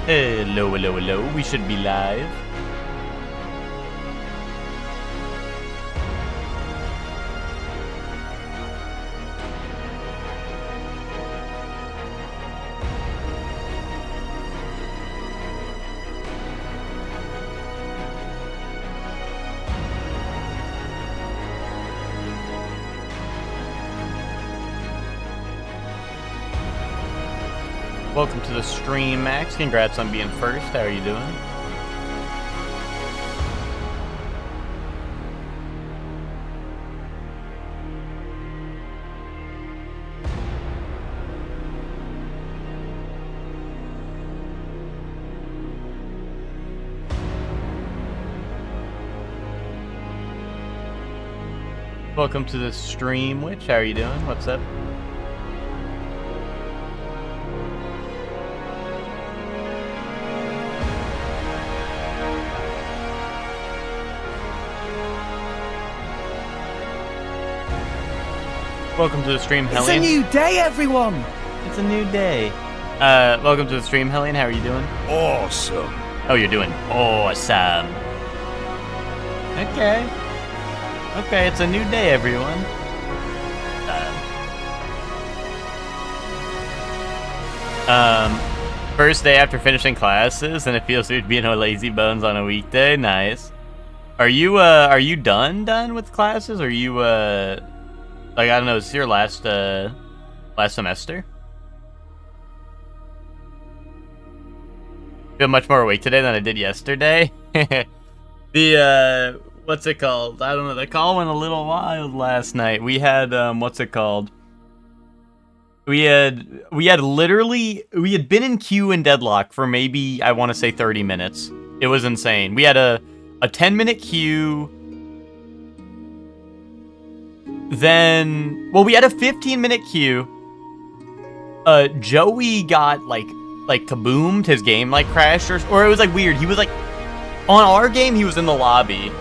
Hello, hello, hello. We should be live. Welcome to the stream, Max. Congrats on being first. How are you doing? Welcome to the stream, Witch. How are you doing? What's up? Welcome to the stream, Hellion. It's a new day, everyone! It's a new day. Welcome to the stream, Hellion. How are you doing? Awesome. Oh, you're doing awesome. Okay. Okay, it's a new day, everyone. First day after finishing classes, and it feels weird being a lazy bones on a weekday. Nice. Are you done with classes? Are you, like, I don't know, is this your last semester? I feel much more awake today than I did yesterday. What's it called? I don't know, the call went a little wild last night. We had, what's it called? We had been in queue and deadlock for maybe, I want to say 30 minutes. It was insane. We had a 10-minute queue. Then, well, we had a 15-minute queue. Joey got, like kaboomed. His game, like, crashed, or it was, like, weird. He was, like, on our game, he was in the lobby.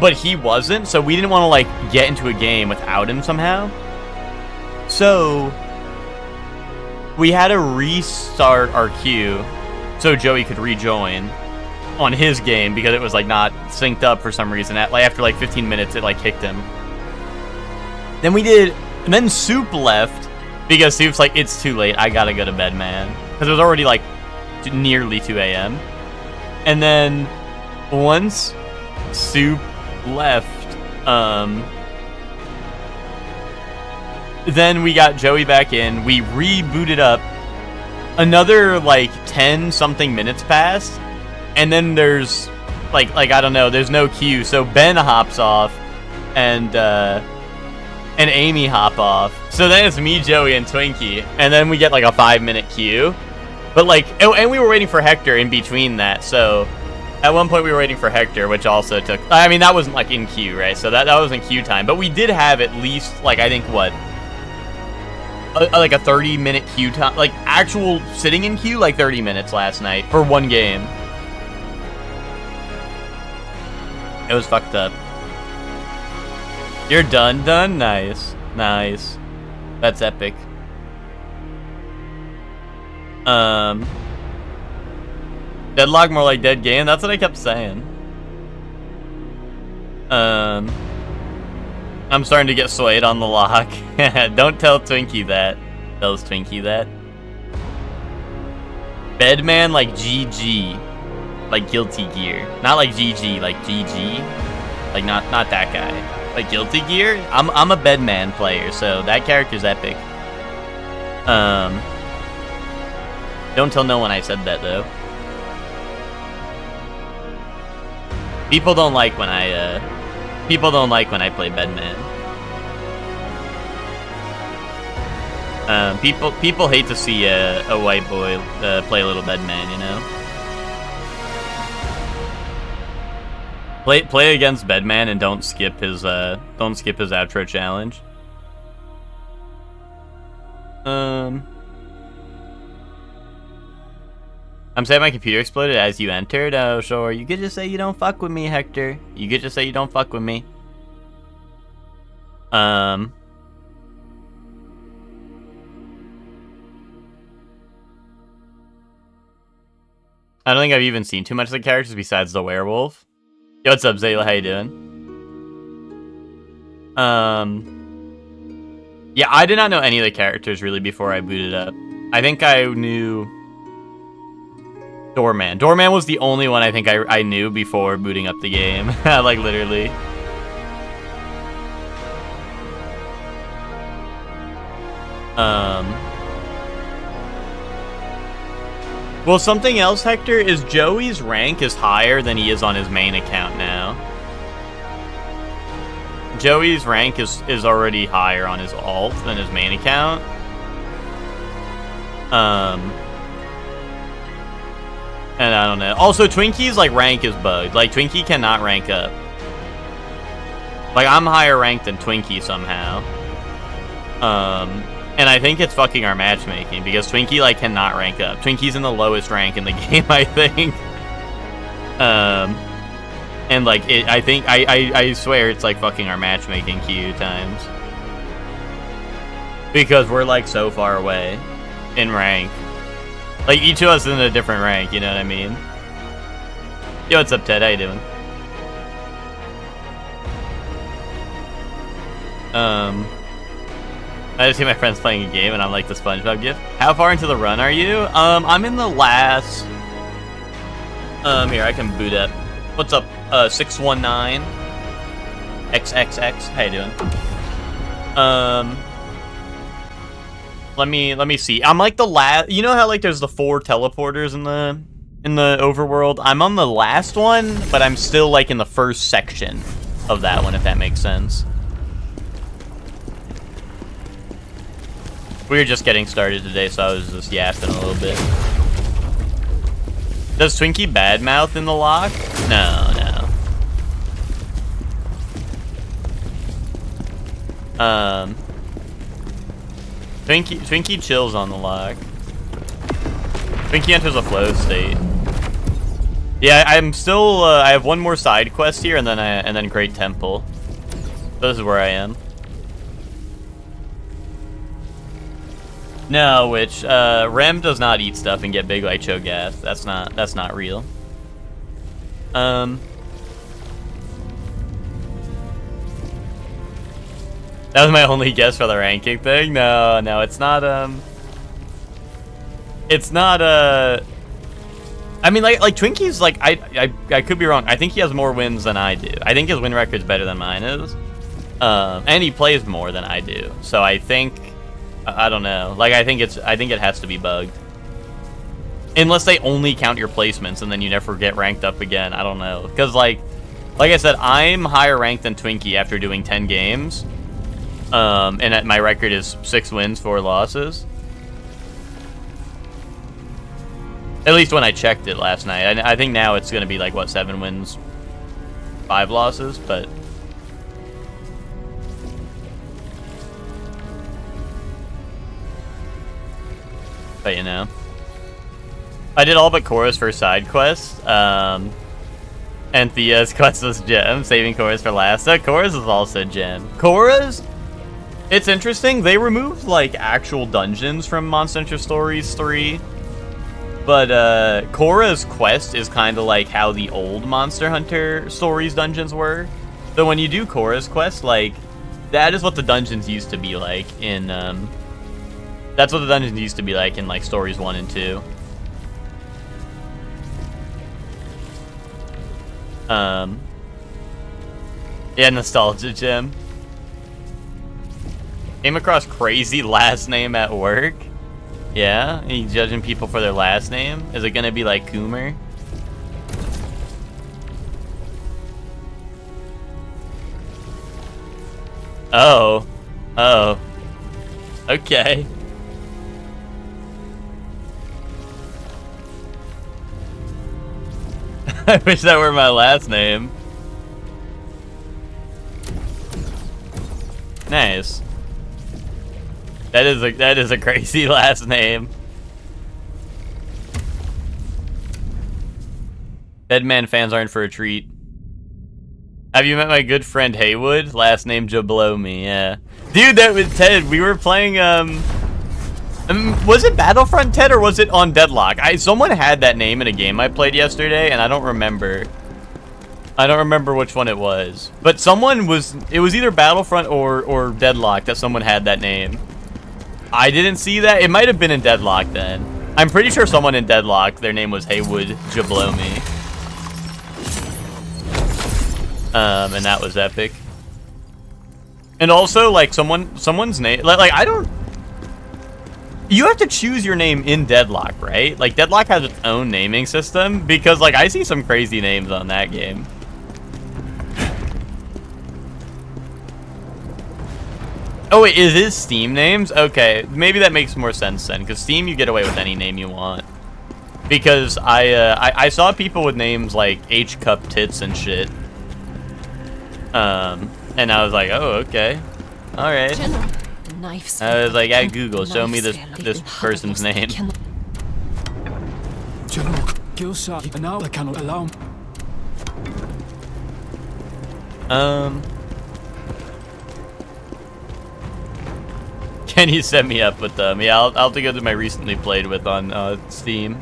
But he wasn't, so we didn't want to, like, get into a game without him somehow. So, we had to restart our queue so Joey could rejoin on his game because it was, like, not synced up for some reason. After, like, 15 minutes, it, like, kicked him. Then and then Soup left because Soup's like, it's too late, I gotta go to bed, man. Because it was already, like, nearly 2 a.m. And then, once Soup left, then we got Joey back in, we rebooted up, another, like, 10-something minutes passed, and then there's, like, I don't know, there's no queue, so Ben hops off, and Amy hop off. So then it's me, Joey, and Twinkie, and then we get, like, a 5-minute queue. But, like, and we were waiting for Hector in between that, so at one point we were waiting for Hector, which also took, I mean, that wasn't, like, in queue, right? So that wasn't queue time, but we did have at least, like, I think, what? Like a 30-minute queue time, like, actual sitting in queue, like, 30 minutes last night for one game. It was fucked up. You're done? Nice. Nice. That's epic. Deadlock more like dead game? That's what I kept saying. I'm starting to get swayed on the lock. Don't tell Twinkie that. Tells Twinkie that. Bedman like GG. Like Guilty Gear. Not like GG, like GG. Like not that guy. Like Guilty Gear? I'm a Bedman player, so that character's epic. Don't tell no one I said that though. People don't like when I play Bedman. People hate to see a white boy play a little Bedman, you know. Play against Bedman and don't skip his outro challenge. I'm saying my computer exploded as you entered. Oh, sure. You could just say you don't fuck with me, Hector. You could just say you don't fuck with me. I don't think I've even seen too much of the characters besides the werewolf. Yo, what's up, Zayla? How you doing? Yeah, I did not know any of the characters really before I booted up. I think I knew Doorman. Doorman was the only one I think I knew before booting up the game. Like, literally. Well, something else, Hector, is Joey's rank is higher than he is on his main account now. Joey's rank is already higher on his alt than his main account. And I don't know. Also, Twinkie's, like, rank is bugged. Like, Twinkie cannot rank up. Like, I'm higher ranked than Twinkie somehow. And I think it's fucking our matchmaking, because Twinkie, like, cannot rank up. Twinkie's in the lowest rank in the game, I think. And, like, I swear it's, like, fucking our matchmaking queue times. Because we're, like, so far away in rank. Like, each of us is in a different rank, you know what I mean? Yo, what's up, Ted? How you doing? I just see my friends playing a game, and I'm like the SpongeBob gif. How far into the run are you? I'm in the last... here, I can boot up. What's up, 619? XXX, how you doing? Let me see. I'm like the last... You know how, like, there's the 4 teleporters in the overworld? I'm on the last one, but I'm still, like, in the first section of that one, if that makes sense. We were just getting started today, so I was just yapping a little bit. Does Twinkie badmouth in the lock? No. Twinkie chills on the lock. Twinkie enters a flow state. Yeah, I'm still. I have one more side quest here, and then Great Temple. So this is where I am. No, which Rem does not eat stuff and get big like Cho'Gath. That's not real. That was my only guess for the ranking thing. No, it's not. It's not. I mean, like Twinkie's like I could be wrong. I think he has more wins than I do. I think his win record's better than mine is. And he plays more than I do. So I think. I don't know. Like, I think it has to be bugged. Unless they only count your placements and then you never get ranked up again. I don't know. Because, like I said, I'm higher ranked than Twinkie after doing 10 games. And my record is 6 wins, 4 losses. At least when I checked it last night. I think now it's going to be, like, what, 7 wins, 5 losses? But... you know, I did all but Korra's first side quest. And Thea's quest was gem, saving Korra's for last. So Korra's is also gem. Korra's, it's interesting. They removed like actual dungeons from Monster Hunter Stories 3, but Korra's quest is kind of like how the old Monster Hunter Stories dungeons were. So when you do Korra's quest, like that is what the dungeons used to be like in. That's what the dungeons used to be like in, like, Stories 1 and 2. Yeah, nostalgia gem. Came across crazy last name at work. Yeah? Are you judging people for their last name? Is it gonna be like Coomer? Oh. Okay. I wish that were my last name. Nice. That is a crazy last name. Deadman fans aren't for a treat. Have you met my good friend Haywood? Last name Jablow me, yeah. Dude, that was Ted. We were playing Was it Battlefront Ted or was it on Deadlock? Someone had that name in a game I played yesterday, and I don't remember. I don't remember which one it was. But it was either Battlefront or Deadlock that someone had that name. I didn't see that. It might have been in Deadlock then. I'm pretty sure someone in Deadlock, their name was Haywood Jablomi. And that was epic. And also, like, someone's name, like, I don't... You have to choose your name in Deadlock, right? Like, Deadlock has its own naming system, because, like, I see some crazy names on that game. Oh, wait, it is Steam names? Okay, maybe that makes more sense then, because Steam, you get away with any name you want. Because I saw people with names like H-Cup Tits and shit. And I was like, oh, okay. Alright. I was like, at Google, show me this person's name. Can you set me up with them? Yeah, I'll have to go to my recently played with on Steam.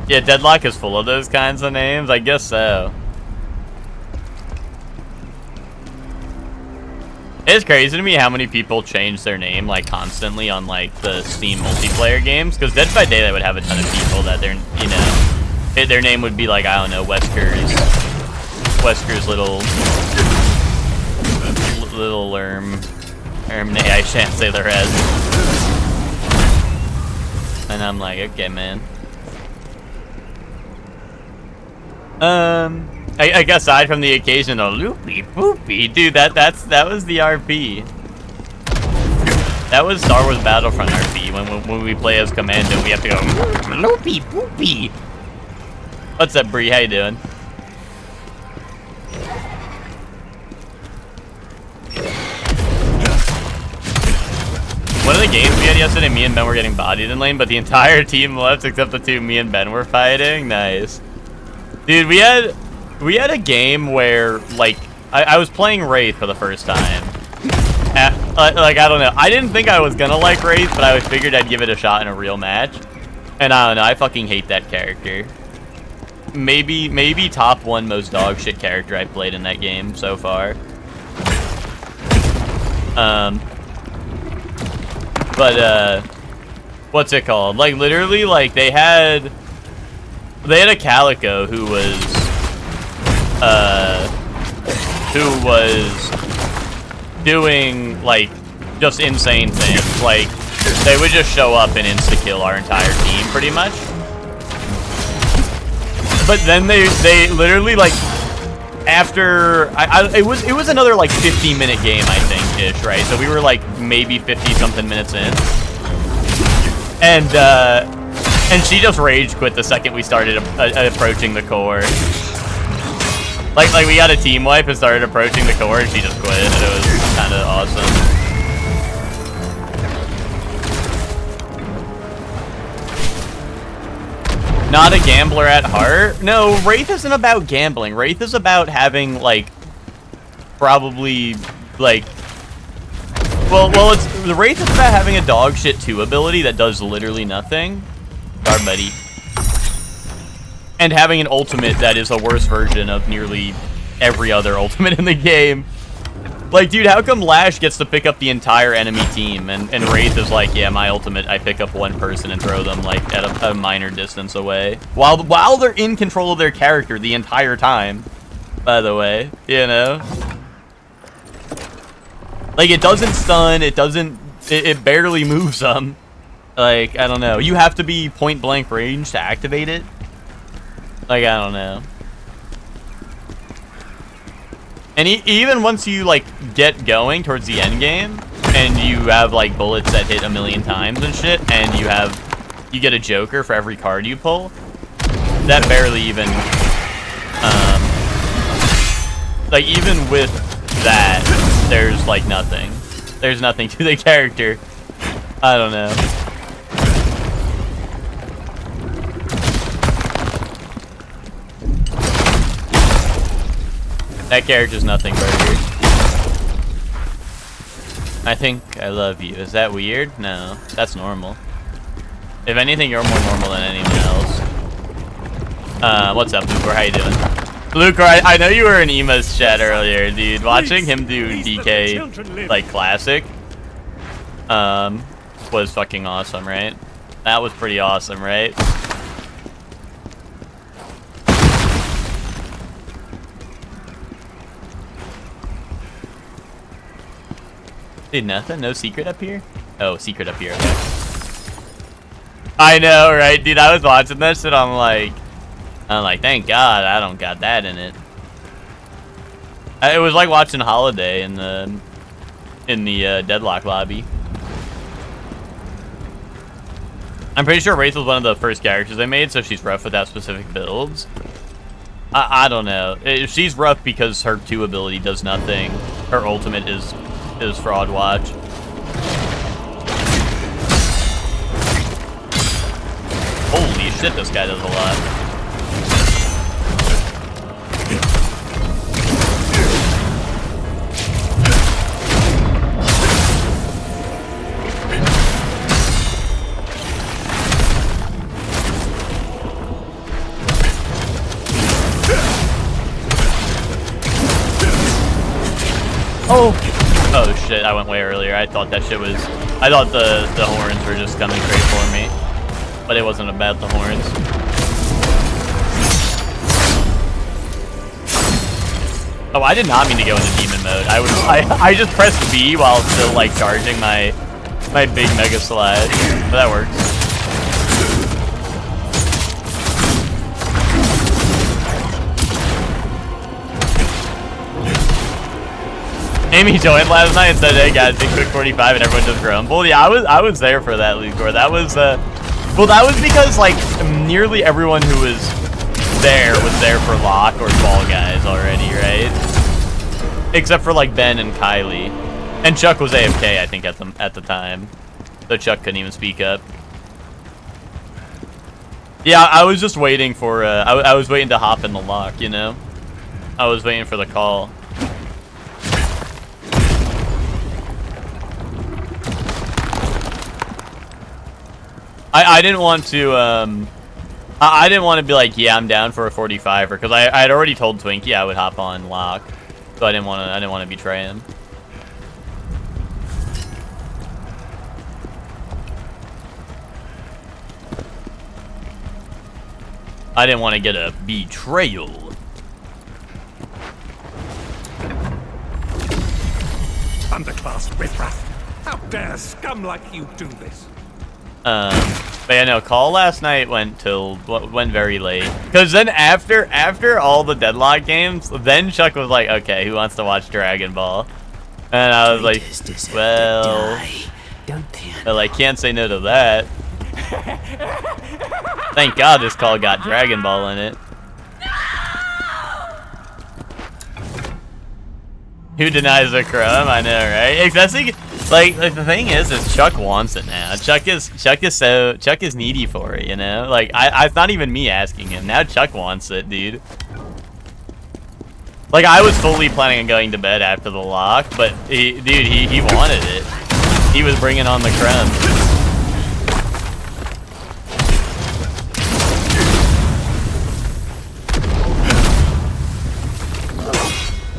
Yeah, Deadlock is full of those kinds of names. I guess so. It's crazy to me how many people change their name like constantly on like the Steam multiplayer games. Because Dead by Daylight would have a ton of people that their name would be like, I don't know, Wesker's little nay, I shan't say the rest. And I'm like, okay, man. I guess aside from the occasional loopy poopy, dude, that was the RP. That was Star Wars Battlefront RP. When we play as Commando, we have to go loopy poopy. What's up, Bree? How you doing? One of the games we had yesterday, me and Ben were getting bodied in lane, but the entire team left except the two me and Ben were fighting. Nice. Dude, we had a game where, like, I was playing Wraith for the first time. Like, I don't know. I didn't think I was gonna like Wraith, but I figured I'd give it a shot in a real match. And I don't know, I fucking hate that character. Maybe top one most dog shit character I played in that game so far. But what's it called? Like, literally, like, they had a Calico who was doing, like, just insane things. Like, they would just show up and insta-kill our entire team, pretty much. But then they literally, like, after it was another like 50-minute game, I think, ish, right? So we were like maybe 50-something minutes in, and she just rage quit the second we started approaching the core. Like we got a team wipe and started approaching the core, and she just quit. And it was kind of awesome. Not a gambler at heart? No, Wraith isn't about gambling. Wraith is about having, like, probably, like... Well, the Wraith is about having a dog shit 2 ability that does literally nothing. Our buddy. And having an ultimate that is a worse version of nearly every other ultimate in the game. Like, dude, how come Lash gets to pick up the entire enemy team, and Wraith is like, yeah, my ultimate, I pick up one person and throw them, like, at a minor distance away. While they're in control of their character the entire time, by the way, you know? Like, it doesn't stun, it barely moves them. Like, I don't know. You have to be point-blank range to activate it. Like, I don't know. And even once you, like, get going towards the end game, and you have, like, bullets that hit 1,000,000 times and shit, and you get a Joker for every card you pull, that barely even, like, even with that, there's, like, nothing. There's nothing to the character. I don't know. That character's nothing, Burger. I think I love you. Is that weird? No, that's normal. If anything, you're more normal than anyone else. What's up, Lucor? How you doing? Lucor, I know you were in Ema's chat earlier, dude. Watching him do DK, like, classic, was fucking awesome, right? That was pretty awesome, right? Dude, nothing? No secret up here? Oh, secret up here, okay. I know, right? Dude, I was watching that shit, I'm like, thank God I don't got that in it. It was like watching Holiday in the Deadlock lobby. I'm pretty sure Wraith was one of the first characters they made, so she's rough without specific builds. I don't know. She's rough because her 2 ability does nothing. Her ultimate is Fraud Watch. Holy shit, this guy does a lot. Oh shit, I went way earlier. I thought that shit was... I thought the horns were just coming straight for me. But it wasn't about the horns. Oh, I did not mean to go into demon mode. I just pressed B while still like charging my big mega slash. But that works. Amy joined last night and said, "Hey guys, big quick 45," and everyone just grumbled. Yeah, I was there for that, Lucor. That was well, that was because like nearly everyone who was there for Locke or Fall Guys already, right? Except for like Ben and Kylie, and Chuck was AFK, I think, at the time, so Chuck couldn't even speak up. Yeah, I was just waiting for I was waiting to hop in the lock, you know. I was waiting for the call. I didn't want to I didn't want to be like, yeah, I'm down for a 45er, because I had already told Twinkie I would hop on lock, so I didn't want to betray him. I didn't want to get a betrayal. Underclass riffraff. How dare scum like you do this? But yeah, no, call last night went very late. Cause then after all the Deadlock games, then Chuck was like, okay, who wants to watch Dragon Ball? And I was like, well, I can't say no to that. Thank God this call got Dragon Ball in it. Who denies the crumb? I know, right? Especially, like the thing is Chuck wants it now. Chuck is needy for it, you know? Like, it's not even me asking him. Now Chuck wants it, dude. Like, I was fully planning on going to bed after the lock, but he wanted it. He was bringing on the crumb.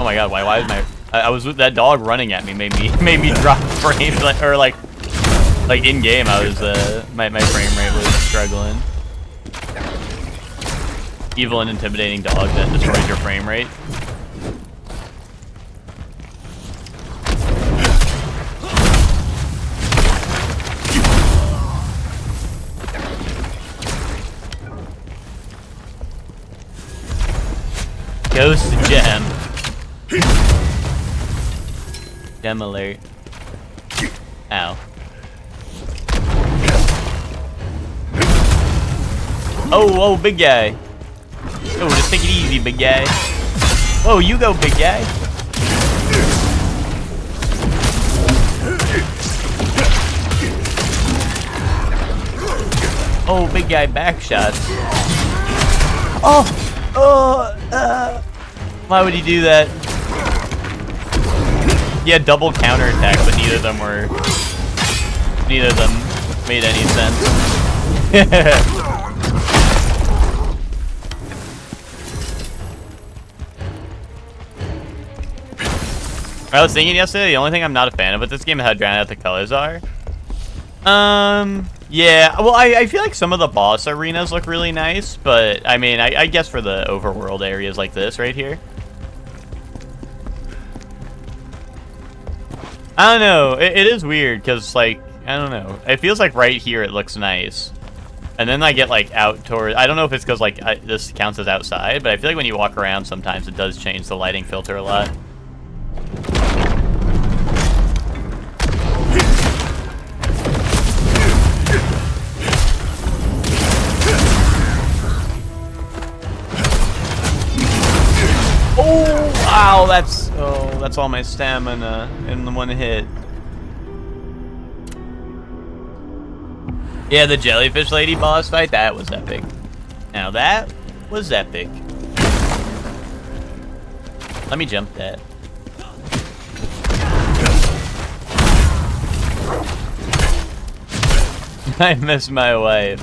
Oh my God! Why is my... I was with that dog running at me, made me drop frames, or like in game I was my frame rate was struggling. Evil and intimidating dog that destroys your frame rate. Ghost gem. Gem alert. Ow. Oh, big guy. Oh, just take it easy, big guy. Whoa, you go, big guy. Oh, big guy back shots. Why would he do that? he had double counterattack, but neither of them made any sense. I was thinking yesterday, the only thing I'm not a fan of with this game is how drawn out the colors are. Yeah, well, I feel like some of the boss arenas look really nice, but, I mean, I guess for the overworld areas like this right here. I don't know, it is weird, because, like, I don't know. It feels like right here it looks nice. And then I get, like, out towards, I don't know if it's because, like, this counts as outside, but I feel like when you walk around sometimes it does change the lighting filter a lot. Oh, wow, that's all my stamina in the one hit. Yeah, the jellyfish lady boss fight, that was epic. Now that was epic. Let me jump that. I miss my wife.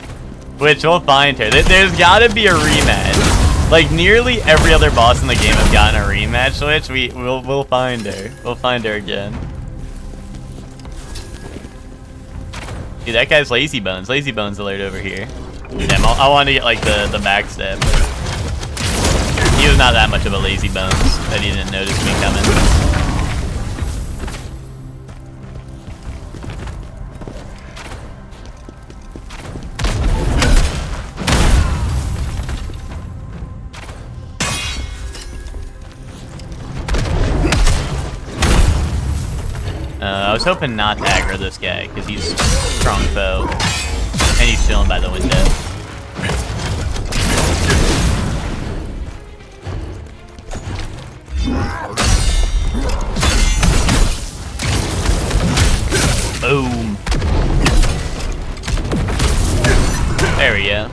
Which, we'll find her. There's gotta be a rematch. Like, nearly every other boss in the game has gotten a rematch, which we'll find her. We'll find her again. Dude, that guy's Lazy Bones. Lazy Bones alert over here. Damn, I wanted to get, like, the backstep. He was not that much of a Lazy Bones that he didn't notice me coming. I was hoping not to aggro this guy, because he's a strong foe. And he's chilling by the window. Boom. There we go.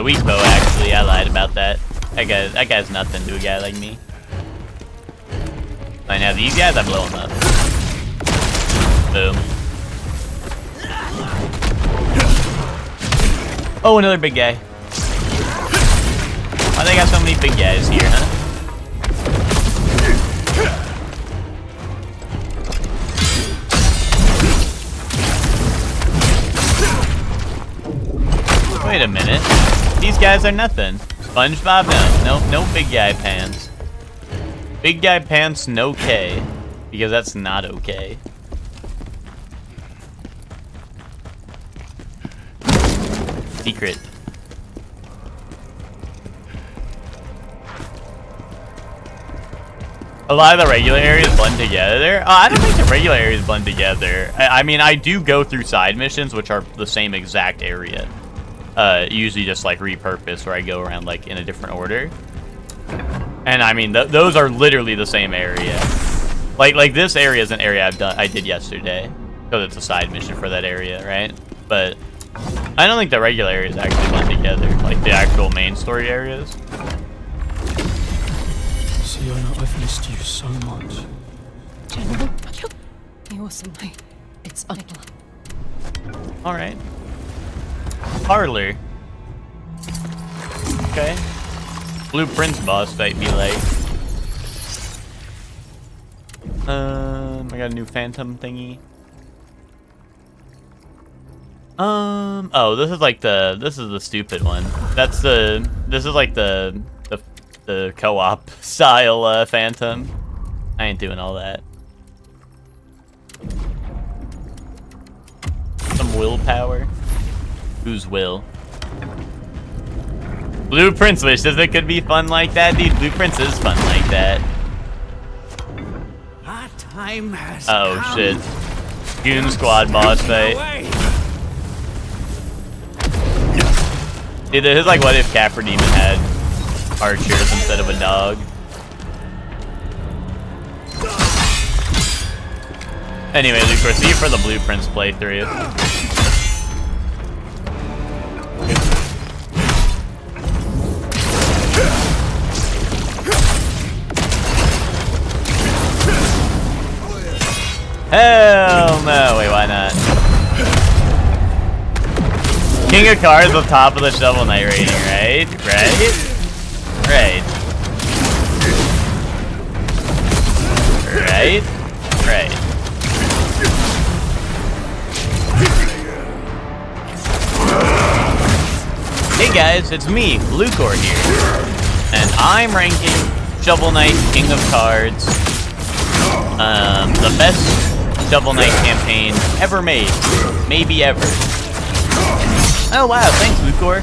Weak bow, actually. I lied about that. That guy's nothing to a guy like me. Right now, these guys, I blow them up. Boom. Oh, another big guy. Why they got so many big guys here, huh? Wait a minute. These guys are nothing. SpongeBob? No big guy pants. Big guy pants, no K. Because that's not okay. Secret. A lot of the regular areas blend together. I don't think the regular areas blend together. I mean, I do go through side missions, which are the same exact area. Usually just like repurposed, where I go around like in a different order. And I mean, those are literally the same area. Like this area is an area I did yesterday, because it's a side mission for that area, right? But I don't think the regular areas actually blend together, like the actual main story areas. Siona, I've missed you so much. General, it's All right. Parlor. Okay. Blueprints boss fight be like. I got a new phantom thingy. Oh, this is like this is the stupid one. This is like the co-op style phantom. I ain't doing all that. Some willpower. Whose will? Blueprints wishes it could be fun like that, dude. Blueprints is fun like that. Our time has Oh come. shit. Goon Squad boss fight. Dude, this is like what if Capra Demon had archers instead of a dog. Anyway, Luke, we'll see you for the Blueprints playthrough. Hell no. Wait, why not? King of Cards on top of the Shovel Knight rating, right? Right. Hey guys, it's me, Lucor here. And I'm ranking Shovel Knight King of Cards. The best Shovel Knight campaign ever made. Maybe ever. Oh wow, thanks Lucor.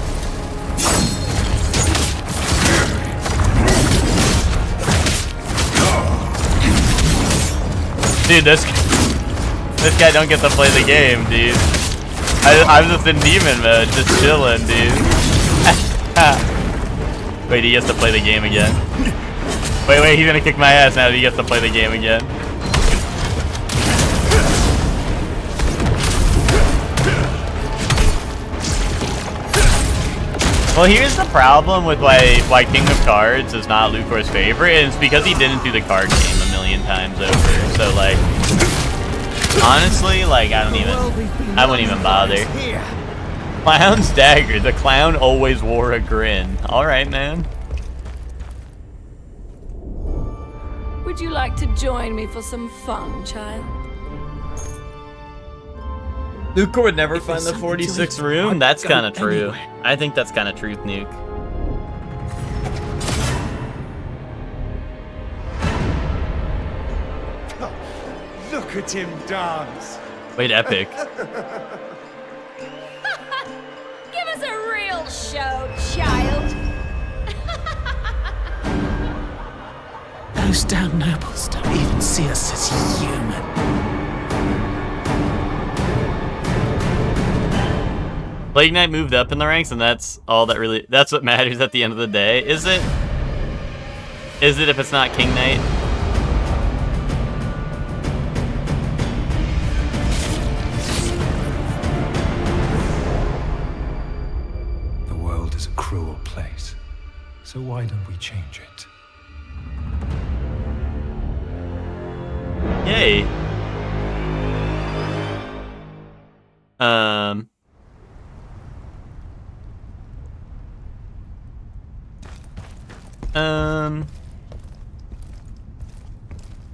Dude, this guy don't get to play the game, dude. I'm just in demon mode, just chilling, dude. Wait, he gets to play the game again. Wait, he's gonna kick my ass now that he gets to play the game again. Well, here's the problem with why King of Cards is not Lucor's favorite, and it's because he didn't do the card game a million times over. So, like, honestly, like, I wouldn't even bother. Clown's dagger. The clown always wore a grin. All right, man. Would you like to join me for some fun, child? Lucor would never find the 46th room? That's kind of true. I think that's kind of truth, Nuke. Look at him dance. Wait, epic. Give us a real show, child. Those damn nobles don't even see us as human. Plague Knight moved up in the ranks, and that's all that really... That's what matters at the end of the day. Is it? Is it if it's not King Knight? The world is a cruel place, so why don't we change it? Yay.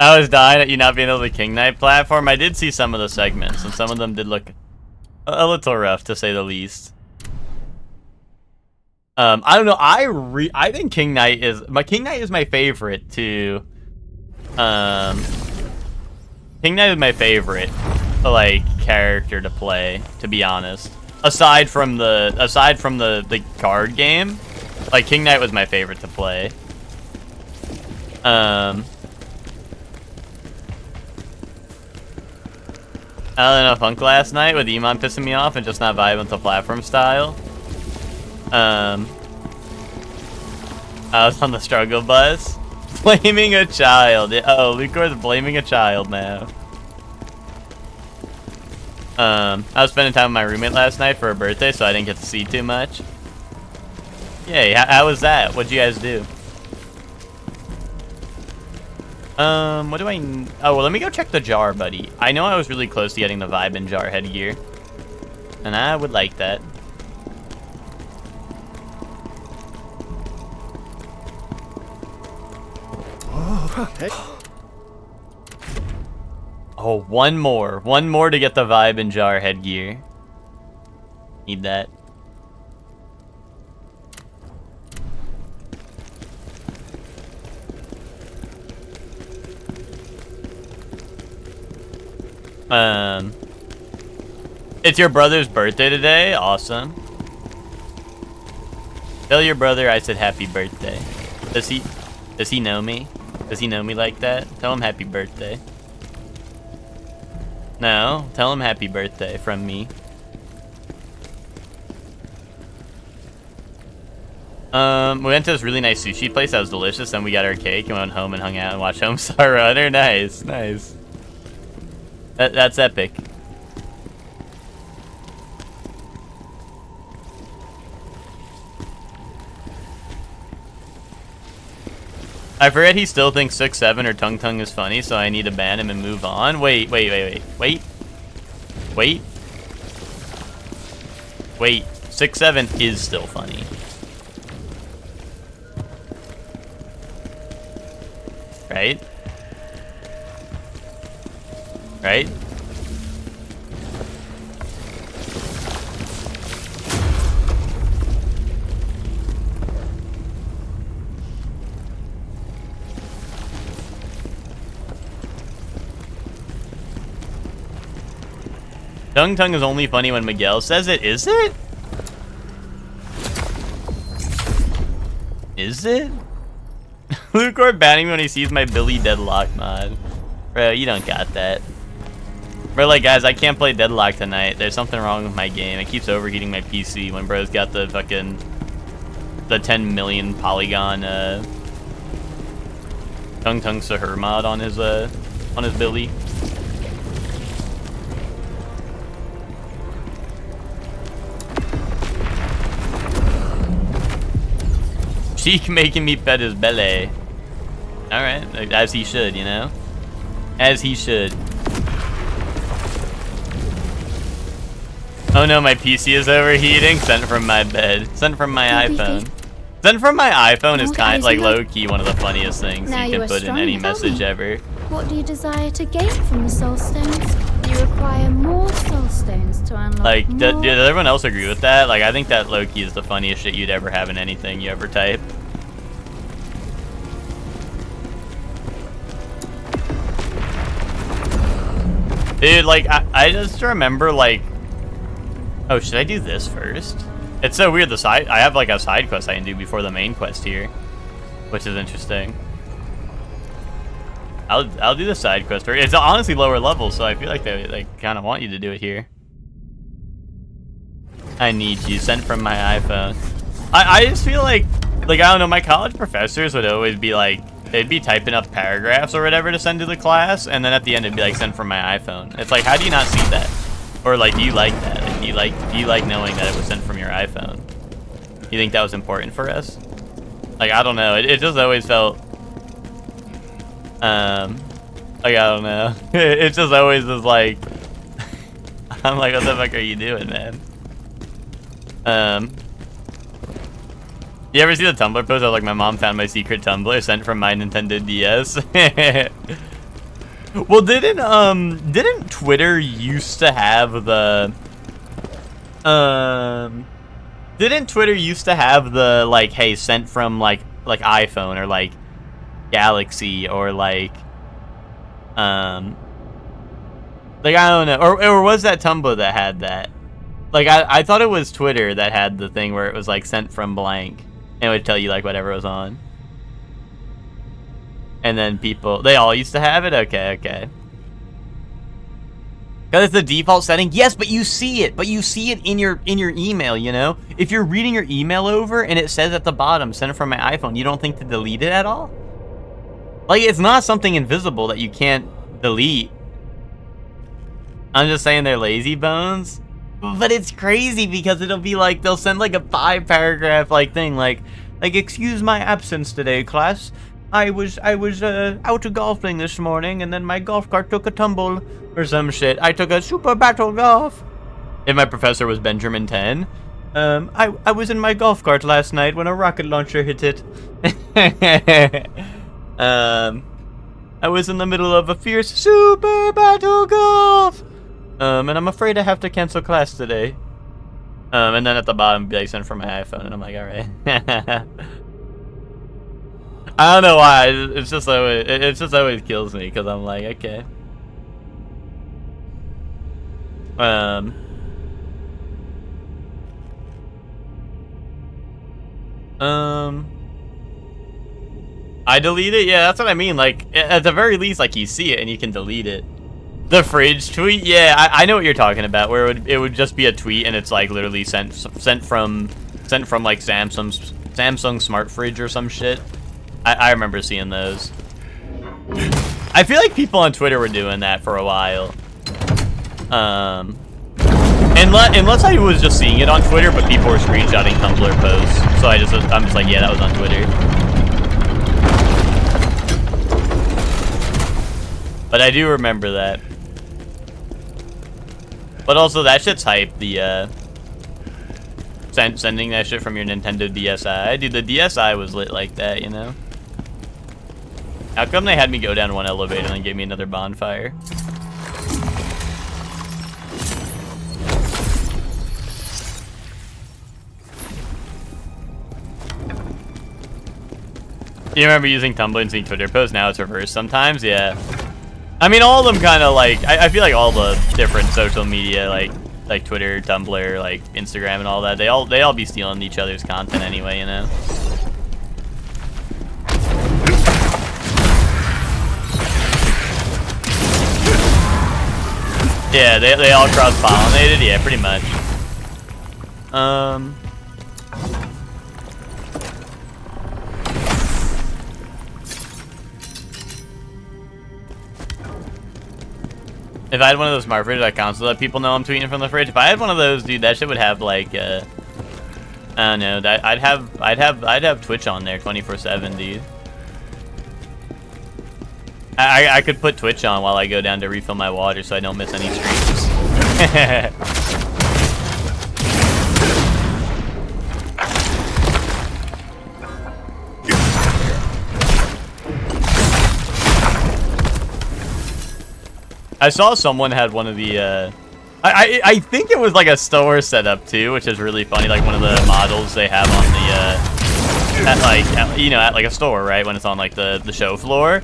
I was dying at you not being able to King Knight platform. I did see some of the segments, and some of them did look a little rough, to say the least. I don't know. I think King Knight is my favorite to. King Knight is my favorite, like, character to play. To be honest, aside from the card game, like, King Knight was my favorite to play. I don't know, funk last night with Iman pissing me off and just not vibing with the platform style. I was on the struggle bus. Blaming a child. Oh, Lucor's blaming a child now. I was spending time with my roommate last night for her birthday, so I didn't get to see too much. Yay, how was that? What'd you guys do? What do I... Oh, well, let me go check the jar, buddy. I know I was really close to getting the Vibe and Jar headgear. And I would like that. Oh, one more. One more to get the Vibe and Jar headgear. Need that. It's your brother's birthday today? Awesome. Tell your brother I said happy birthday. Does he know me? Does he know me like that? Tell him happy birthday. No, tell him happy birthday from me. We went to this really nice sushi place that was delicious, then we got our cake and went home and hung out and watched Homestar Runner. Nice, nice. That's epic. I forget he still thinks 6-7 or Tung Tung is funny, so I need to ban him and move on. Wait. Wait. 6-7 is still funny. Right? Right? Tung Tung is only funny when Miguel says it. Is it? Is it? Lucor banning me when he sees my Billy Deadlock mod. Bro, you don't got that. Bro, like, guys, I can't play Deadlock tonight. There's something wrong with my game. It keeps overheating my PC when bro's got the fucking... the 10 million polygon, Tung Tung Sahur mod on his Billy. Cheek making me pet his belly. Alright, as he should, you know? As he should. Oh no, my PC is overheating. Sent from my bed. Sent from my iPhone. Sent from my iPhone is kind of like low-key one of the funniest things you can put in any message ever. What do you desire to gain from the soul stones? You require more soul stones to unlock Like, more... does everyone else agree with that? Like, I think that low-key is the funniest shit you'd ever have in anything you ever type. Dude, like, I just remember, like... Oh, should I do this first? It's so weird, I have, like, a side quest I can do before the main quest here. Which is interesting. I'll do the side quest first. It's honestly lower level, so I feel like they kind of want you to do it here. I need you. Sent from my iPhone. I just feel like, I don't know, my college professors would always be like, they'd be typing up paragraphs or whatever to send to the class, and then at the end it'd be like, sent from my iPhone. It's like, how do you not see that? Or like, do you like that? Like, do you like knowing that it was sent from your iPhone? You think that was important for us? Like, I don't know. It just always felt, like, I don't know. It just always was like, I'm like, what the fuck are you doing, man? You ever see the Tumblr post of like, my mom found my secret Tumblr sent from my Nintendo DS? Well, didn't Twitter used to have the, didn't Twitter used to have the, like, hey, sent from, like iPhone or, like, Galaxy or, like, I don't know. Or was that Tumblr that had that? Like, I thought it was Twitter that had the thing where it was, like, sent from blank. And it would tell you, like, whatever was on. And then people, they all used to have it? Okay. Because it's the default setting. Yes, but you see it. But you see it in your email, you know? If you're reading your email over and it says at the bottom, send it from my iPhone, you don't think to delete it at all? Like, it's not something invisible that you can't delete. I'm just saying they're lazy bones. But it's crazy because it'll be like, they'll send like a 5-paragraph like thing, like excuse my absence today, class. I was out golfing this morning and then my golf cart took a tumble or some shit. I took a super battle golf. If my professor was Benjamin 10, I was in my golf cart last night when a rocket launcher hit it. I was in the middle of a fierce super battle golf. And I'm afraid I have to cancel class today. And then at the bottom, be like, sent from my iPhone, and I'm like, all right. I don't know why. It just always kills me because I'm like, okay. I delete it. Yeah, that's what I mean. Like, at the very least, like, you see it and you can delete it. The fridge tweet, yeah, I know what you're talking about. Where it would just be a tweet and it's like literally sent from like Samsung smart fridge or some shit. I remember seeing those. I feel like people on Twitter were doing that for a while. Unless I was just seeing it on Twitter, but people were screenshotting Tumblr posts. So I'm just like, yeah, that was on Twitter. But I do remember that. But also, that shit's hype, the, sending that shit from your Nintendo DSi. Dude, the DSi was lit like that, you know? How come they had me go down one elevator and then gave me another bonfire? You remember using Tumblr and seeing Twitter posts? Now it's reversed sometimes? Yeah. I mean, all of them kind of like... I feel like all the different social media, like Twitter, Tumblr, like Instagram and all that, they all be stealing each other's content anyway, you know? Yeah, they all cross-pollinated? Yeah, pretty much. If I had one of those smart fridges, I constantly let people know I'm tweeting from the fridge. If I had one of those, dude, that shit would have like, I don't know, I'd have Twitch on there 24/7, dude. I could put Twitch on while I go down to refill my water so I don't miss any streams. I saw someone had one of the, I think it was like a store setup too, which is really funny. Like one of the models they have on the, at like a store, right? When it's on like the show floor.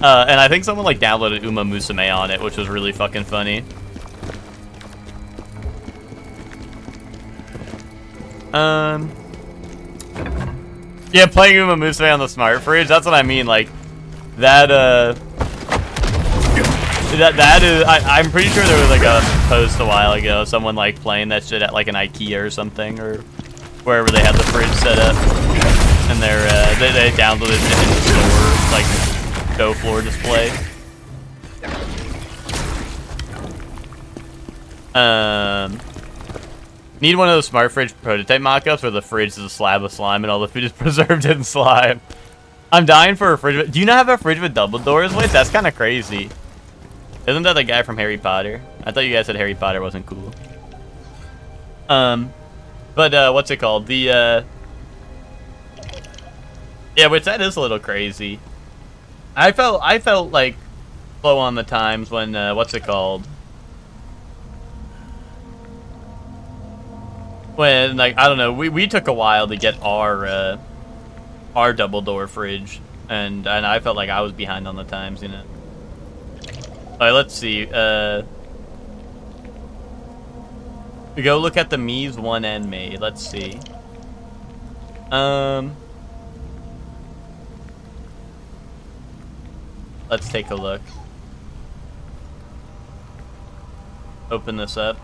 And I think someone like downloaded Uma Musume on it, which was really fucking funny. Yeah, playing Uma Musume on the smart fridge, that's what I mean, like, that is, I'm pretty sure there was like a post a while ago, someone like playing that shit at like an IKEA or something, or wherever they had the fridge set up, and they downloaded it in the store, like, show floor display. Need one of those smart fridge prototype mock-ups where the fridge is a slab of slime and all the food is preserved in slime. I'm dying for a fridge. Do you not have a fridge with double doors? Wait, that's kind of crazy. Isn't that the guy from Harry Potter? I thought you guys said Harry Potter wasn't cool. But what's it called? The yeah, which that is a little crazy. I felt like slow on the times when what's it called? When, like, I don't know, we took a while to get our double door fridge, and I felt like I was behind on the times, you know. Alright, let's see. We go look at the Mies 1N made. Let's see. Let's take a look. Open this up.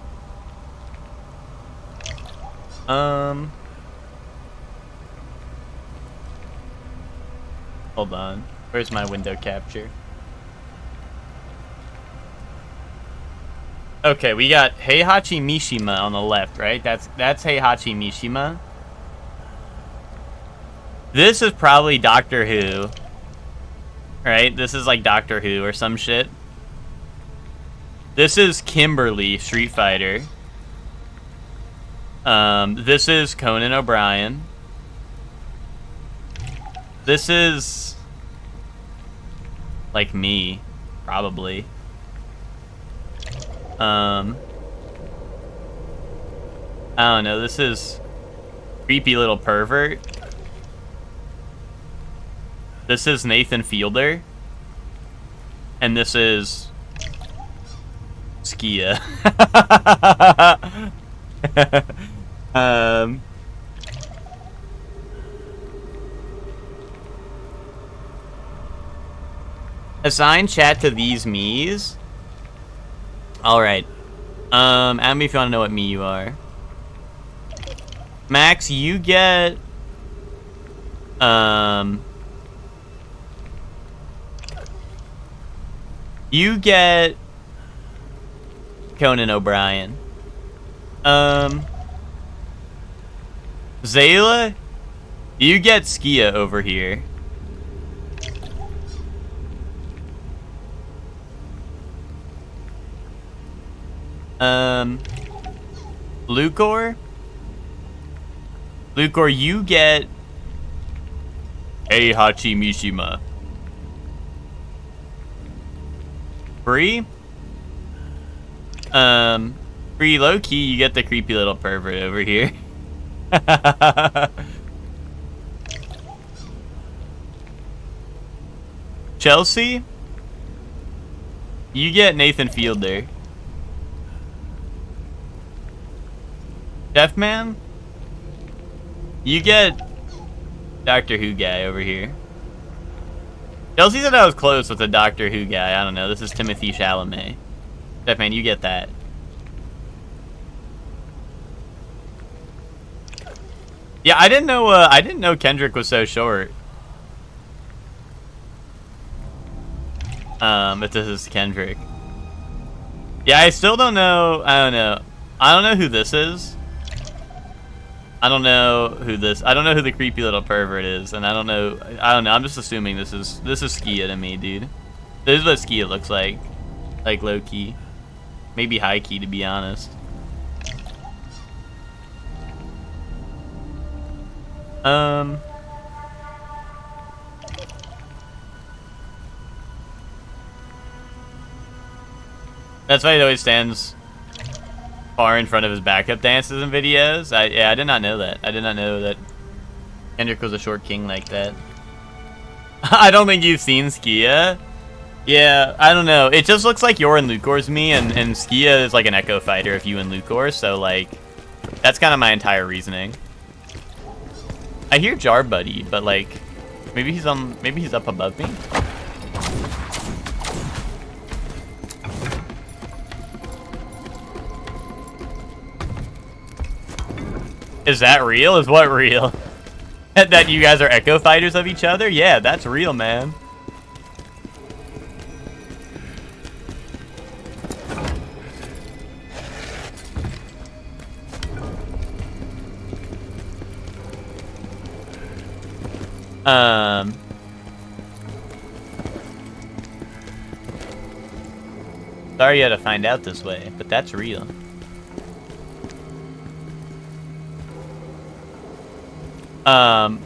Hold on. Where's my window capture? Okay, we got Heihachi Mishima on the left, right? That's Heihachi Mishima. This is probably Doctor Who. Right? This is like Doctor Who or some shit. This is Kimberly, Street Fighter. This is Conan O'Brien. This is like me, probably. I don't know, this is Creepy Little Pervert. This is Nathan Fielder. And this is Skia. Assign chat to these Miis. Alright. Add me if you want to know what me you are. Max, you get... You get... Conan O'Brien. Zayla, you get Skia over here. Lucor? Lucor, you get Heihachi Mishima. Free? Free low-key, you get the creepy little pervert over here. Chelsea? You get Nathan Fielder. Deafman? You get Doctor Who guy over here. Chelsea said I was close with the Doctor Who guy. I don't know. This is Timothy Chalamet. Deafman, you get that. Yeah, I didn't know Kendrick was so short. If this is Kendrick. Yeah, I still don't know. I don't know who this is. I don't know who the creepy little pervert is, and I don't know. I'm just assuming this is Skia to me, dude. This is what Skia looks like low key, maybe high key, to be honest. That's why he always stands far in front of his backup dances and videos. Yeah, I did not know that. I did not know that Kendrick was a short king like that. I don't think you've seen Skia. Yeah, I don't know. It just looks like you're in Lucor's me, and Skia is like an Echo Fighter if you in Lucor, so like, that's kind of my entire reasoning. I hear Jar Buddy, but like, maybe he's up above me. Is that real? Is what real? That you guys are Echo Fighters of each other? Yeah, that's real, man. Sorry you had to find out this way, but that's real.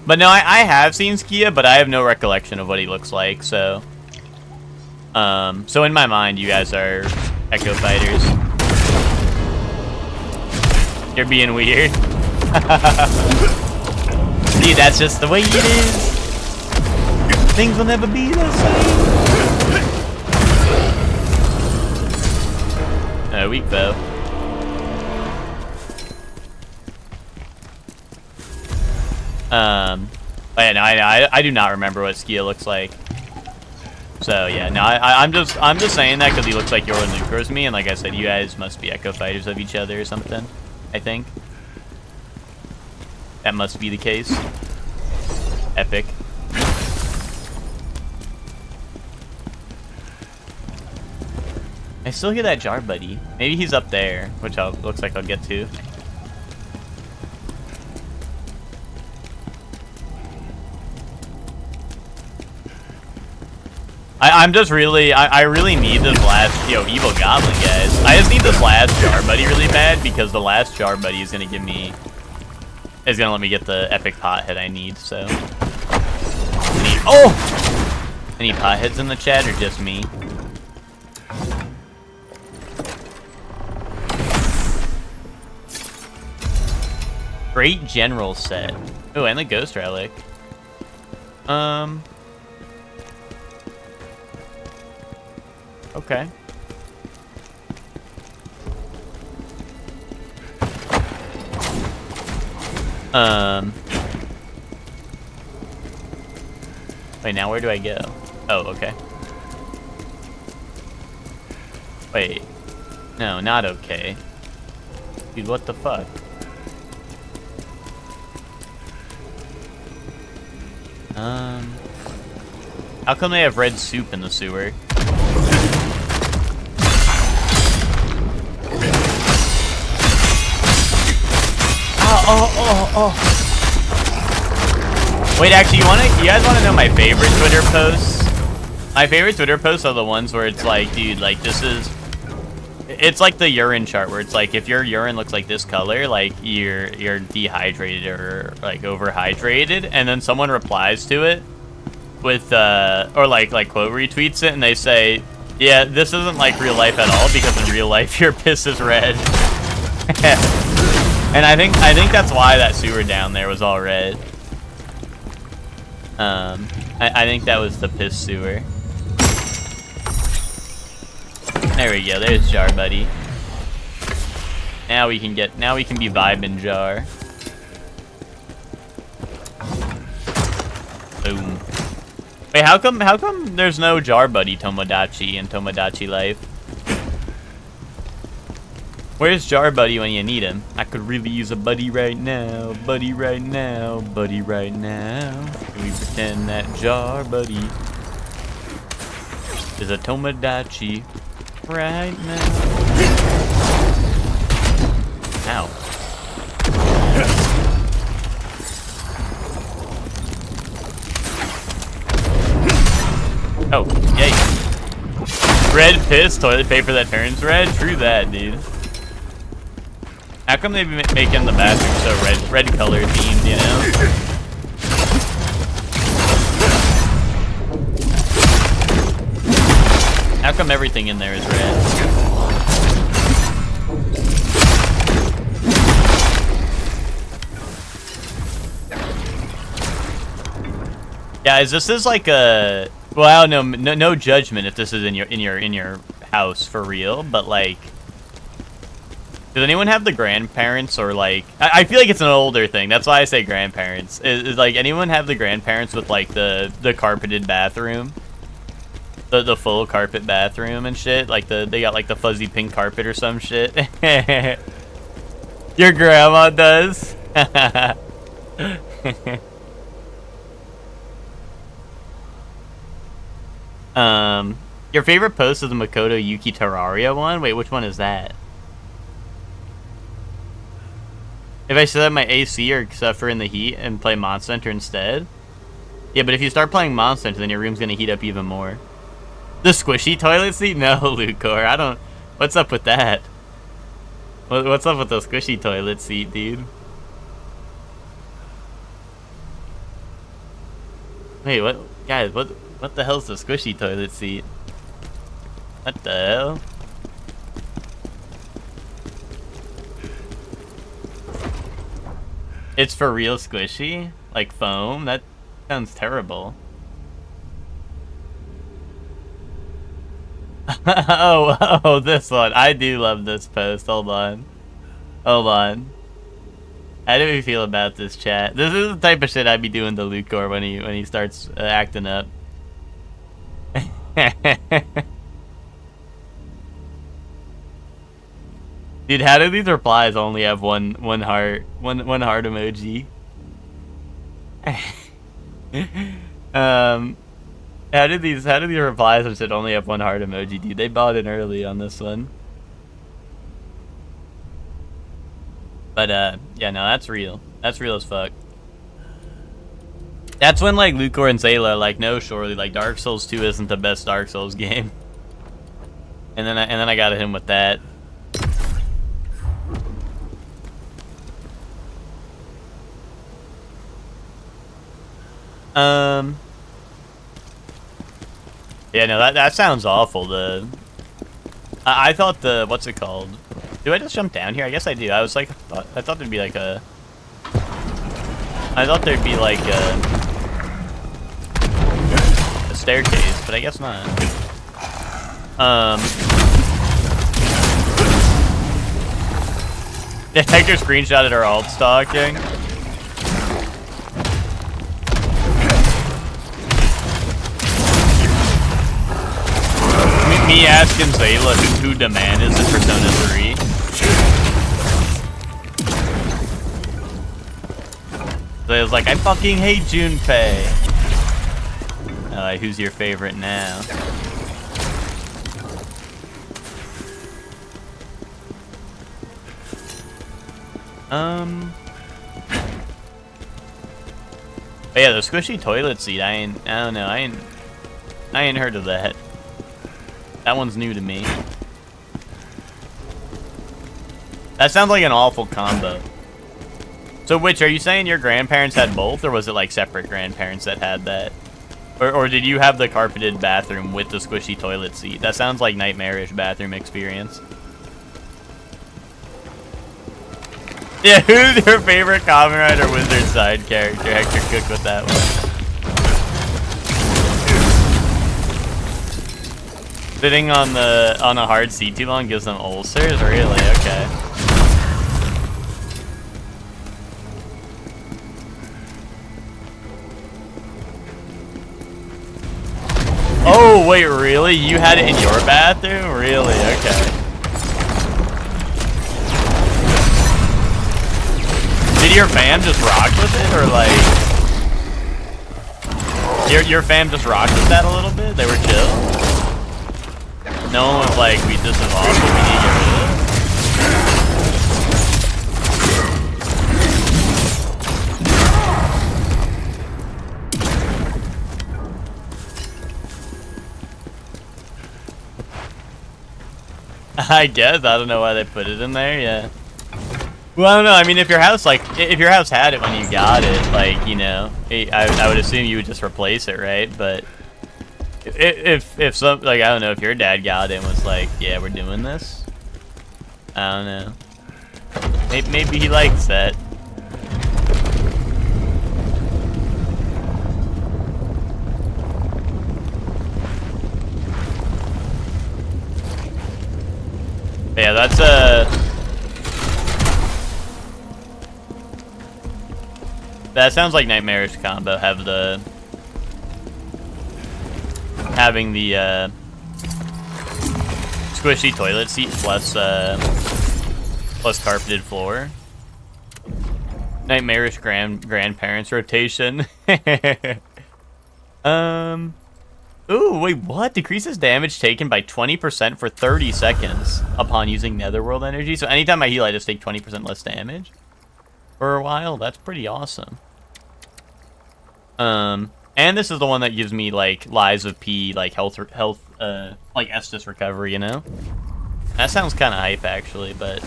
But no, I have seen Skia, but I have no recollection of what he looks like, so... so in my mind, you guys are Echo Fighters. You're being weird. See, that's just the way it is. Things will never be the same. Weak though. But yeah, no, I do not remember what Skia looks like. So yeah, no, I'm just saying that because he looks like Yoran Lucor's me, and like I said, you guys must be Echo Fighters of each other or something. I think that must be the case. Epic. I still hear that Jar Buddy. Maybe he's up there, which looks like I'll get to. I'm just really, I really need this last, Evil Goblin, guys. I just need this last Jar Buddy really bad, because the last Jar Buddy is gonna let me get the epic pothead I need, so. Any potheads in the chat, or just me? Great General set. Oh, and the Ghost Relic. Okay. Wait, now where do I go? Oh, okay. Wait. No, not okay. Dude, what the fuck? How come they have red soup in the sewer? Oh. Wait, actually, you guys wanna know my favorite Twitter posts? My favorite Twitter posts are the ones where it's like, dude, like, this is It's like the urine chart where it's like if your urine looks like this color, like you're dehydrated or like overhydrated, and then someone replies to it with or like quote retweets it and they say, yeah, this isn't like real life at all because in real life your piss is red. And I think that's why that sewer down there was all red. I think that was the piss sewer. There we go. There's Jar Buddy. Now we can be vibing Jar. Boom. Wait, how come there's no Jar Buddy Tomodachi in Tomodachi Life? Where's Jar Buddy when you need him? I could really use a buddy right now. Buddy right now. Buddy right now. Can we pretend that Jar Buddy is a Tomodachi right now? Ow. Oh, yay. Red piss, toilet paper that turns red? True that, dude. How come they be making the bathroom so red color themed, you know? How come everything in there is red? Guys, this is like a, well, I don't know, no judgment if this is in your house for real, but like, does anyone have the grandparents or like, I feel like it's an older thing. That's why I say grandparents. Is like anyone have the grandparents with like the carpeted bathroom? The full carpet bathroom and shit? Like they got like the fuzzy pink carpet or some shit. Your grandma does. Your favorite post is the Makoto Yuki Terraria one? Wait, which one is that? If I set up my AC or suffer in the heat and play Monster Hunter instead? Yeah, but if you start playing Monster Hunter, then your room's gonna heat up even more. The squishy toilet seat? No, Lucor, I don't... What's up with that? What's up with the squishy toilet seat, dude? Wait, what? Guys, what the hell's the squishy toilet seat? What the hell? It's for real squishy? Like foam? That sounds terrible. oh, this one. I do love this post. Hold on. How do we feel about this chat? This is the type of shit I'd be doing to Lucor when he starts acting up. Dude, how do these replies only have one heart emoji? How do these replies and shit only have one heart emoji, dude? They bought in early on this one. But yeah, no, that's real. That's real as fuck. That's when like Lucor and Zayla are like, no, surely like Dark Souls 2 isn't the best Dark Souls game. And then I got him with that. Yeah, no, that sounds awful. I thought what's it called? Do I just jump down here? I guess I do. I was like, I thought there'd be like a staircase, but I guess not. Detector screenshotted our alt stalking. Me asking Zayla who the man is in Persona 3. Zayla's like, I fucking hate Junpei. Who's your favorite now? But yeah, the squishy toilet seat, I don't know, I ain't heard of that. That one's new to me. That sounds like an awful combo. So, which, are you saying your grandparents had both, or was it like separate grandparents that had that? Or did you have the carpeted bathroom with the squishy toilet seat? That sounds like nightmarish bathroom experience. Yeah, who's your favorite Kamen Rider Wizard side character? Hector Cook with that one. Sitting on a hard seat too long gives them ulcers? Really? Okay. Oh, wait, really? You had it in your bathroom? Really? Okay. Did your fam just rock with it, or like... Your fam just rocked with that a little bit? They were chill? No one was like, this is awesome, we need to get rid of it? I guess. I don't know why they put it in there, yeah. Well, I don't know. I mean, if your house had it when you got it, like, you know, I would assume you would just replace it, right? But if some, like, I don't know, if your dad got it and was like, yeah, we're doing this. I don't know. Maybe he likes that. Yeah, that's that sounds like nightmarish combo. Having the squishy toilet seat plus carpeted floor. Nightmarish grandparents rotation. Ooh, wait, what? Decreases damage taken by 20% for 30 seconds upon using Netherworld energy. So anytime I heal, I just take 20% less damage for a while. That's pretty awesome. And this is the one that gives me, like, Lies of P, like, health, like, Estus recovery, you know? That sounds kind of hype, actually, but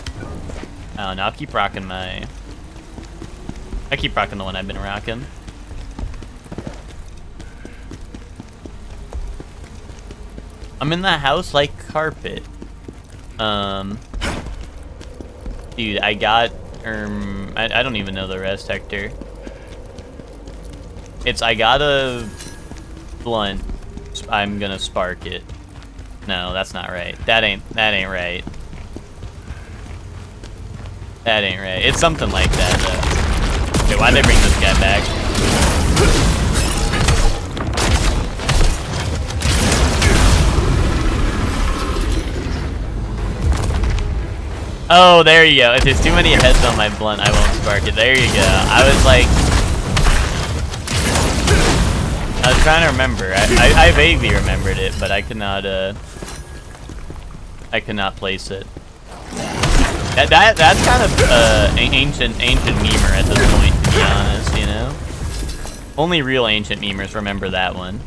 I don't know. I keep rocking the one I've been rocking. I'm in the house like carpet. Dude, I got, I don't even know the rest, Hector. I got a blunt. I'm gonna spark it. No, that's not right. That ain't right. That ain't right. It's something like that, though. Okay, why'd they bring this guy back? Oh, there you go. If there's too many heads on my blunt, I won't spark it. There you go. I was like... I was trying to remember. I vaguely remembered it, but I could not place it. That's kind of ancient memer at this point, to be honest, you know? Only real ancient memers remember that one.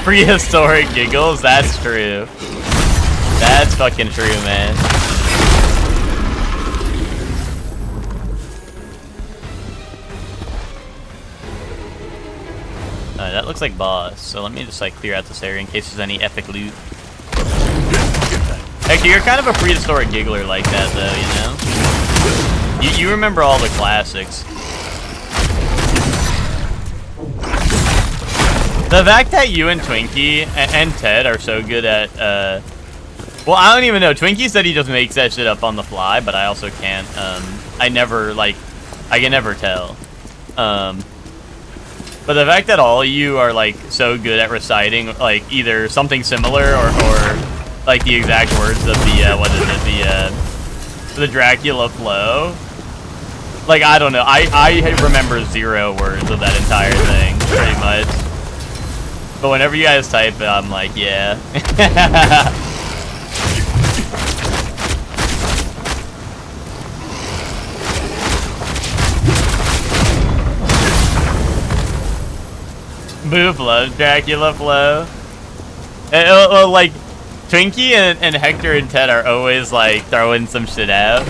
Prehistoric giggles? That's true. That's fucking true, man. That looks like boss, so let me just like clear out this area in case there's any epic loot. Hector, you're kind of a prehistoric giggler like that, though, you know? You remember all the classics. The fact that you and Twinkie and Ted are so good at, well, I don't even know. Twinkie said he just makes that shit up on the fly, but I also can't, I can never tell. But the fact that all of you are, like, so good at reciting, like, either something similar or like, the exact words of the, what is it, the Dracula flow. Like, I don't know. I remember 0 words of that entire thing, pretty much. But whenever you guys type it, I'm like, yeah. Boof loves Dracula Flow. Like, Twinkie and Hector and Ted are always, like, throwing some shit out.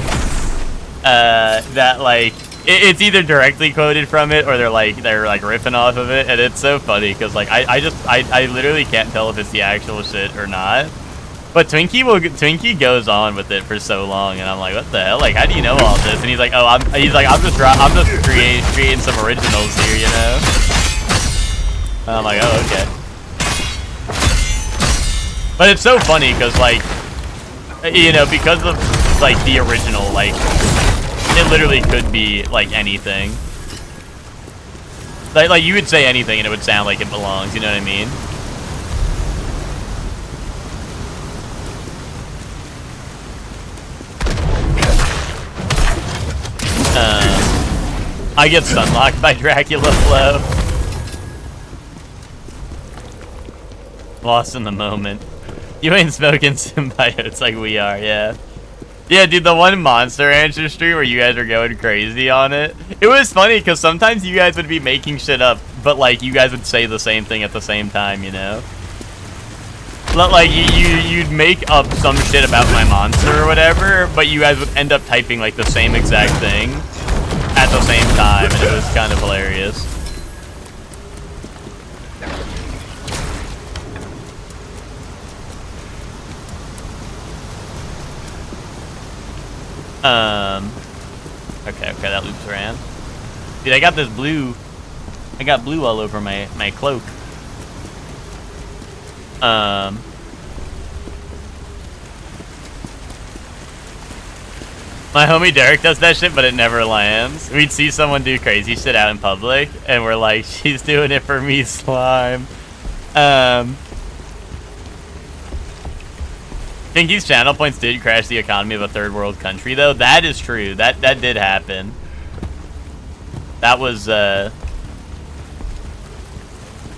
That, like, it's either directly quoted from it or they're riffing off of it. And it's so funny because, like, I literally can't tell if it's the actual shit or not. But Twinkie goes on with it for so long, and I'm like, what the hell? Like, how do you know all this? And he's like, oh, I'm just creating some originals here, you know? And I'm like, oh, okay. But it's so funny because, like, you know, because of like the original, like, it literally could be like anything. Like you would say anything, and it would sound like it belongs. You know what I mean? I get stunlocked by Dracula Flow. Lost in the moment. You ain't smoking symbiotes like we are, yeah. Yeah, dude, the one Monster Rancher stream where you guys are going crazy on it. It was funny because sometimes you guys would be making shit up, but like you guys would say the same thing at the same time, you know? Like you'd make up some shit about my monster or whatever, but you guys would end up typing like the same exact thing at the same time, and it was kind of hilarious. Okay, that loops around. Dude, I got this blue. I got blue all over my cloak. My homie Derek does that shit, but it never lands. We'd see someone do crazy shit out in public, and we're like, she's doing it for me, slime. Tinky's channel points did crash the economy of a third world country, though. That is true. That did happen. That was,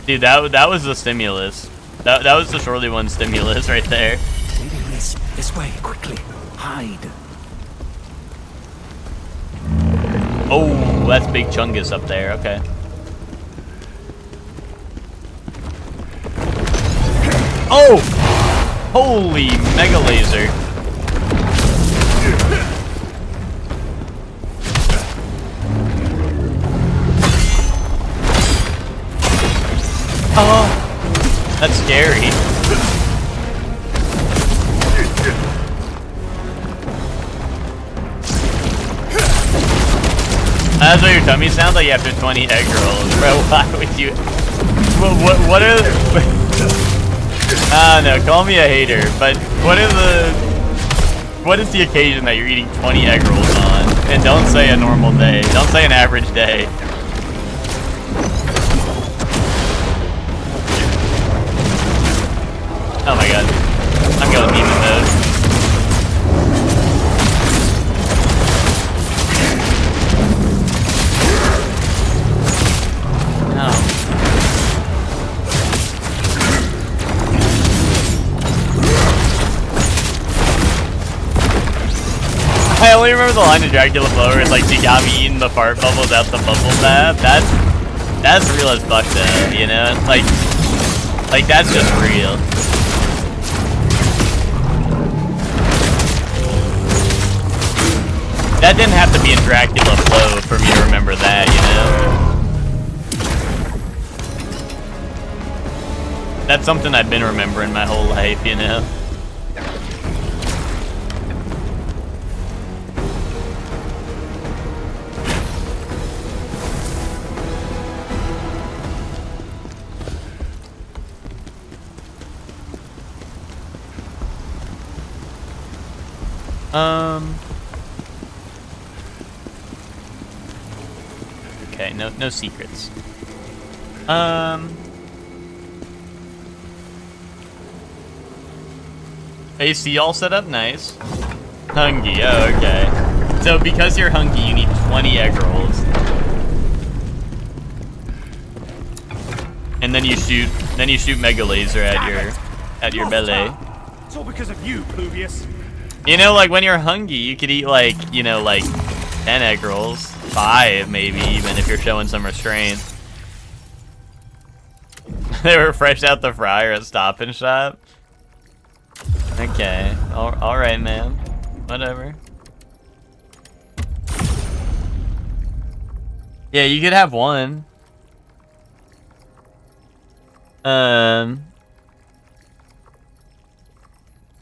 dude, that was the stimulus. That was the Surely One stimulus right there. This way, quickly. Hide. Oh, that's Big Chungus up there. Okay. Oh! Holy mega laser. Oh, that's scary. That's what your tummy sounds like after 20 egg rolls, bro. Why would you? What are? No, call me a hater. But what is the occasion that you're eating 20 egg rolls on? And don't say a normal day. Don't say an average day. Oh my god. I'm going demon mode. No. I only remember the line to Dracula Flow where it's like, she got me eating the fart bubbles out the bubble bath. That's real as fuck though, you know? Like that's just real. That didn't have to be in Dracula Flow for me to remember that, you know? That's something I've been remembering my whole life, you know? Okay, no secrets. AC all set up, nice. Hungry, oh, okay. So because you're hungry, you need 20 egg rolls. And then you shoot mega laser at your belly. It's all because of you, Pluvius. You know, like when you're hungry, you could eat like, you know, like 10 egg rolls. 5 maybe even if you're showing some restraint. They were fresh out the fryer at Stop and Shop. Okay. All right, man. Whatever. Yeah, you could have one. I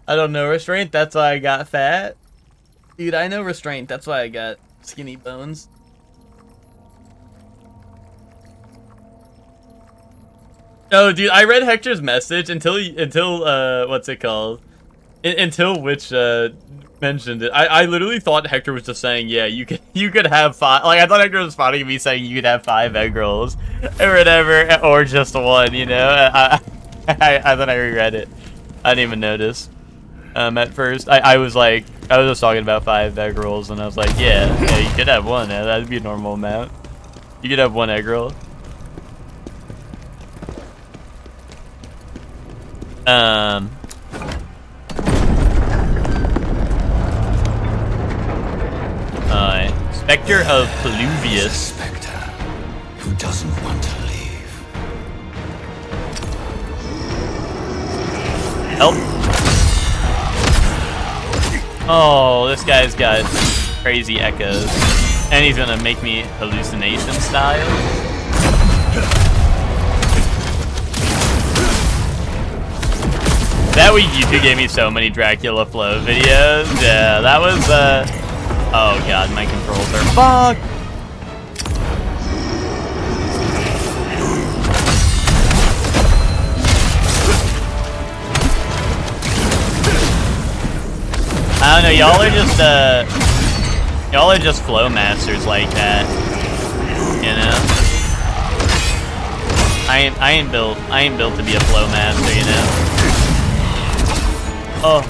don't know restraint. That's why I got fat. Dude, I know restraint. That's why I got skinny bones. Oh, dude, I read Hector's message until what's it called? Until Witch mentioned it. I literally thought Hector was just saying, yeah, you could have 5. Like, I thought Hector was spotting me saying you could have 5 egg rolls or whatever, or just 1. You know, I thought I reread it. I didn't even notice. At first, I was just talking about 5 egg rolls, and I was like, yeah, you could have 1. Yeah, that'd be a normal amount. You could have 1 egg roll. Spectre of Pluvius. Spectre who doesn't want to leave. Help. Oh, this guy's got crazy echoes. And he's gonna make me hallucination style. That week YouTube gave me so many Dracula Flow videos. Yeah, that was oh god, my controls are fucked. I don't know, y'all are just flow masters like that. You know? I ain't built to be a flow master, you know? Oh.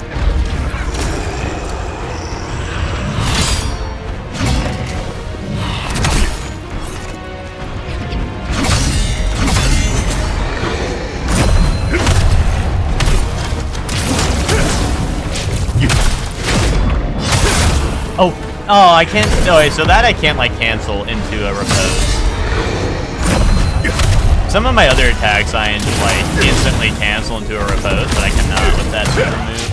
Oh, I can't. Oh, wait, so that I can't like cancel into a repose. Some of my other attacks I can like instantly cancel into a repose, but I cannot with that super move.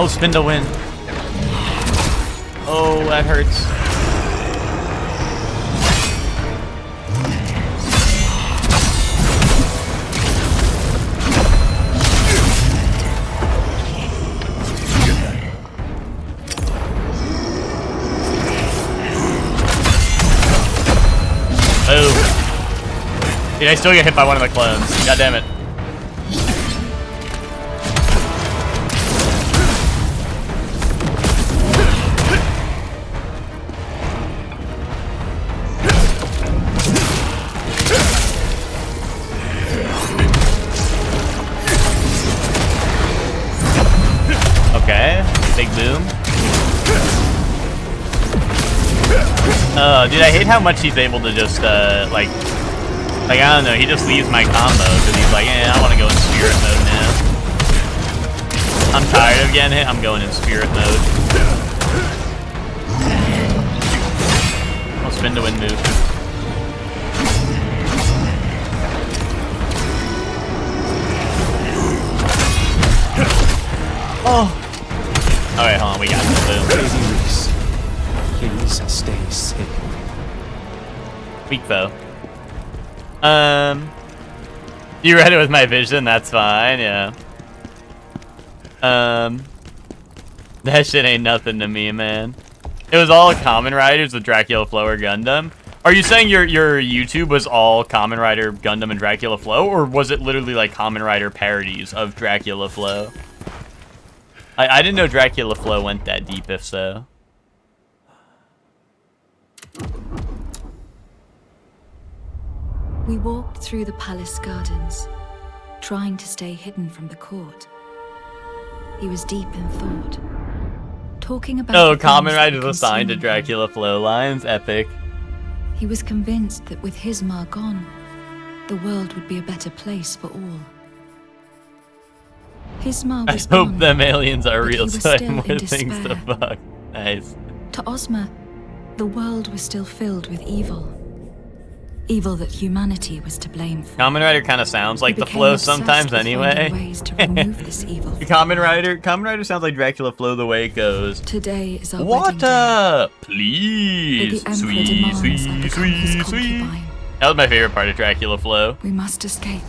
Oh, spin to win. Oh, that hurts. Dude, I still get hit by one of the clones. God damn it. Okay, big boom. Dude, I hate how much he's able to just, like, I don't know, he just leaves my combo because he's like, I want to go in spirit mode now. I'm tired of getting hit, I'm going in spirit mode. I'll spin to win move. Oh! Alright, hold on, we got the boom. Please stay safe. Weak foe. You read it with my vision, that's fine, yeah. That shit ain't nothing to me, man. It was all Kamen Riders with Dracula Flow or Gundam. Are you saying your YouTube was all Kamen Rider, Gundam, and Dracula Flow, or was it literally like Kamen Rider parodies of Dracula Flow? I didn't know Dracula Flow went that deep, if so. We walked through the palace gardens, trying to stay hidden from the court. He was deep in thought, talking about... Oh, Kamen Rider's assigned to Dracula Flow lines? Epic. He was convinced that with his Ma gone, the world would be a better place for all. His Ma was I hope gone, them aliens are but real he was so I have still more in things to despair. fuck. Nice. To Ozma, The world was still filled with evil. Evil that humanity was to blame for. Kamen Rider kind of sounds like He the became Flow obsessed sometimes with anyway. finding ways to remove this evil. Kamen Rider sounds like Dracula Flow the way it goes. Today is our wedding day. Water, But please. the Emperor Sweet, demands I sweet, become his sweet, sweet. concubine. That was my favorite part of Dracula Flow. We must escape.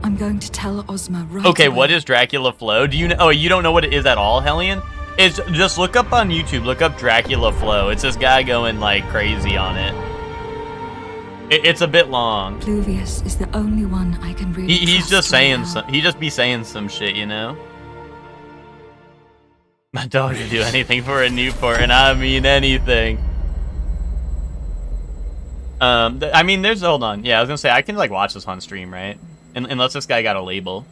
I'm going to tell Ozma right Okay, away. what is Dracula Flow? Do you know? Oh, you don't know what it is at all, Hellion? It's just look up on YouTube. Look up Dracula Flow. It's this guy going like crazy on it. It's a bit long. Pluvius is the only one I can really He's trust just right saying now. some. He just be saying some shit, you know. My dog would do anything for a Newport, and I mean anything. I mean, there's hold on. Yeah, I was gonna say I can like watch this on stream, right? Unless this guy got a label.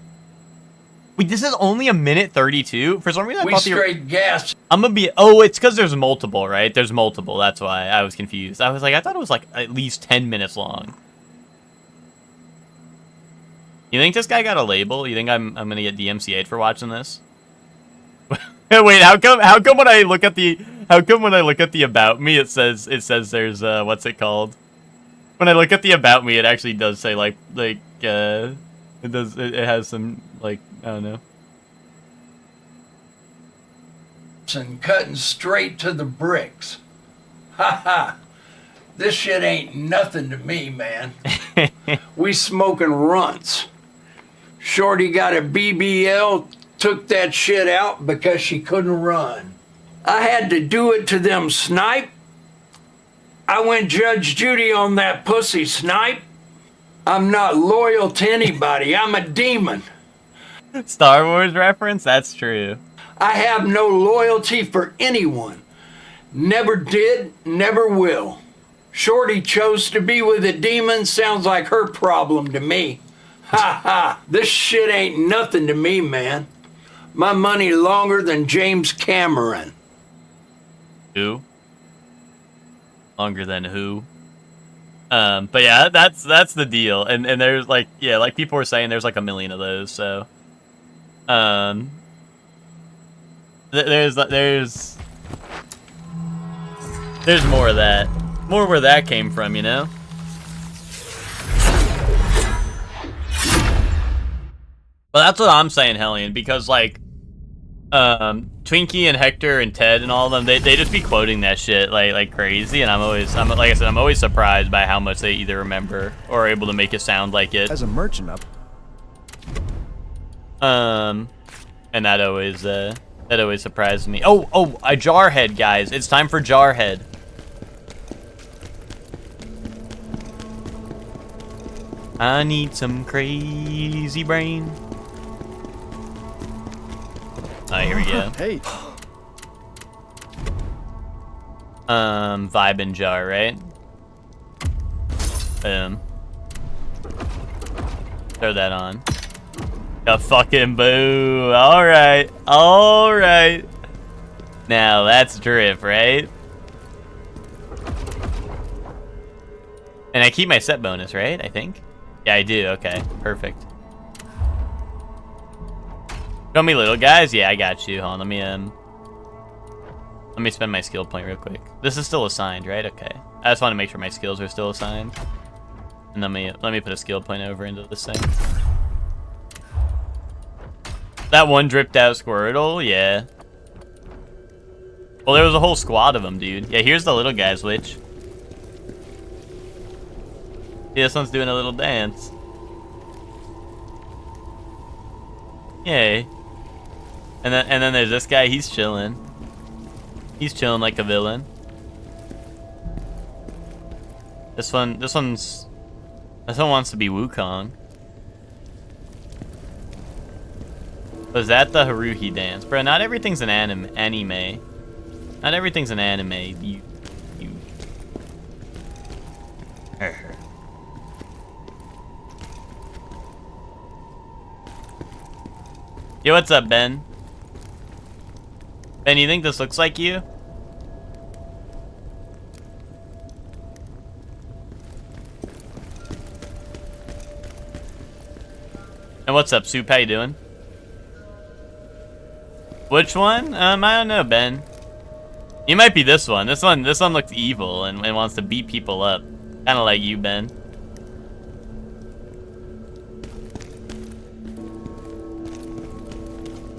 Wait, this is only 1:32. For some reason, I thought straight gas. I'm gonna be. Oh, it's because there's multiple, right? There's multiple. That's why I was confused. I was like, I thought it was like at least 10 minutes long. You think this guy got a label? You think I'm gonna get DMCA'd for watching this? Wait, how come when I look at the about me it says there's what's it called? When I look at the about me, it actually does say like it has some like I don't know. And cutting straight to the bricks. Ha ha. This shit ain't nothing to me, man. We smoking runts. Shorty got a BBL, took that shit out because she couldn't run. I had to do it to them snipe. I went Judge Judy on that pussy snipe. I'm not loyal to anybody. I'm a demon. Star Wars reference? That's true. I have no loyalty for anyone. Never did, never will. Shorty chose to be with a demon, sounds like her problem to me. Ha ha, this shit ain't nothing to me, man. My money longer than James Cameron. Who? Longer than who? But yeah, that's the deal. And there's like, yeah, like people were saying, there's like a million of those, so. There's more of that. More where that came from, you know? Well, that's what I'm saying, Hellion, because like, Twinkie and Hector and Ted and all of them, they just be quoting that shit like crazy, and I'm like I said, I'm always surprised by how much they either remember or are able to make it sound like it. As a merchant up. And that always surprises me. Oh, a Jarhead, guys. It's time for Jarhead. I need some crazy brain. Alright, here we go. Hey. Vibe and jar, right? Boom. Throw that on. A fucking boo. Alright. Alright. Now that's drip, right? And I keep my set bonus, right? I think. Yeah, I do. Okay. Perfect. Show me little guys? Yeah, I got you. Hold on, let me spend my skill point real quick. This is still assigned, right? Okay. I just want to make sure my skills are still assigned. And let me put a skill point over into this thing. That one dripped out Squirtle, yeah. Well, there was a whole squad of them, dude. Yeah, here's the little guys, Witch. Yeah, this one's doing a little dance. Yay. And then there's this guy, he's chilling. He's chilling like a villain. This one wants to be Wukong. Was that the Haruhi dance? Bro, not everything's an anime. Not everything's an anime. You. Yo, what's up, Ben? Ben, you think this looks like you? And what's up, Soup? How you doing? Which one? I don't know, Ben. You might be this one. This one looks evil and wants to beat people up. Kind of like you, Ben.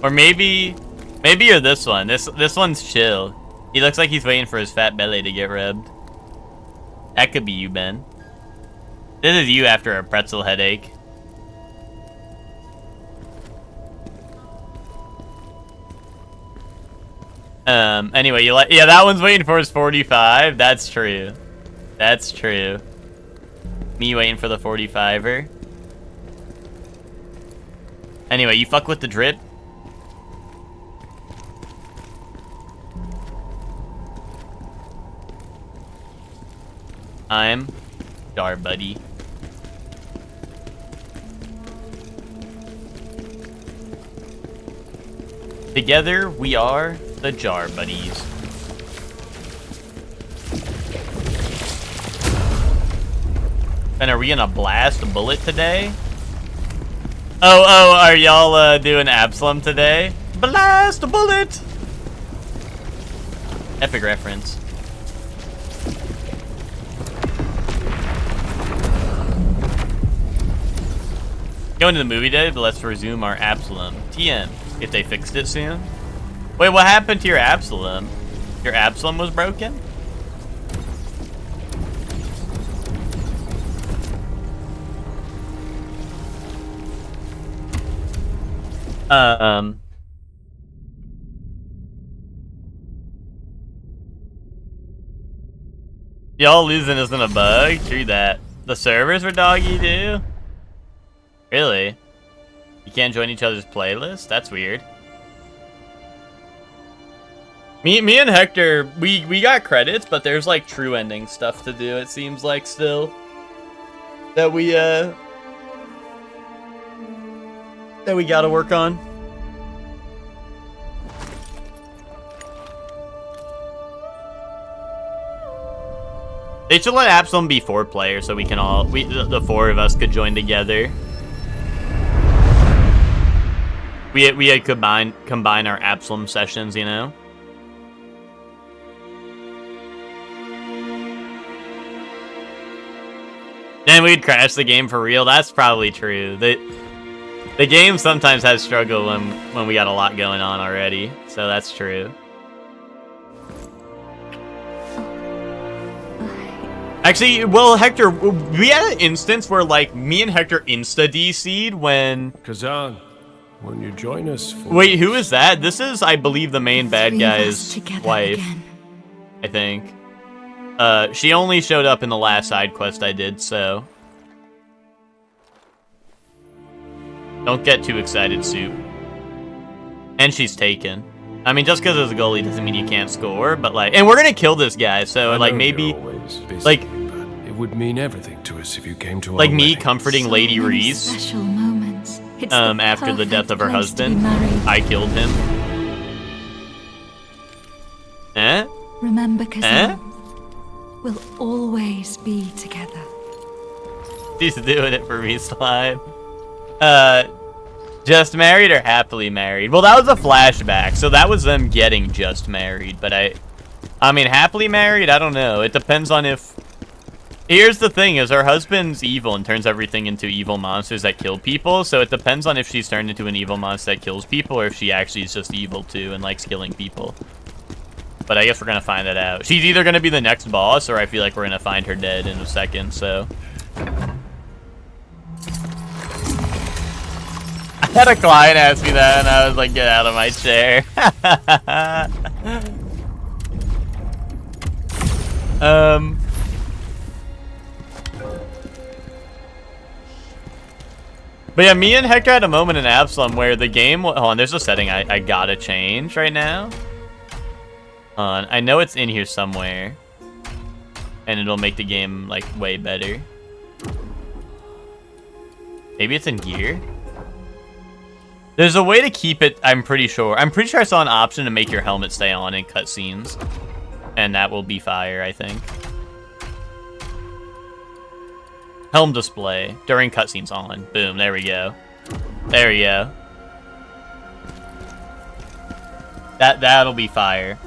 Or maybe you're this one. This one's chill. He looks like he's waiting for his fat belly to get rubbed. That could be you, Ben. This is you after a pretzel headache. Anyway, yeah, that one's waiting for his 45. That's true. That's true. Me waiting for the 45er. Anyway, you fuck with the drip. I'm Jar Buddy. Together, we are the Jar Buddies. And are we gonna blast a bullet today? Oh, are y'all doing Absalom today? Blast a bullet! Epic reference. Going to the movie day, but let's resume our Absalom. TM, if they fixed it soon. Wait, what happened to your Absalom? Your Absalom was broken? Y'all losing isn't a bug? True that. The servers were doggy too? Really? You can't join each other's playlist? That's weird. Me and Hector, we got credits, but there's like true ending stuff to do, it seems like still. That we gotta work on. They should let Absalom be 4 players so we can all, the 4 of us could join together. We had combine our Absalom sessions, you know? Then we'd crash the game for real. That's probably true. The game sometimes has struggle when we got a lot going on already. So that's true. Actually, well, Hector, we had an instance where, like, me and Hector insta-DC'd when... Khazan, when you join us for... Wait, who is that? This is, I believe, the main bad guy's wife. Again. I think. She only showed up in the last side quest I did, so... Don't get too excited, Soup. And she's taken. I mean, just because it's a goalie doesn't mean you can't score, but like... And we're gonna kill this guy, so like maybe... Like... It would mean everything to us if you came to like our me wedding. comforting So Lady many Reese. special moments. It's After the death of her husband. I killed him. Eh? Remember, Khazan, we'll always be together. She's doing it for me, Slime. Just married or happily married? Well, that was a flashback, so that was them getting just married, but I mean, happily married? I don't know. It depends on if... Here's the thing, is her husband's evil and turns everything into evil monsters that kill people, so it depends on if she's turned into an evil monster that kills people or if she actually is just evil too and likes killing people. But I guess we're gonna find that out. She's either gonna be the next boss or I feel like we're gonna find her dead in a second, so... I had a client ask me that and I was like, get out of my chair. But yeah, me and Hector had a moment in Absalom where the game... Hold on, there's a setting I gotta change right now. Hold on, I know it's in here somewhere. And it'll make the game, like, way better. Maybe it's in gear? There's a way to keep it, I'm pretty sure. I'm pretty sure I saw an option to make your helmet stay on in cutscenes. And that will be fire, I think. Helm display during cutscenes on. Boom, there we go. There we go. That'll be fire.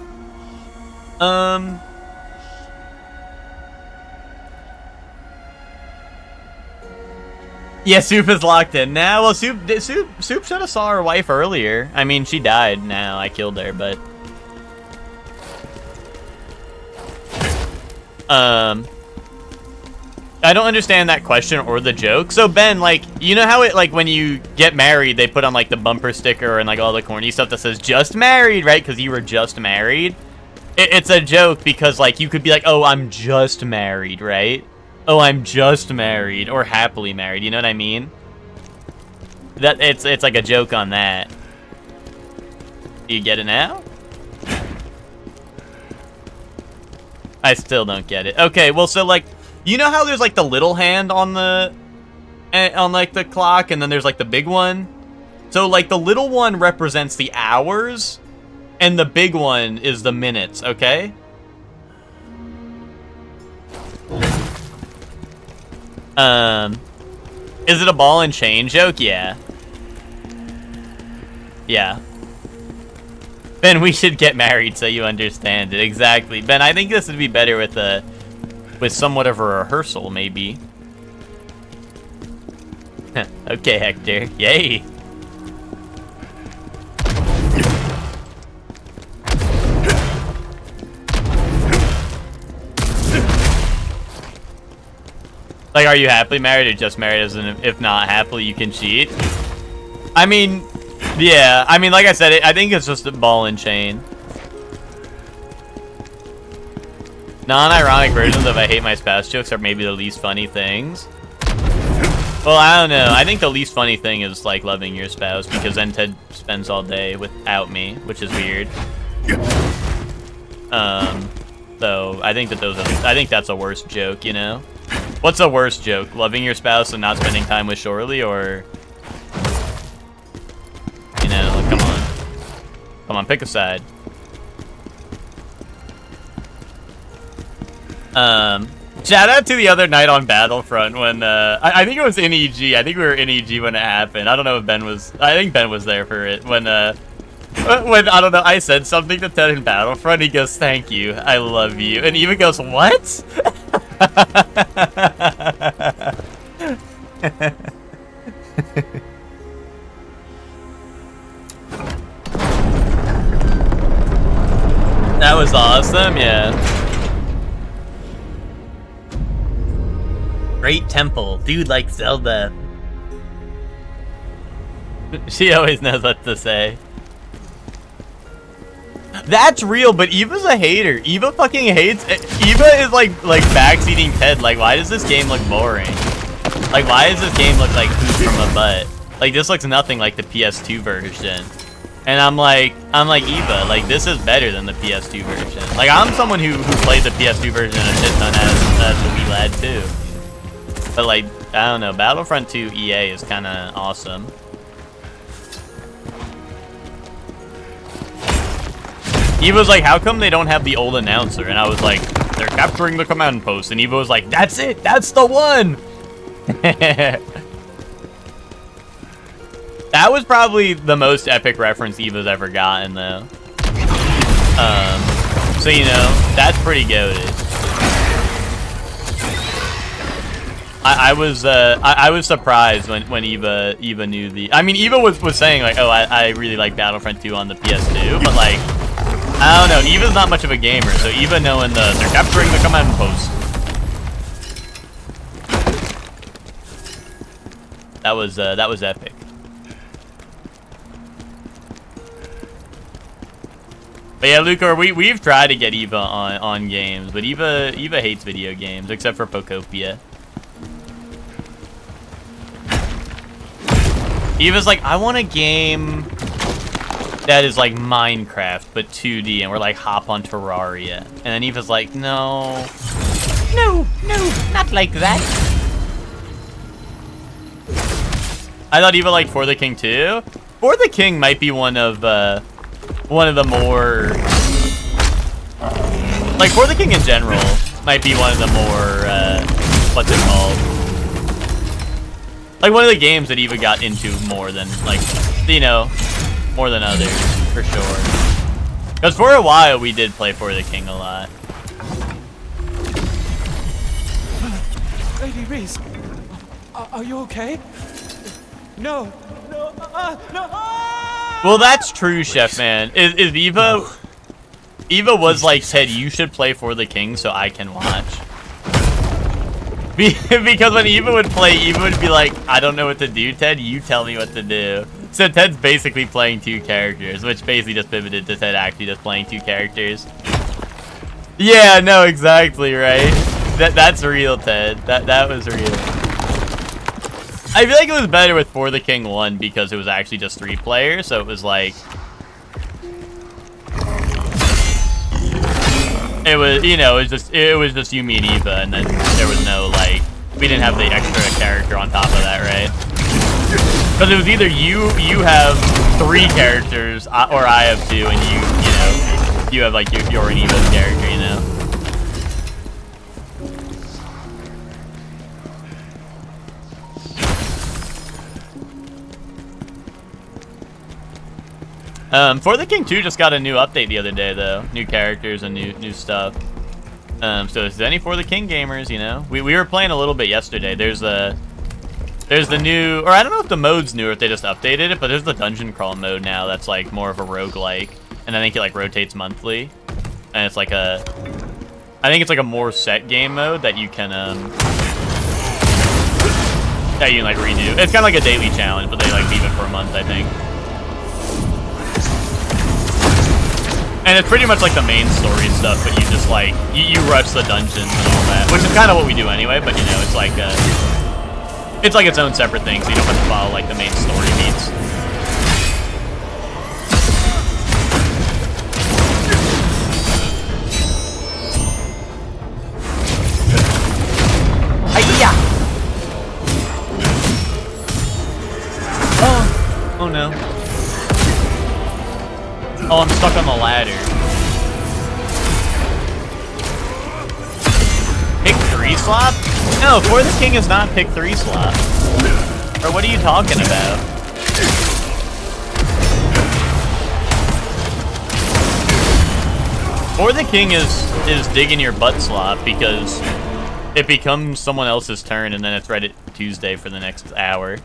Yeah, Soup is locked in now. Well, Soup should have saw her wife earlier. I mean, she died now. I killed her, but I don't understand that question or the joke. So Ben, like, you know how it, like, when you get married, they put on like the bumper sticker and like all the corny stuff that says "just married," right? Because you were just married. It's a joke because like you could be like, "Oh, I'm just married," right? "Oh, I'm just married," or "happily married." You know what I mean? That it's like a joke on that. You get it now? I still don't get it. Okay, well, so like, you know how there's like the little hand on the like the clock, and then there's like the big one. So like the little one represents the hours, and the big one is the minutes. Okay. Is it a ball and chain joke? Yeah. Yeah. Ben, we should get married so you understand it. Exactly. Ben, I think this would be better with somewhat of a rehearsal, maybe. Okay, Hector. Yay. Like, are you happily married or just married? As in, if not happily, you can cheat? I mean, yeah. I mean, like I said, I think it's just a ball and chain. Non-ironic versions of "I hate my spouse" jokes are maybe the least funny things. Well, I don't know. I think the least funny thing is, like, loving your spouse, because then Ted spends all day without me, which is weird. So I think that I think that's a worse joke, you know? What's a worse joke? Loving your spouse and not spending time with Shorely, or... You know, like, come on. Come on, pick a side. Shout out to the other night on Battlefront when, I think it was in EG. I think we were in EG when it happened. I don't know if Ben was... I think Ben was there for it. When, I don't know, I said something to Ted in Battlefront, he goes, "Thank you, I love you." And Eva goes, "What?" That was awesome, yeah. Great temple. Dude like Zelda. She always knows what to say. That's real, but Eva's a hater. Eva fucking hates... Eva is like backseating Ted. Like, why does this game look boring? Like, why does this game look like poop from a butt? Like, this looks nothing like the PS2 version. And I'm like, Eva, like, this is better than the PS2 version. Like, I'm someone who played the PS2 version a shit ton as a wee lad, too. But, like, I don't know. Battlefront 2 EA is kind of awesome. Eva was like, "How come they don't have the old announcer?" And I was like, "They're capturing the command post." And Eva was like, "That's it! That's the one!" That was probably the most epic reference Eva's ever gotten, though. So, you know, that's pretty goated. I was surprised when Eva knew the... I mean, Eva was saying, like, "Oh, I really like Battlefront 2 on the PS2," but, like... I don't know, Eva's not much of a gamer, so Eva knowing they're capturing the command post. That was epic. But yeah, Lucar, we've tried to get Eva on games, but Eva hates video games, except for Pocopia. Eva's like, "I want a game that is like Minecraft, but 2D, and we're like, hop on Terraria." And then Eva's like, no, not like that. I thought Eva liked For the King too. For the King might be one of the more, like, For the King in general might be one of the more, what's it called? Like, one of the games that Eva got into more than, like, you know, more than others, for sure. Because for a while, we did play For the King a lot. Lady Reese, are you okay? No, no, no. Well, that's true, Chef Man. Is Eva... Eva was like, said, you should play For the King so I can watch. Because when Eva would play, Eva would be like, I don't know what to do, Ted. You tell me what to do. So Ted's basically playing 2 characters, which basically just pivoted to Ted actually just playing 2 characters. Yeah, no, exactly, right? That's real, Ted. That was real. I feel like it was better with For the King 1 because it was actually just 3 players, so it was like... It was, you know, it was just you, me, and Eva, and then there was no, like, we didn't have the extra character on top of that, right? Because it was either you have 3 characters, or I have 2, and you know, you have, like, your and Eva's character, you know? For the King 2 just got a new update the other day, though. New characters and new stuff. So if there's any For the King gamers, you know, we were playing a little bit yesterday. There's the new, or I don't know if the mode's new or if they just updated it, but there's the dungeon crawl mode now that's like more of a roguelike, and I think it like rotates monthly, and it's like I think it's like a more set game mode that you can like redo. It's kind of like a daily challenge, but they like leave it for a month, I think. And it's pretty much like the main story stuff, but you just like, you rush the dungeons and all that, which is kind of what we do anyway, but you know, it's like its own separate thing, so you don't have to follow like the main story beats. Hiya! Oh no. Oh, I'm stuck on the ladder. Pick 3 slot? No, For the King is not pick 3 slot. Or what are you talking about? For the King is digging your butt slot because it becomes someone else's turn and then it's Reddit Tuesday for the next hour.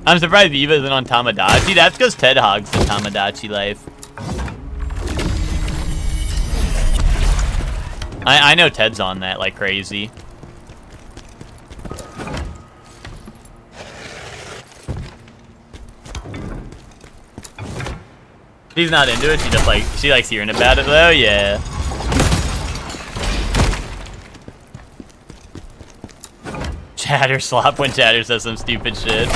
I'm surprised Eva isn't on Tamagotchi. That's because Ted hogs the Tamagotchi life. I know Ted's on that like crazy. She's not into it. She likes hearing about it though. Yeah. Chatter slop when Chatter says some stupid shit.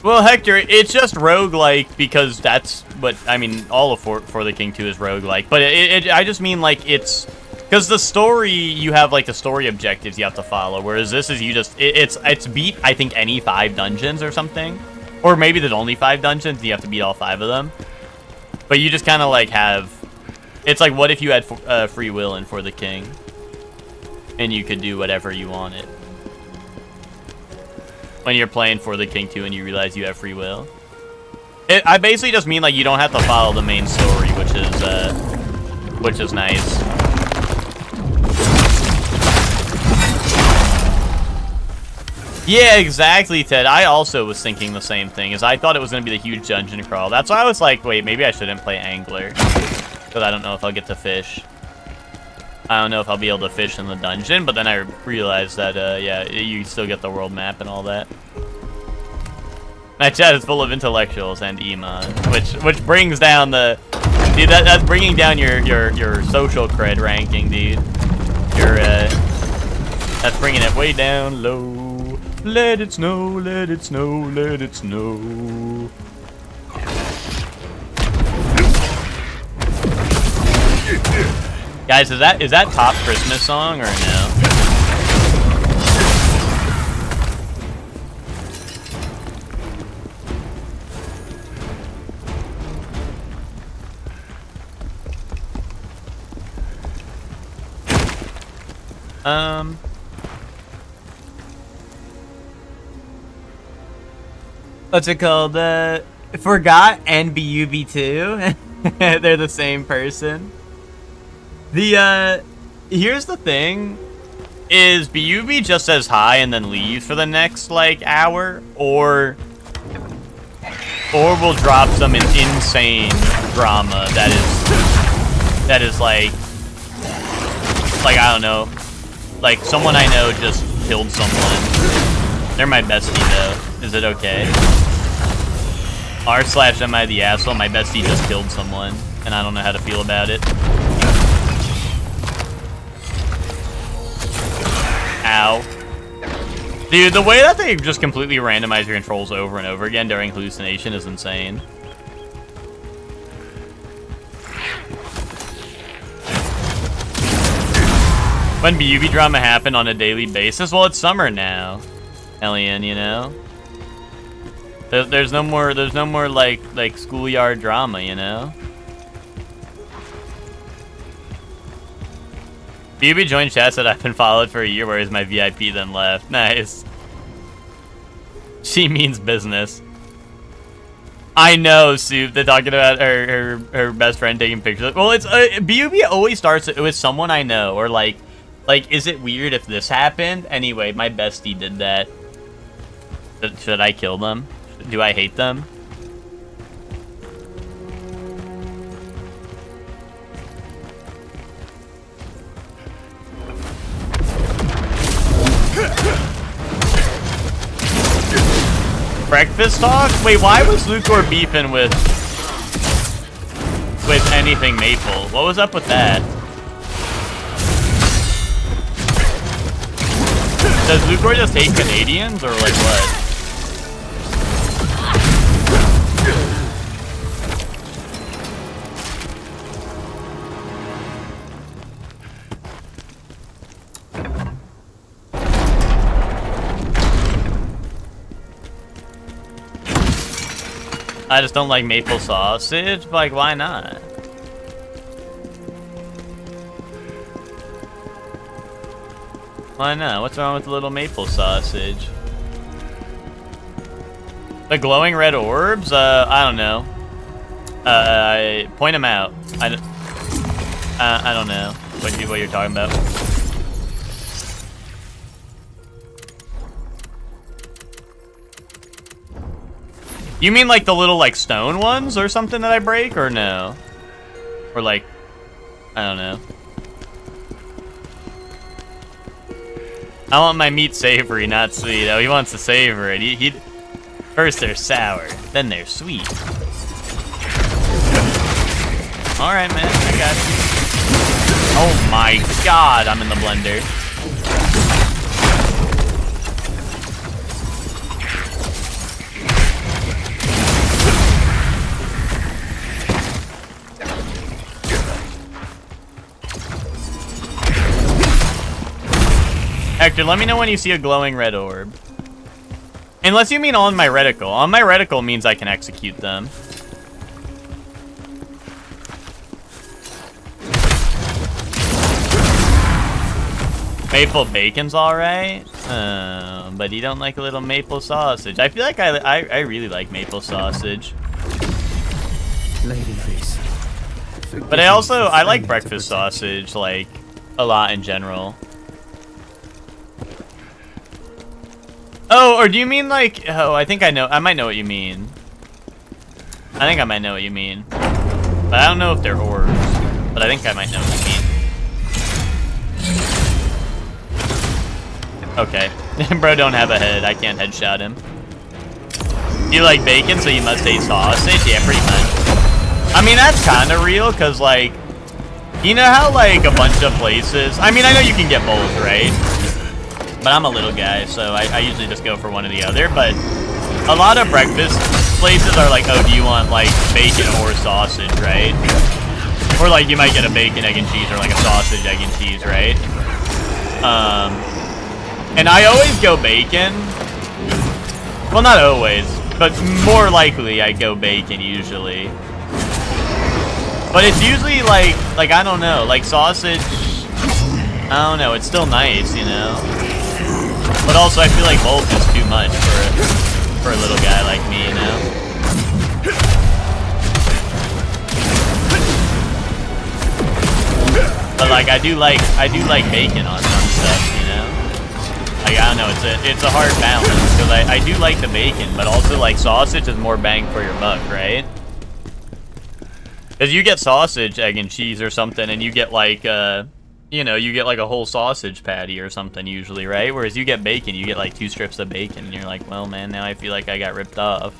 Well, Hector, it's just roguelike because that's what, I mean, all of For the King 2 is roguelike. But I just mean, like, it's... Because the story, you have, like, the story objectives you have to follow. Whereas this is you just... It's beat, I think, any 5 dungeons or something. Or maybe there's only 5 dungeons and you have to beat all 5 of them. But you just kind of, like, have... It's like, what if you had free will in For the King? And you could do whatever you wanted. When you're playing For the King 2 and you realize you have free will. I basically just mean like you don't have to follow the main story, which is nice. Yeah, exactly, Ted. I also was thinking the same thing, as I thought it was going to be the huge dungeon crawl. That's why I was like, wait, maybe I shouldn't play Angler. Because I don't know if I'll get to fish. I don't know if I'll be able to fish in the dungeon, but then I realized that, yeah, you still get the world map and all that. My chat is full of intellectuals and Iman, which brings down the... Dude, that's bringing down your social cred ranking, dude. That's bringing it way down low. Let it snow, let it snow, let it snow. Guys, is that top Christmas song or no? What's it called? Forgot and BUB2. They're the same person. Here's the thing. Is BUB just says hi and then leaves for the next, like, hour? Or we'll drop some insane drama that is like, I don't know. Like, someone I know just killed someone. They're my bestie, though. Is it okay? R/am I the asshole? My bestie just killed someone, and I don't know how to feel about it. Ow. Dude, the way that they just completely randomize your controls over and over again during hallucination is insane. When BUB drama happened on a daily basis? Well, it's summer now, Elian, you know? There's no more like schoolyard drama, you know? BUB joined chat, said I've been followed for a year, whereas my VIP then left. Nice. She means business. I know, Soup. They're talking about her best friend taking pictures. Well, it's BUB always starts with someone I know, or like, is it weird if this happened? Anyway, my bestie did that. Should I kill them? Do I hate them? Breakfast talk? Wait, why was Lucor beefing with anything Maple? What was up with that? Does Lucor just hate Canadians, or like what? I just don't like maple sausage. Like, why not? Why not? What's wrong with a little maple sausage? The glowing red orbs? I don't know. Point them out. I don't know what you're talking about. You mean like the little like stone ones or something that I break, or no? Or like, I don't know. I want my meat savory, not sweet. Oh, he wants to savor it. He first they're sour, then they're sweet. All right, man, I got you. Oh my God, I'm in the blender. Hector, let me know when you see a glowing red orb. Unless you mean on my reticle. On my reticle means I can execute them. Maple bacon's alright. But you don't like a little maple sausage. I feel like I really like maple sausage. Ladyface. But I like breakfast sausage, like, a lot in general. Oh, or do you mean like, oh, I think I know, I might know what you mean. I think I might know what you mean. But I don't know if they're orbs, but I think I might know what you mean. Okay. Bro don't have a head, I can't headshot him. You like bacon, so you must hate sausage? Yeah, pretty much. I mean, that's kind of real, because like, you know how like a bunch of places, I mean, I know you can get both, right? But I'm a little guy, so I usually just go for one or the other. But a lot of breakfast places are like, oh, do you want like bacon or sausage, right? Or like you might get a bacon, egg, and cheese, or like a sausage, egg, and cheese, right? And I always go bacon. Well, not always, but more likely I go bacon usually. But it's usually like I don't know, like sausage. I don't know, it's still nice, you know? But also, I feel like both is too much for a little guy like me, you know? But like, I do like bacon on some stuff, you know? Like, I don't know, it's a hard balance, because I do like the bacon, but also, like, sausage is more bang for your buck, right? Because you get sausage, egg, and cheese or something, and you get, like, you know, you get, like, a whole sausage patty or something, usually, right? Whereas you get bacon, you get, like, 2 strips of bacon, and you're like, well, man, now I feel like I got ripped off.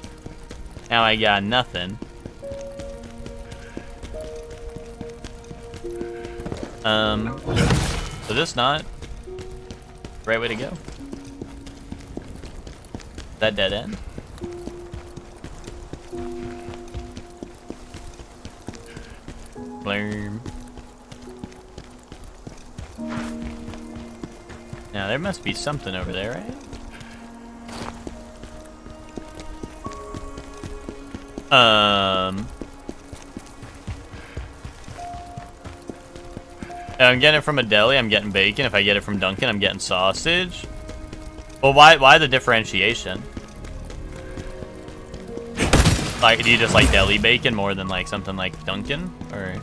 Now I got nothing. So this not the right way to go. That dead end? Blurm. Now there must be something over there, right? If I'm getting it from a deli, I'm getting bacon. If I get it from Dunkin', I'm getting sausage. Well, why the differentiation? Like, do you just like deli bacon more than like something like Dunkin'? Or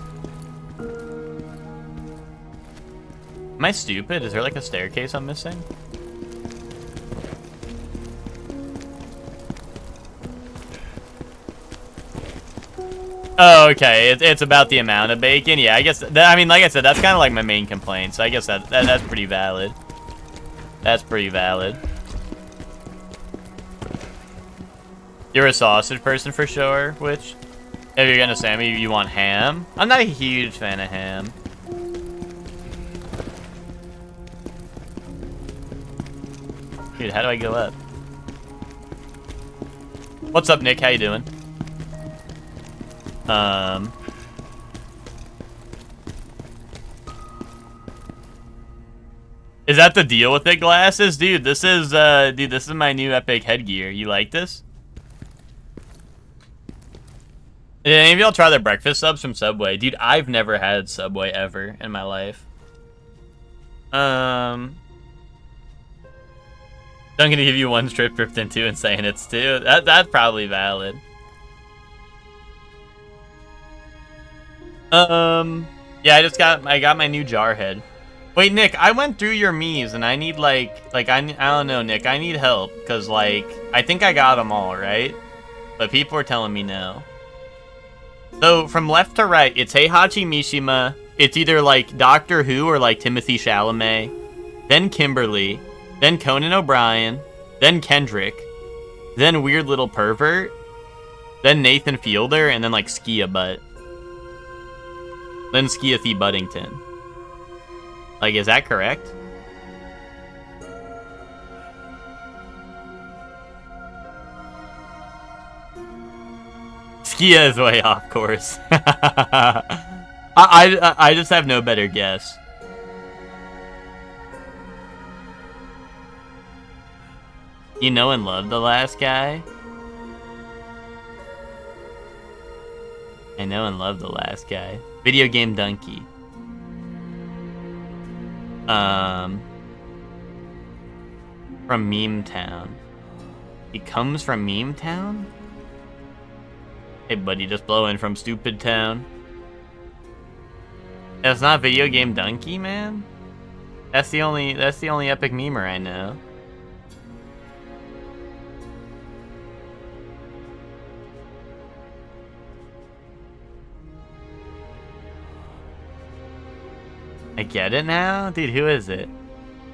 am I stupid? Is there like a staircase I'm missing? Oh, okay. It's about the amount of bacon. Yeah, I guess. I mean, like I said, that's kind of like my main complaint. So I guess that's pretty valid. That's pretty valid. You're a sausage person for sure. Which, if you're gonna say me, you want ham. I'm not a huge fan of ham. Dude, how do I go up? What's up, Nick? How you doing? Is that the deal with the glasses? Dude, this is my new epic headgear. You like this? Did any of y'all try the breakfast subs from Subway? Dude, I've never had Subway ever in my life. I'm gonna give you 1 strip dripped in 2 and saying it's 2. That's probably valid. Yeah, I got my new jar head. Wait, Nick, I went through your Miis and I need I don't know, Nick, I need help because like I think I got them all, right? But people are telling me no. So from left to right, it's Heihachi Mishima. It's either like Doctor Who or like Timothy Chalamet, then Kimberly, then Conan O'Brien, then Kendrick, then Weird Little Pervert, then Nathan Fielder, and then like Skia Butt. Then Skiathy Buddington. Like, is that correct? Skia is way off course. I just have no better guess. You know and love the last guy? I know and love the last guy. Video game donkey. From Meme Town. He comes from Meme Town? Hey buddy, just blowing from Stupid Town. That's not Video Game Donkey, man? That's the only epic memer I know. I get it now? Dude, who is it?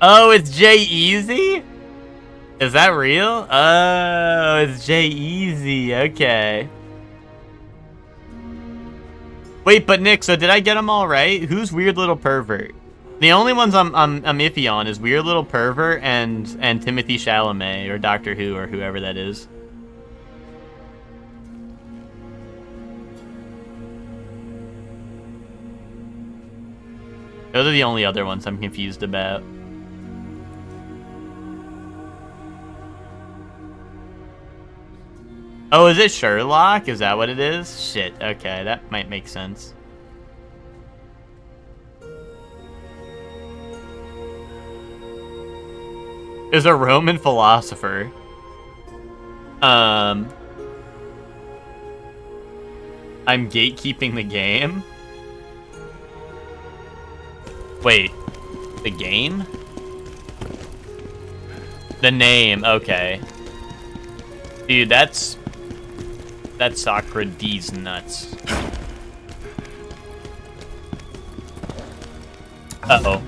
Oh, it's Jay-Easy? Is that real? Oh, it's Jay-Easy. Okay. Wait, but Nick, so did I get them all right? Who's Weird Little Pervert? The only ones I'm iffy on is Weird Little Pervert and Timothy Chalamet or Doctor Who or whoever that is. Those are the only other ones I'm confused about. Oh, is it Sherlock? Is that what it is? Shit, okay, that might make sense. is a Roman philosopher. I'm gatekeeping the game. Wait, the game? The name, okay. Dude, that's Socrates nuts. Uh-oh.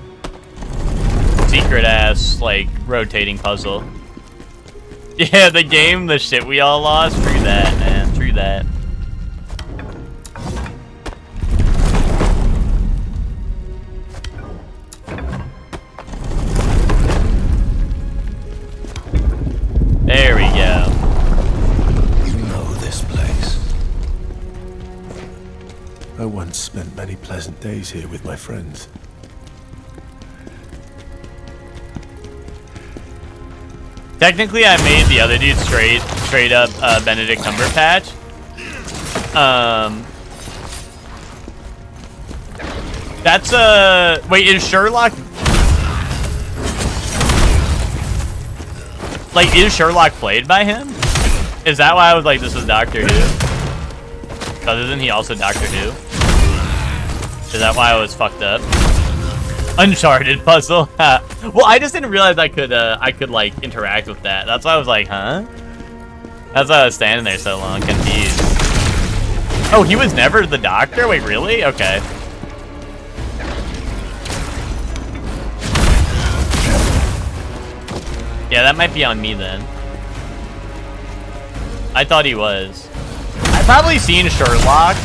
Secret ass, like, rotating puzzle. Yeah, the game, the shit we all lost. True that, man. True that. There we go. You know this place. I once spent many pleasant days here with my friends. Technically, I made the other dude straight up Benedict Cumberbatch. That's wait, is Sherlock? Like, is Sherlock played by him? Is that why I was like, this is Doctor Who? Because isn't he also Doctor Who? Is that why I was fucked up? Uncharted puzzle. Well, I just didn't realize I could like interact with that. That's why I was like, huh? That's why I was standing there so long, confused. Oh, he was never the Doctor? Wait, really? Okay. Yeah, that might be on me then. I thought he was. I've probably seen Sherlock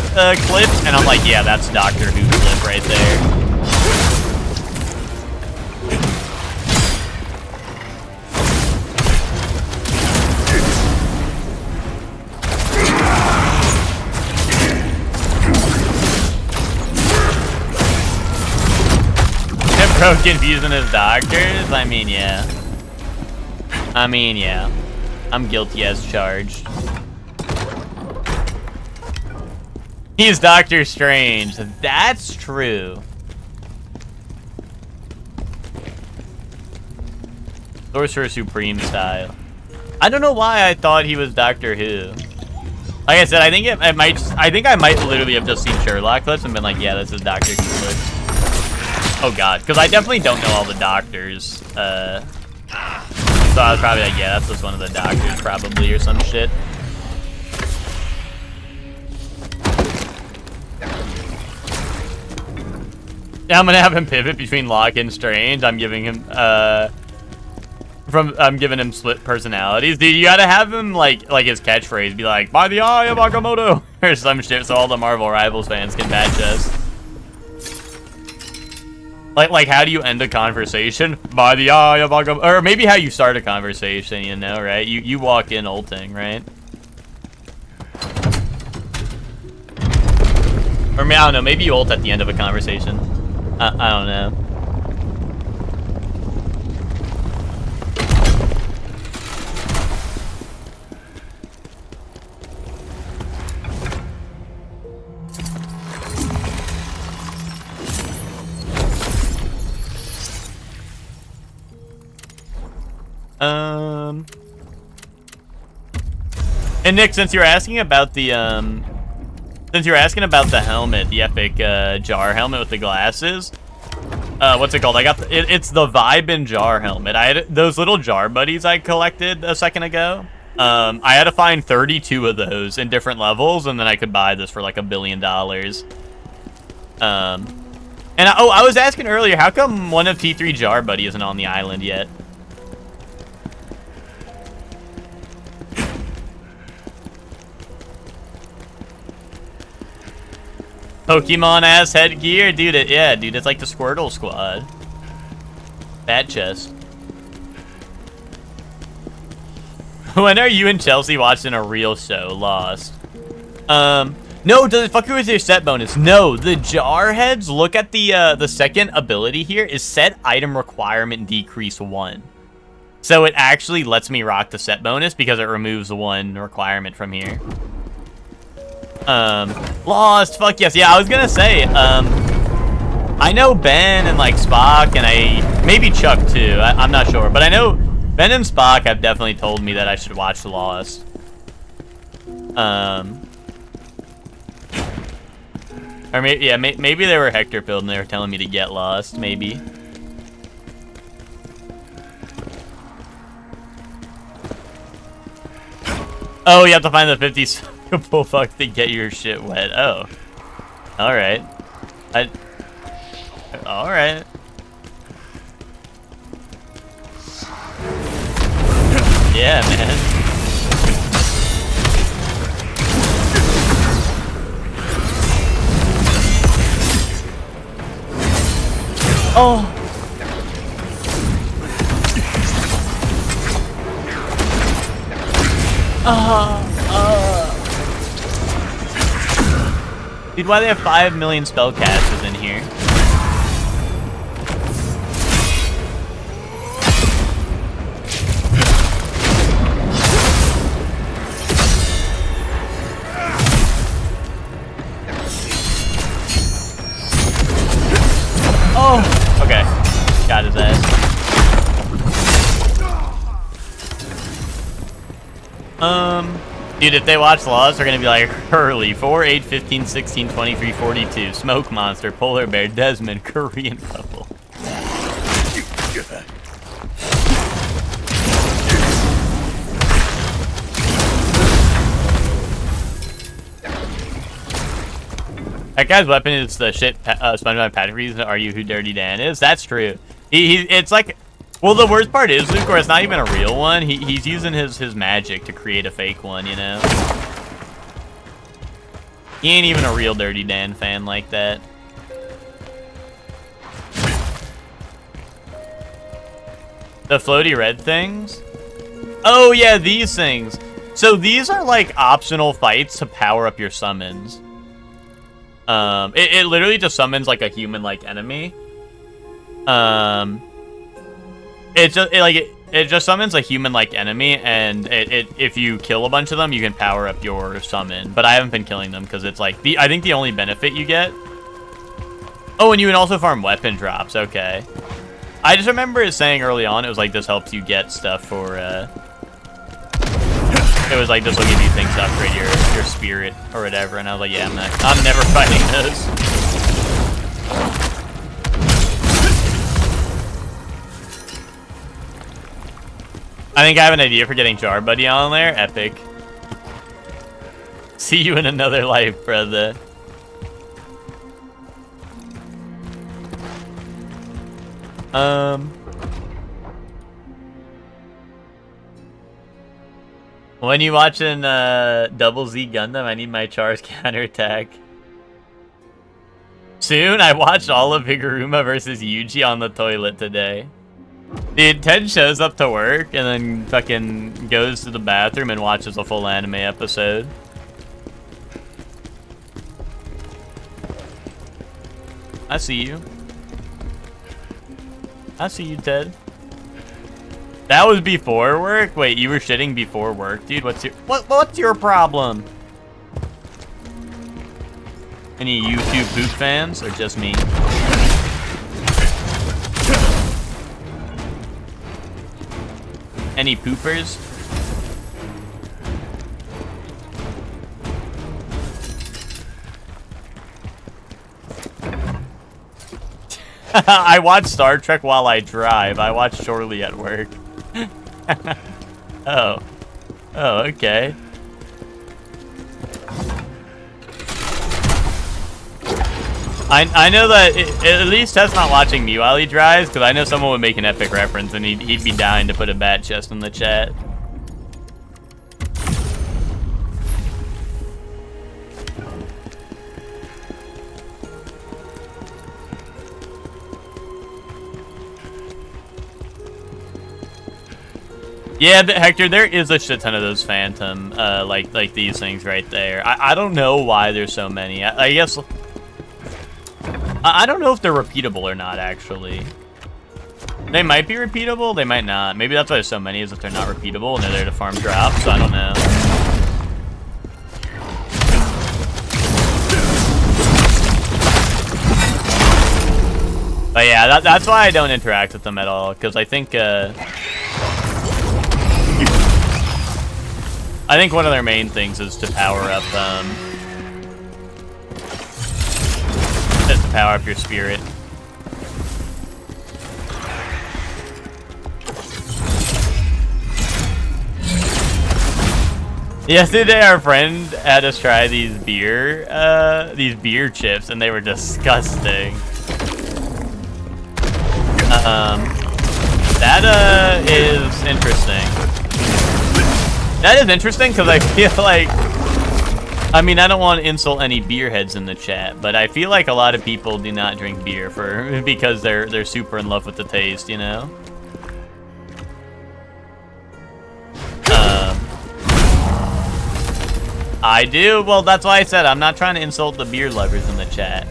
clips, and I'm like, yeah, that's Doctor Who clip right there. Bro, confusing his doctors? I mean, yeah. I'm guilty as charged. He's Doctor Strange. That's true. Sorcerer Supreme style. I don't know why I thought he was Doctor Who. Like I said, I think I might literally have just seen Sherlock clips and been like, yeah, this is Doctor Who clips. Oh god, because I definitely don't know all the doctors. So I was probably like, yeah, that's just one of the doctors probably or some shit. Yeah, I'm gonna have him pivot between Locke and Strange. I'm giving him split personalities. Dude, you gotta have him like his catchphrase be like, by the eye of Agamotto or some shit so all the Marvel Rivals fans can match us. Like, how do you end a conversation? By the eye of Agamotto. Or maybe how you start a conversation, you know, right? You walk in ulting, right? Or I don't know, maybe you ult at the end of a conversation. I don't know. And Nick, since you're asking about the helmet, the epic jar helmet with the glasses, what's it called? I got it's the Vibe and Jar helmet. I had those little jar buddies I collected a second ago. I had to find 32 of those in different levels, and then I could buy this for like $1 billion. And I was asking earlier, how come one of T3 Jar Buddy isn't on the island yet? Pokemon ass headgear, dude. Dude, it's like the Squirtle Squad. Bad chest. When are you and Chelsea watching a real show? Lost. No, does it fuck with your set bonus? No, the Jarheads. Look at the second ability here is set item requirement decrease 1. So it actually lets me rock the set bonus because it removes 1 requirement from here. Lost, fuck yes. Yeah, I was gonna say, I know Ben and like Spock and maybe Chuck too, I'm not sure, but I know Ben and Spock have definitely told me that I should watch Lost. Or maybe, yeah, maybe they were Hector filled and they were telling me to get Lost, maybe. Oh, you have to find the 50 bullfuck to get your shit wet. Oh. Alright. Alright. Yeah, man. Oh. Dude, why do they have 5 million spellcasters in here? Oh! Okay. Got his ass. Dude, if they watch Lost, they're gonna be like, Hurley, 4, 8, 15, 16, 23, 42, Smoke Monster, Polar Bear, Desmond, Korean couple. That guy's weapon is the shit SpongeBob Patrick reason. Are you who Dirty Dan is? That's true. It's like, well, the worst part is, of course, it's not even a real one. He's using his magic to create a fake one, you know? He ain't even a real Dirty Dan fan like that. The floaty red things? Oh, yeah, these things. So these are like optional fights to power up your summons. It literally just summons like a human-like enemy. It just summons a human-like enemy, and if you kill a bunch of them, you can power up your summon. But I haven't been killing them because it's like I think the only benefit you get. Oh, and you can also farm weapon drops. Okay. I just remember it saying early on it was like this helps you get stuff for. It was like this will give you things to upgrade your spirit or whatever, and I was like, yeah, I'm never fighting this. I think I have an idea for getting Jar Buddy on there. Epic. See you in another life, brother. When you watching Double Z Gundam, I need my Char's counterattack. Soon, I watched all of Higuruma versus Yuji on the toilet today. Dude, Ted shows up to work and then fucking goes to the bathroom and watches a full anime episode. I see you. I see you, Ted. That was before work? Wait, you were shitting before work, dude? What's your problem? Any YouTube poop fans or just me? Any poopers? I watch Star Trek while I drive. I watch Shortly at work. Oh. Oh, okay. I know that at least Ted's not watching me while he drives, because I know someone would make an epic reference and he'd be dying to put a bat chest in the chat. Yeah, but Hector, there is a shit ton of those Phantom, like these things right there. I don't know why there's so many. I guess... I don't know if they're repeatable or not, actually. They might be repeatable, they might not. Maybe that's why there's so many, is that they're not repeatable and they're there to farm drops, so I don't know. But yeah, that's why I don't interact with them at all, because I think, I think one of their main things is to power up, your spirit. Yesterday, our friend had us try these beer chips, and they were disgusting. That is interesting. That is interesting because I feel like, I mean, I don't want to insult any beer heads in the chat, but I feel like a lot of people do not drink beer because they're super in love with the taste, you know? I do. Well, that's why I said I'm not trying to insult the beer lovers in the chat.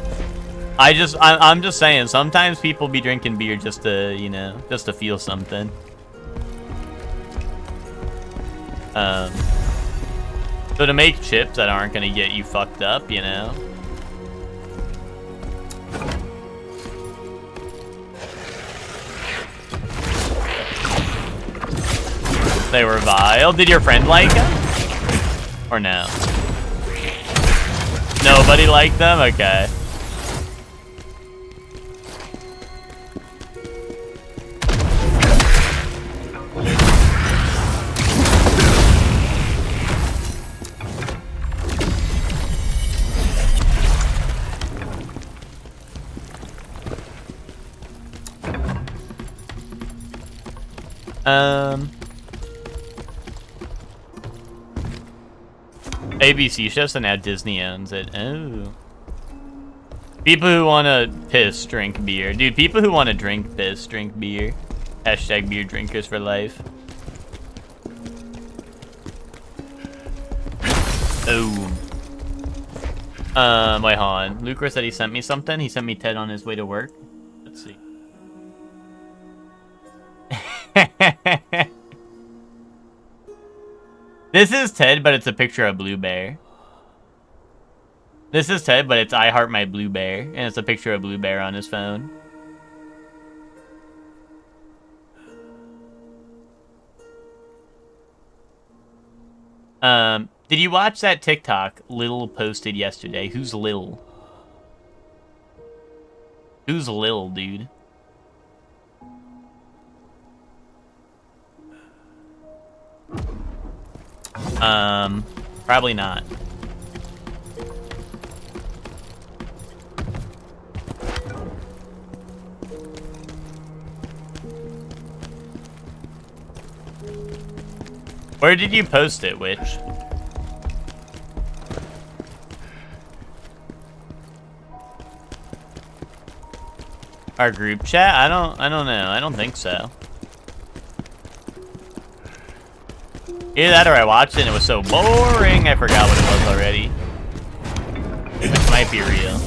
I'm just saying sometimes people be drinking beer just to, you know, just to feel something. So to make chips that aren't gonna get you fucked up, you know. They were vile. Did your friend like them? Or no? Nobody liked them? Okay. ABC show, so now Disney owns it. Oh. People who want to piss drink beer. Dude, people who want to drink piss drink beer. Hashtag beer drinkers for life. Oh. Wait, hold on. Lucre said he sent me something. He sent me Ted on his way to work. Let's see. This is Ted, but it's a picture of Blue Bear. This is Ted, but it's I Heart My Blue Bear, and it's a picture of Blue Bear on his phone. Did you watch that TikTok Lil posted yesterday? Who's Lil? Who's Lil, dude? Probably not. Where did you post it, Witch? Our group chat? I don't know. I don't think so. Either that or I watched it and it was so boring I forgot what it was already. Which might be real.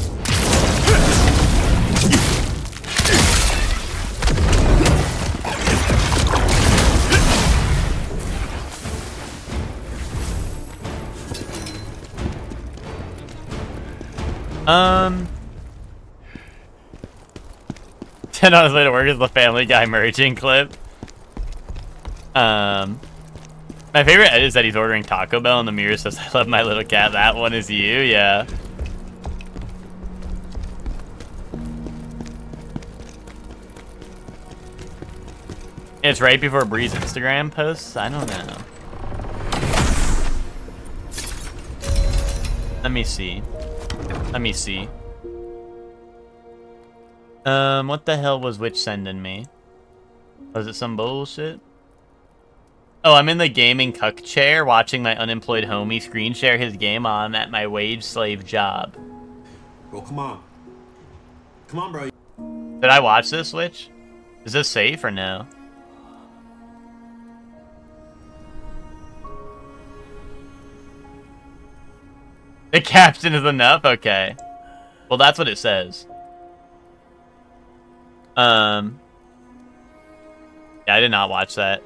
Ted on his way to work is the Family Guy merging clip. My favorite edit is that he's ordering Taco Bell and the mirror says, I love my little cat. That one is you? Yeah. It's right before Bree's Instagram posts? I don't know. Let me see. Let me see. What the hell was Witch sending me? Was it some bullshit? Oh, I'm in the gaming cuck chair watching my unemployed homie screen share his game on at my wage slave job. Bro, come on. Come on, bro. Did I watch this, Witch? Is this safe or no? The caption is enough? Okay. Well, that's what it says. Yeah, I did not watch that.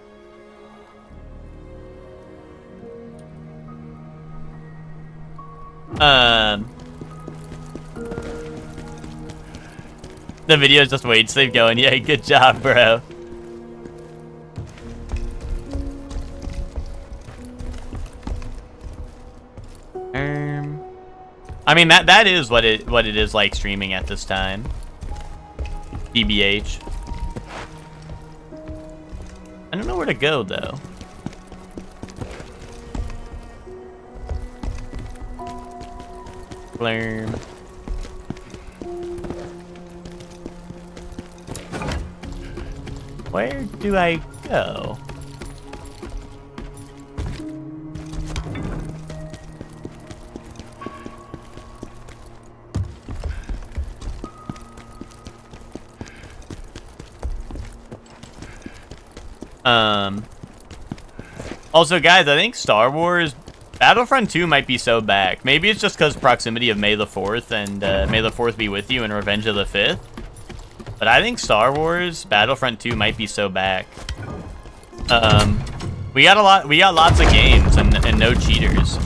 The video is just wage slave going, yeah, good job, bro. I mean, that is what it is like streaming at this time. DBH. I don't know where to go though. Blurm. Where do I go? Also, guys, I think Star Wars Battlefront 2 might be so back. Maybe it's just because proximity of May the 4th and May the 4th be with you and Revenge of the 5th. But I think Star Wars Battlefront 2 might be so back. We got lots of games and no cheaters.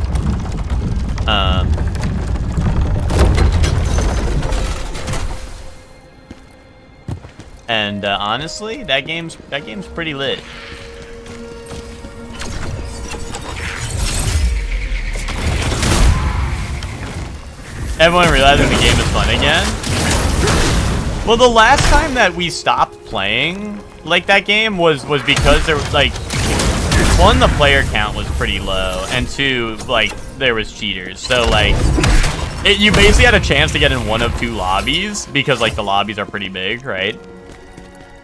And honestly, that game's pretty lit. Everyone realizing the game is fun again. Well, the last time that we stopped playing like that game was because there was like, one, the player count was pretty low, and two, like there was cheaters. So like, you basically had a chance to get in one of two lobbies because like the lobbies are pretty big, right?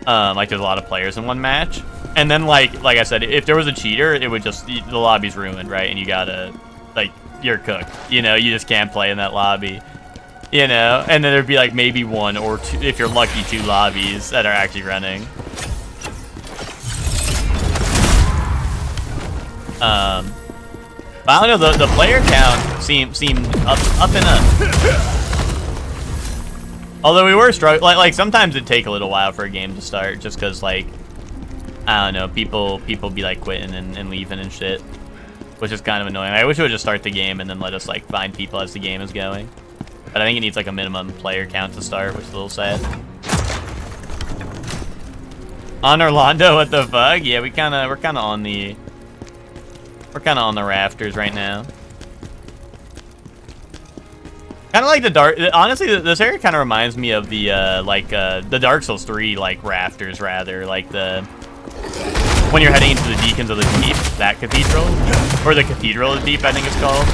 Like there's a lot of players in one match, and then like I said, if there was a cheater, it would just, the lobby's ruined, right? And you gotta, like, you're cooked. You know, you just can't play in that lobby. You know, and then there'd be like maybe one or two, if you're lucky, two lobbies that are actually running. But I don't know, the player count seemed up and up. Although we were struggling, like sometimes it'd take a little while for a game to start, just because like, I don't know, people be like quitting and leaving and shit, which is kind of annoying. I wish it would just start the game and then let us like find people as the game is going. But I think it needs like a minimum player count to start, which is a little sad. On Orlando, what the fuck? Yeah, we're kind of on the rafters right now. Kind of like the dark. Honestly, this area kind of reminds me of the the Dark Souls 3 like rafters, rather, like the when you're heading into the Deacons of the Deep, that cathedral, or the Cathedral of the Deep, I think it's called.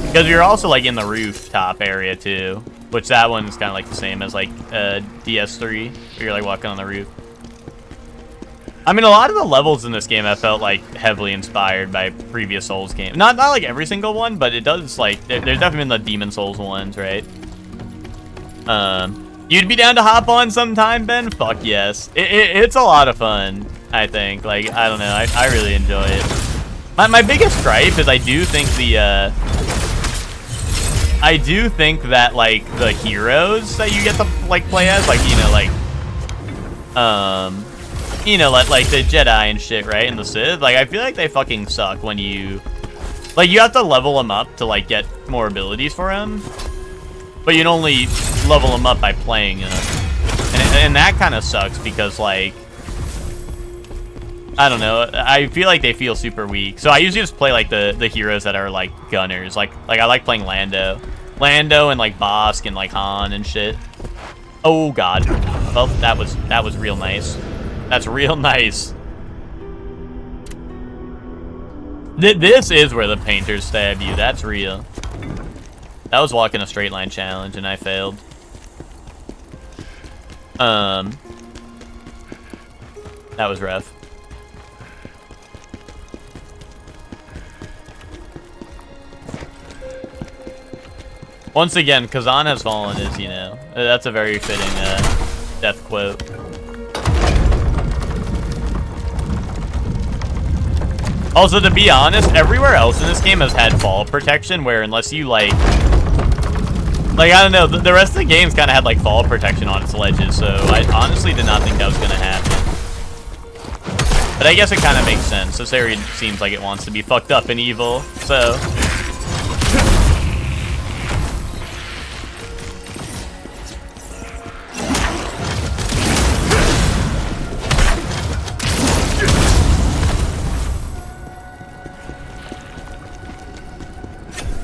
Because you're also like in the rooftop area too, which that one's kind of like the same as like DS3, where you're like walking on the roof. I mean, a lot of the levels in this game I felt like heavily inspired by previous Souls games. Not like every single one, but it does, like, there's definitely been the Demon Souls ones, right? You'd be down to hop on sometime, Ben? Fuck yes. It's a lot of fun, I think. Like, I don't know, I really enjoy it. My biggest gripe is I do think that, like, the heroes that you get to, like, play as, like, you know, like, you know, like the Jedi and shit, right? And the Sith. Like, I feel like they fucking suck when you... Like, you have to level them up to, like, get more abilities for them. But you can only level them up by playing them. And that kind of sucks because, like... I don't know. I feel like they feel super weak. So I usually just play, like, the heroes that are, like, gunners. Like I like playing Lando. Lando and, like, Bosk and, like, Han and shit. Oh, God. Well, that was real nice. That's real nice. This is where the painters stab you. That's real. That was walking a straight line challenge and I failed. That was rough. Once again, Khazan has fallen is, you know, that's a very fitting death quote. Also, to be honest, everywhere else in this game has had fall protection, where unless you, like, I don't know, the rest of the game's kind of had, like, fall protection on its ledges, so I honestly did not think that was going to happen. But I guess it kind of makes sense. This area seems like it wants to be fucked up and evil, so...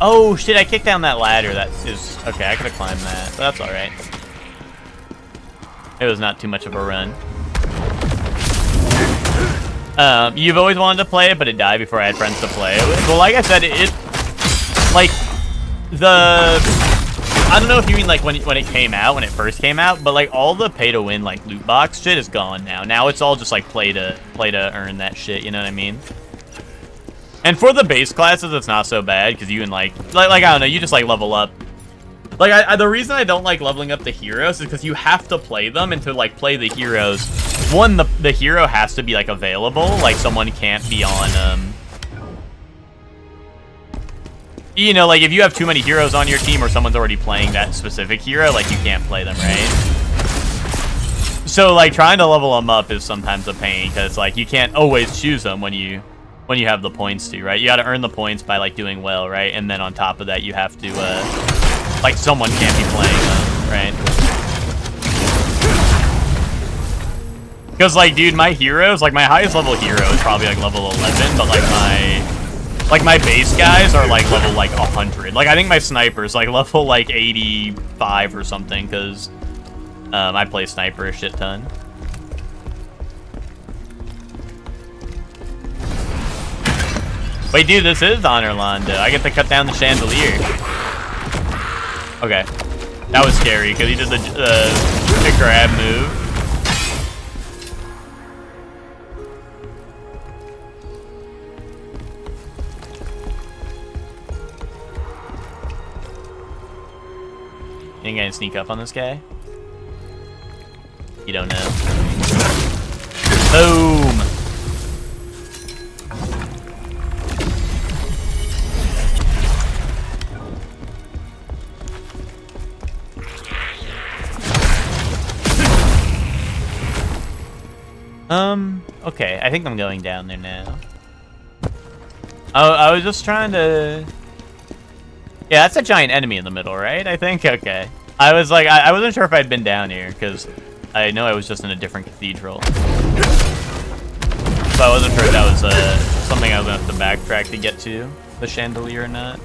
Oh shit, I kicked down that ladder. That is... Okay, I could have climbed that, but that's alright. It was not too much of a run. You've always wanted to play it, but it died before I had friends to play it with. Well, like I said, like, I don't know if you mean, like, when it came out, when it first came out, but, like, all the pay-to-win, like, loot box shit is gone now. Now it's all just, like, play to earn that shit, you know what I mean? And for the base classes, it's not so bad, because you can, like, I don't know, you just, like, level up. Like, the reason I don't like leveling up the heroes is because you have to play them, and to, like, play the heroes, one, the hero has to be, like, available, like, someone can't be on, you know, like, if you have too many heroes on your team or someone's already playing that specific hero, like, you can't play them, right? So, like, trying to level them up is sometimes a pain, because, like, you can't always choose them when you have the points to, right? You gotta earn the points by, like, doing well, right? And then on top of that, you have to, like, someone can't be playing them, right? Because, like, dude, my heroes, like, my highest level hero is probably, like, level 11, but, like, my base guys are, like, level, like, 100. Like, I think my sniper's, like, level, like, 85 or something, because I play sniper a shit ton. Wait, dude, this is Honor Londo. I get to cut down the chandelier. Okay. That was scary, because he did the grab move. You ain't gonna sneak up on this guy? You don't know. Boom! Okay, I think I'm going down there now. Oh, I was just trying to... Yeah, that's a giant enemy in the middle, right? I think? Okay. I was like, I wasn't sure if I'd been down here, because I know I was just in a different cathedral. So I wasn't sure if that was something I was going to have to backtrack to get to, the chandelier or not.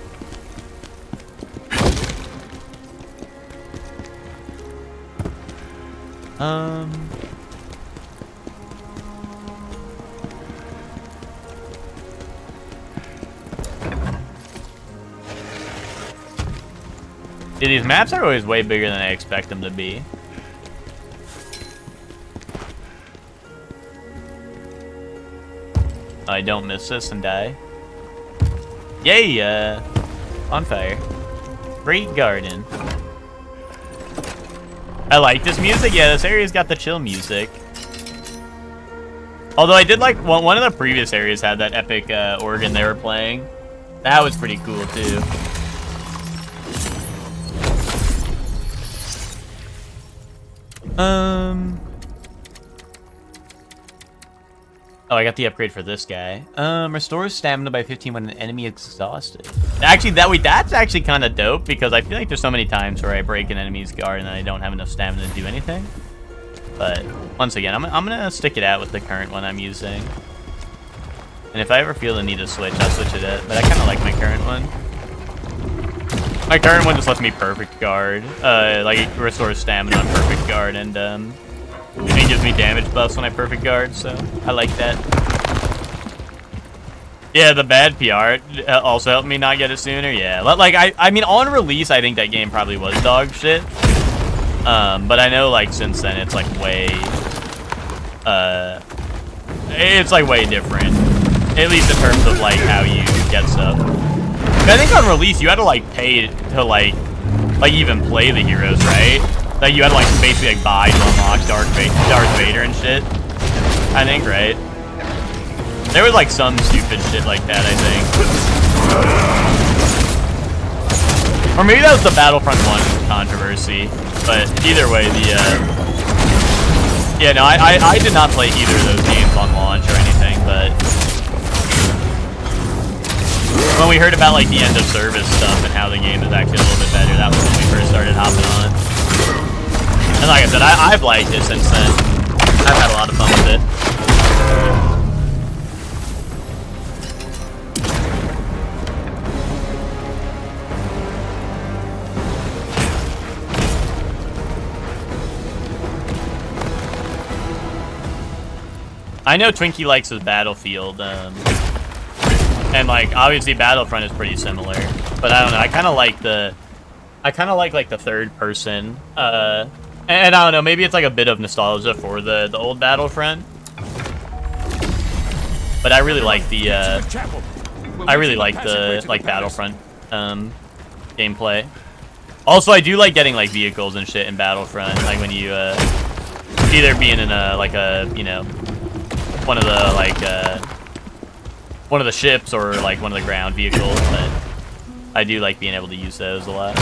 Dude, these maps are always way bigger than I expect them to be. I don't miss this and die. Yay! On fire. Great garden. I like this music. Yeah, this area's got the chill music. Although I did like one of the previous areas had that epic organ they were playing. That was pretty cool too. Oh, I got the upgrade for this guy. Restores stamina by 15 when an enemy is exhausted. Actually, that's actually kind of dope, because I feel like there's so many times where I break an enemy's guard and I don't have enough stamina to do anything. But once again, I'm gonna stick it out with the current one I'm using. And if I ever feel the need to switch, I'll switch it out. But I kind of like my current one. My current one just lets me perfect guard. Like, it restores stamina on perfect guard, and it gives me damage buffs when I perfect guard, so I like that. Yeah, the bad PR also helped me not get it sooner. Yeah, like, I mean, on release, I think that game probably was dog shit. But I know, like, since then, it's, like, way... it's, like, way different. At least in terms of, like, how you get stuff. I think on release, you had to, like, pay to, like, even play the heroes, right? Like, you had to, like, basically, like, buy to unlock Darth Vader and shit. I think, right? There was, like, some stupid shit like that, I think. Or maybe that was the Battlefront 1 controversy. But either way, the, yeah, no, I did not play either of those games on launch or anything, but... When we heard about, like, the end of service stuff and how the game is actually a little bit better, that was when we first started hopping on. And like I said, I've liked it since then. I've had a lot of fun with it. I know Twinkie likes his Battlefield, and like obviously Battlefront is pretty similar, but I don't know. I kind of like the third person, and I don't know. Maybe it's like a bit of nostalgia for the old Battlefront, but I really like the Battlefront gameplay. Also, I do like getting like vehicles and shit in Battlefront, like when you either being in one of the ships or like one of the ground vehicles, but I do like being able to use those a lot.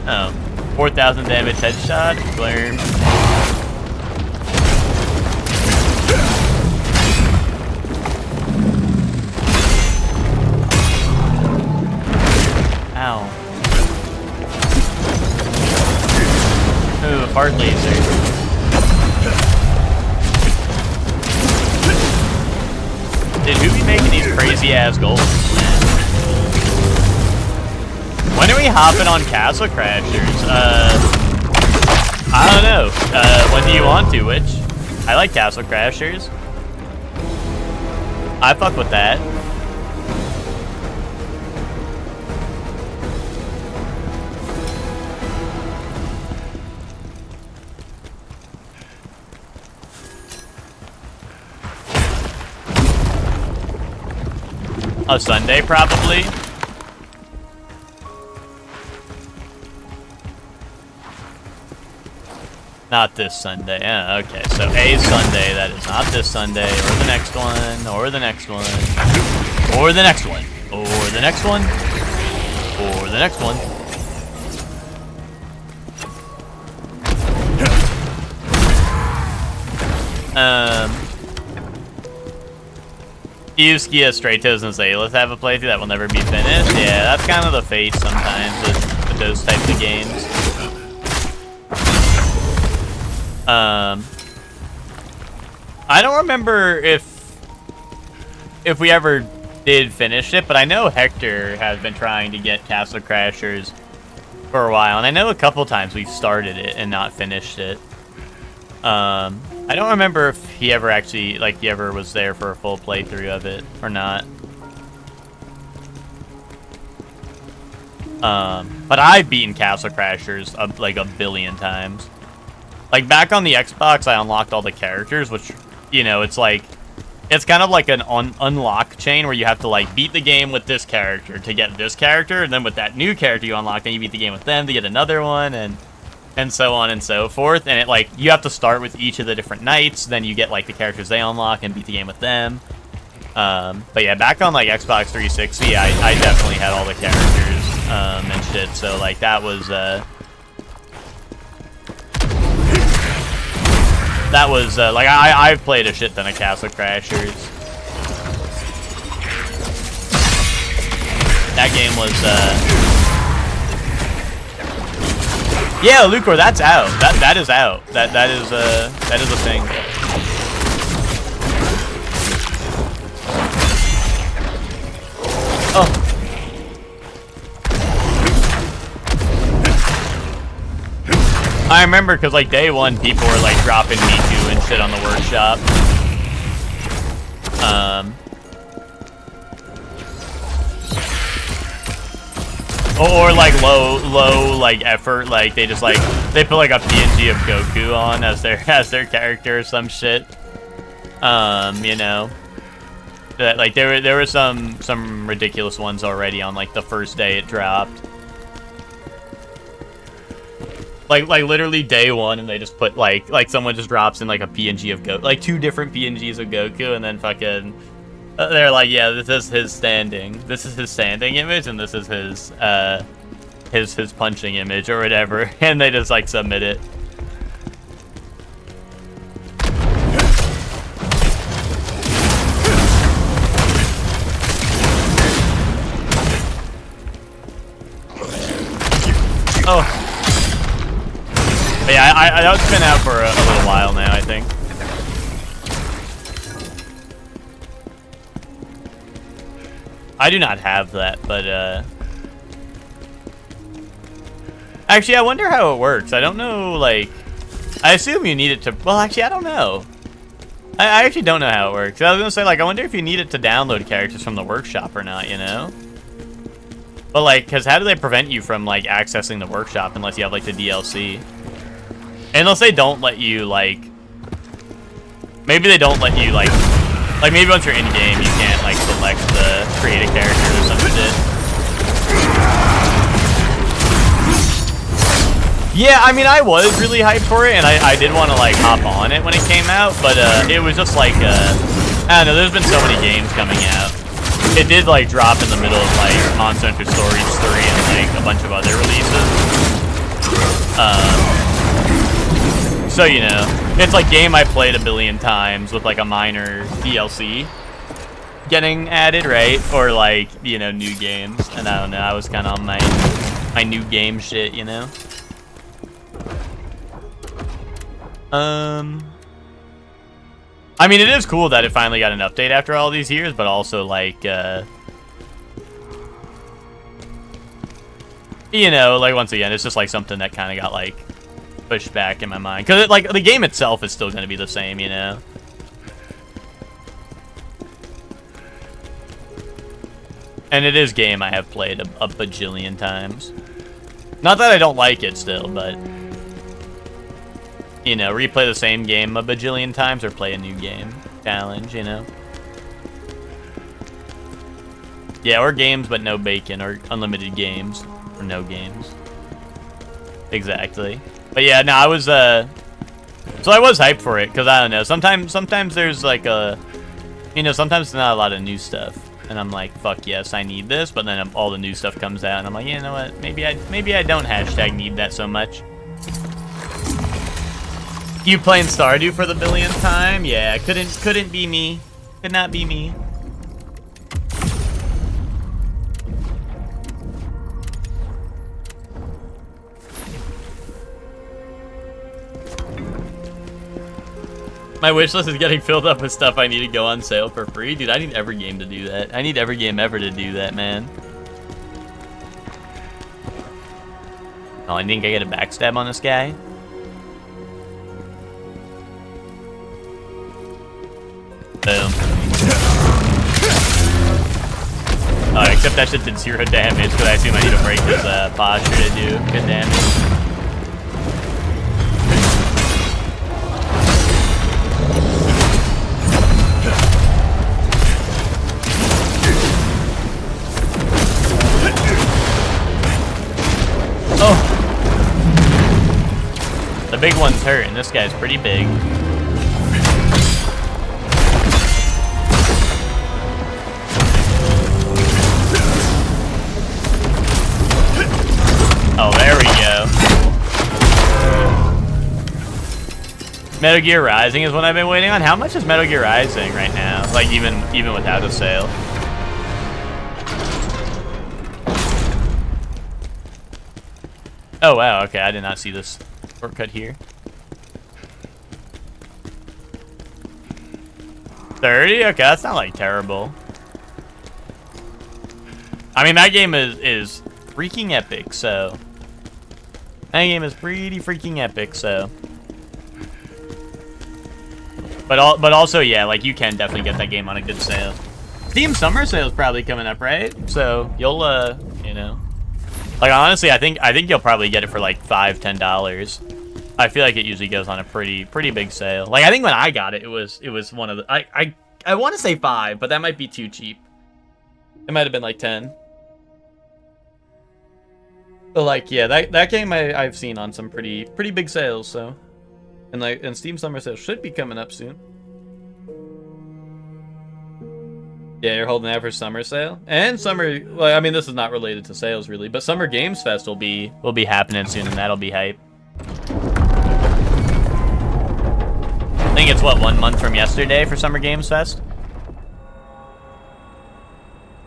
Oh, 4,000 damage headshot, blurm. Ow. Ooh, fart laser. Dude, who be making these crazy ass goals, man? When are we hopping on Castle Crashers? I don't know. When do you want to, Witch? I like Castle Crashers. I fuck with that. A Sunday, probably. Not this Sunday. Yeah, okay. So a Sunday that is not this Sunday, or the next one, or the next one, or the next one, or the next one, or the next one. Yusuke, Stratos, and Zaylas have a playthrough that will never be finished. Yeah, that's kind of the fate sometimes with those types of games. I don't remember if we ever did finish it, but I know Hector has been trying to get Castle Crashers for a while, and I know a couple times we've started it and not finished it. I don't remember if he ever actually, like, he ever was there for a full playthrough of it or not. But I've beaten Castle Crashers like a billion times. Like, back on the Xbox, I unlocked all the characters, which, you know, it's like, it's kind of like an unlock chain where you have to, like, beat the game with this character to get this character, and then with that new character you unlock, then you beat the game with them to get another one, and so on and so forth. And it, like, you have to start with each of the different knights, then you get, like, the characters they unlock and beat the game with them. But yeah, back on, like, Xbox 360, I definitely had all the characters, and shit, so, like, that was, like, I've played a shit ton of Castle Crashers. That game was, yeah, Lucor, that's out. That is out. That is a thing. Oh. I remember because, like, day one, people were, like, dropping Me Too and shit on the workshop. Or like low like effort, like they just like they put like a PNG of Goku on as their character or some shit. You know, that like there were some ridiculous ones already on like the first day it dropped. Like literally day one, and they just put like someone just drops in like a PNG of Goku, like 2 different PNGs of Goku, and then fucking they're like, yeah, this is his standing image, and this is his punching image or whatever, and they just like submit it. Oh. But yeah, that's been out for a little while now, I think. I do not have that, but Actually, I wonder how it works. I don't know, like... I assume you need it to... Well, actually, I don't know. I actually don't know how it works. I was gonna say, like, I wonder if you need it to download characters from the workshop or not, you know? But, like, because how do they prevent you from, like, accessing the workshop unless you have, like, the DLC? Unless they don't let you, like... Maybe they don't let you, like... Like, maybe once you're in-game, you can't, like, select the create a character or some shit. Yeah, I mean, I was really hyped for it, and I did want to, like, hop on it when it came out, but it was just, like, I don't know, there's been so many games coming out. It did, like, drop in the middle of, like, Monster Hunter Stories 3 and, like, a bunch of other releases. So, you know, it's, like, game I played a billion times with, like, a minor DLC getting added, right? Or, like, you know, new games. And I don't know, I was kind of on my new game shit, you know? I mean, it is cool that it finally got an update after all these years, but also, like, you know, like, once again, it's just, like, something that kind of got, like, pushed back in my mind. Because, like, the game itself is still going to be the same, you know? And it is a game I have played a bajillion times. Not that I don't like it still, but... You know, replay the same game a bajillion times or play a new game. Challenge, you know? Yeah, or games but no bacon, or unlimited games. Or no games. Exactly. But yeah, no, I was, so I was hyped for it, because I don't know, sometimes there's like you know, sometimes there's not a lot of new stuff. And I'm like, fuck yes, I need this, but then all the new stuff comes out, and I'm like, you know what, maybe I don't hashtag need that so much. You playing Stardew for the billionth time? Yeah, couldn't be me. Could not be me. My wish list is getting filled up with stuff I need to go on sale for free. Dude, I need every game to do that. I need every game ever to do that, man. Oh, I think I get a backstab on this guy. Boom. Oh, except that shit did 0 damage, because I assume I need to break his posture to do good damage. Oh! The big one's hurting. This guy's pretty big. Oh, there we go. Metal Gear Rising is what I've been waiting on. How much is Metal Gear Rising right now? Like, even without a sale. Oh, wow. Okay, I did not see this shortcut here. 30? Okay, that's not, like, terrible. I mean, that game is freaking epic, so... That game is pretty freaking epic, so... But also, yeah, like, you can definitely get that game on a good sale. Steam Summer Sale is probably coming up, right? So, you'll, you know... Like, honestly, I think you'll probably get it for, like, $5, $10. I feel like it usually goes on a pretty big sale. Like, I think when I got it, it was one of the... I want to say 5, but that might be too cheap. It might have been, like, 10. But, like, yeah, that game I've seen on some pretty big sales, so... And Steam Summer Sale should be coming up soon. Yeah, you're holding out for Summer Sale? And Summer... Well, I mean, this is not related to sales, really, but Summer Games Fest will be happening soon, and that'll be hype. I think it's, what, 1 month from yesterday for Summer Games Fest?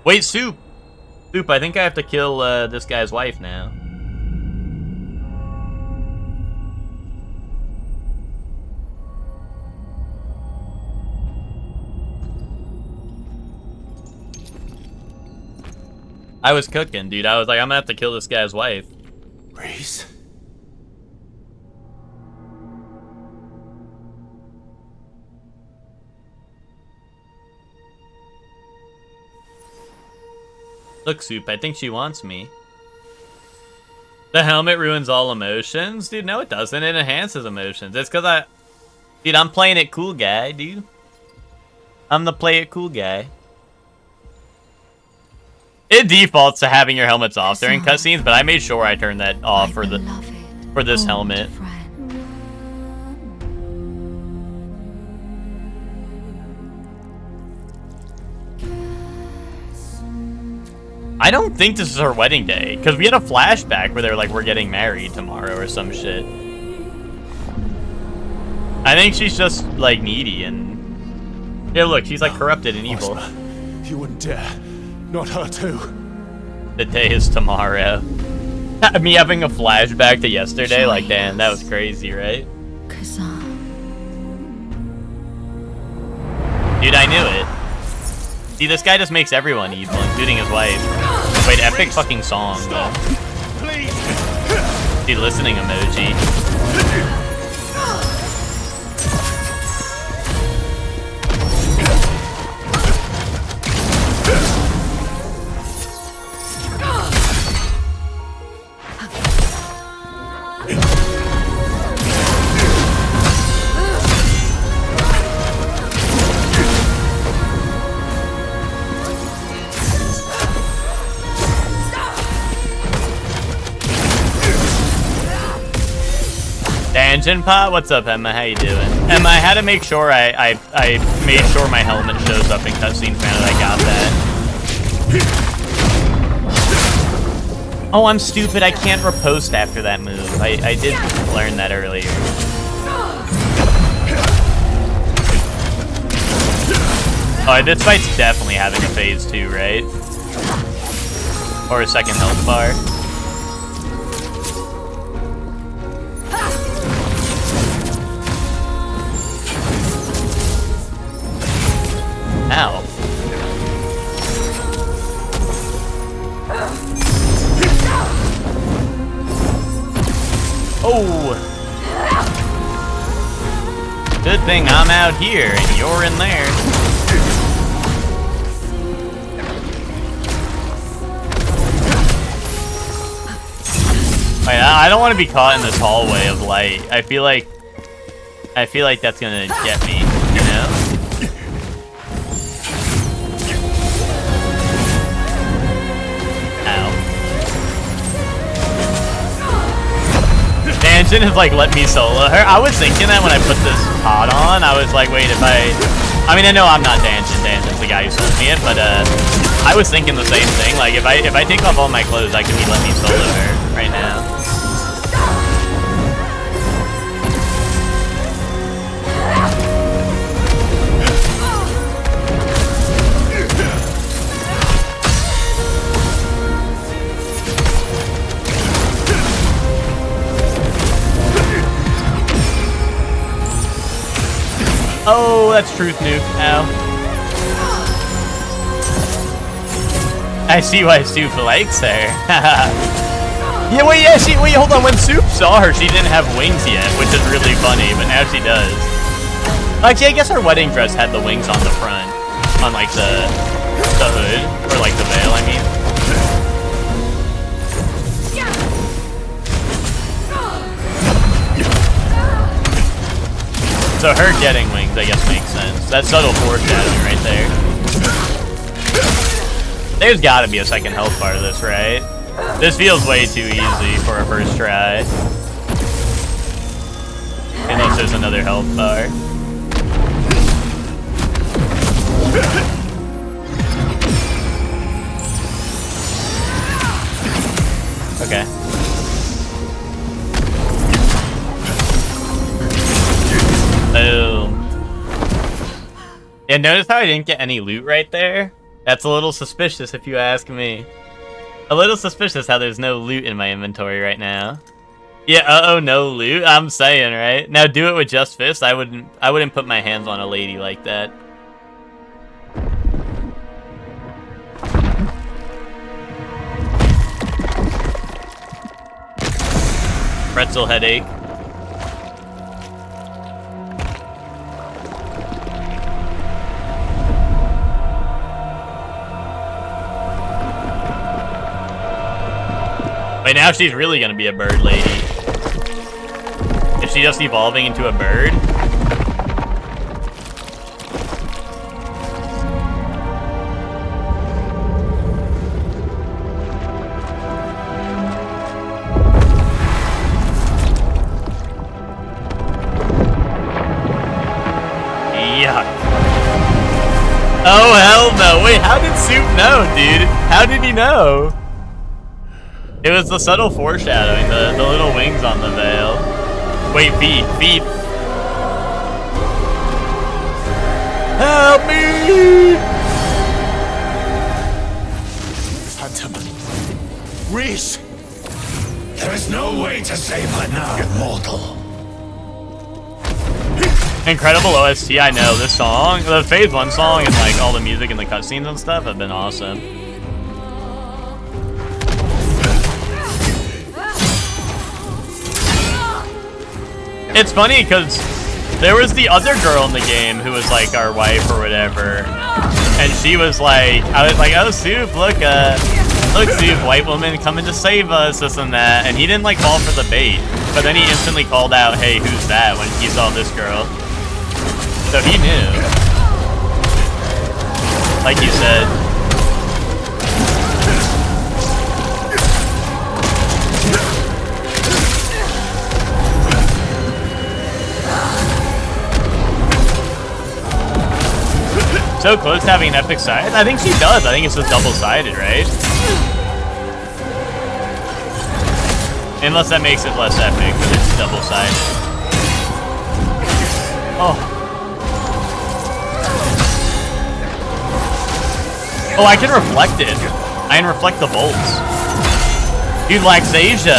Wait, Soup! Soup, I think I have to kill this guy's wife now. I was cooking, dude. I was like, I'm gonna have to kill this guy's wife. Reese? Look, Soup, I think she wants me. The helmet ruins all emotions? Dude, no it doesn't. It enhances emotions. It's because Dude, I'm playing it cool guy, dude. I'm the play it cool guy. It defaults to having your helmets off during cutscenes, but I made sure I turned that off for this helmet. I don't think this is her wedding day, because we had a flashback where they were like, we're getting married tomorrow or some shit. I think she's just, like, needy and... Yeah, look, she's, like, corrupted and evil. You wouldn't dare. Not her, too. The day is tomorrow. Me having a flashback to yesterday, like, damn, that was crazy, right? Khazan. Dude, I knew it. See, this guy just makes everyone evil, including his wife. Wait, epic fucking song, though. Dude, listening emoji. Tangent Pot? What's up, Emma? How you doing? Emma, I had to make sure I made sure my helmet shows up in cutscenes now that I got that. Oh, I'm stupid. I can't riposte after that move. I did learn that earlier. Oh, this fight's definitely having a phase 2, right? Or a second health bar. Ow. Oh! Good thing I'm out here and you're in there. Wait, I don't want to be caught in this hallway of light. I feel like that's gonna get me, you know? Danjin has like let me solo her. I was thinking that when I put this pod on, I was like, wait, if I mean, I know I'm not Danjin. Danjin's the guy who sold me it, but I was thinking the same thing. Like, if I take off all my clothes, I could be letting me solo her right now. Oh, that's truth nuke. Ow. I see why Soup likes her. Yeah, wait, hold on. When Soup saw her, she didn't have wings yet, which is really funny, but now she does. Actually, I guess her wedding dress had the wings on the front. On, like, the hood. Or, like, the veil, I mean. So her getting wings, I guess, makes sense. That's subtle foreshadowing right there. There's gotta be a second health bar to this, right? This feels way too easy for a first try. Unless there's another health bar. Okay. Boom. Yeah, notice how I didn't get any loot right there? That's a little suspicious if you ask me. A little suspicious how there's no loot in my inventory right now. Yeah, uh-oh, no loot? I'm saying, right? Now do it with just fists. I wouldn't put my hands on a lady like that. Pretzel headache. now she's really gonna be a bird lady. Is she just evolving into a bird? Yuck. Oh, hell no. Wait, how did Soup know, dude? How did he know? It was the subtle foreshadowing, the little wings on the veil. Wait, feet. Help me! Phantom. Reese! There is no way to save her now, mortal. Incredible OST, I know. This song, the Phase 1 song, and like all the music and the cutscenes and stuff have been awesome. It's funny because there was the other girl in the game who was like our wife or whatever, and she was like, I was like, oh Soup, look Soup, white woman coming to save us, this and that, and he didn't like fall for the bait, but then he instantly called out, hey, who's that, when he saw this girl. So he knew. Like you said. So close to having an epic side? I think she does. I think it's just double-sided, right? Unless that makes it less epic, but it's double-sided. Oh. Oh, I can reflect it. I can reflect the bolts. Dude, Laxasia.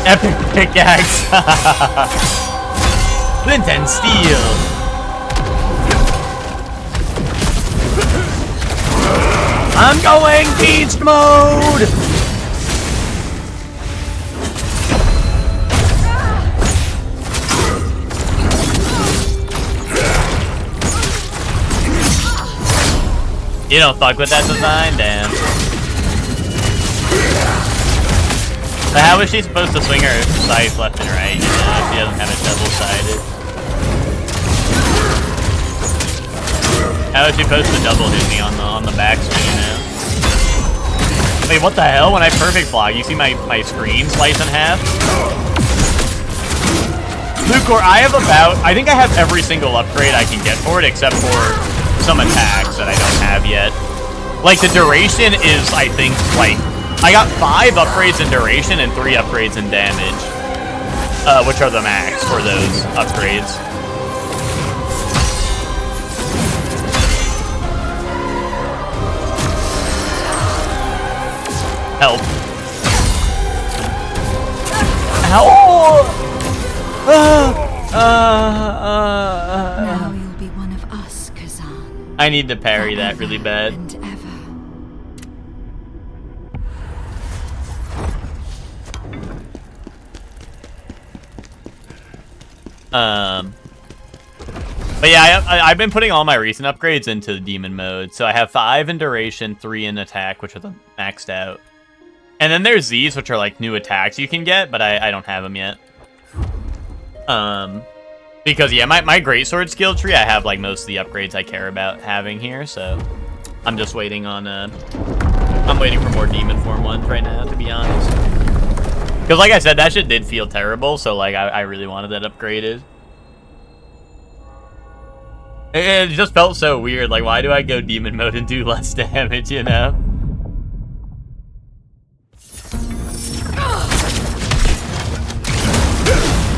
Epic pickaxe. Flint and steel. I'm going beast mode. You don't fuck with that design? Damn. But how is she supposed to swing her scythe left and right, you know, if she doesn't have it double-sided? How is she supposed to double hit me on the backswing, you know? Wait, what the hell? When I perfect block, you see my screen slice in half? Lucor, I think I have every single upgrade I can get for it, except for some attacks that I don't have yet. Like, the duration is, I think, like, I got 5 upgrades in duration and 3 upgrades in damage, which are the max for those upgrades. Help. Help! Now you'll be one of us, Khazan. I need to parry that really bad. And ever. But yeah, I've been putting all my recent upgrades into the demon mode. So I have 5 in duration, 3 in attack, which are the maxed out. And then there's these, which are like new attacks you can get, but I don't have them yet. Because yeah, my greatsword skill tree, I have like most of the upgrades I care about having here, so I'm just waiting on I'm waiting for more demon form ones right now, to be honest. Because like I said, that shit did feel terrible, so like I really wanted that upgraded. It just felt so weird, like why do I go demon mode and do less damage, you know?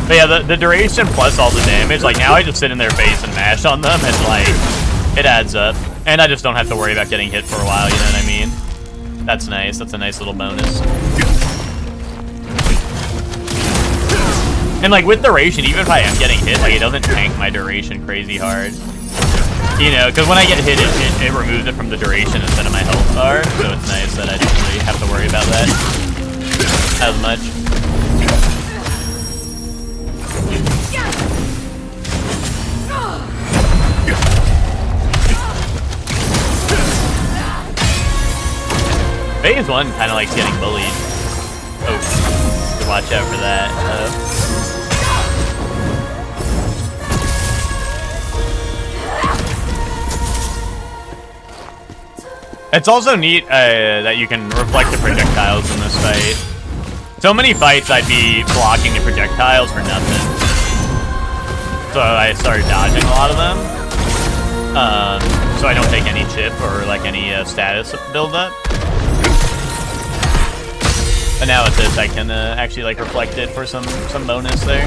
But yeah, the duration plus all the damage, like now I just sit in their face and mash on them and like, it adds up. And I just don't have to worry about getting hit for a while, you know what I mean? That's nice, that's a nice little bonus. And like with duration, even if I am getting hit, like it doesn't tank my duration crazy hard. You know, because when I get hit, it removes it from the duration instead of my health bar, so it's nice that I don't really have to worry about that as much. phase 1 kind of likes getting bullied. Oh, so watch out for that. It's also neat that you can reflect the projectiles in this fight. So many fights I'd be blocking the projectiles for nothing. So I started dodging a lot of them. So I don't take any chip or like any status buildup. But now with this I can actually like reflect it for some bonus there.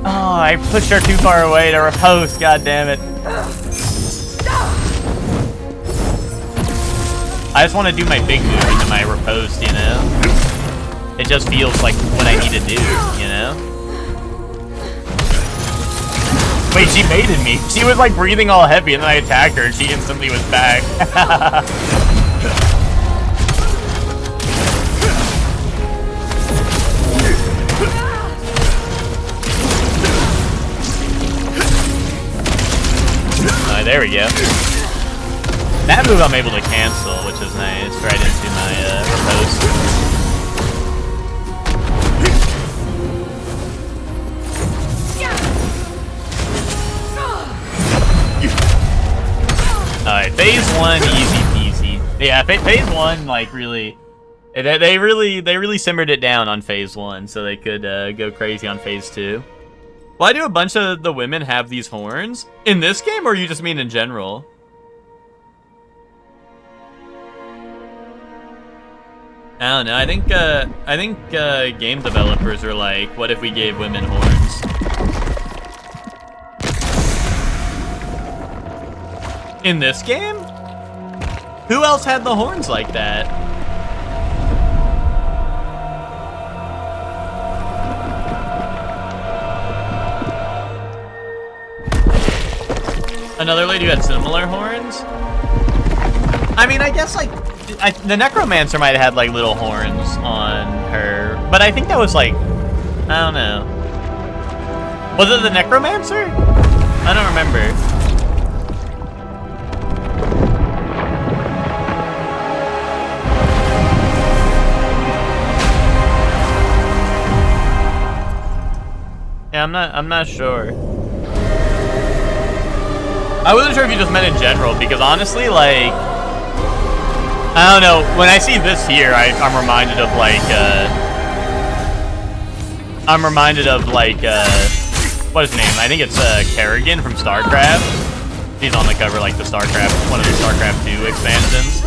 Oh, I pushed her too far away to riposte, god damn it. I just want to do my big move into my riposte, you know? It just feels like what I need to do, you know? Wait, she baited me. She was like breathing all heavy and then I attacked her and she instantly was back. There we go. That move I'm able to cancel, which is nice, right into my riposte. Alright, phase 1, easy peasy. Yeah, phase 1, like, really... They really simmered it down on phase 1, so they could go crazy on phase 2. Why do a bunch of the women have these horns? In this game, or you just mean in general? I don't know. I think game developers are like, what if we gave women horns? In this game? Who else had the horns like that? Another lady who had similar horns? I mean, I guess, like, the Necromancer might have had, like, little horns on her. But I think that was, like, I don't know. Was it the Necromancer? I don't remember. Yeah, I'm not sure. I wasn't sure if you just meant in general, because honestly, like, I don't know, when I see this here, I'm reminded of, what is his name? I think it's, Kerrigan from StarCraft. He's on the cover, like, one of the StarCraft 2 expansions.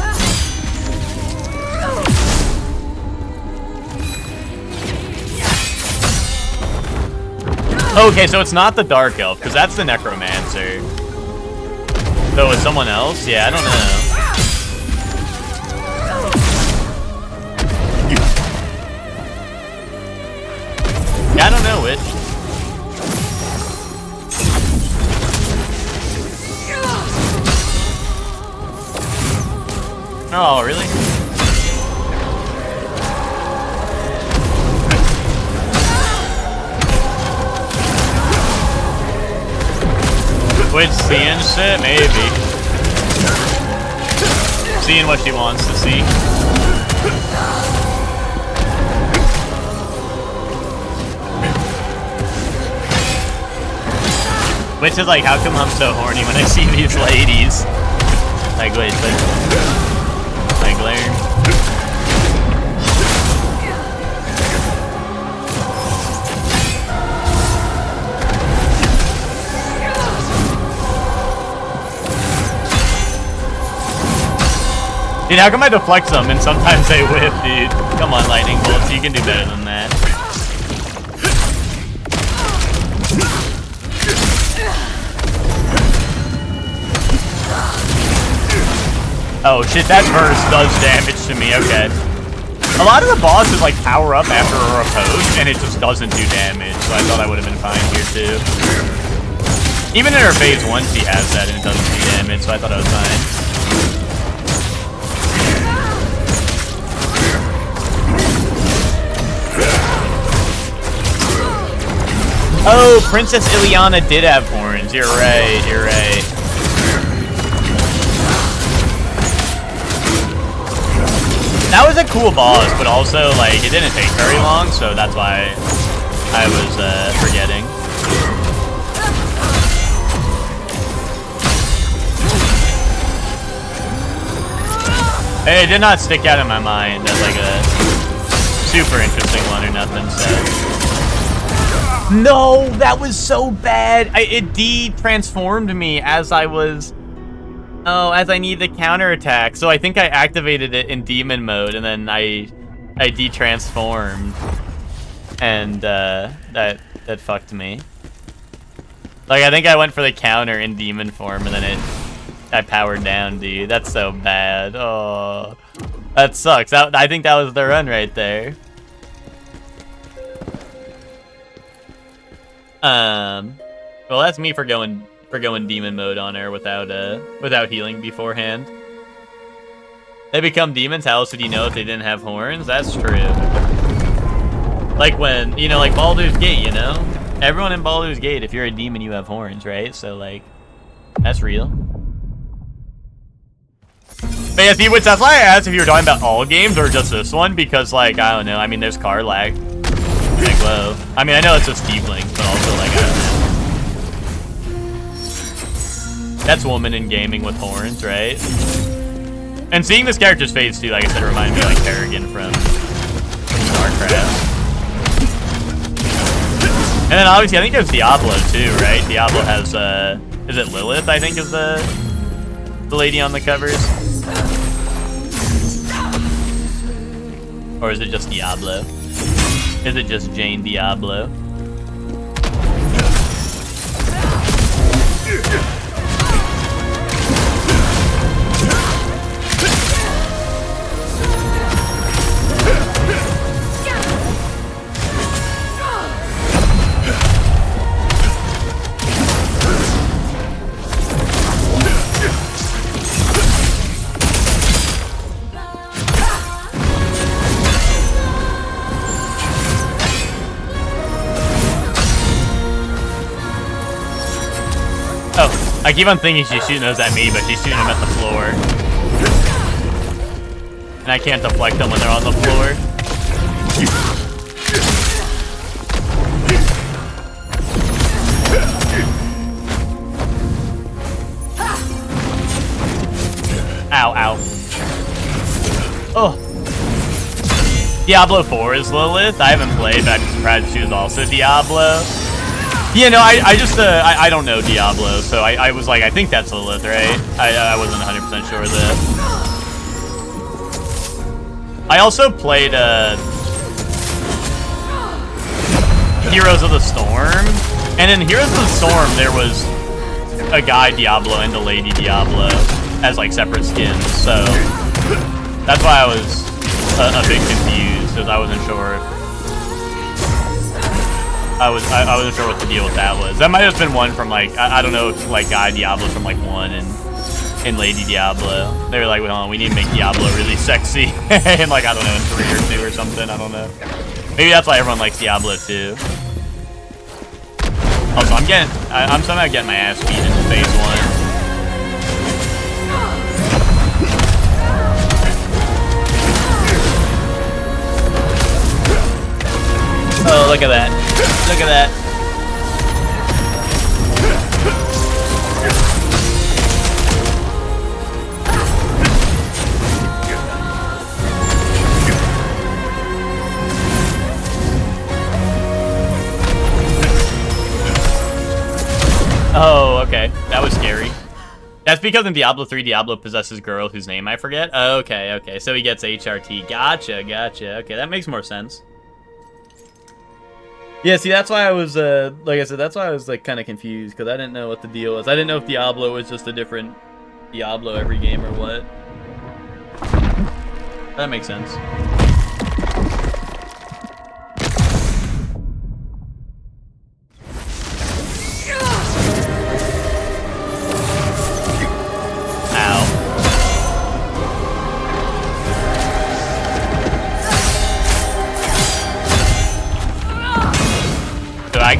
Okay, so it's not the Dark Elf, because that's the Necromancer. So it's someone else? Yeah, I don't know. Yeah, I don't know which. Oh, really? Which seeing shit? Maybe. Seeing what she wants to see. Which is like, how come I'm so horny when I see these ladies? Like, wait, like glare. Dude, how come I deflect them and sometimes they whip, dude? Come on, lightning bolts, you can do better than that. Oh shit, that burst does damage to me, okay. A lot of the bosses like power up after a riposte and it just doesn't do damage, so I thought I would have been fine here too. Even in her phase 1 she has that and it doesn't do damage, so I thought I was fine. Oh, Princess Ileana did have horns. You're right, you're right. That was a cool boss, but also, like, it didn't take very long, so that's why I was, forgetting. It did not stick out in my mind as, like, a super interesting one or nothing, so. No, that was so bad. It de-transformed me as I was... Oh, as I need the counterattack. So I think I activated it in demon mode, and then I de-transformed. And, that fucked me. Like, I think I went for the counter in demon form, and then I powered down, dude. That's so bad. Oh, that sucks. I think that was the run right there. Well, that's me for going demon mode on her without healing beforehand. They become demons. How else would you know if they didn't have horns? That's true. Like when, you know, like Baldur's Gate, you know? Everyone in Baldur's Gate, if you're a demon, you have horns, right? So, like, that's real. But yeah, see, that's why I asked if you were talking about all games or just this one, because, like, I don't know. I mean, there's car lag. Like, whoa. I mean, I know it's just Tiefling, but also, like, I don't know. That's woman in gaming with horns, right? And seeing this character's face, too, like I said, reminded me of, like, Kerrigan from StarCraft. And then, obviously, I think there's Diablo, too, right? Diablo has, is it Lilith, I think, is the lady on the covers? Or is it just Diablo? Is it just Jane Diablo? I keep on thinking she's shooting those at me, but she's shooting them at the floor. And I can't deflect them when they're on the floor. Ow, ow. Oh. Diablo 4 is Lilith. I haven't played, but I'm surprised she was also Diablo. Yeah, no, I don't know Diablo, so I was like, I think that's Lilith, right? I wasn't 100% sure of that. I also played, Heroes of the Storm, and in Heroes of the Storm, there was a guy Diablo and a lady Diablo as, like, separate skins, so that's why I was a bit confused, because I wasn't sure if I wasn't sure what the deal with that was. That might have been one from, like, I don't know, if, like, Guy Diablo from, like, 1 and Lady Diablo. They were like, well, we need to make Diablo really sexy. And, like, I don't know, in 3 or 2 or something, I don't know. Maybe that's why everyone likes Diablo 2. Also, I'm somehow getting my ass beat in phase 1. Oh, look at that. Look at that. Oh, okay. That was scary. That's because in Diablo 3, Diablo possesses a girl whose name I forget. Oh, okay, okay. So he gets HRT. Gotcha, gotcha. Okay, that makes more sense. Yeah, see, that's why I was, like I said, that's why I was, like, kind of confused, because I didn't know what the deal was. I didn't know if Diablo was just a different Diablo every game or what. That makes sense.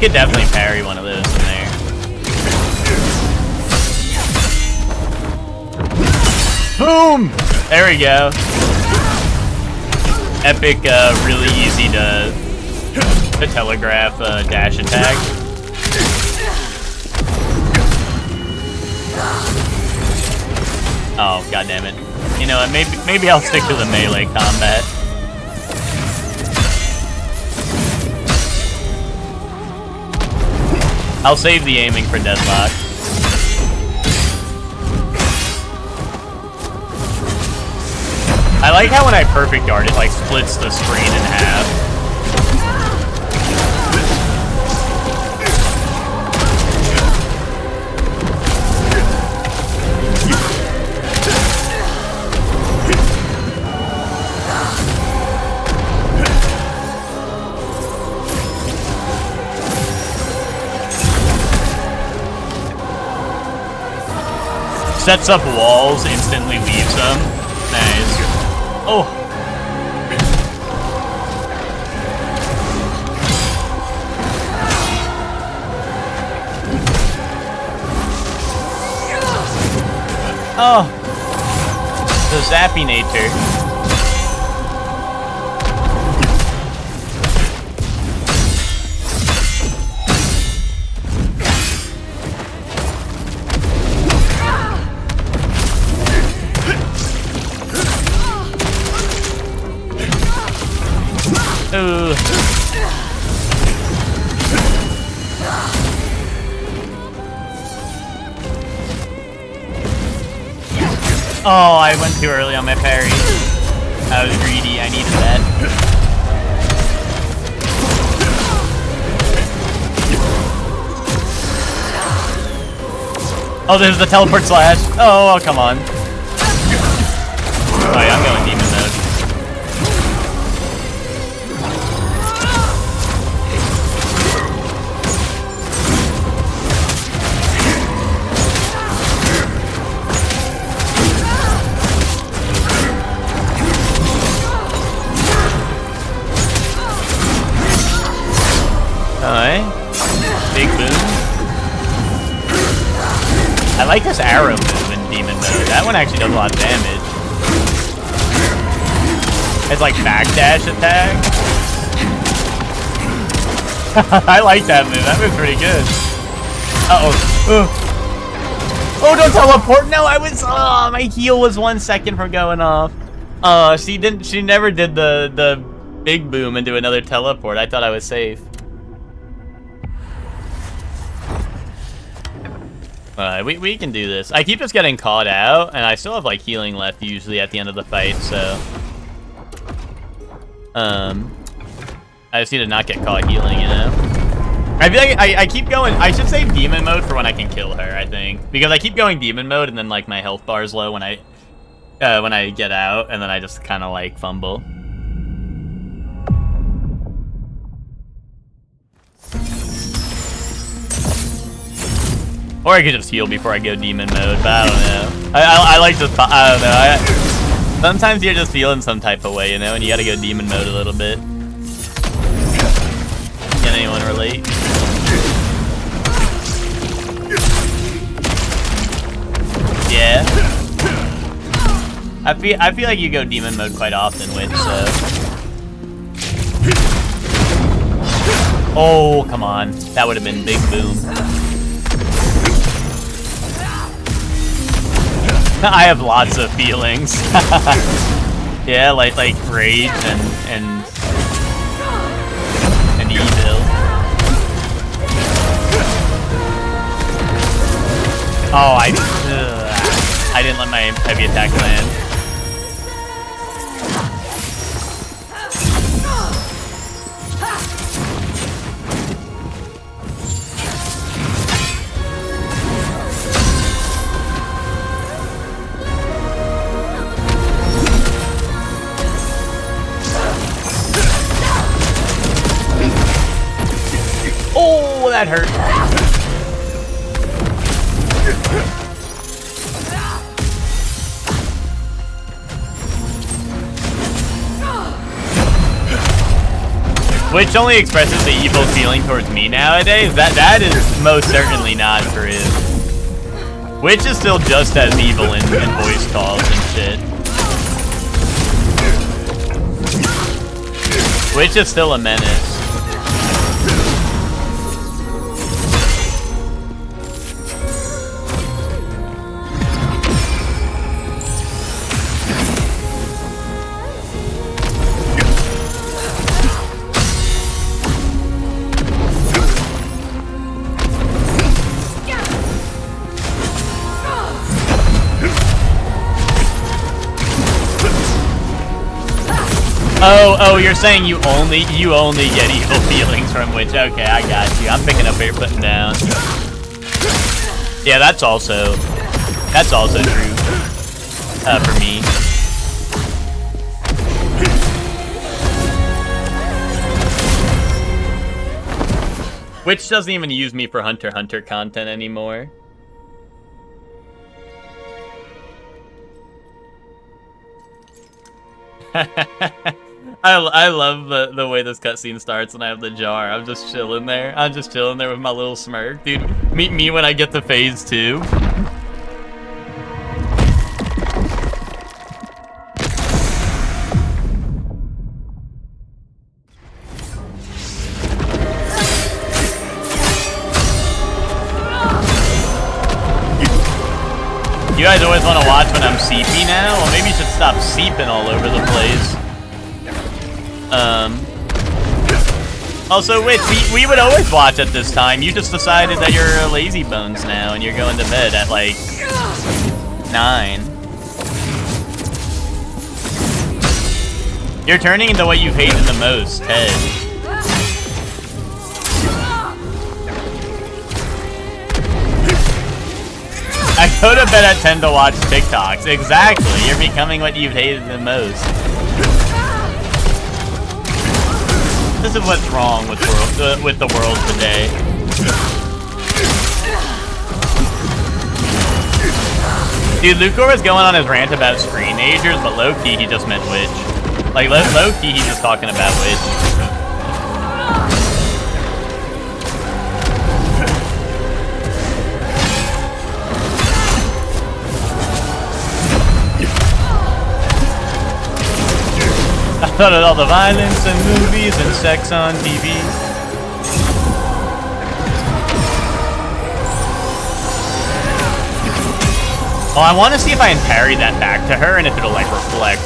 could definitely parry one of those in there. Boom! There we go. Epic, really easy to telegraph dash attack. Oh, god damn it. You know what, maybe I'll stick to the melee combat. I'll save the aiming for deadlock. I like how when I perfect guard, it like splits the screen in half. Sets up walls, instantly leaves them. Nice. Oh. Oh. The Zappinator. Ooh. Oh, I went too early on my parry. I was greedy, I needed that. Oh, there's the teleport slash. Oh, come on. Oh yeah, I'm going demon mode. Alright. Big boom. I like this arrow move in demon mode. That one actually does a lot of damage. It's like backdash attack. I like that move. That move's pretty good. Uh-oh. Oh, don't teleport. No, I was... Oh, my heal was 1 second from going off. She never did the big boom into another teleport. I thought I was safe. We can do this. I keep just getting caught out, and I still have like healing left usually at the end of the fight, so I just need to not get caught healing, you know? I feel like I keep going. I should save demon mode for when I can kill her, I think, because I keep going demon mode, and then like my health bar is low when I get out, and then I just kind of like fumble. Or I could just heal before I go demon mode, but I don't know. I like to, I don't know. Sometimes you're just feeling some type of way, you know, and you gotta go demon mode a little bit. Can anyone relate? Yeah. I feel like you go demon mode quite often with, so. Oh, come on. That would have been big boom. I have lots of feelings. Yeah, like rage and evil. Oh, I didn't let my heavy attack land. Oh, that hurt. Which only expresses the evil feeling towards me nowadays. That is most certainly not true. Witch is still just as evil in voice calls and shit. Witch is still a menace. Oh, you're saying you only get evil feelings from Witch. Okay, I got you. I'm picking up what you're putting down. Yeah, that's also true. For me. Witch doesn't even use me for Hunter x Hunter content anymore. I love the way this cutscene starts when I have the jar. I'm just chilling there. I'm just chilling there with my little smirk. Dude, meet me when I get to phase 2. You guys always want to watch when I'm seepy now? Well, maybe you should stop seeping all over the place. Also, Witch, we would always watch at this time. You just decided that you're a lazy bones now, and you're going to bed at, like, 9. You're turning into what you've hated the most, Ted. I go to bed at 10 to watch TikToks. Exactly. You're becoming what you've hated the most. This is what's wrong with the world today. Dude, Lucor was going on his rant about screenagers, but low-key he just meant Witch. Like, low-key he's just talking about Witch. I thought of all the violence and movies and sex on TV. Well, I want to see if I can parry that back to her and if it'll, like, reflect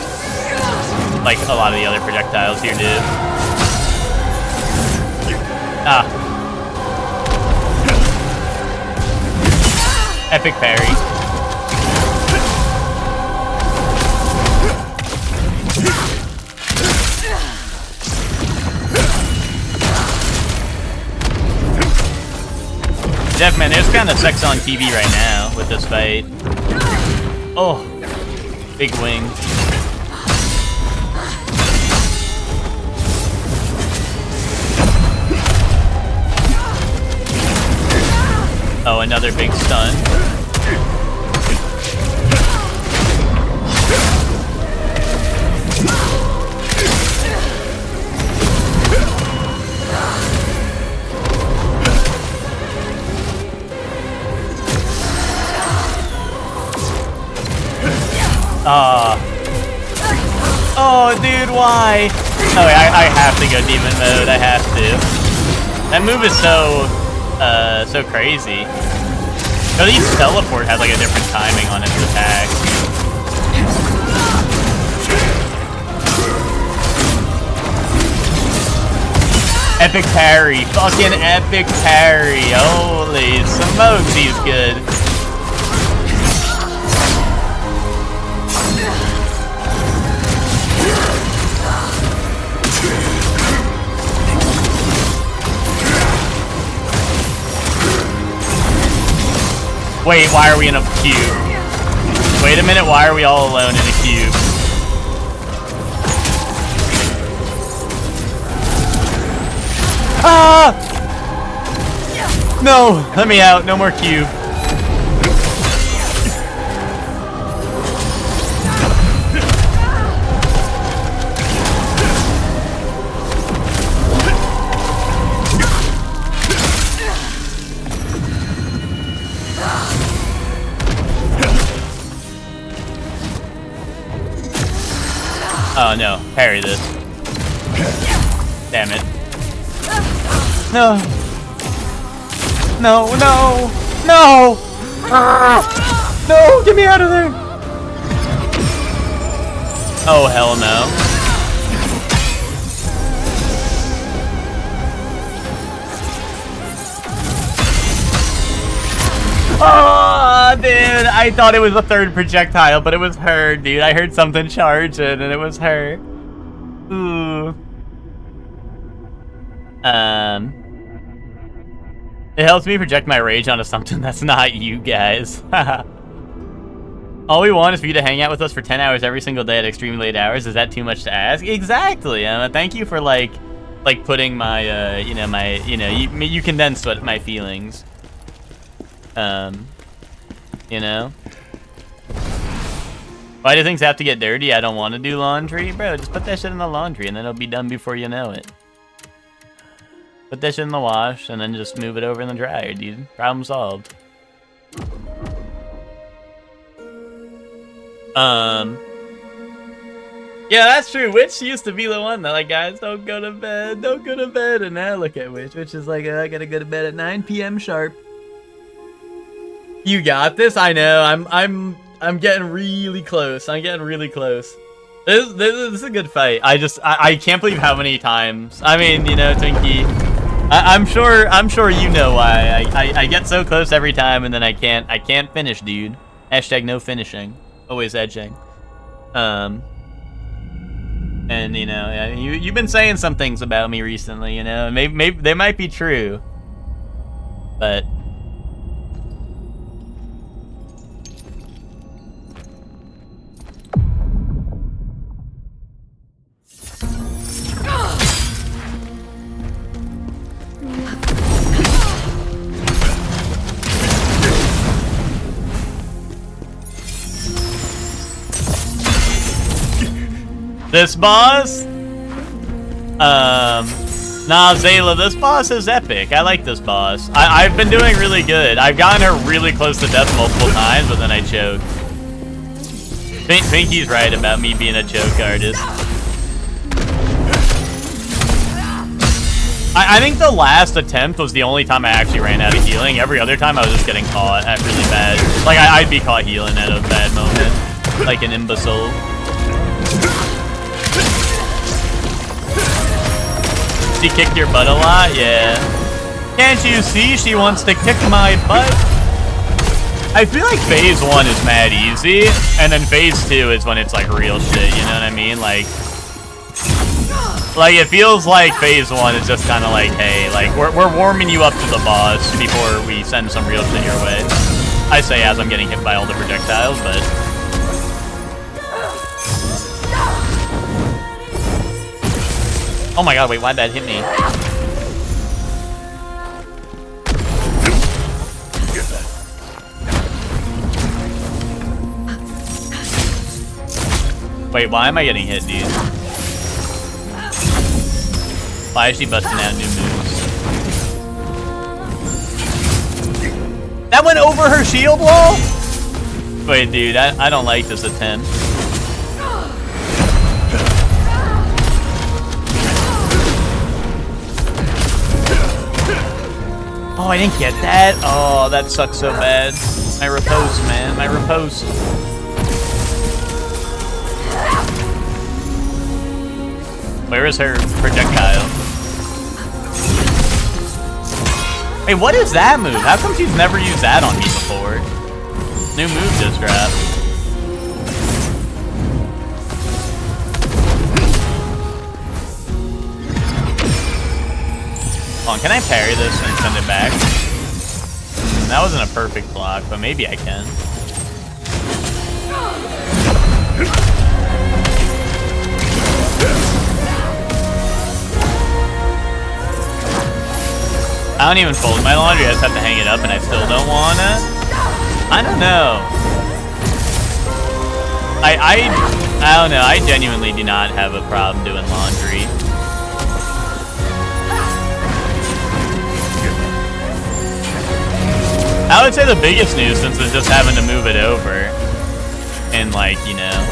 like a lot of the other projectiles here do. Ah. Epic parry. Jeff, man, there's kind of sex on TV right now with this fight. Oh, big wing. Oh, another big stun. Oh, dude, why? Oh, I have to go demon mode. I have to. That move is so crazy. At least teleport has like a different timing on its attack. Epic parry. Fucking epic parry. Holy smokes, he's good. Wait, why are we in a cube? Wait a minute, why are we all alone in a cube? Ah! No, let me out, no more cube. Oh no, parry this. Damn it. No. No, no, no! No, get me out of there! Oh, hell no. Oh, dude, I thought it was a third projectile, but it was her, dude. I heard something charging, and it was her. Ooh. It helps me project my rage onto something that's not you guys. All we want is for you to hang out with us for 10 hours every single day at extremely late hours. Is that too much to ask? Exactly, Emma. Thank you for, like putting my, you condensed what my feelings. You know? Why do things have to get dirty? I don't want to do laundry. Bro, just put that shit in the laundry and then it'll be done before you know it. Put that shit in the wash and then just move it over in the dryer, dude. Problem solved. Yeah, that's true. Witch used to be the one that, like, guys, don't go to bed, don't go to bed. And now look at Witch. Witch is like, I gotta go to bed at 9 p.m. sharp. You got this. I know. I'm getting really close. I'm getting really close. This is a good fight. I can't believe how many times. I mean, you know, Twinkie. I'm sure you know why. I get so close every time and then I can't finish, dude. Hashtag no finishing. Always edging. And you know, yeah, you've been saying some things about me recently, you know, maybe they might be true, but this boss? Nah, Zayla, this boss is epic. I like this boss. I've been doing really good. I've gotten her really close to death multiple times, but then I choked. Pinkie's right about me being a choke artist. I think the last attempt was the only time I actually ran out of healing. Every other time I was just getting caught at really bad. Like, I'd be caught healing at a bad moment. Like an imbecile. She kicked your butt a lot? Yeah. Can't you see she wants to kick my butt? I feel like phase 1 is mad easy, and then phase 2 is when it's like real shit, you know what I mean? Like it feels like phase 1 is just kind of like, hey, like we're warming you up to the boss before we send some real shit your way. I say as I'm getting hit by all the projectiles, but oh my god, wait, why'd that hit me? Wait, why am I getting hit, dude? Why is she busting out new moves? That went over her shield wall? Wait, dude, I don't like this attempt. Oh, I didn't get that? Oh, that sucks so bad. My riposte, man. My riposte. Where is her projectile? Hey, what is that move? How come she's never used that on me before? New move just dropped. Hold on, can I parry this and send it back? That wasn't a perfect block, but maybe I can. I don't even fold my laundry, I just have to hang it up and I still don't wanna. I don't know. I don't know, I genuinely do not have a problem doing laundry. I would say the biggest nuisance is just having to move it over. And like, you know.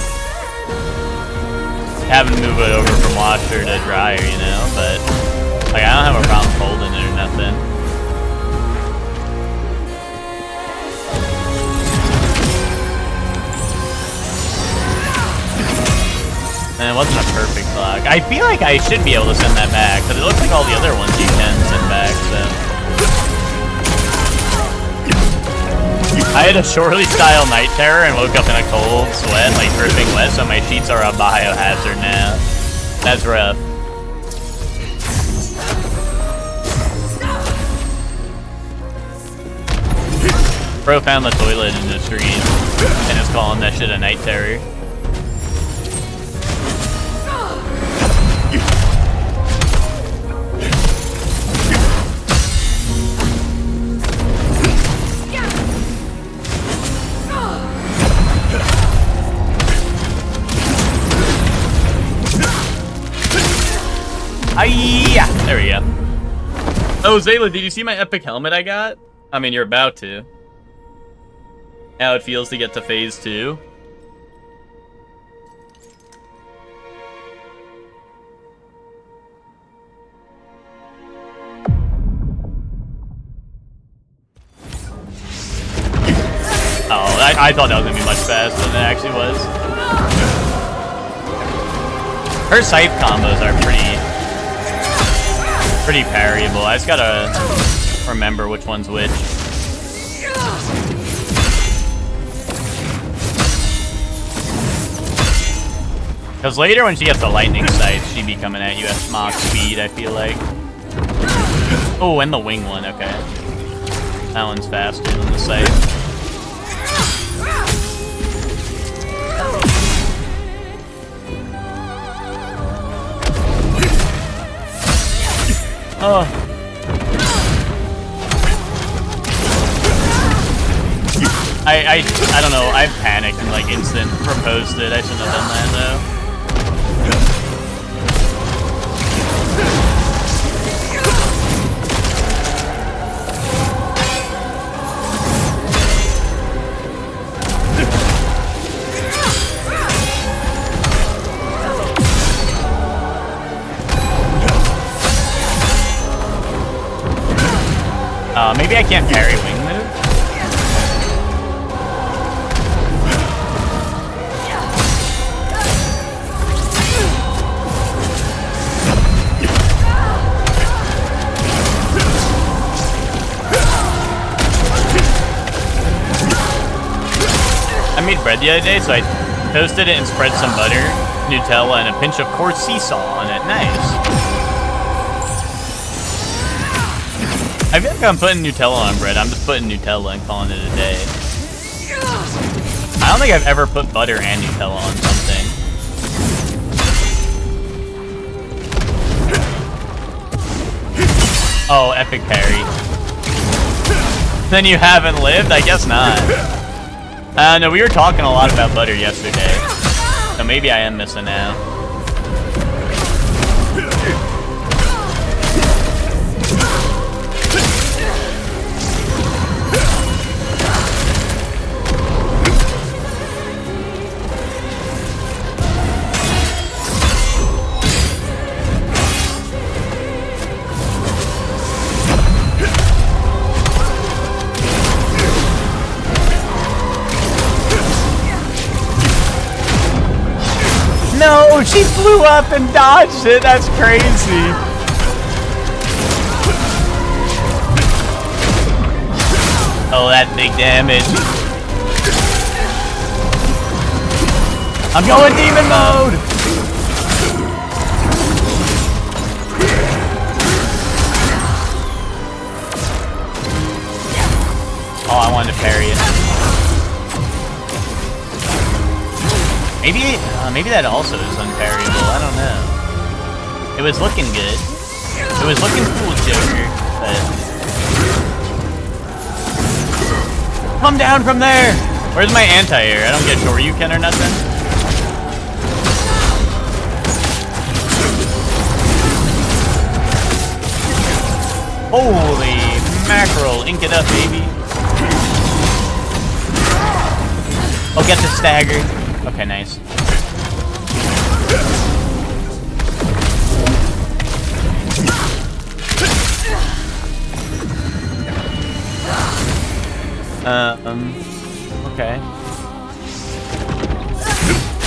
having to move it over from washer to dryer, you know, but like I don't have a problem folding it or nothing. And it wasn't a perfect block. I feel like I should be able to send that back, because it looks like all the other ones you can send back, so. I had a Shorely style night terror and woke up in a cold sweat, like dripping wet, so my sheets are a biohazard now. That's rough. Bro found the toilet in the stream and is calling that shit a night terror. Hiya! There we go. Oh, Zayla, did you see my epic helmet I got? I mean, you're about to. How it feels to get to phase 2. Oh, I thought that was gonna be much faster than it actually was. Her scythe combos are pretty parryable. I just gotta remember which one's which. Because later when she gets the lightning scythe, she'd be coming at you at Mach speed, I feel like. Oh, and the wing one, okay. That one's faster than the scythe. Oh. I don't know, I panicked and like instant proposed it. I shouldn't have done that though. Maybe I can't parry wing move? I made bread the other day, so I toasted it and spread some butter, Nutella, and a pinch of coarse sea salt on it. Nice. I feel like I'm putting Nutella on bread. I'm just putting Nutella and calling it a day. I don't think I've ever put butter and Nutella on something. Oh, epic parry. Then you haven't lived? I guess not. No, we were talking a lot about butter yesterday. So maybe I am missing out. No, she flew up and dodged it. That's crazy. Oh, that big damage. I'm going demon mode. Oh, I wanted to parry it. Maybe that also is unparryable. I don't know. It was looking good. It was looking cool, Joker. But come down from there. Where's my anti-air? I don't get Shoryuken or nothing. Holy mackerel! Ink it up, baby. Oh, get the stagger. Okay, nice. Okay.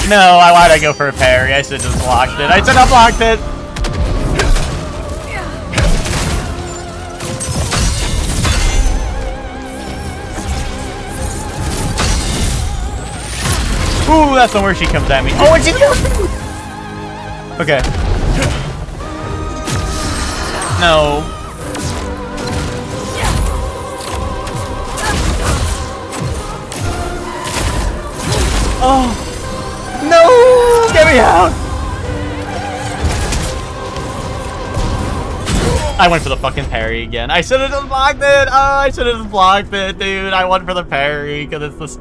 No, why'd I go for a parry? I should have just blocked it. I should have blocked it! Ooh, that's the worst she comes at me. Oh, and she's okay. No. Oh. No! Get me out! I went for the fucking parry again. I should have just blocked it! Oh, I should have just blocked it, dude. I went for the parry because it's this.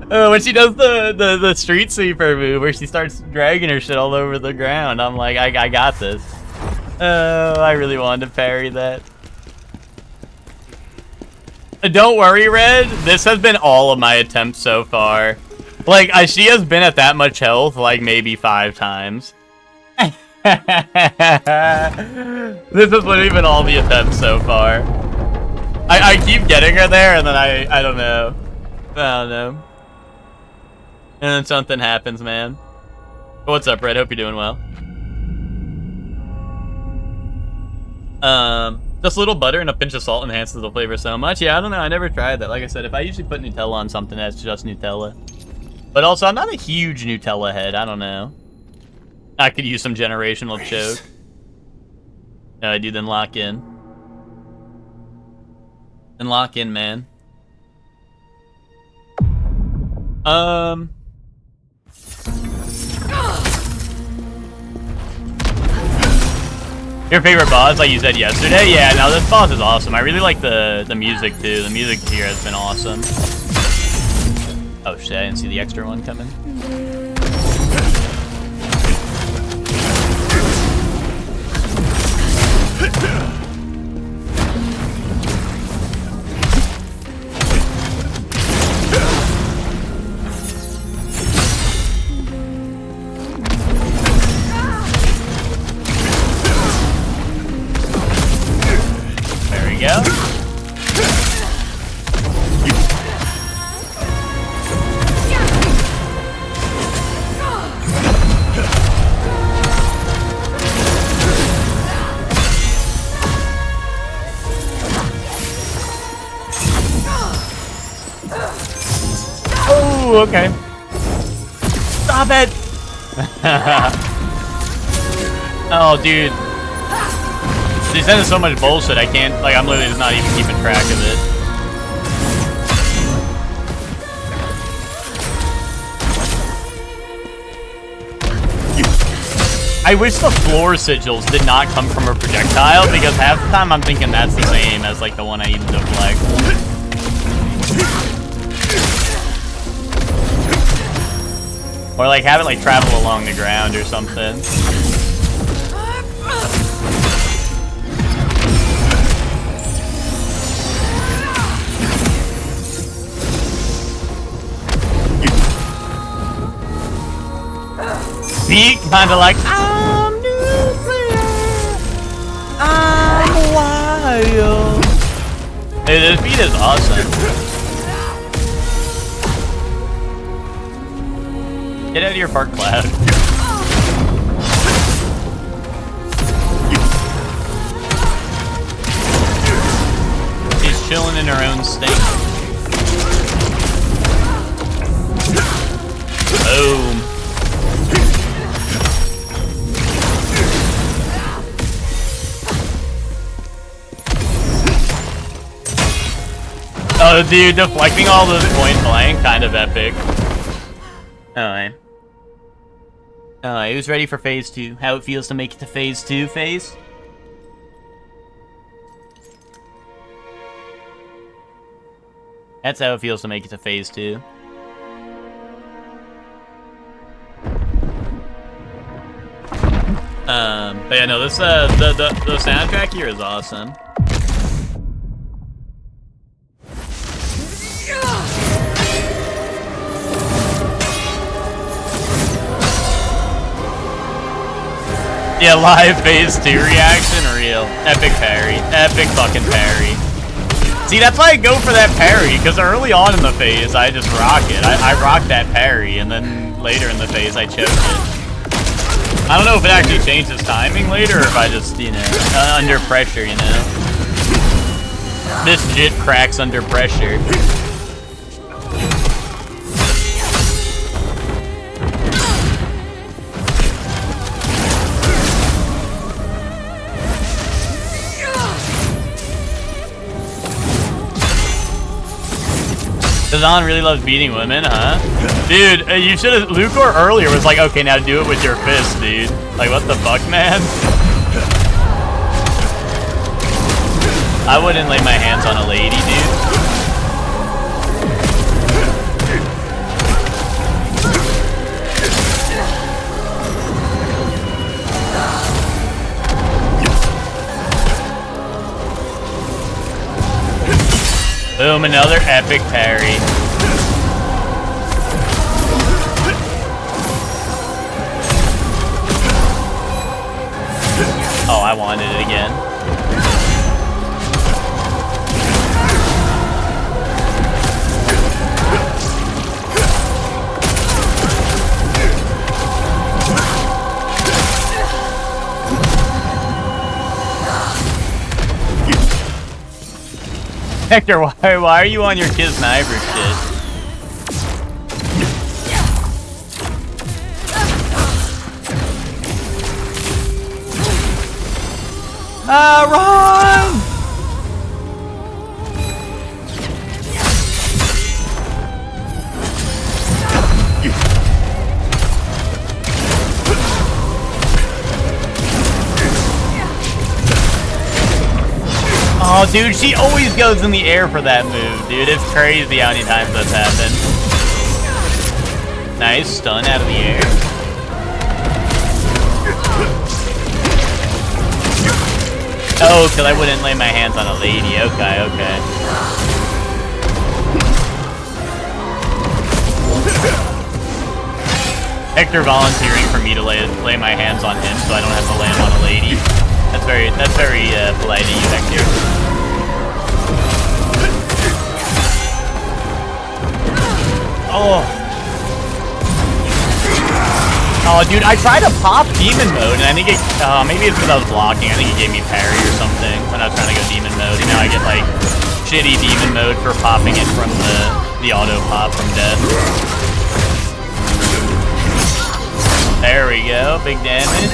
When she does the street sweeper move where she starts dragging her shit all over the ground, I'm like, I got this. I really wanted to parry that. Don't worry, Red. This has been all of my attempts so far. Like, she has been at that much health, like, maybe 5 times. This has literally been all the attempts so far. I keep getting her there, and then I don't know. I don't know. And then something happens, man. What's up, Red? Hope you're doing well. Just a little butter and a pinch of salt enhances the flavor so much. Yeah, I don't know. I never tried that. Like I said, if I usually put Nutella on something, that's just Nutella. But also, I'm not a huge Nutella head. I don't know. I could use some generational choke. No, I do. Then lock in. Then lock in, man. Your favorite boss, like you said yesterday? Yeah, no, this boss is awesome. I really like the music, too. The music here has been awesome. Oh, shit, I didn't see the extra one coming. There we go. Oh, okay. Stop it! Oh, dude. They send so much bullshit, I can't, like, I'm literally just not even keeping track of it. I wish the floor sigils did not come from a projectile, because half the time I'm thinking that's the same as, like, the one I use to deflect. Or, like, have it, like, travel along the ground or something. Beat kinda like I'm nuclear, I'm wild. Hey, this beat is awesome. Get out of your fart cloud. She's chilling in her own state. Boom. Oh, dude, deflecting all those point blank, kind of epic. Alright. Alright, who's ready for phase 2? How it feels to make it to phase 2, phase? That's how it feels to make it to phase 2. But yeah, no, this, the soundtrack here is awesome. Yeah, live phase 2 reaction, real. Epic parry. Epic fucking parry. See, that's why I go for that parry, because early on in the phase, I just rock it. I rock that parry, and then later in the phase, I choke it. I don't know if it actually changes timing later, or if I just, you know, under pressure, you know. This jit cracks under pressure. Khazan really loves beating women, huh? Dude, you should have. Lucor earlier was like, okay, now do it with your fist, dude. Like, what the fuck, man? I wouldn't lay my hands on a lady, dude. Boom, another epic parry. Oh, I wanted it again. Hector, why are you on your kid's sniper shit? Run! Oh, dude, she always goes in the air for that move, dude. It's crazy how many times that's happened. Nice stun out of the air. Oh, because I wouldn't lay my hands on a lady. Okay, okay. Hector volunteering for me to lay my hands on him so I don't have to land on a lady. That's very polite of you, Hector. Oh. Oh, dude, I tried to pop demon mode, and I think it, maybe it's because I was blocking. I think it gave me parry or something when I was trying to go demon mode. And now I get, like, shitty demon mode for popping it from the auto pop from death. There we go, big damage.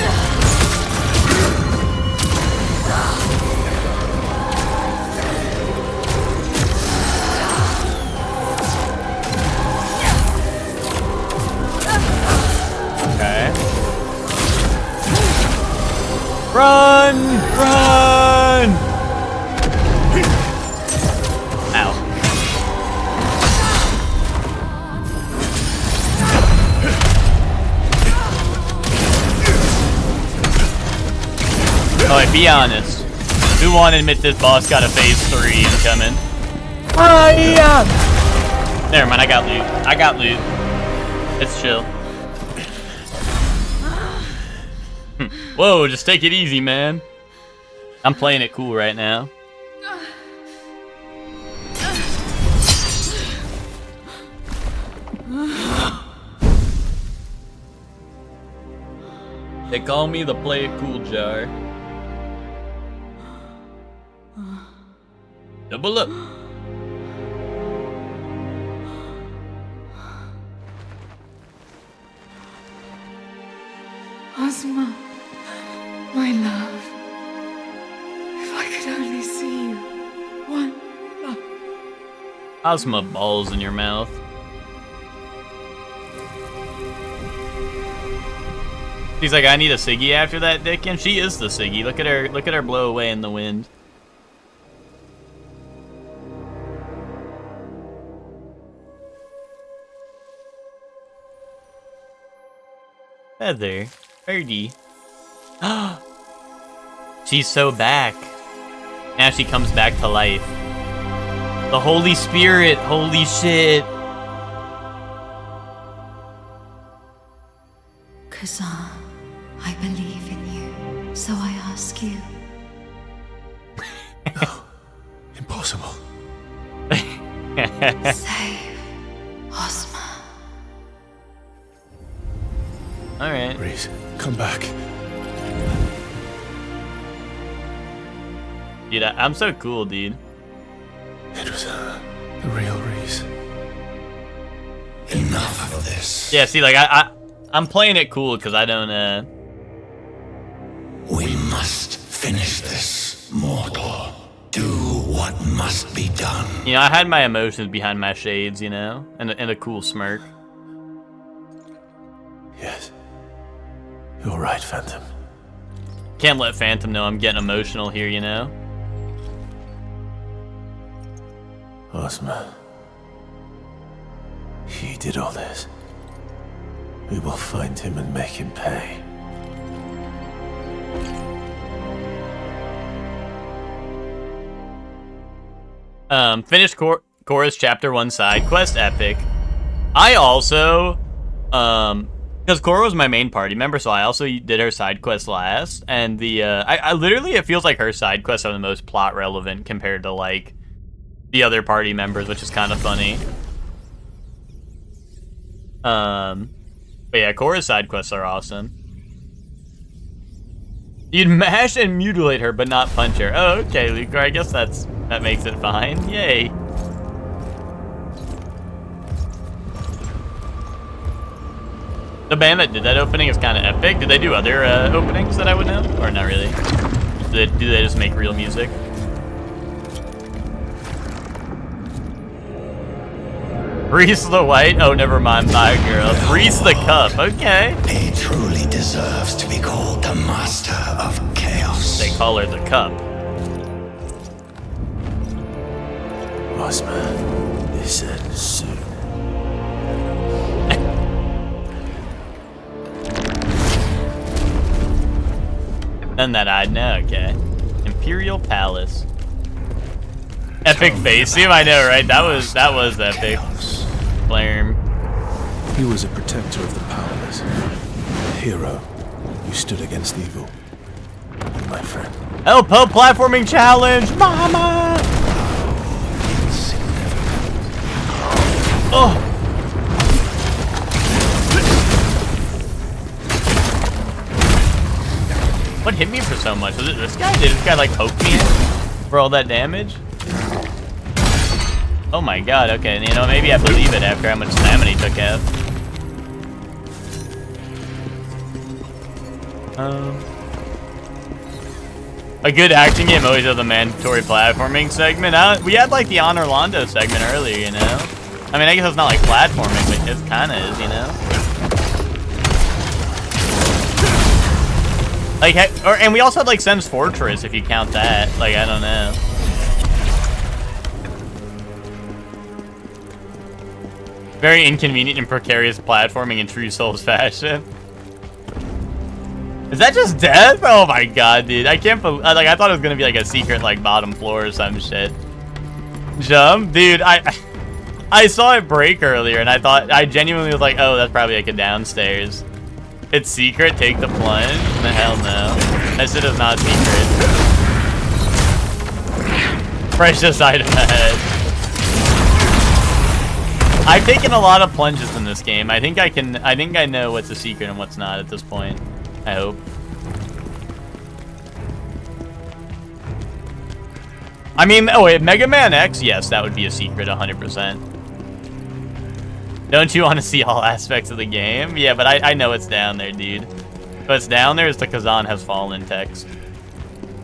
Okay. Run! Run! Ow. Alright, be honest. Who won't admit this boss got a phase 3 incoming? Never mind, I got loot. I got loot. It's chill. Whoa, just take it easy, man. I'm playing it cool right now. They call me the play it cool jar. Double up. Ozma, my love. If I could only see you. One love. Ozma balls in your mouth. She's like, I need a Siggy after that, Dick, and she is the Siggy. Look at her blow away in the wind. Feather. Birdie. She's so back. Now she comes back to life. The Holy Spirit. Holy shit. Khazan, I believe in you, so I ask you. No. Impossible. Ozma. Alright. Reese, come back. Dude, I'm so cool, dude. It was the real Reese. Enough of this. Yeah, see, like, I'm playing it cool because I don't, We must finish this, mortal. Do what must be done. You know, I had my emotions behind my shades, you know? And a cool smirk. Yes. You're right, Phantom. Can't let Phantom know I'm getting emotional here, you know? Ozma. He did all this. We will find him and make him pay. Finished Chorus Chapter 1 side quest epic. I also, because Cora was my main party member, so I also did her side quest last, and the, I literally, it feels like her side quests are the most plot relevant compared to, like, the other party members, which is kind of funny. But yeah, Cora's side quests are awesome. You'd mash and mutilate her, but not punch her. Oh, okay, Lucar, I guess that makes it fine. Yay. The band that did that opening is kind of epic. Did they do other openings that I would know? Or not really? Do they just make real music? Reese the White? Oh, never mind, my girl. Reese the Cup, okay. He truly deserves to be called the Master of Chaos. They call her the Cup. Ozma, listen soon. None that I'd know, okay. Imperial Palace. Epic face team, I know, right? That was epic. Flair. He was a protector of the powerless. A hero who stood against evil. My friend. Help platforming challenge, mama! Oh! What hit me for so much? Was it this guy? Did this guy like poke me for all that damage? Oh my god, okay, you know, maybe I believe it after how much stamina he took out. A good action game always has a mandatory platforming segment. We had like the Honor Londo segment earlier, you know? I mean, I guess it's not like platforming, but it kinda is, you know? Like, and we also had like Sen's Fortress, if you count that. Like, I don't know. Very inconvenient and precarious platforming in true Souls fashion. Is that just death? Oh my god, dude. I can't believe, like, I thought it was gonna be like a secret, like, bottom floor or some shit. Jump? Dude, I saw it break earlier and I genuinely was like, oh, that's probably like a downstairs. It's secret, take the plunge? The hell no. That shit is not secret. Precious item ahead. I've taken a lot of plunges in this game. I think I know what's a secret and what's not at this point. I hope. I mean, oh wait, Mega Man X? Yes, that would be a secret, 100%. Don't you want to see all aspects of the game? Yeah, but I know it's down there, dude. What's down there is the Khazan has fallen text.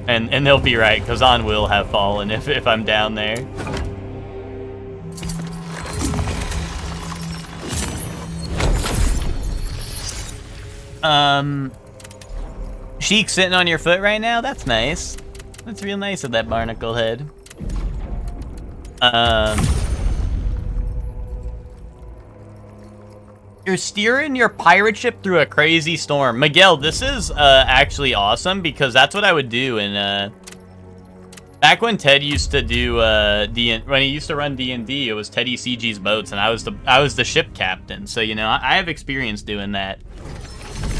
And they'll be right, Khazan will have fallen if I'm down there. Sheik sitting on your foot right now? That's nice. That's real nice of that barnacle head. You're steering your pirate ship through a crazy storm. Miguel, this is actually awesome because that's what I would do in back when Ted used to do when he used to run D&D, it was Teddy CG's boats and I was the ship captain. So, you know, I have experience doing that.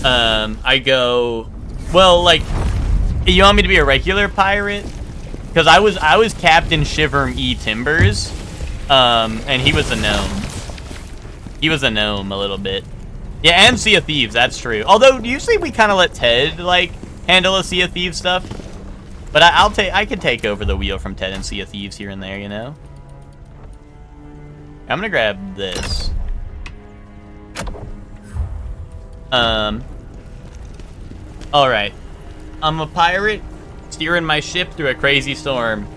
I go, well, like, you want me to be a regular pirate? Because I was Captain Shivern E. Timbers, And he was a gnome. He was a gnome a little bit. Yeah, and Sea of Thieves, that's true. Although, usually we kind of let Ted, like, handle the Sea of Thieves stuff. But I could take over the wheel from Ted and Sea of Thieves here and there, you know? I'm gonna grab this. Alright. I'm a pirate, steering my ship through a crazy storm.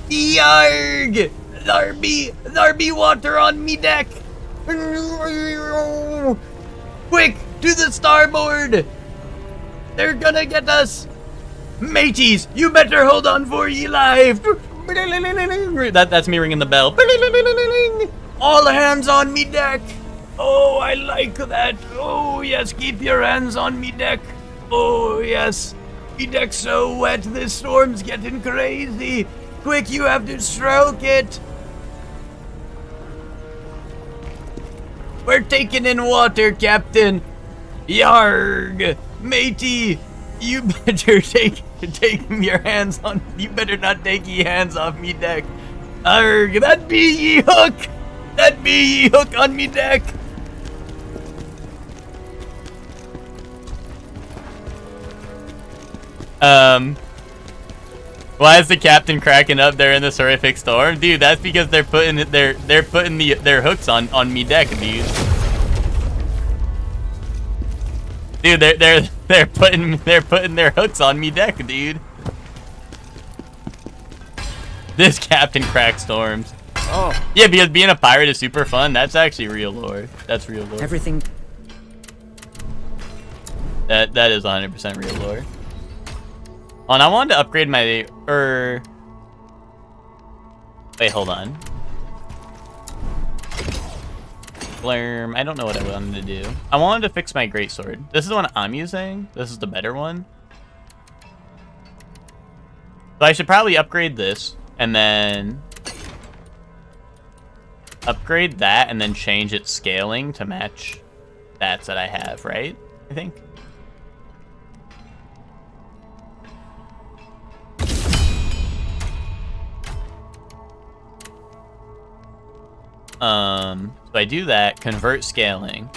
Yarg! There be water on me deck! Quick, to the starboard! They're gonna get us! Mateys, you better hold on for ye life! That's me ringing the bell. All hands on me deck! Oh, I like that. Oh, yes, keep your hands on me deck. Oh, yes. Me deck's so wet, this storm's getting crazy. Quick, you have to stroke it. We're taking in water, Captain. Yarg! Matey, you better take your hands on. You better not take ye hands off me deck. Arg! That be ye hook. That be ye hook on me deck. Why is the captain cracking up there in this horrific storm? Dude, that's because they're putting their hooks on me deck, dude. Dude, they're putting their hooks on me deck, dude. This captain cracks storms. Oh. Yeah, because being a pirate is super fun. That's actually real lore. That's real lore. Everything. That is 100% real lore. Oh, and I wanted to upgrade my wait, hold on. Blurm. I don't know what I wanted to do. I wanted to fix my greatsword. This is the one I'm using. This is the better one. So I should probably upgrade this and then upgrade that and then change its scaling to match stats that I have, right? I think. So I do that, convert scaling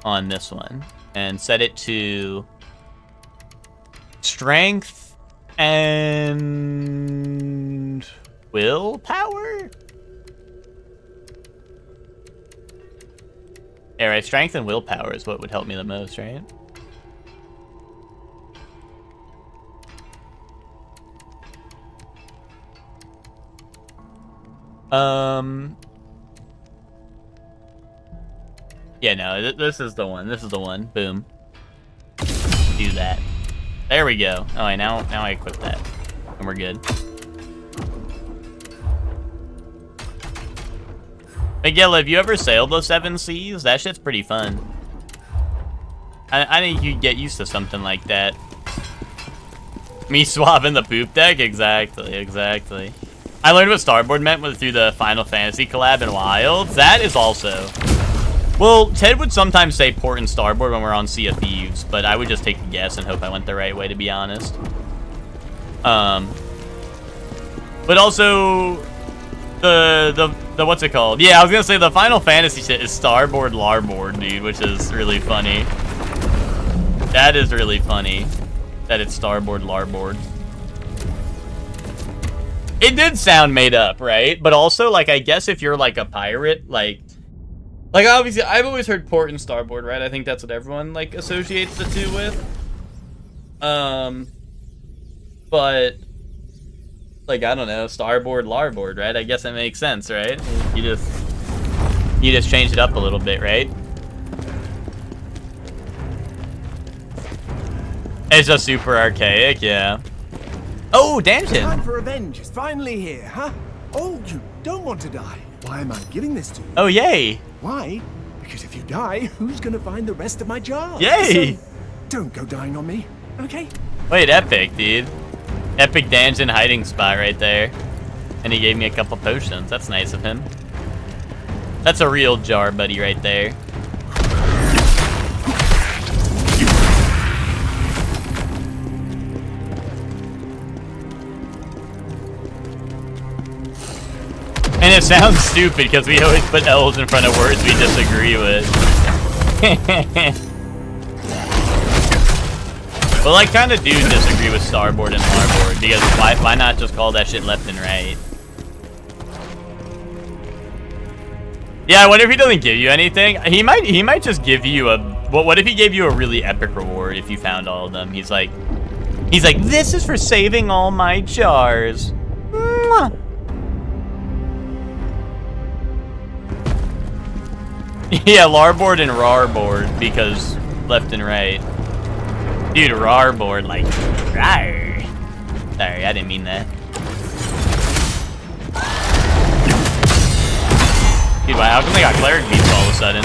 on this one, and set it to strength and willpower? Yeah, right, strength and willpower is what would help me the most, right? Yeah, no, this is the one. This is the one. Boom. Do that. There we go. All right, now I equip that, and we're good. Miguel, have you ever sailed the 7 seas? That shit's pretty fun. I think you'd get used to something like that. Me swapping the poop deck? Exactly. I learned what starboard meant through the Final Fantasy collab in Wilds. That is also... Well, Ted would sometimes say port and starboard when we're on Sea of Thieves, but I would just take a guess and hope I went the right way, to be honest. But also, the what's it called? Yeah, I was gonna say the Final Fantasy shit is starboard larboard, dude, which is really funny. That is really funny that it's starboard larboard. It did sound made up, right? But also, like, I guess if you're like a pirate, like obviously I've always heard port and starboard, right? I think that's what everyone like associates the two with. But like, I don't know, starboard larboard, right? I guess that makes sense, right? You just change it up a little bit, right? It's just super archaic, yeah. Oh, Danton! Time for revenge is finally here, huh? Oh, you don't want to die. Why am I giving this to you? Oh, yay! Why? Because if you die, who's gonna find the rest of my jar? Yay! So, don't go dying on me, okay? Wait, epic, dude. Epic Danton hiding spot right there. And he gave me a couple potions. That's nice of him. That's a real jar buddy right there. And And it sounds stupid because we always put L's in front of words we disagree with. Well, I kind of do disagree with starboard and larboard, because why not just call that shit left and right? Yeah, I wonder if he doesn't give you anything. He might just give you a... What if he gave you a really epic reward if you found all of them? He's like, this is for saving all my jars. Mwah. Yeah, larboard and rarboard, because left and right. Dude, rarboard, like, rar. Sorry, I didn't mean that. Dude, how come they got cleric beats all of a sudden?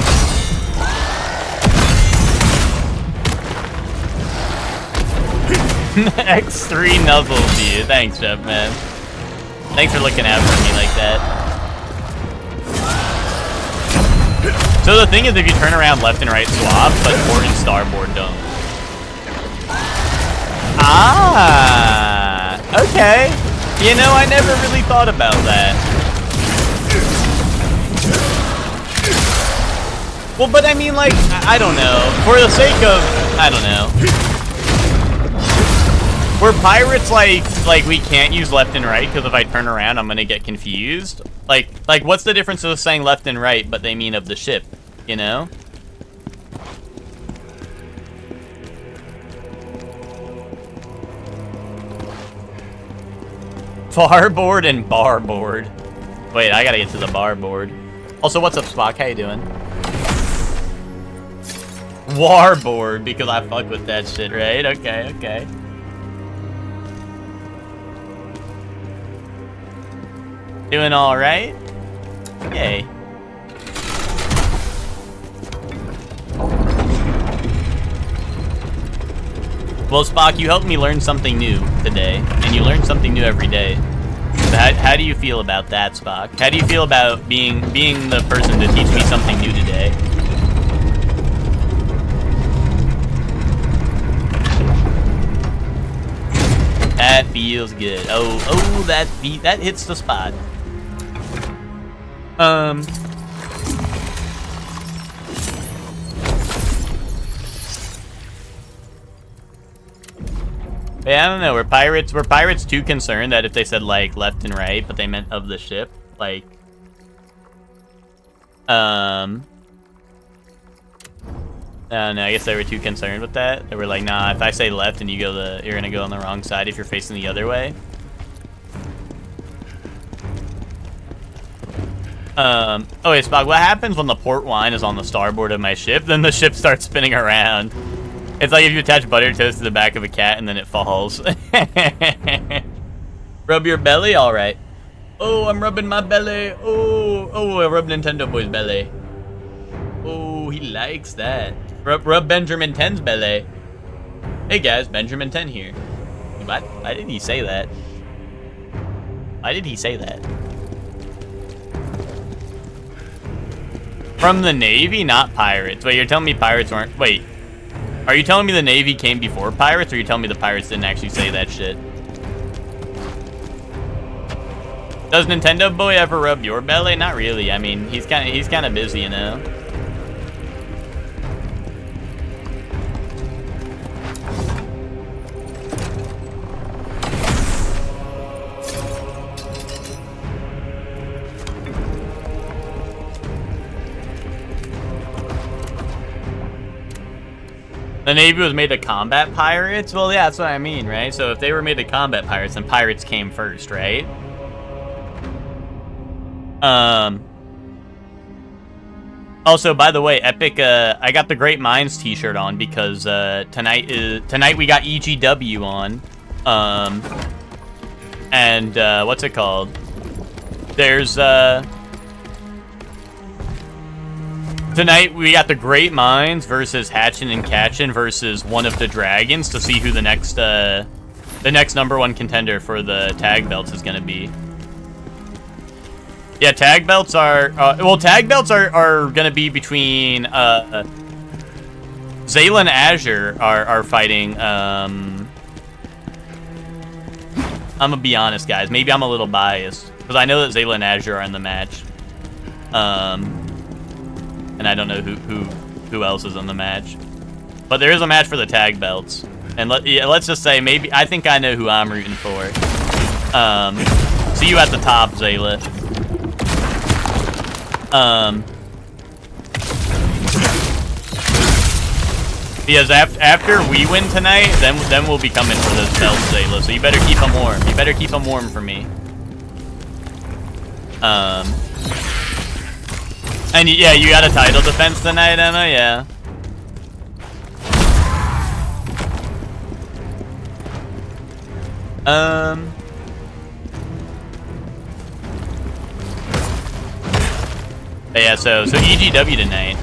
X3 nuzzles, dude. Thanks, Jeff, man. Thanks for looking out for me like that. So the thing is, if you turn around left and right swap, but port and starboard don't. Ah, okay. You know, I never really thought about that. Well, but I mean, like, I don't know. For the sake of, I don't know. Were pirates like we can't use left and right because if I turn around, I'm gonna get confused? Like, what's the difference of saying left and right, but they mean of the ship, you know? Farboard and barboard. Wait, I gotta get to the barboard. Also, what's up, Spock? How you doing? Warboard, because I fuck with that shit, right? Okay, okay. Doing alright? Yay. Well, Spock, you helped me learn something new today, and you learn something new every day. So how do you feel about that, Spock? How do you feel about being the person to teach me something new today? That feels good. Oh, that hits the spot. Yeah, I don't know. Were pirates too concerned that if they said like left and right, but they meant of the ship, like, I don't know. I guess they were too concerned with that. They were like, nah, if I say left and you're gonna go on the wrong side if you're facing the other way. Oh wait, Spock, what happens when the port wine is on the starboard of my ship? Then the ship starts spinning around. It's like if you attach butter toast to the back of a cat and then it falls. Rub your belly? Alright. Oh, I'm rubbing my belly. Oh, I rub Nintendo Boy's belly. Oh, he likes that. Rub Benjamin 10's belly. Hey guys, Benjamin 10 here. Why did he say that? Why did he say that? From the Navy, not pirates. Wait, you're telling me pirates weren't... Wait. Are you telling me the Navy came before pirates, or are you telling me the pirates didn't actually say that shit? Does Nintendo Boy ever rub your belly? Not really. I mean, he's kind of busy, you know. The Navy was made to combat pirates? Well, yeah, that's what I mean, right? So if they were made to combat pirates, then pirates came first, right? Also, by the way, Epic, I got the Great Minds t-shirt on because tonight we got EGW on. And what's it called? There's tonight we got the Great Minds versus Hatchin and Catchin versus one of the Dragons to see who the next #1 contender for the tag belts is gonna be. Yeah, tag belts are tag belts are gonna be between Zayla and Azure are fighting I'm gonna be honest, guys. Maybe I'm a little biased because I know that Zayla and Azure are in the match. And I don't know who else is in the match. But there is a match for the tag belts. And let's just say maybe I think I know who I'm rooting for. See you at the top, Zayla. Because after we win tonight, then we'll be coming for those belts, Zayla. So you better keep them warm. You better keep them warm for me. And yeah, you got a title defense tonight, Emma. Yeah. But yeah, so EGW tonight.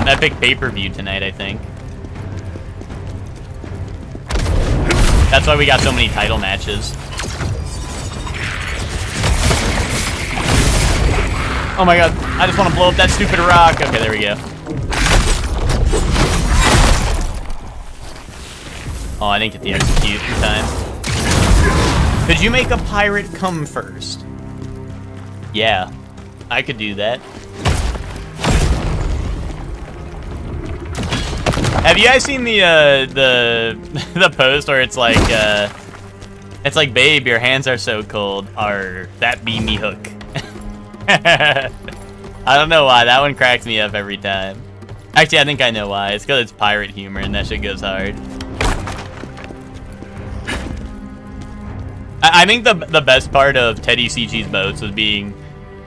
Epic pay-per-view tonight, I think. That's why we got so many title matches. Oh my god, I just want to blow up that stupid rock. Okay, there we go. Oh, I didn't get the execute in time. Could you make a pirate come first? Yeah, I could do that. Have you guys seen the post where it's like, babe, your hands are so cold. Are that be me hook? I don't know why. That one cracks me up every time. Actually, I think I know why. It's because it's pirate humor and that shit goes hard. I think the best part of Teddy CG's boats was being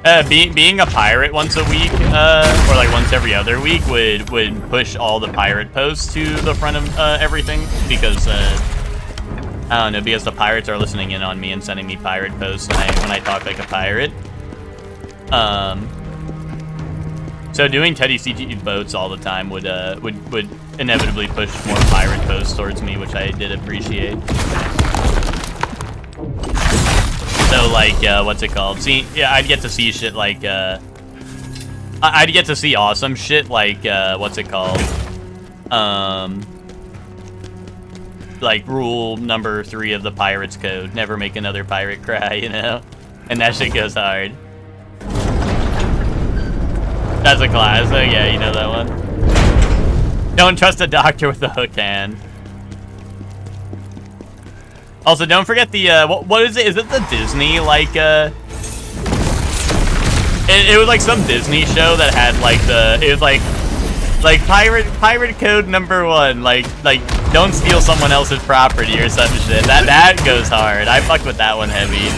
a pirate once a week, or like once every other week would push all the pirate posts to the front of everything because I don't know, because the pirates are listening in on me and sending me pirate posts when I talk like a pirate. So doing Teddy CG boats all the time would inevitably push more pirate posts towards me, which I did appreciate. So like, what's it called? See, yeah, I'd get to see shit like, I'd get to see awesome shit like, what's it called? Like rule number 3 of the Pirates Code: never make another pirate cry, you know? And that shit goes hard. That's a classic, yeah, you know that one. Don't trust a doctor with a hook hand. Also, don't forget the, what is it? Is it the Disney, like, it was like some Disney show that had, like, it was like pirate code number 1, like, don't steal someone else's property or some shit. That goes hard. I fucked with that one heavy.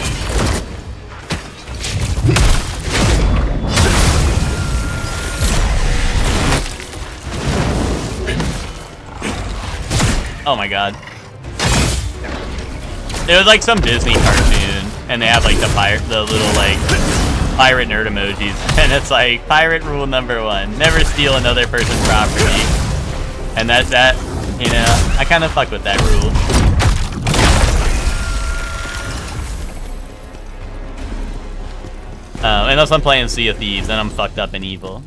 Oh my god. It was like some Disney cartoon, and they have like the little like pirate nerd emojis, and it's like pirate rule number 1: never steal another person's property. And that's that, you know. I kind of fuck with that rule. Unless I'm playing Sea of Thieves, then I'm fucked up and evil.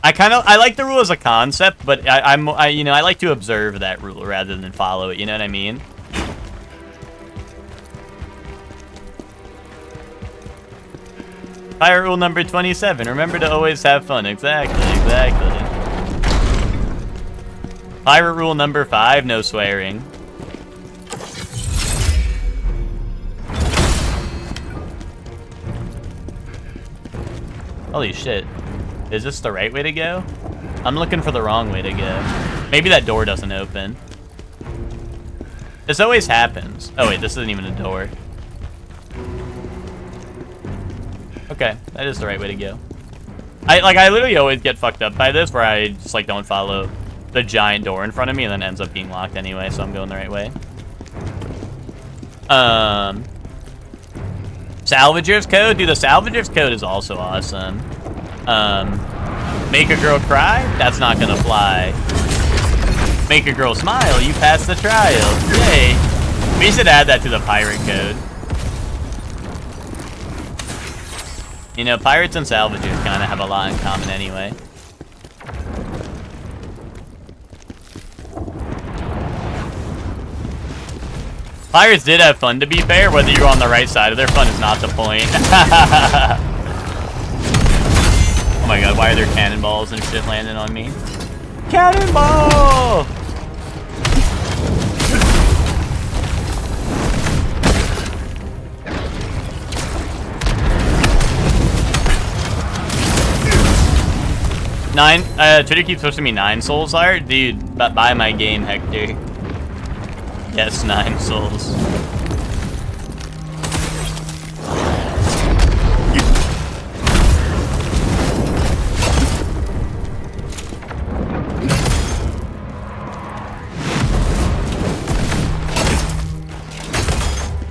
I like the rule as a concept, but I like to observe that rule rather than follow it, you know what I mean? Pirate rule number 27, remember to always have fun. Exactly. Pirate rule number 5, no swearing. Holy shit. Is this the right way to go? I'm looking for the wrong way to go. Maybe that door doesn't open. This always happens. Oh wait, this isn't even a door. Okay, that is the right way to go. I literally always get fucked up by this, where I just like don't follow the giant door in front of me and then ends up being locked anyway, so I'm going the right way. Salvager's code? Dude, the Salvager's code is also awesome. Make a girl cry? That's not gonna fly. Make a girl smile? You passed the trial. Yay. We should add that to the pirate code. You know, pirates and salvagers kind of have a lot in common anyway. Pirates did have fun, to be fair. Whether you're on the right side of their fun is not the point. Oh my god, why are there cannonballs and shit landing on me? Cannonball! Twitter keeps posting me 9 souls art. Dude, buy my game, Hector. Yes, 9 souls.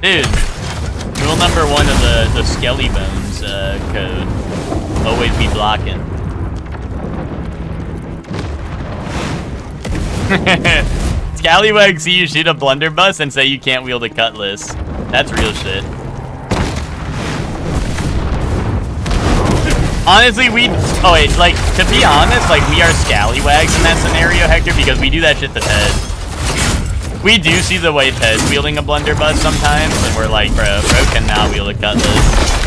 Dude, rule number 1 of the Skelly Bones code. Always be blocking. Scallywags see you shoot a blunderbuss and say you can't wield a cutlass. That's real shit. Honestly, oh wait, like, to be honest, like, we are scallywags in that scenario, Hector, because we do that shit to Ted. We do see the way Ted's wielding a blunderbuss sometimes, and we're like, bro cannot wield a cutlass.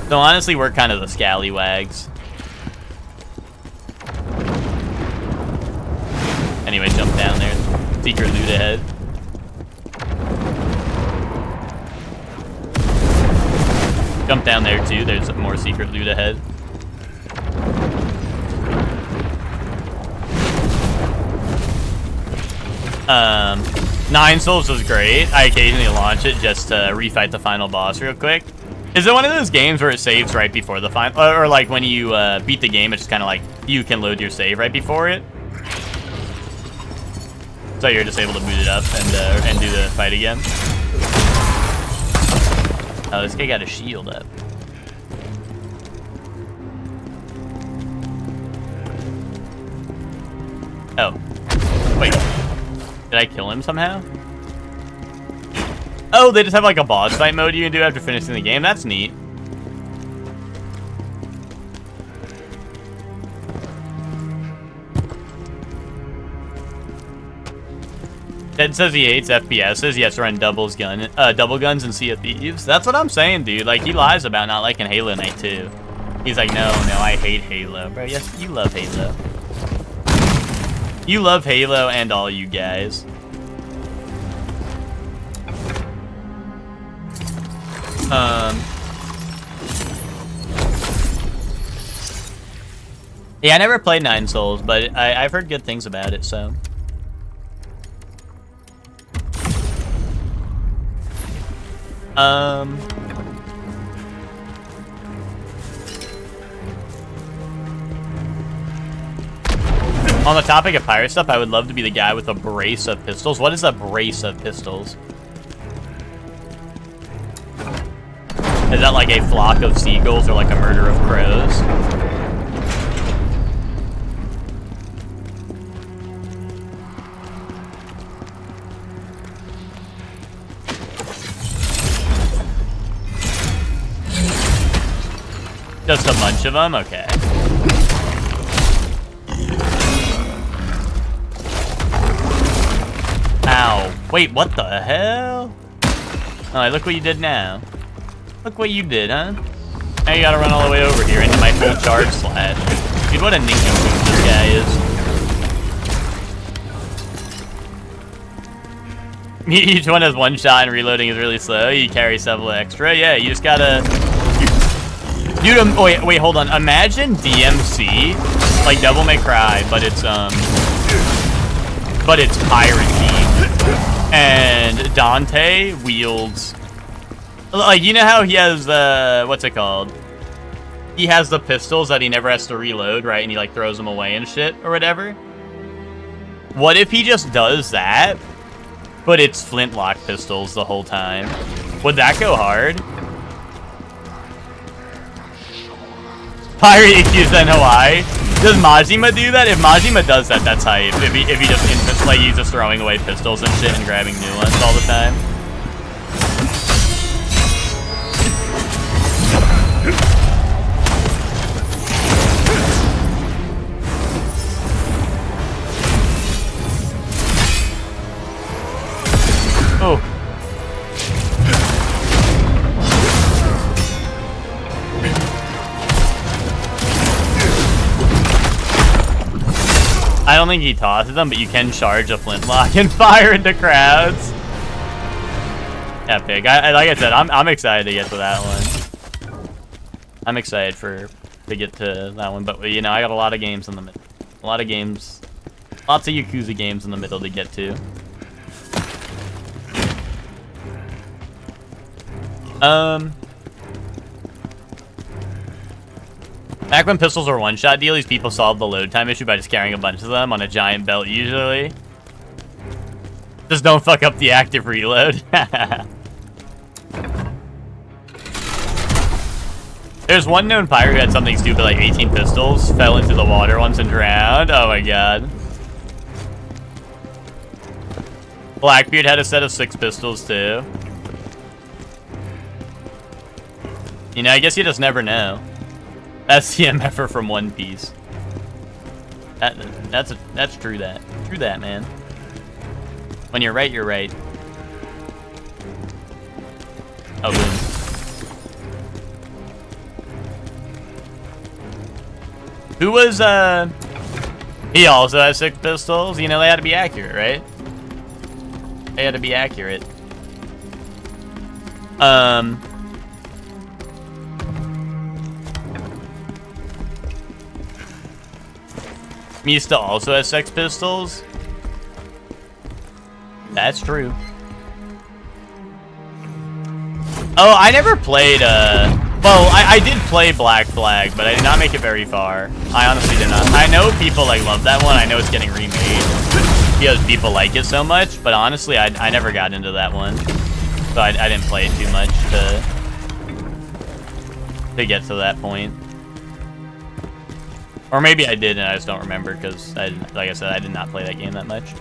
So honestly, we're kind of the scallywags. Anyway, jump down there. Secret loot ahead. Jump down there too. There's more secret loot ahead. 9 souls was great. I occasionally launch it just to refight the final boss real quick. Is it one of those games where it saves right before the final, or like when you beat the game, it's just kind of like you can load your save right before it? So you're just able to boot it up and do the fight again. Oh, this guy got a shield up. Oh, wait, did I kill him somehow? Oh, they just have like a boss fight mode you can do after finishing the game. That's neat. Ted says he hates FPSs. He has to run double guns and Sea of Thieves. That's what I'm saying, dude. Like, he lies about not liking Halo Night 2. He's like, no, I hate Halo. Bro, yes, you love Halo. You love Halo and all you guys. Yeah, I never played 9 Souls, but I've heard good things about it, so. On the topic of pirate stuff, I would love to be the guy with a brace of pistols. What is a brace of pistols? Is that like a flock of seagulls or like a murder of crows? Just a bunch of them? Okay. Ow. Wait, what the hell? Oh, look what you did now. Look what you did, huh? Now you gotta run all the way over here into my full charge slash. Dude, what a nincompoop this guy is. Each one has 1 shot and reloading is really slow. You carry several extra. Yeah, you just gotta... Dude, wait, hold on. Imagine DMC, like Devil May Cry, but it's pirate team. And Dante wields... Like, you know how he has, what's it called? He has the pistols that he never has to reload, right? And he, like, throws them away and shit, or whatever. What if he just does that, but it's flintlock pistols the whole time? Would that go hard? Pirate EQs in Hawaii? Does Majima do that? If Majima does that, that's hype. If he just instantly, like, he's just throwing away pistols and shit and grabbing new ones all the time. I don't think he tosses them, but you can charge a flintlock and fire into crowds. Epic. Like I said, I'm excited to get to that one. I'm excited to get to that one, but you know, I got a lot of games in the middle. A lot of games. Lots of Yakuza games in the middle to get to. Back when pistols were one-shot dealies, people solved the load time issue by just carrying a bunch of them on a giant belt, usually. Just don't fuck up the active reload. There's one known pirate who had something stupid like 18 pistols, fell into the water once and drowned. Oh my god. Blackbeard had a set of 6 pistols too. You know, I guess you just never know. That's the MFer from One Piece. That's true that. True that, man. When you're right, you're right. Oh, boom. Who was, he also has 6 pistols. You know, they had to be accurate, right? They had to be accurate. Mista also has 6 pistols. That's true. Oh, I never played, well, I did play Black Flag, but I did not make it very far. I honestly did not. I know people, like, love that one. I know it's getting remade because people like it so much, but honestly, I never got into that one. So I didn't play it too much to get to that point. Or maybe I did and I just don't remember because, like I said, I did not play that game that much.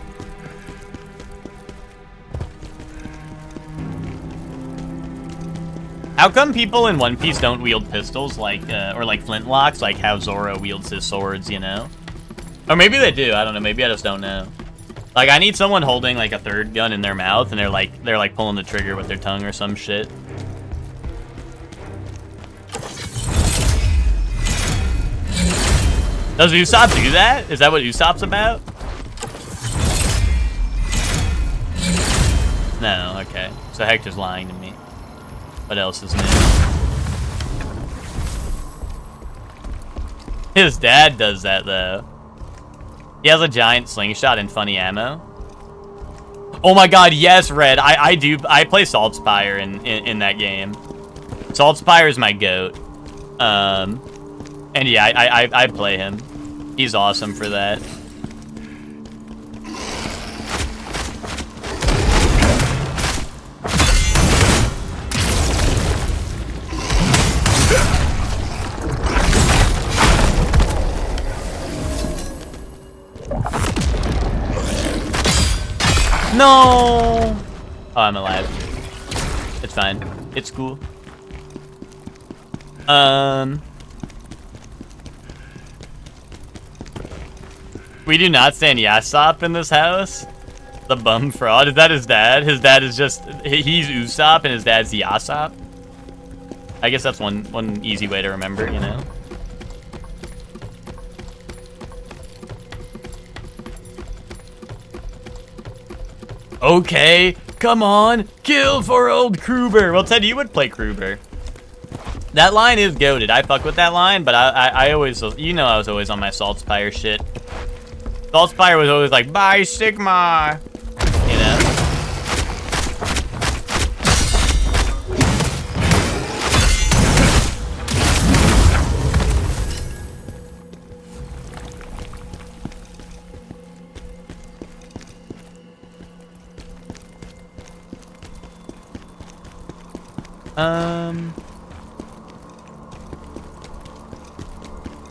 How come people in One Piece don't wield pistols like, or like flintlocks, like how Zoro wields his swords, you know? Or maybe they do, I don't know, maybe I just don't know. Like, I need someone holding like a third gun in their mouth and they're like pulling the trigger with their tongue or some shit. Does Usopp do that? Is that what Usopp's about? No, okay. So Hector's lying to me. What else is new? His dad does that, though. He has a giant slingshot and funny ammo. Oh my god, yes, Red. I play Saltspire in that game. Saltspire is my goat. And yeah, I play him. He's awesome for that. No! Oh, I'm alive. It's fine. It's cool. We do not stand Yasop in this house. The bum fraud. Is that his dad? His dad is just... He's Usopp and his dad's Yasop. I guess that's one easy way to remember, you know? Okay, come on. Kill for old Kruber. Well, Ted, you would play Kruber. That line is goated. I fuck with that line, but I always... You know I was always on my Saltspire shit. Saltspire was always like, bye, Sigma. You know?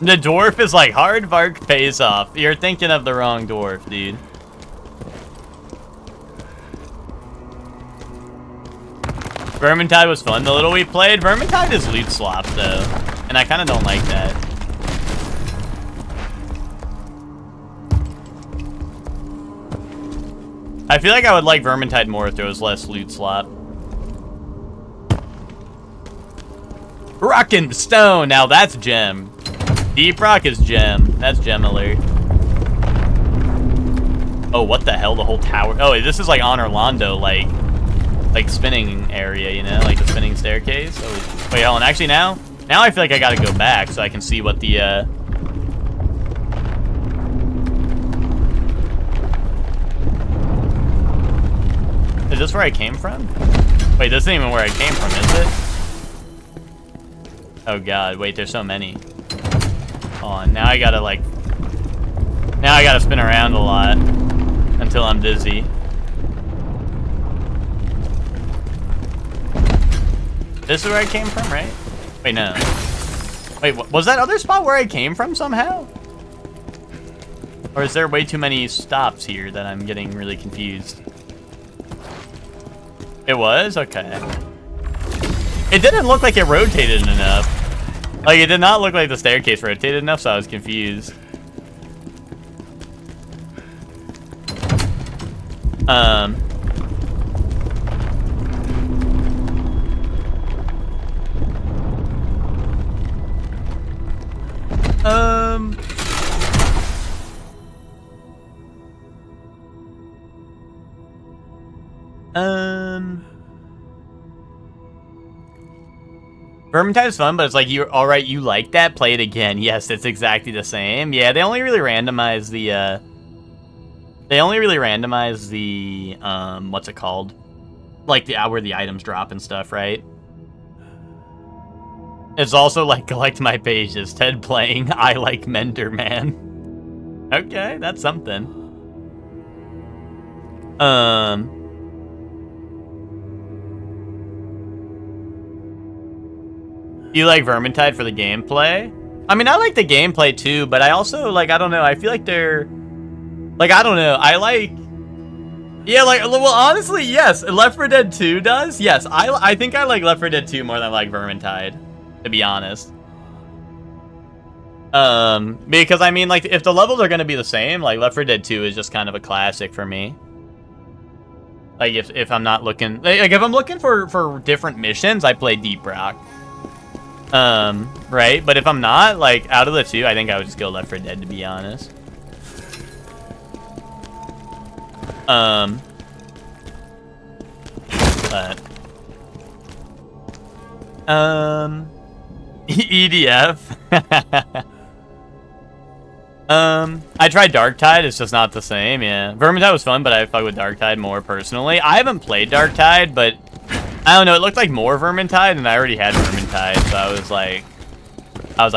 The dwarf is like, hard bark pays off. You're thinking of the wrong dwarf, dude. Vermintide was fun the little we played. Vermintide is loot slop though, and I kind of don't like that. I feel like I would like Vermintide more if there was less loot slop. Rockin' the stone. Now that's gem. Deep Rock is gem. That's gem alert. Oh, what the hell? The whole tower. Oh, this is like on Orlando, like spinning area, you know, like the spinning staircase. Oh, wait, hold on. Actually, now I feel like I gotta go back so I can see what the. Is this where I came from? Wait, this isn't even where I came from, is it? Oh God, wait, there's so many. Hold on, now I gotta spin around a lot until I'm dizzy. This is where I came from, right? Wait, no. Wait, was that other spot where I came from somehow? Or is there way too many stops here that I'm getting really confused? It was? Okay. It didn't look like it rotated enough. Like, it did not look like the staircase rotated enough, so I was confused. Vermintide is fun, but it's like, you're alright, you like that? Play it again. Yes, it's exactly the same. Yeah, they only really randomize the, what's it called? Like, where the items drop and stuff, right? It's also like, collect my pages. Ted playing I Like Mender Man. Okay, that's something. You like Vermintide for the gameplay? I mean, I like the gameplay too, but I also, like, I don't know, I feel like they're... Like, I don't know, I like... Yeah, like, well, honestly, yes, Left 4 Dead 2 does. Yes, I think I like Left 4 Dead 2 more than I like Vermintide, to be honest. Because, I mean, like, if the levels are gonna be the same, like, Left 4 Dead 2 is just kind of a classic for me. Like, if I'm not looking... Like, if I'm looking for different missions, I play Deep Rock. Right? But if I'm not, like, out of the two, I think I would just go Left 4 Dead, to be honest. EDF. I tried Darktide, it's just not the same, yeah. Vermintide was fun, but I fuck with Darktide more personally. I haven't played Darktide, but I don't know, it looked like more Vermintide, and I already had Vermintide, so I was like,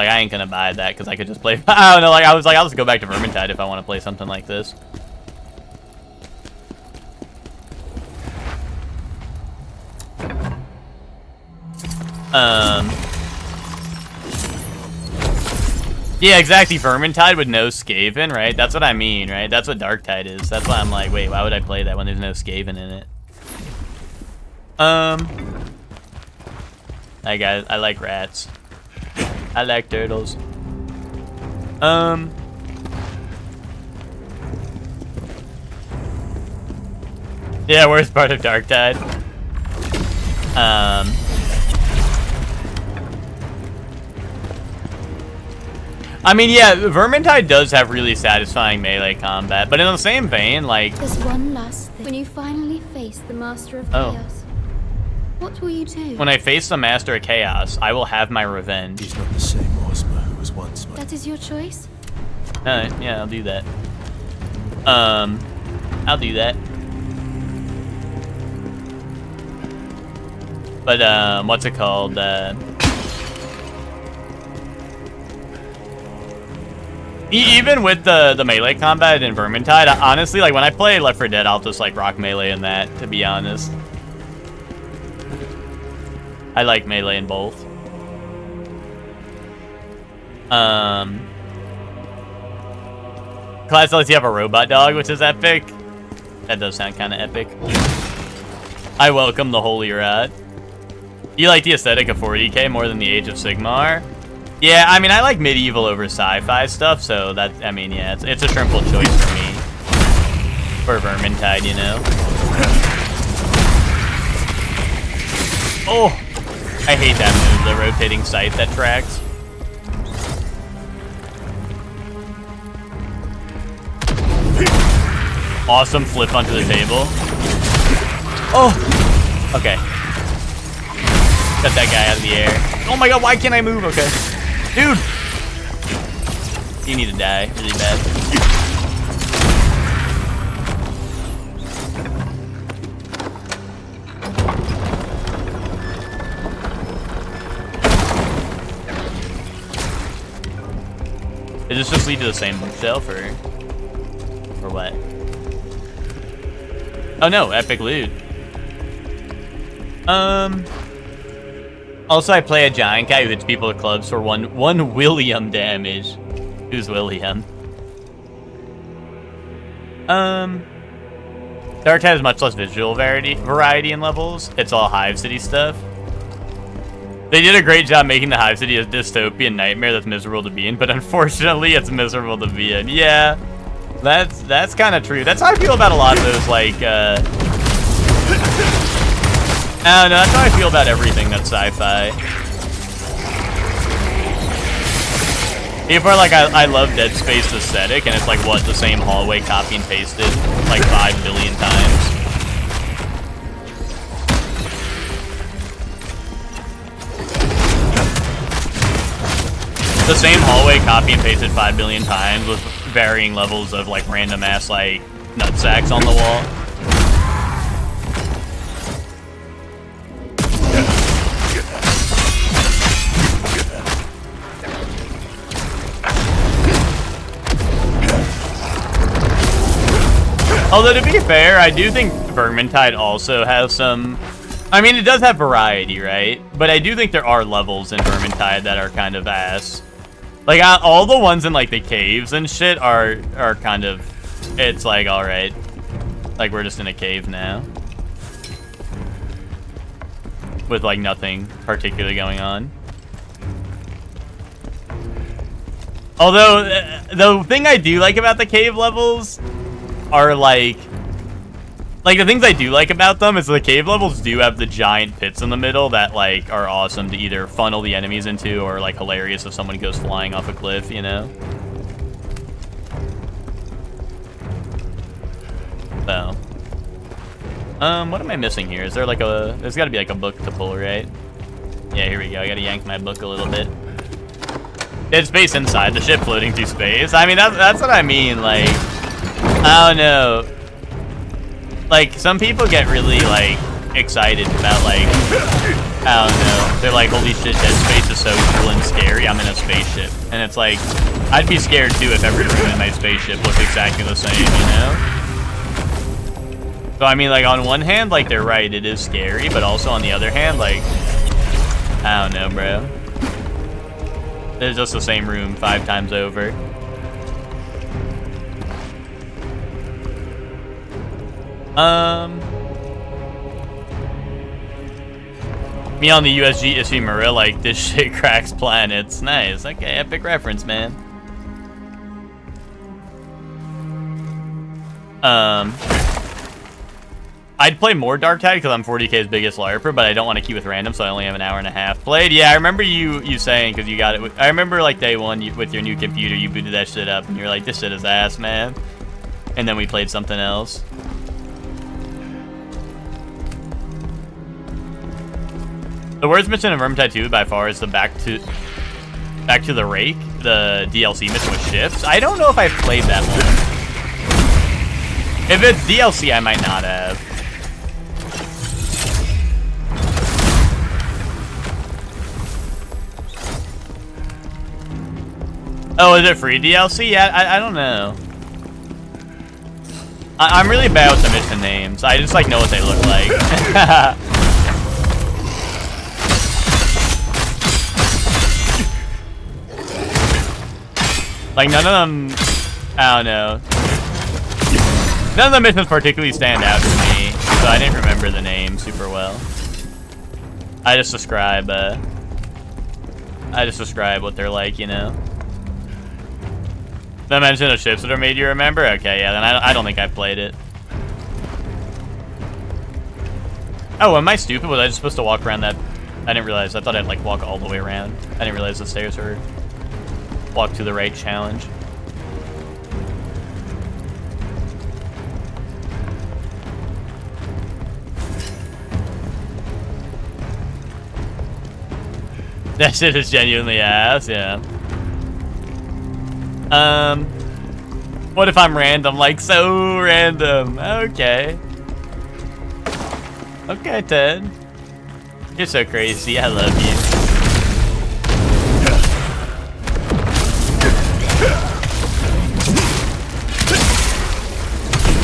I ain't gonna buy that, because I could just play, I don't know, like, I was like, I'll just go back to Vermintide if I want to play something like this. Yeah, exactly, Vermintide with no Skaven, right? That's what I mean, right? That's what Darktide is. That's why I'm like, wait, why would I play that when there's no Skaven in it? Hi guys, I like rats. I like turtles. Yeah, worst part of Darktide. I mean, yeah, Vermintide does have really satisfying melee combat, but in the same vein, like... There's one last thing. When you finally face the Master of Chaos, what will you do? When I face the Master of Chaos, I will have my revenge. He's not the same Osmer who was once my... That is your choice? Yeah, I'll do that. I'll do that. But, what's it called? Even with the melee combat in Vermintide, honestly, like, when I play Left 4 Dead, I'll just, like, rock melee in that, to be honest. I like melee in both. Class lets you have a robot dog, which is epic. That does sound kind of epic. I welcome the Holy Rot. You like the aesthetic of 40k more than the Age of Sigmar? Yeah, I mean, I like medieval over sci-fi stuff, so that, I mean, yeah, it's a simple choice for me. For Vermintide, you know? Oh! I hate that move, the rotating sight that tracks. Awesome flip onto the table. Oh! Okay. Got that guy out of the air. Oh my god, why can't I move? Okay. Dude! You need to die really bad. Does this just lead to the same bookshelf, or what? Oh no, epic loot. Also, I play a giant guy who hits people with clubs for one William damage. Who's William? Dark has much less visual variety in levels. It's all Hive City stuff. They did a great job making the Hive City a dystopian nightmare that's miserable to be in, but unfortunately, it's miserable to be in. Yeah, that's kind of true. That's how I feel about a lot of those, like, I don't know, that's how I feel about everything that's sci-fi. People are like, I love Dead Space aesthetic, and it's like, what, the same hallway copy and pasted like 5 billion times. The same hallway copy and pasted 5 billion times with varying levels of like random ass like nutsacks on the wall. Although to be fair, I do think Vermintide also has some... I mean, it does have variety, right? But I do think there are levels in Vermintide that are kind of ass. Like, all the ones in, like, the caves and shit are kind of... It's like, alright. Like, we're just in a cave now. With, like, nothing particularly going on. Although, the thing I do like about the cave levels are, like, the things I do like about them is the cave levels do have the giant pits in the middle that, like, are awesome to either funnel the enemies into or, like, hilarious if someone goes flying off a cliff, you know? So. What am I missing here? Is there, like, there's gotta be, like, a book to pull, right? Yeah, here we go. I gotta yank my book a little bit. Dead Space inside the ship floating through space. I mean, that's what I mean, like... I don't know. Like, some people get really, like, excited about, like, I don't know. They're like, holy shit, Dead Space is so cool and scary. I'm in a spaceship. And it's like, I'd be scared, too, if every room in my spaceship looked exactly the same, you know? So, I mean, like, on one hand, like, they're right. It is scary. But also, on the other hand, like, I don't know, bro. It's just the same room 5 times over. Me on the USG issue Maria, like, this shit cracks planets. Nice. Okay, epic reference, man. I'd play more Dark Tide because I'm 40k's biggest LARPer, but I don't want to keep with random, so I only have an hour and a half played. Yeah, I remember you saying, because you got it. I remember, like, day one with your new computer, you booted that shit up, and you're like, this shit is ass, man. And then we played something else. The worst mission in Vermintide 2 by far is the Back to the Rake, the DLC mission with ships. I don't know if I've played that one. If it's DLC, I might not have. Oh, is it free DLC? Yeah, I don't know. I'm really bad with the mission names. I just, like, know what they look like. Like, none of them, I don't know. None of the missions particularly stand out to me, so I didn't remember the name super well. I just describe what they're like, you know? The mention of ships that are made you remember? Okay, yeah, then I don't think I've played it. Oh, am I stupid? Was I just supposed to walk around that? I didn't realize. I thought I'd, like, walk all the way around. I didn't realize the stairs were... Walk to the right challenge. That shit is genuinely ass, yeah. What if I'm random? Like, so random. Okay. Okay, Ted. You're so crazy. I love you.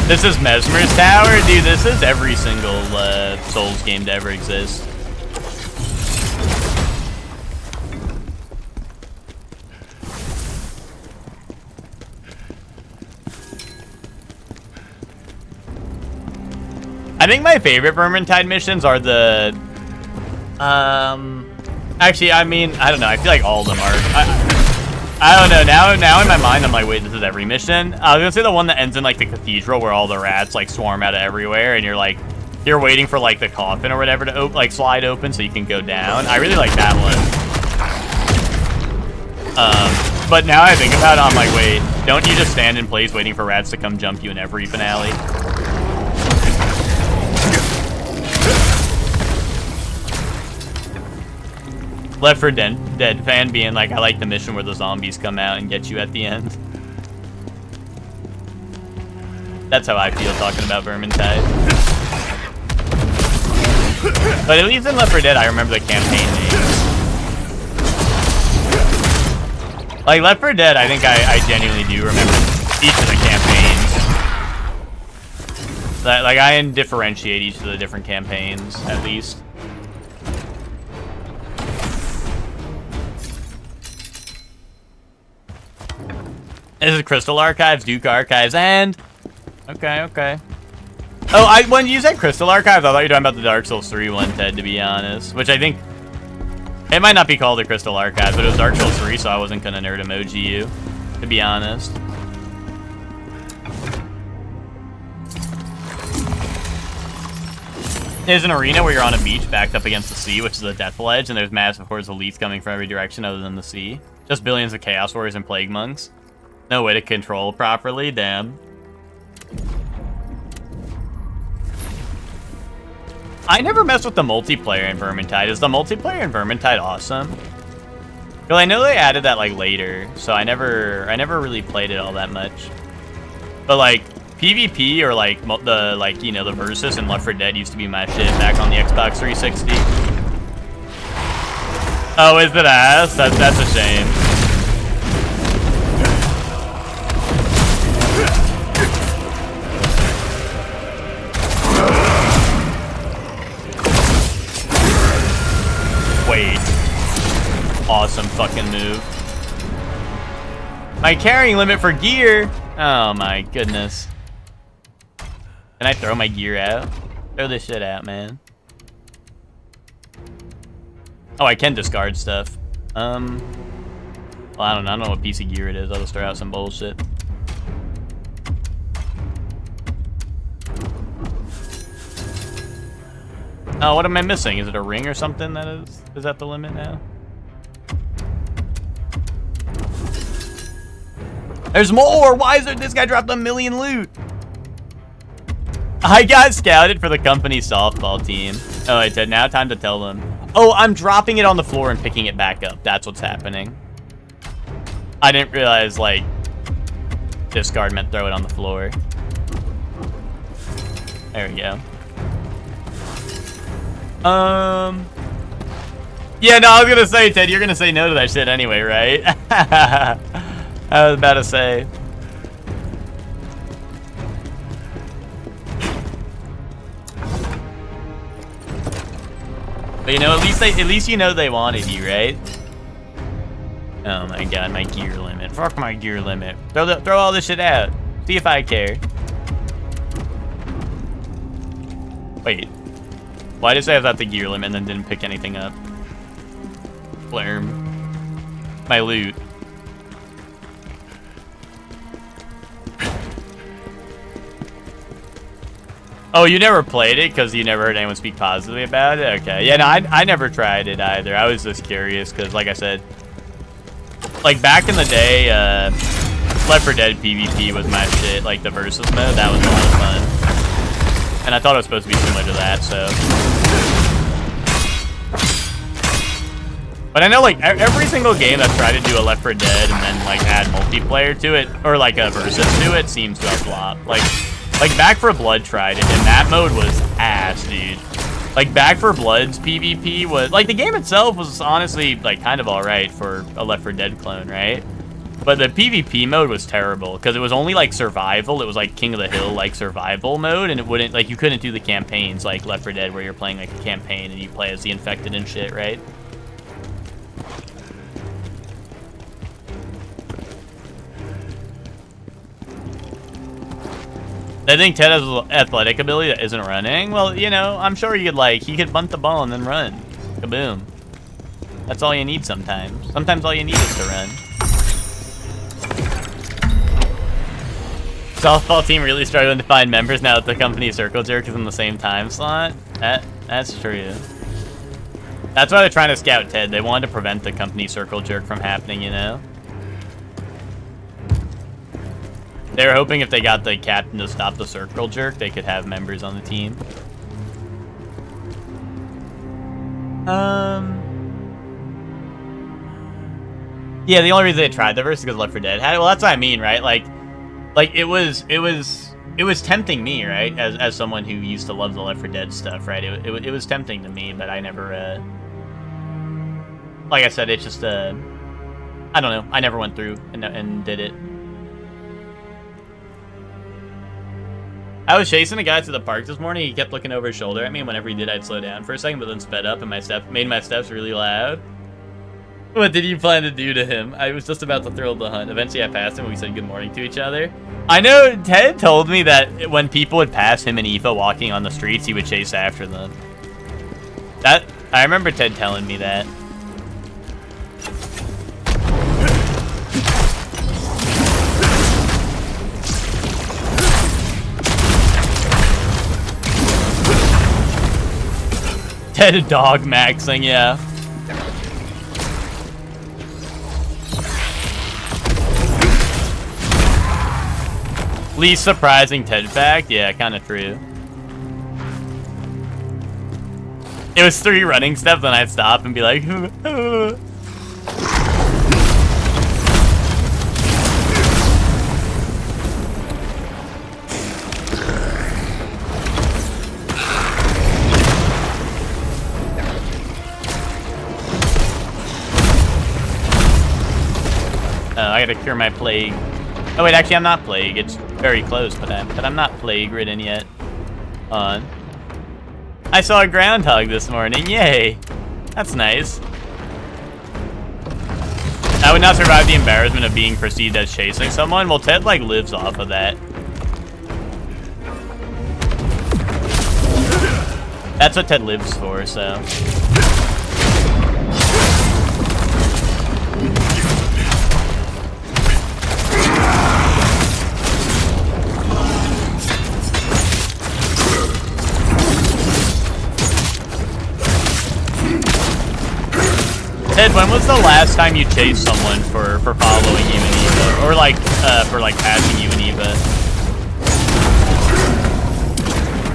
This is Mesmer's Tower? Dude, this is every single Souls game to ever exist. I think my favorite Vermintide missions are the... Actually, I mean, I don't know. I feel like all of them are... I don't know. Now in my mind, I'm like, wait, this is every mission? I was gonna say the one that ends in, like, the cathedral where all the rats, like, swarm out of everywhere, and you're, like... You're waiting for, like, the coffin or whatever to, like, slide open so you can go down. I really like that one. But now I think about it, I'm like, wait, don't you just stand in place waiting for rats to come jump you in every finale? Left 4 Dead fan being like, I like the mission where the zombies come out and get you at the end. That's how I feel talking about Vermintide. But at least in Left 4 Dead, I remember the campaign names. Like, Left 4 Dead, I think I genuinely do remember each of the campaigns. Like, I can differentiate each of the different campaigns, at least. This is Crystal Archives, Duke Archives, and... Okay. Oh, when you said Crystal Archives, I thought you were talking about the Dark Souls 3 one, Ted, to be honest. Which I think... It might not be called the Crystal Archives, but it was Dark Souls 3, so I wasn't gonna nerd emoji you, to be honest. There's an arena where you're on a beach backed up against the sea, which is a death ledge, and there's massive hordes of elites coming from every direction other than the sea. Just billions of Chaos Warriors and Plague Monks. No way to control properly, damn. I never messed with the multiplayer in Vermintide. Is the multiplayer in Vermintide awesome? Well, I know they added that like later, so I never really played it all that much. But like PvP or like the Versus in Left 4 Dead used to be my shit back on the Xbox 360. Oh, is it ass? That's a shame. Wait. Awesome fucking move. My carrying limit for gear. Oh my goodness. Can I throw my gear out? Throw this shit out, man. Oh, I can discard stuff. Well, I don't know what piece of gear it is. I'll just throw out some bullshit. Oh, what am I missing? Is it a ring or something that is that the limit now? There's more! Why is this guy dropped 1 million loot? I got scouted for the company softball team. Oh, I said now time to tell them. Oh, I'm dropping it on the floor and picking it back up. That's what's happening. I didn't realize, like, discard meant throw it on the floor. There we go. Yeah, no, I was gonna say, Ted, you're gonna say no to that shit anyway, right? I was about to say. But you know, at least you know they wanted you, right? Oh my god, my gear limit. Fuck my gear limit. Throw all this shit out. See if I care. Wait. Why did it say I was at the gear limit and then didn't pick anything up? Blarm. My loot. Oh, you never played it because you never heard anyone speak positively about it? Okay. Yeah, no, I never tried it either. I was just curious because, like I said, like back in the day, Left 4 Dead PvP was my shit. Like the Versus mode, that was a lot of fun. And I thought it was supposed to be similar to that, so. But I know, like, every single game that tried to do a Left 4 Dead and then, like, add multiplayer to it, or, like, a versus to it, seems to have flopped. Like Back 4 Blood tried it, and that mode was ass, dude. Like, Back 4 Blood's PvP was... Like, the game itself was honestly, like, kind of alright for a Left 4 Dead clone, right? But the PvP mode was terrible, because it was only, like, survival. It was, like, King of the Hill, like, survival mode, and it wouldn't... Like, you couldn't do the campaigns like Left 4 Dead, where you're playing, like, a campaign and you play as the infected and shit, right? I think Ted has athletic ability that isn't running. Well, you know, I'm sure he could bunt the ball and then run. Kaboom. That's all you need sometimes. Sometimes all you need is to run. Softball team really struggling to find members now that the company Circle Jerk is in the same time slot. That's true. That's why they're trying to scout Ted. They wanted to prevent the company Circle Jerk from happening, you know? They were hoping if they got the captain to stop the Circle Jerk, they could have members on the team. Yeah, the only reason they tried the verse is because Left 4 Dead had it. Well, that's what I mean, right? Like it was tempting me, right? As someone who used to love the Left 4 Dead stuff, right? It was tempting to me, but I never, like I said, it's just, I don't know. I never went through and did it. I was chasing a guy to the park this morning. He kept looking over his shoulder at me, and whenever he did, I'd slow down for a second, but then sped up, and made my steps really loud. What did you plan to do to him? I was just about to thrill the hunt. Eventually, I passed him, and we said good morning to each other. I know Ted told me that when people would pass him and Eva walking on the streets, he would chase after them. I remember Ted telling me that. Ted dog maxing, yeah. Least surprising Ted fact? Yeah, kind of true. It was 3 running steps, and I'd stop and be like, I gotta cure my plague. Oh wait, actually I'm not plague. It's very close, but I'm not plague ridden yet. On. I saw a groundhog this morning. Yay! That's nice. I would not survive the embarrassment of being perceived as chasing someone. Well, Ted like lives off of that. That's what Ted lives for, so. Ted, when was the last time you chased someone for following you in Eva? Or like, for like passing you in Eva?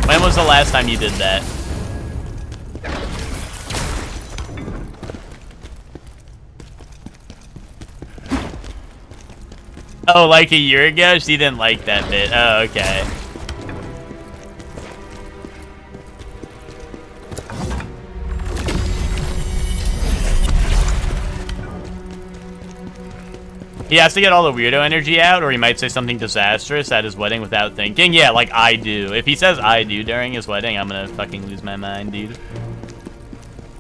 When was the last time you did that? Oh, like a year ago? She didn't like that bit. Oh, okay. He has to get all the weirdo energy out, or he might say something disastrous at his wedding without thinking. Yeah, like I do. If he says I do during his wedding, I'm gonna fucking lose my mind, dude.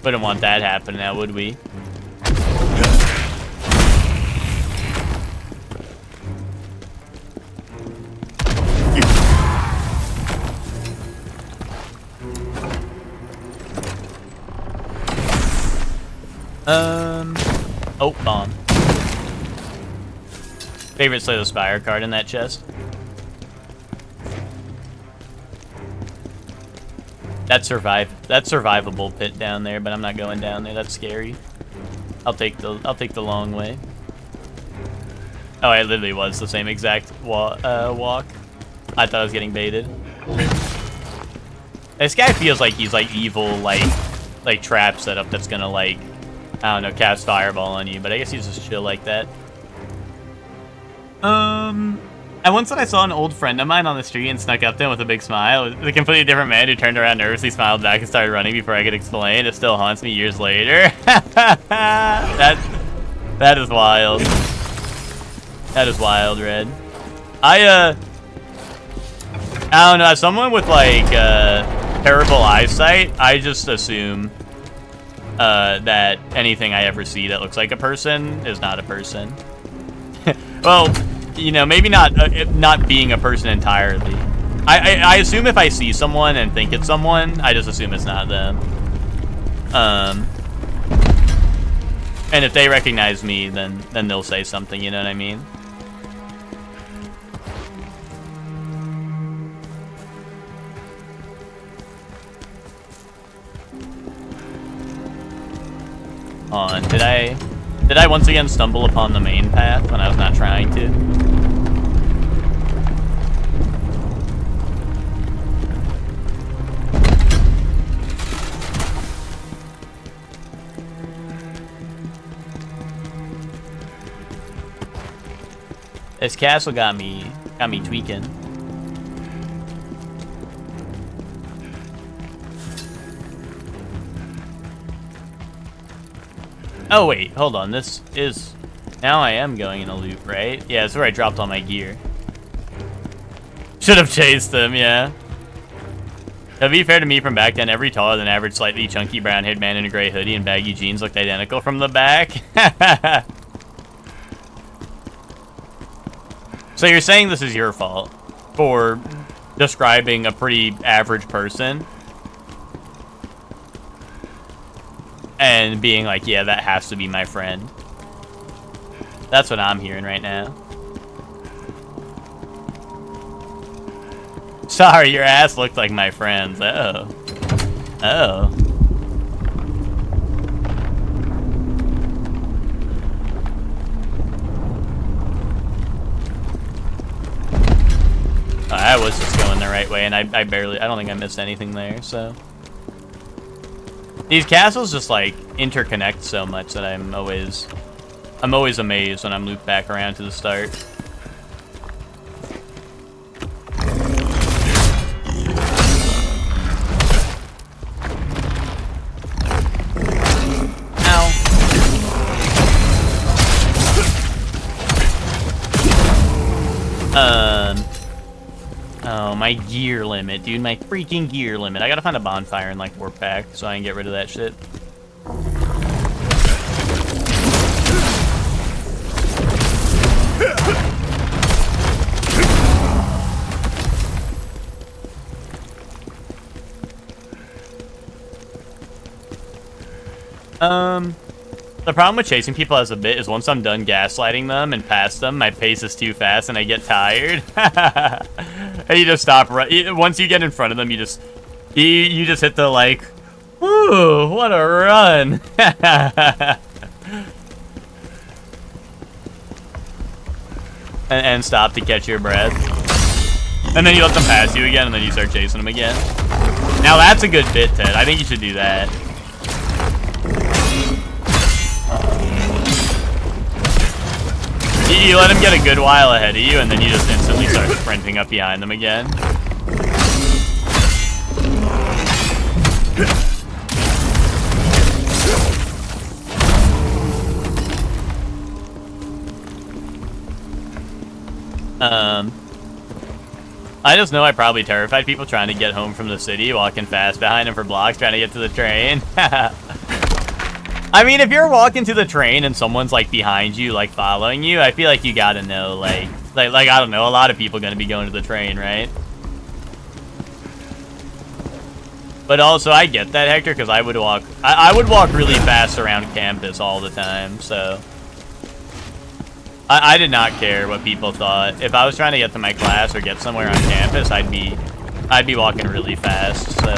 Wouldn't want that happening now, would we? Oh, bomb. Favorite Slay the Spire card in that chest. That's survivable pit down there, but I'm not going down there. That's scary. I'll take the long way. Oh, it literally was the same exact walk. I thought I was getting baited. This guy feels like he's like evil, like trap setup that's gonna like I don't know, cast fireball on you, but I guess he's just chill like that. And once I saw an old friend of mine on the street and snuck up to him with a big smile. It was a completely different man who turned around nervously, smiled back, and started running before I could explain. It still haunts me years later. That is wild. That is wild, Red. I don't know, as someone with, like, terrible eyesight, I just assume that anything I ever see that looks like a person is not a person. Well, you know, maybe not being a person entirely. I assume if I see someone and think it's someone, I just assume it's not them. And if they recognize me, then they'll say something, you know what I mean? Did I once again stumble upon the main path when I was not trying to? This castle got me tweaking. Oh wait, hold on, this is... Now I am going in a loop, right? Yeah, that's where I dropped all my gear. Should have chased them, yeah. To be fair to me, from back then, every taller than average, slightly chunky brown-haired man in a gray hoodie and baggy jeans looked identical from the back. So you're saying this is your fault for describing a pretty average person? And being like, yeah, that has to be my friend. That's what I'm hearing right now. Sorry, your ass looked like my friend's. Oh. Oh. I was just going the right way, and I don't think I missed anything there, so. These castles just, like, interconnect so much that I'm always amazed when I'm looped back around to the start. Oh, my gear limit, dude. My freaking gear limit. I gotta find a bonfire and, like, warp back so I can get rid of that shit. The problem with chasing people as a bit is once I'm done gaslighting them and past them, my pace is too fast and I get tired. And you just stop. Once you get in front of them, you just hit the, like, woo, what a run. and stop to catch your breath. And then you let them pass you again, and then you start chasing them again. Now that's a good bit, Ted. I think you should do that. You let him get a good while ahead of you, and then you just instantly start sprinting up behind them again. I just know I probably terrified people trying to get home from the city, walking fast behind them for blocks, trying to get to the train. I mean, if you're walking to the train and someone's, like, behind you, like, following you, I feel like you gotta know, like, I don't know, a lot of people gonna be going to the train, right? But also, I get that, Hector, because I would walk really fast around campus all the time, so... I did not care what people thought. If I was trying to get to my class or get somewhere on campus, I'd be walking really fast, so...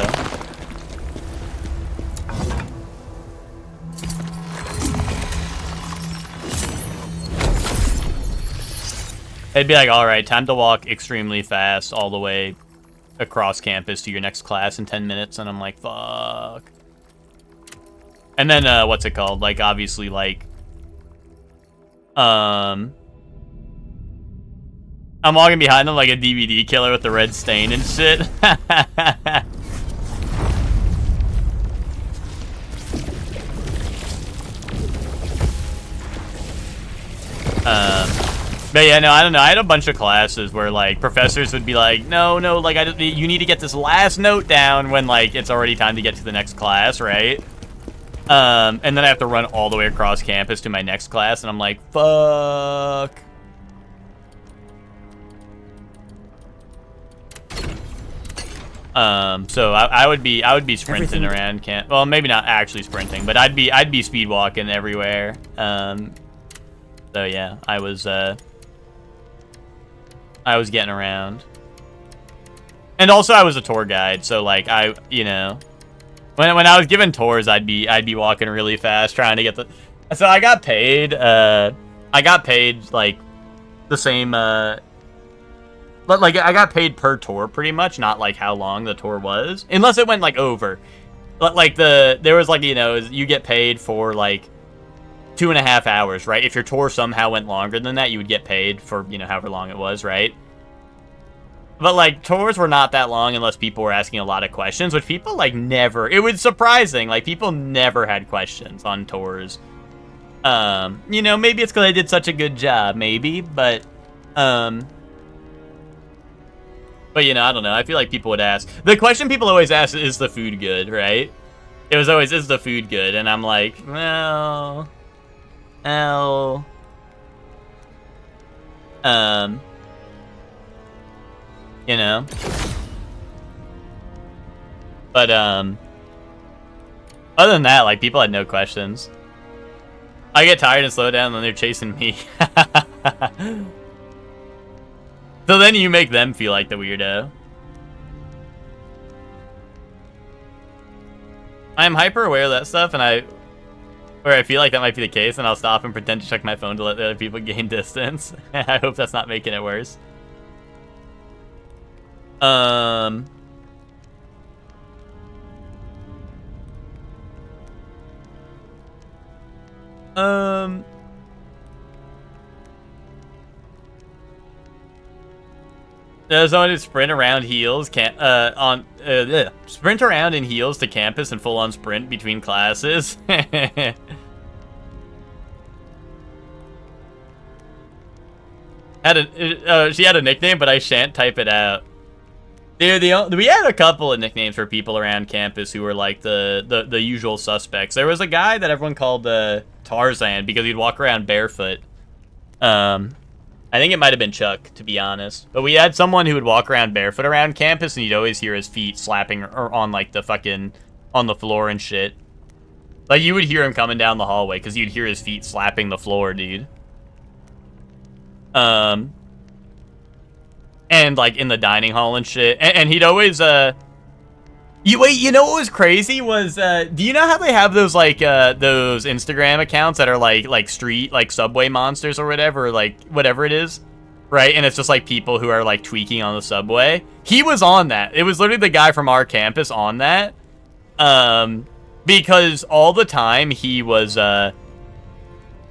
It'd be like, alright, time to walk extremely fast all the way across campus to your next class in 10 minutes, and I'm like, fuck. And then, what's it called? Like, obviously, like, I'm walking behind him like a DVD killer with the red stain and shit. But yeah, no, I don't know. I had a bunch of classes where, like, professors would be like, no, like, you need to get this last note down when, like, it's already time to get to the next class, right? And then I have to run all the way across campus to my next class, and I'm like, fuck. So I would be sprinting around well, maybe not actually sprinting, but I'd be speed walking everywhere. So yeah, I was getting around. And also I was a tour guide, so like you know, when I was given tours, I'd be walking really fast trying to get the. So I got paid like the same but like I got paid per tour pretty much, not like how long the tour was, unless it went like over. But like there was like, you know, you get paid for like 2.5 hours, right? If your tour somehow went longer than that, you would get paid for, you know, however long it was, right? But like tours were not that long unless people were asking a lot of questions, which people like never. It was surprising, like people never had questions on tours. You know, maybe it's because I did such a good job, maybe, but you know, I don't know. I feel like people would ask. The question people always ask is the food good, right? It was always, is the food good? And I'm like, well, you know. But other than that, like people had no questions. I get tired and slow down, and then they're chasing me. So then you make them feel like the weirdo. I'm hyper aware of that stuff, and I feel like that might be the case, and I'll stop and pretend to check my phone to let the other people gain distance. I hope that's not making it worse. There's someone who sprint around heels sprint around in heels to campus and full on sprint between classes. She had a nickname, but I shan't type it out. Dude, we had a couple of nicknames for people around campus who were like the usual suspects. There was a guy that everyone called Tarzan because he'd walk around barefoot. I think it might have been Chuck, to be honest. But we had someone who would walk around barefoot around campus, and you'd always hear his feet slapping or on like the fucking on the floor and shit. Like you would hear him coming down the hallway because you'd hear his feet slapping the floor, dude. And like in the dining hall and shit. And he'd always you know what was crazy was do you know how they have those like those Instagram accounts that are like street like subway monsters or whatever, or like whatever it is, right? And it's just like people who are like tweaking on the subway. He was on that. It was literally the guy from our campus on that. Because all the time he was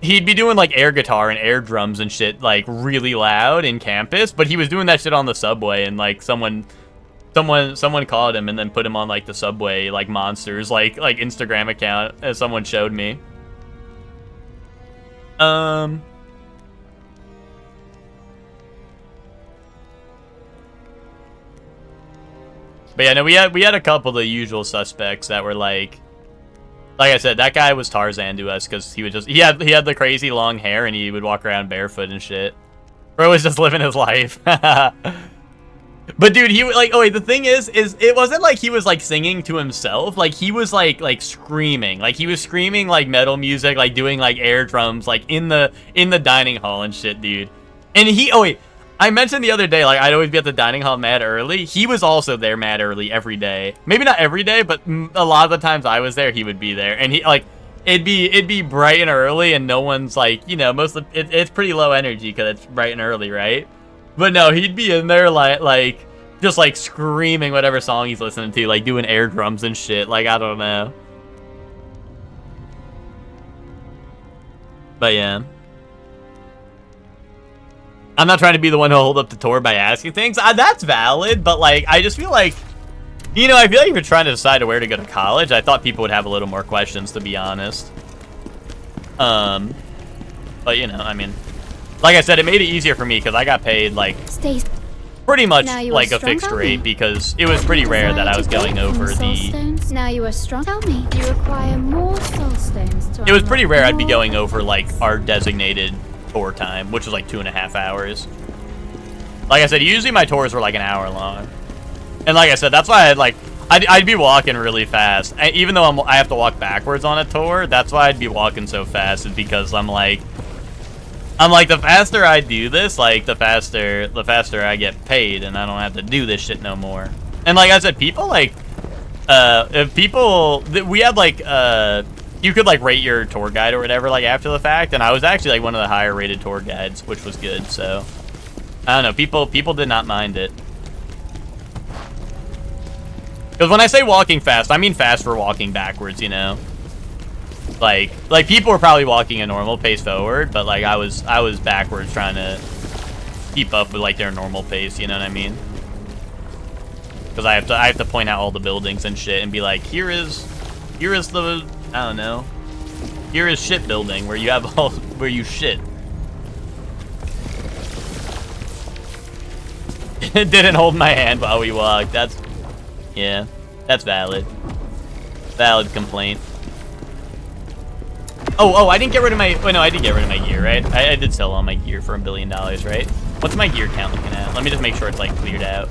he'd be doing like air guitar and air drums and shit like really loud in campus, but he was doing that shit on the subway, and like someone caught him and then put him on like the subway like monsters like Instagram account, as someone showed me. But yeah, no, we had a couple of the usual suspects that were like I said, that guy was Tarzan to us because he had the crazy long hair and he would walk around barefoot and shit. Bro was just living his life. But dude, he like, oh wait, the thing is it wasn't like he was like singing to himself. Like he was like screaming. Like he was screaming like metal music, like doing like air drums, like in the dining hall and shit, dude. And oh wait, I mentioned the other day, like I'd always be at the dining hall mad early. He was also there mad early every day. Maybe not every day, but a lot of the times I was there, he would be there. And he like it'd be bright and early, and no one's like, you know, most of it's pretty low energy because it's bright and early, right? But no, he'd be in there like just like screaming whatever song he's listening to, like doing air drums and shit. Like I don't know. But yeah. I'm not trying to be the one to hold up the tour by asking things. That's valid, but like, I just feel like, you know, I feel like if you're trying to decide where to go to college, I thought people would have a little more questions, to be honest. But you know, I mean, like I said, it made it easier for me because I got paid like pretty much like a fixed rate because it was pretty rare that I was going over the. Now you are strong. Tell me, you require more soul stones to. It was pretty rare I'd be going over like our designated tour time, which was like 2.5 hours. Like I said, usually my tours were like an hour long, and like I said, that's why I'd be walking really fast. Even though I have to walk backwards on a tour, that's why I'd be walking so fast, is because I'm like the faster I do this, like the faster I get paid, and I don't have to do this shit no more. And like I said, people like if people we had like you could like rate your tour guide or whatever like after the fact, and I was actually like one of the higher rated tour guides, which was good. So I don't know, people did not mind it. Because when I say walking fast, I mean fast for walking backwards, you know. Like people were probably walking a normal pace forward, but like I was backwards trying to keep up with like their normal pace, you know what I mean? Because I have to point out all the buildings and shit and be like, here is the, I don't know, here is shit building where you have all where you shit. It didn't hold my hand while we walked. Yeah, that's valid. Valid complaint. Oh, I didn't get rid of my... Oh, no, I did get rid of my gear, right? I did sell all my gear for $1 billion, right? What's my gear count looking at? Let me just make sure it's, like, cleared out.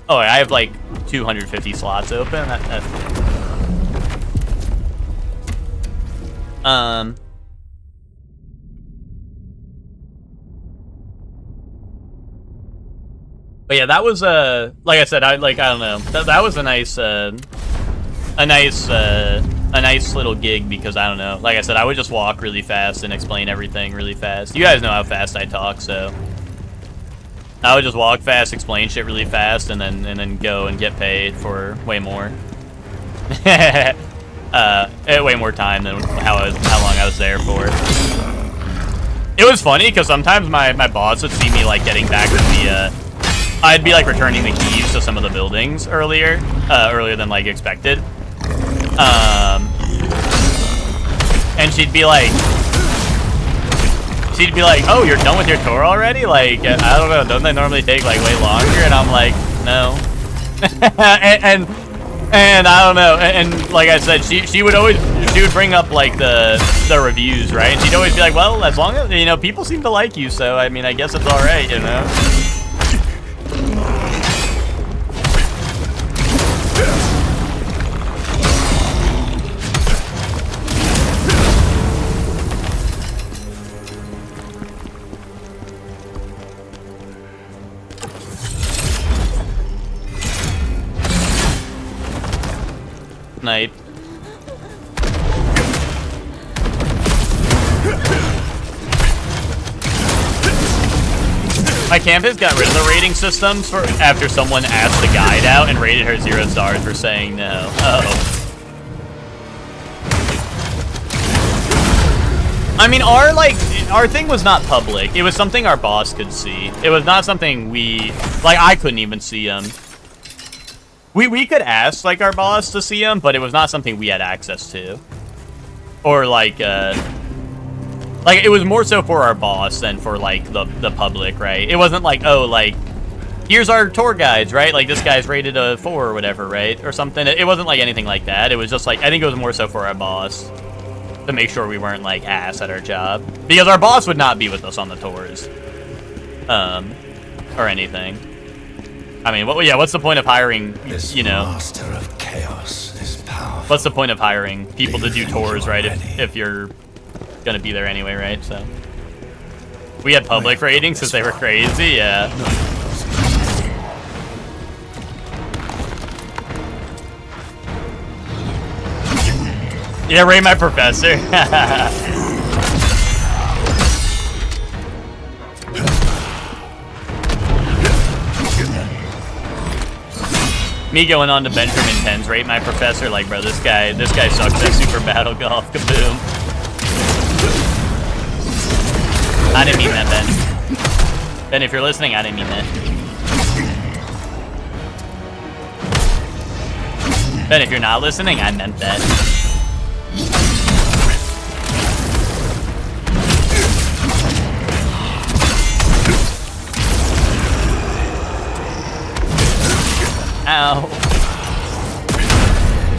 Oh, I have, like, 250 slots open. That's But yeah, that was like I said, I don't know, that was a nice little gig, because I don't know, like I said, I would just walk really fast and explain everything really fast. You guys know how fast I talk, so I would just walk fast, explain shit really fast, and then go and get paid for way more. Way more time than how long I was there for. It was funny because sometimes my boss would see me like getting back to the I'd be like returning the keys to some of the buildings earlier than like expected. And she'd be like, oh, you're done with your tour already? Like, I don't know, don't they normally take like way longer? And I'm like, no. and I don't know. And like I said, she would bring up like the reviews, right? And she'd always be like, well, as long as, you know, people seem to like you, so I mean, I guess it's all right, you know. Night. My campus got rid of the rating systems after someone asked the guide out and rated her 0 stars for saying no. I mean, our thing was not public. It was something our boss could see. It was not something I couldn't even see him. We could ask like our boss to see him, but it was not something we had access to. Or like it was more so for our boss than for like the public, right? It wasn't like, oh, like here's our tour guides, right? Like this guy's rated a 4 or whatever, right? Or something. It wasn't like anything like that. It was just like, I think it was more so for our boss to make sure we weren't like ass at our job, because our boss would not be with us on the tours, or anything. I mean, what's the point of hiring, you know? Master of chaos is powerful. What's the point of hiring people to do tours, right? If you're gonna be there anyway, right? So we had public ratings since they were crazy, yeah. Yeah, rate my professor. Me going on to Benjamin 10's rate my professor, like, bro, this guy sucks at Super Battle Golf, kaboom. I didn't mean that, Ben. Ben, if you're listening, I didn't mean that. Ben, if you're not listening, I meant that. Ow.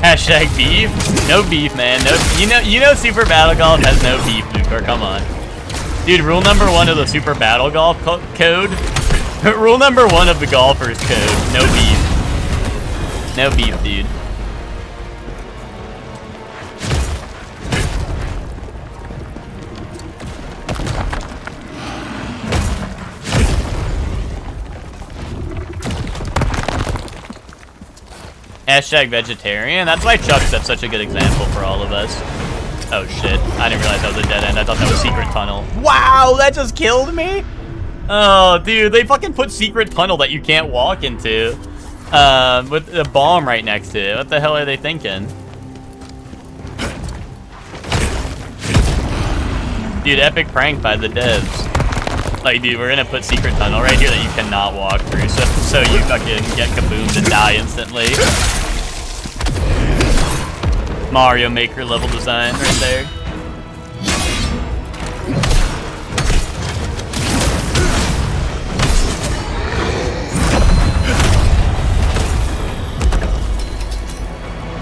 Hashtag beef? No beef, man. No, you know Super Battle Golf has no beef, Lucor. Come on. Dude, rule number 1 of the Super Battle Golf code. Rule number 1 of the golfer's code. No beef. No beef, dude. Hashtag vegetarian. That's why Chuck set such a good example for all of us. Oh shit. I didn't realize that was a dead end. I thought that was secret tunnel. Wow, that just killed me? Oh, dude, they fucking put secret tunnel that you can't walk into. With a bomb right next to it. What the hell are they thinking? Dude, epic prank by the devs. Like, dude, we're gonna put secret tunnel right here that you cannot walk through, so you fucking get kaboomed and die instantly. Mario Maker level design right there.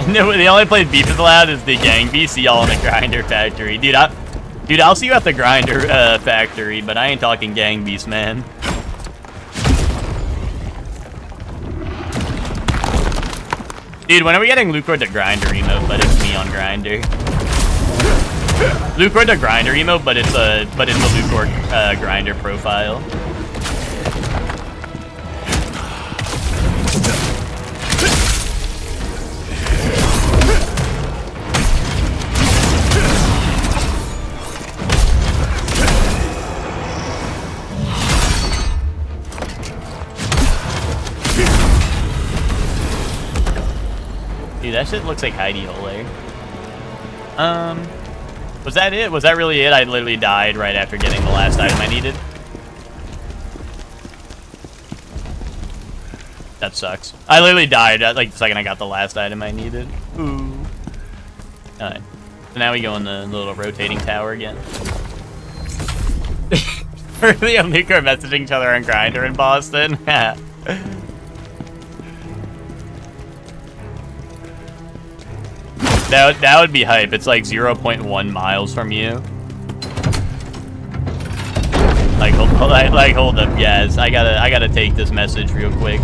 No, the only place beef is allowed is the gang beef. See y'all in the grinder factory, dude. I'll see you at the grinder factory, but I ain't talking gang beast, man. Dude, when are we getting Lucor to grinder emote, but it's me on grinder? Lucor to grinder emote, but it's a Lucor grinder profile. Dude, that shit looks like hidey hole there. Was that it? Was that really it? I literally died right after getting the last item I needed. That sucks. I literally died at like the second I got the last item I needed. Ooh. Alright. So now we go in the little rotating tower again. Early and Luke are messaging each other on Grindr in Boston. That would be hype. It's like 0.1 miles from you. Like hold up, guys. I gotta take this message real quick.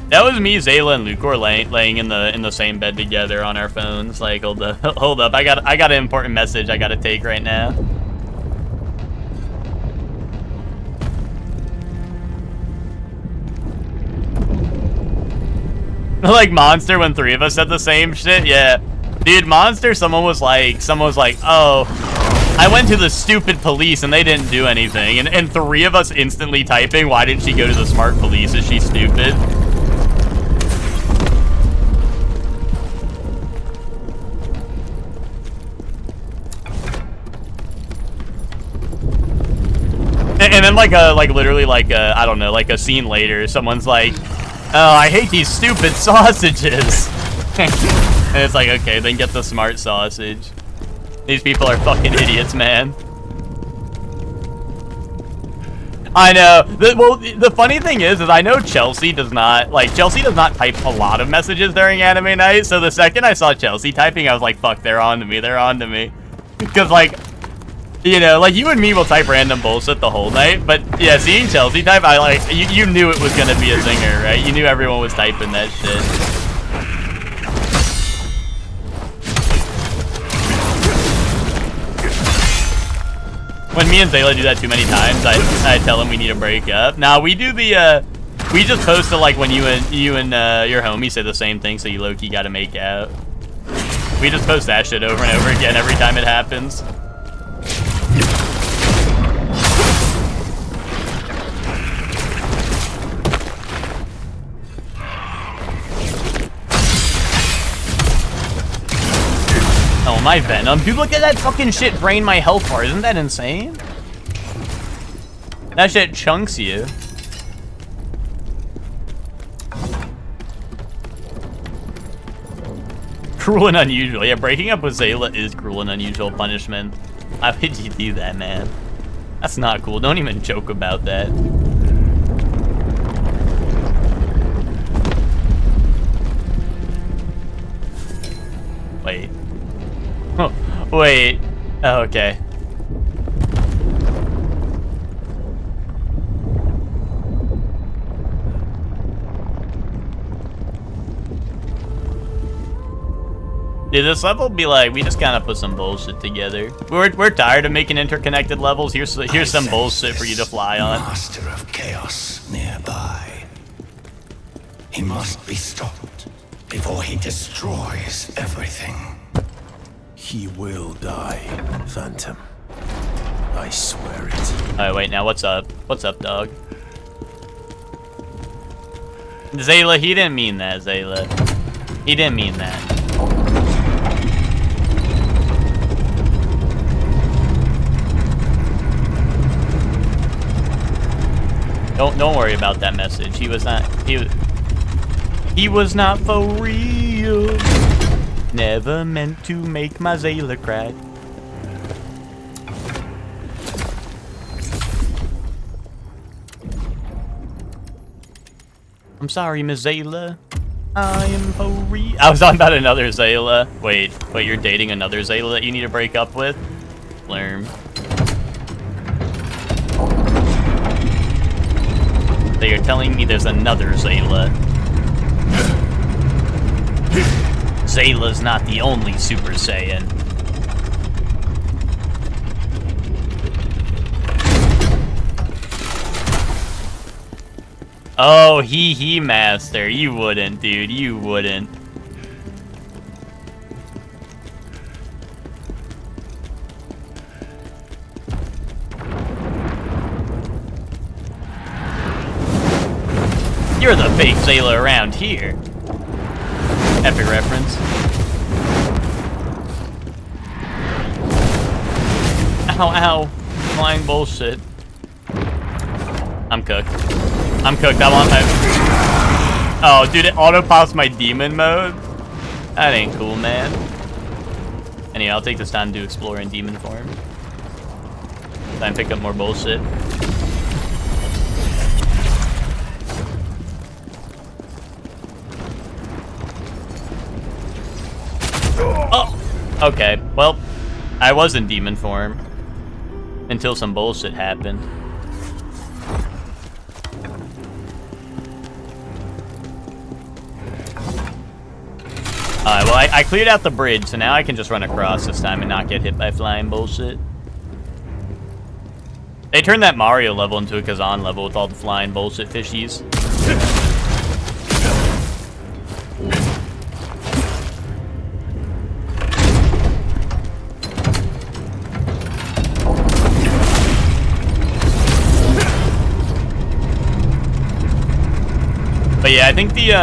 That was me, Zayla, and Lucor laying in the same bed together on our phones. Like, hold up. I got an important message I gotta take right now. Like Monster when 3 of us said the same shit. Yeah, dude, Monster. Someone was like, oh, I went to the stupid police and they didn't do anything. And 3 of us instantly typing, why didn't she go to the smart police? Is she stupid? And then literally I don't know, like a scene later, someone's like, oh, I hate these stupid sausages. And it's like, okay, then get the smart sausage. These people are fucking idiots, man. I know. The funny thing is I know Chelsea does not type a lot of messages during anime night. So the second I saw Chelsea typing, I was like, fuck, they're on to me. Because, like, you know, like, you and me will type random bullshit the whole night, but yeah, seeing Chelsea type, you knew it was gonna be a zinger, right? You knew everyone was typing that shit. When me and Zayla do that too many times, I tell him we need to break up. Now we do the, we just post to, like, when you and your homie say the same thing, so you low-key gotta make out. We just post that shit over and over again every time it happens. my venom. Dude, look at that fucking shit drain my health bar. Isn't that insane? That shit chunks you. Cruel and unusual. Yeah, breaking up with Zayla is cruel and unusual punishment. Why would you do that, man? That's not cool. Don't even joke about that. Wait. Oh, wait. Oh, okay. Dude, this level be like, we just kind of put some bullshit together. We're tired of making interconnected levels. Here's some bullshit for you to fly on. Master of chaos nearby. He must be stopped before he destroys everything. He will die, Phantom. I swear it. Alright, wait, now what's up? What's up, dog? Zayla, he didn't mean that, Zayla. He didn't mean that. Don't worry about that message. He was not for real. Never meant to make my Zayla cry. I'm sorry, Miss Zayla. I am for real. I was on about another Zayla. Wait, you're dating another Zayla that you need to break up with? Lerm. So you're telling me there's another Zayla. Zayla's not the only Super Saiyan. Oh, he master. You wouldn't, dude. You wouldn't. You're the fake Zayla around here. Epic reference. Ow, ow. Flying bullshit. I'm cooked. I'm cooked. I want that. Oh, dude, it auto-pops my demon mode? That ain't cool, man. Anyway, I'll take this time to explore in demon form. Try and pick up more bullshit. Oh! Okay, well, I was in demon form. Until some bullshit happened. Alright, well, I cleared out the bridge, so now I can just run across this time and not get hit by flying bullshit. They turned that Mario level into a Khazan level with all the flying bullshit fishies. But yeah, I think the,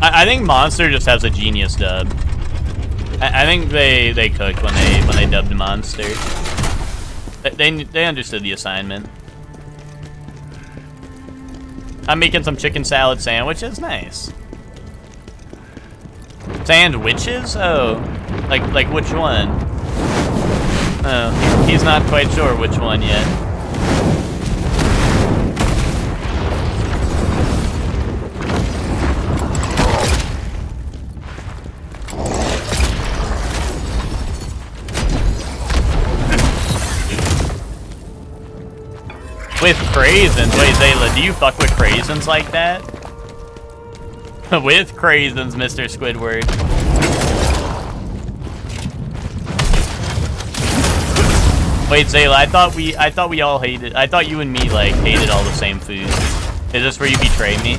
I think Monster just has a genius dub. I think they cooked when they dubbed Monster. They understood the assignment. I'm making some chicken salad sandwiches. Nice. Sandwiches? Oh, like which one? Oh, he's not quite sure which one yet. With craisins? Wait, Zayla, do you fuck with craisins like that? With craisins, Mr. Squidward. Wait, Zayla, I thought we all hated. I thought you and me like hated all the same foods. Is this where you betray me?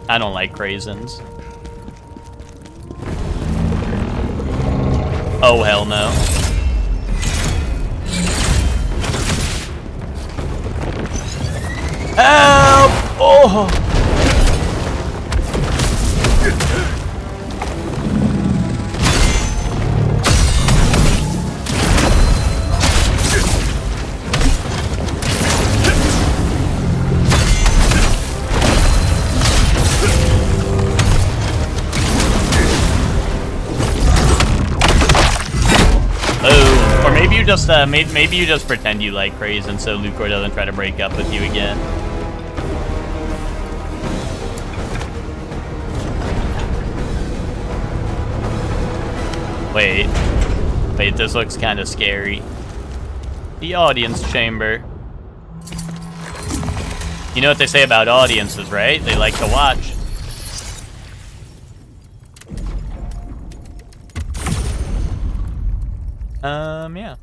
I don't like craisins. Oh, hell no. Help! Oh! Or maybe you just maybe you just pretend you like Praise, and so Lucor doesn't try to break up with you again. Wait, this looks kind of scary. The audience chamber. You know what they say about audiences, right? They like to watch. Yeah.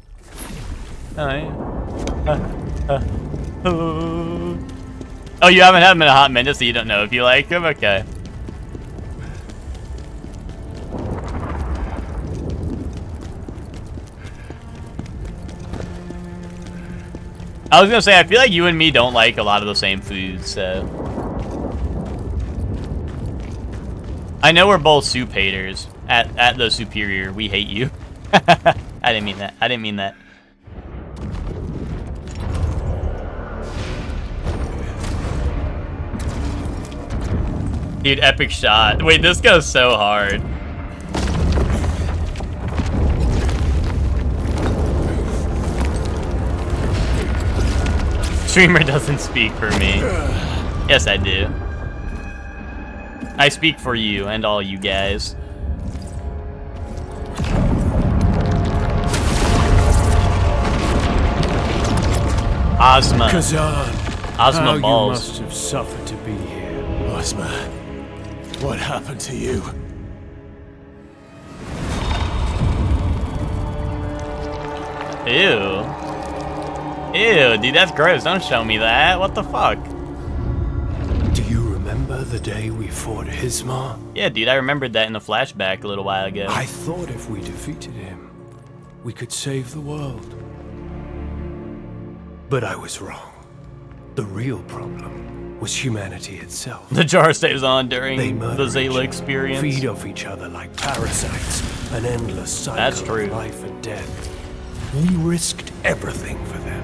Oh, yeah. Oh, you haven't had him in a hot minute, so you don't know if you like him? Okay. I was gonna say, I feel like you and me don't like a lot of the same foods, so. I know we're both soup haters. At the Superior, we hate you. I didn't mean that. I didn't mean that. Dude, epic shot. Wait, this goes so hard. Streamer doesn't speak for me. Yes, I do. I speak for you and all you guys. Ozma. Khazan. Ozma balls. You must have suffered to be here. Ozma, what happened to you? Ew. Ew, dude, that's gross. Don't show me that. What the fuck? Do you remember the day we fought Hismar? Yeah, dude, I remembered that in the flashback a little while ago. I thought if we defeated him, we could save the world. But I was wrong. The real problem was humanity itself. The jar stays on during They the Zayla experience. Feed off each other like parasites. An endless cycle That's true. of life and death. We risked everything for them.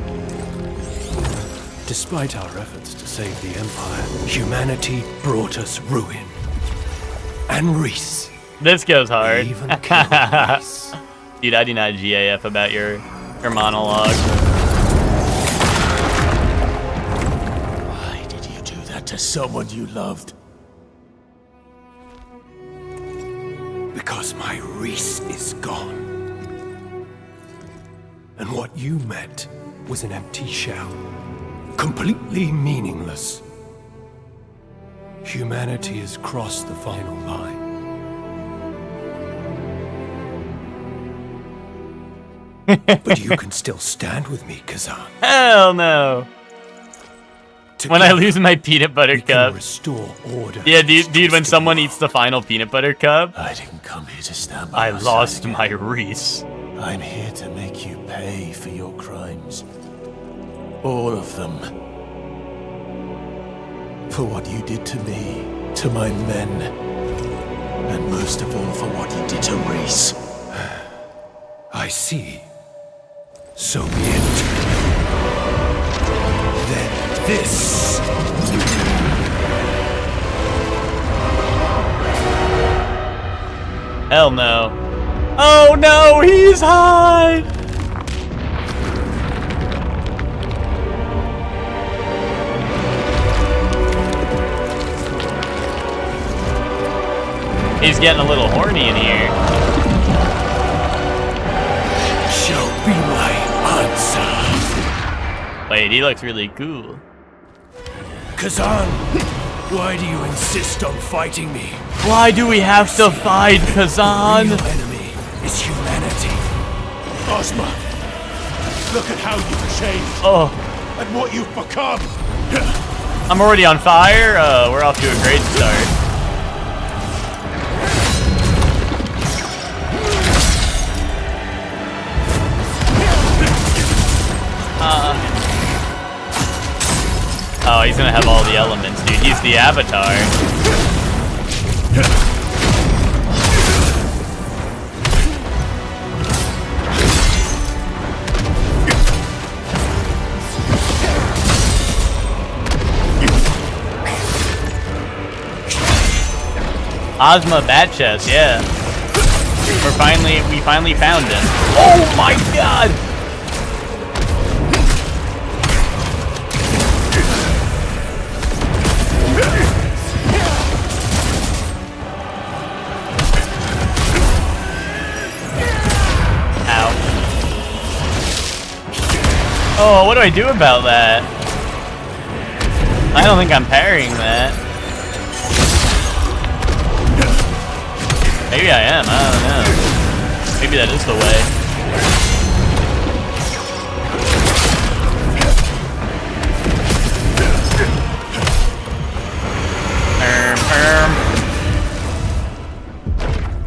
Despite our efforts to save the Empire, humanity brought us ruin. And Reese. This goes hard. Even killed Reese. Dude, I do not GAF about your monologue. Why did you do that to someone you loved? Because my Reese is gone. And what you met was an empty shell. Completely meaningless. Humanity has crossed the final line. But you can still stand with me, Khazan. Hell no. When I lose my peanut butter cup. Restore order. Yeah, dude, when someone eats the final peanut butter cup. I didn't come here to stand by I lost my Reese. I'm here to make you pay for your crimes. All of them. For what you did to me, to my men, and most of all for what you did to Reese. I see. So be it. Then this. Hell no. Oh no, he's high! He's getting a little horny in here. Shall be my answer. Wait, he looks really cool. Khazan, why do you insist on fighting me? Why do we have to fight, Khazan? The real enemy is humanity. Ozma, look at how you've changed. Oh. And what you've become. I'm already on fire. We're off to a great start. Oh, Oh, he's gonna have all the elements, dude. He's the Avatar. Ozma Bat Chest, yeah. We finally found him. Oh my god! Ow. Oh, what do I do about that? I don't think I'm parrying that. Maybe I am, I don't know. Maybe that is the way.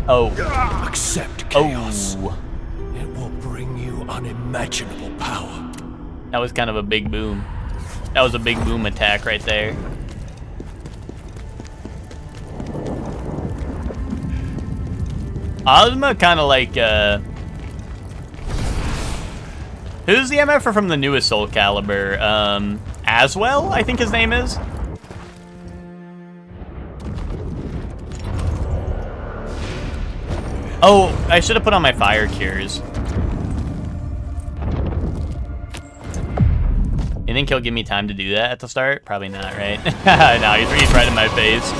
Oh. Accept chaos. Oh. It will bring you unimaginable power. That was kind of a big boom. That was a big boom attack right there. Ozma kind of like, who's the MFer from the newest Soul Calibur? Aswell, I think his name is? Oh, I should have put on my fire cures. You think he'll give me time to do that at the start? Probably not, right? No, he's right in my face.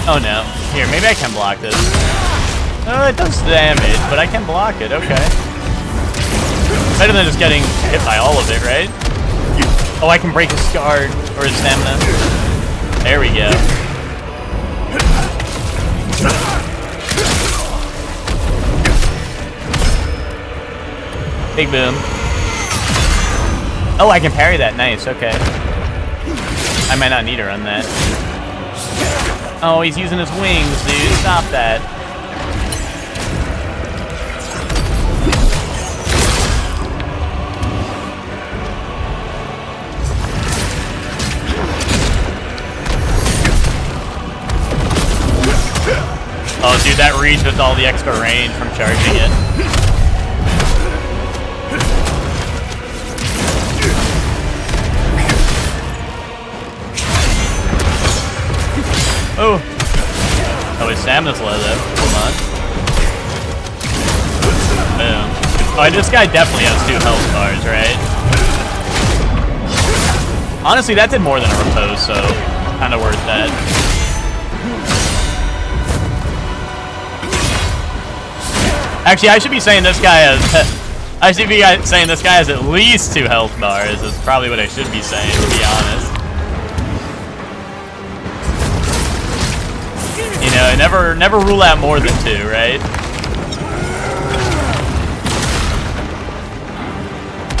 Oh no. Here, maybe I can block this. Oh, it does damage, but I can block it, okay. Better than just getting hit by all of it, right? Oh, I can break his guard, or his stamina. There we go. Big boom. Oh, I can parry that, nice, okay. I might not need to run that. Oh, he's using his wings, dude. Stop that. Oh, dude, that reach with all the extra range from charging it. Oh! Oh, his stamina's low though. Hold on. Boom. Oh, this guy definitely has 2 health bars, right? Honestly, that did more than a repose, so kind of worth that. Actually, I should be saying this guy has... I should be saying this guy has at least 2 health bars. Is probably what I should be saying, to be honest. You know, never rule out more than 2, right?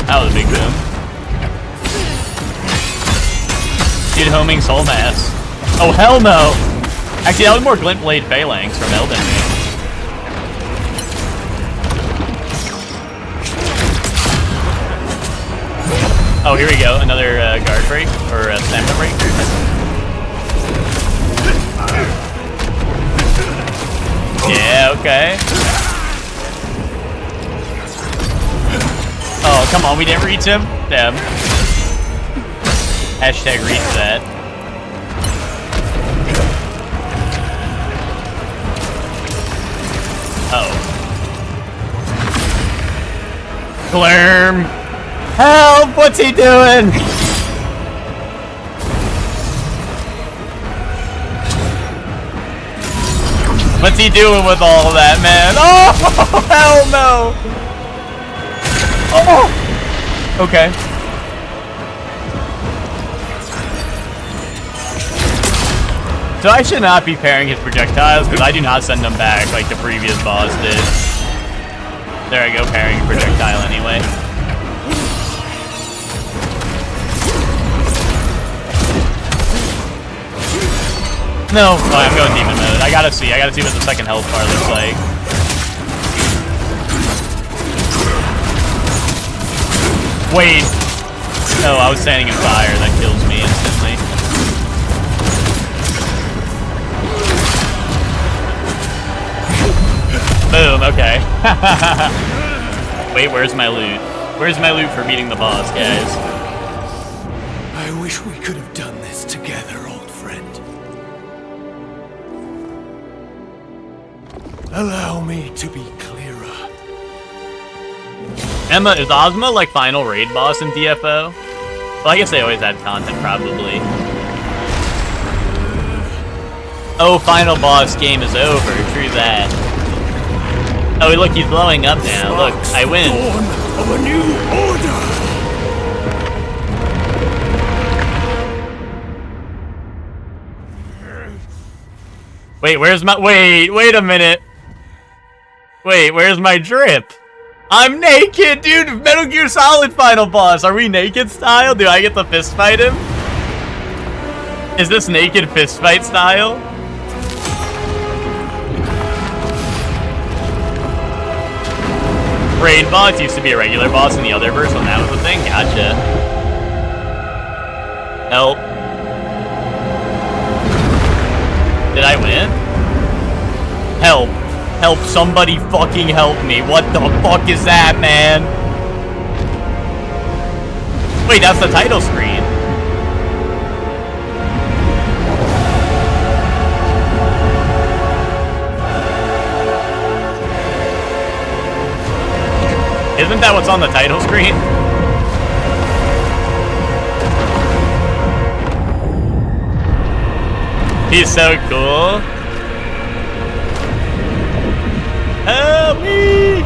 That was a big boom. Dude, homing soul mass. Oh hell no! Actually, that was more glint blade phalanx from Elden Ring. Oh, here we go. Another guard break or stamina break. Yeah, okay. Oh, come on, we didn't reach him? Damn. Hashtag reach that. Oh. Glurm! Help! What's he doing? What's he doing with all of that, man? Oh, hell no! Oh! Okay. So I should not be parrying his projectiles, because I do not send them back like the previous boss did. There I go, parrying a projectile anyway. No, oh, I'm going demon mode. I gotta see what the second health bar looks like. Wait. No, I was standing in fire. That kills me instantly. Boom, okay. Wait, where's my loot? Where's my loot for beating the boss, guys? I wish we could have done this together, old friend. Allow me to be clearer. Emma, is Ozma like final raid boss in DFO? Well, I guess they always add content, probably. Oh, final boss game is over. True that. Oh, look, he's blowing up now. Look, I win. Dawn of a new order. Wait, where's my... Wait a minute. Wait, where's my drip? I'm naked, dude! Metal Gear Solid final boss. Are we naked style? Do I get to fist fight him? Is this naked fist fight style? Raid boss used to be a regular boss in the other verse when that was the thing. Gotcha. Help. Did I win? Help. Help, somebody fucking help me. What the fuck is that, man? Wait, that's the title screen. Isn't that what's on the title screen? He's so cool. Help me!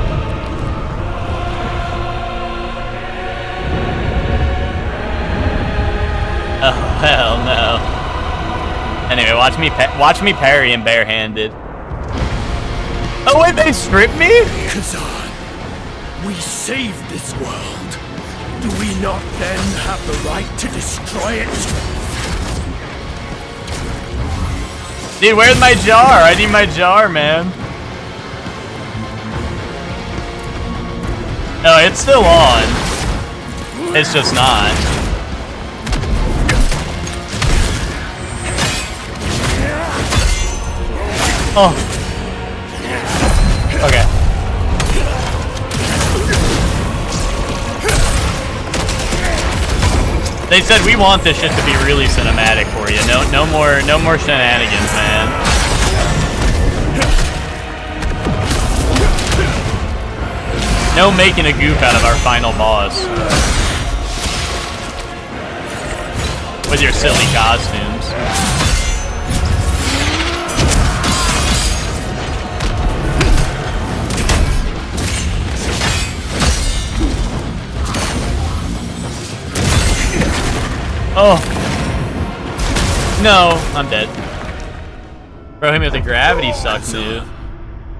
Oh hell no! Anyway, watch me parry him barehanded. Oh wait, they stripped me? Khazan, we saved this world. Do we not then have the right to destroy it? Dude, where's my jar? I need my jar, man. No, it's still on. It's just not. Oh. Okay. They said we want this shit to be really cinematic for you. No more shenanigans, man. No making a goof out of our final boss. With your silly costumes. Oh. No, I'm dead. Bro, him with the gravity sucks, dude.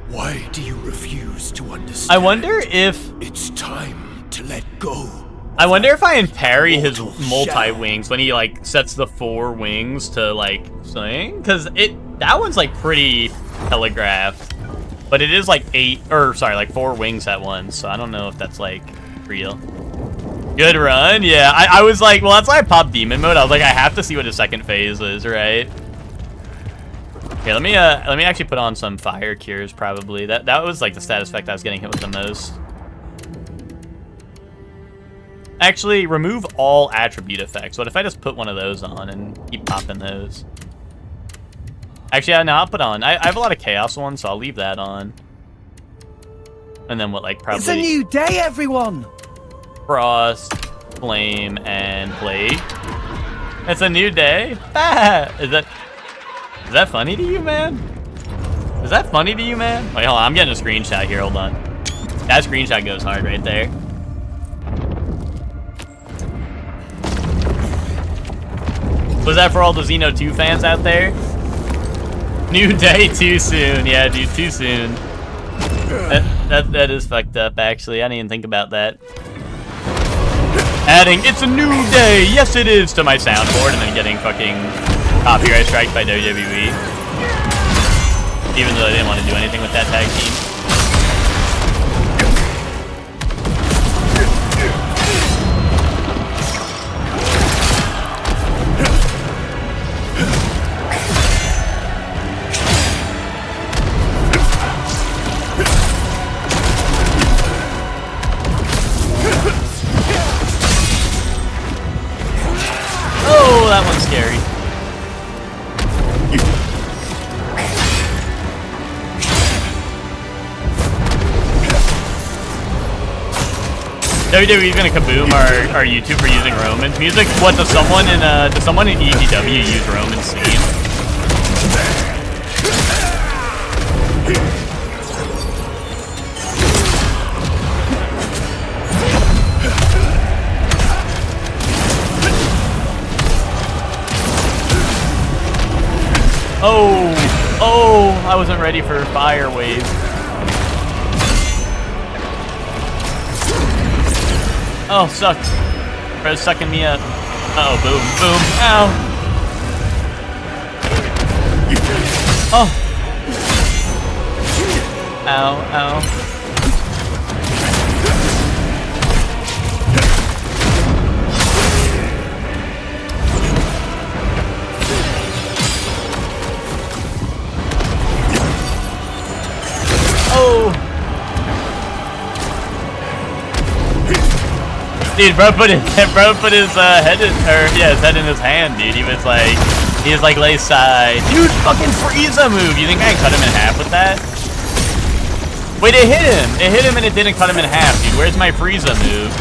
Why do you refuse to understand? I wonder if... It's time to let go. I wonder if I parry his multi-wings when he, like, sets the 4 wings to, like, swing. Because that one's, like, pretty telegraphed. But it is, like, 4 wings at once. So I don't know if that's, like, real. Good run. Yeah, I was like, well, that's why I popped demon mode. I was like, I have to see what his second phase is, right? Okay, let me actually put on some fire cures, probably. That was like the status effect I was getting hit with the most. Actually, remove all attribute effects. What if I just put one of those on and keep popping those? Actually, yeah, no, I'll put on. I have a lot of chaos ones, so I'll leave that on. And then what, like, probably... It's a new day, everyone! Frost, Flame, and Plague. It's a new day? Ah, is that funny to you, man? Is that funny to you, man? Wait, hold on. I'm getting a screenshot here. Hold on. That screenshot goes hard right there. Was that for all the Xeno 2 fans out there? New day too soon. Yeah, dude, too soon. That is fucked up, actually. I didn't even think about that. Adding, it's a new day, yes it is, to my soundboard, and then getting fucking copyright strike by WWE. Even though I didn't want to do anything with that tag team. Oh, that one's scary. WWE's gonna kaboom our YouTube for using Roman's music. What, does someone in EGW use Roman's theme? Oh, I wasn't ready for fire wave. Oh, sucked. Bro's sucking me up. Uh oh, boom, boom, ow. Oh. Ow, ow. Oh! Dude, bro put his head in, his head in his hand, dude. He was like lay side. Dude, fucking Frieza move. You think I can cut him in half with that? Wait, it hit him. It hit him and it didn't cut him in half, dude. Where's my Frieza move?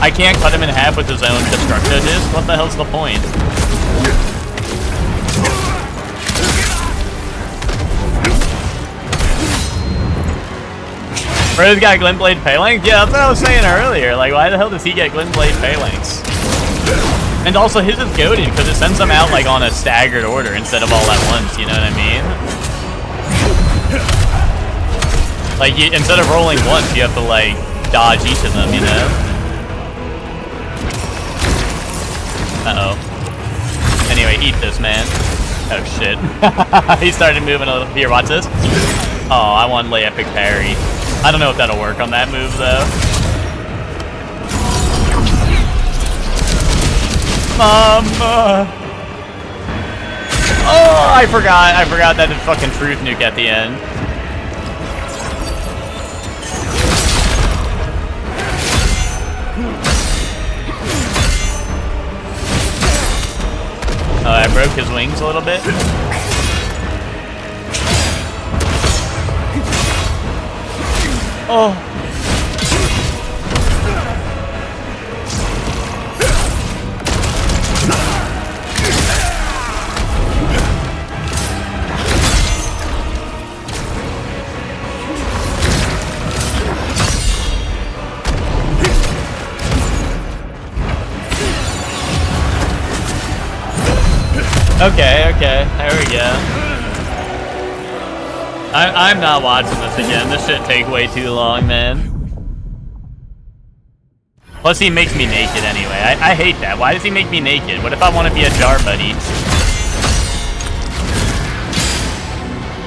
I can't cut him in half with his own Destructo Disc? What the hell's the point? Bro's got Glintblade Phalanx? Yeah, that's what I was saying earlier. Like, why the hell does he get Glintblade Phalanx? And also, his is goated because it sends them out, like, on a staggered order instead of all at once, you know what I mean? Like, instead of rolling once, you have to, like, dodge each of them, you know? Uh-oh. Anyway, eat this, man. Oh, shit. He started moving a little. Here, watch this. Oh, I want to lay epic parry. I don't know if that'll work on that move, though. Mama! Oh, I forgot that it's fucking Truth Nuke at the end. Oh, I broke his wings a little bit. Oh. Okay, there we go. I'm not watching this again. This shit take way too long, man. Plus, he makes me naked anyway. I hate that. Why does he make me naked? What if I want to be a jar buddy?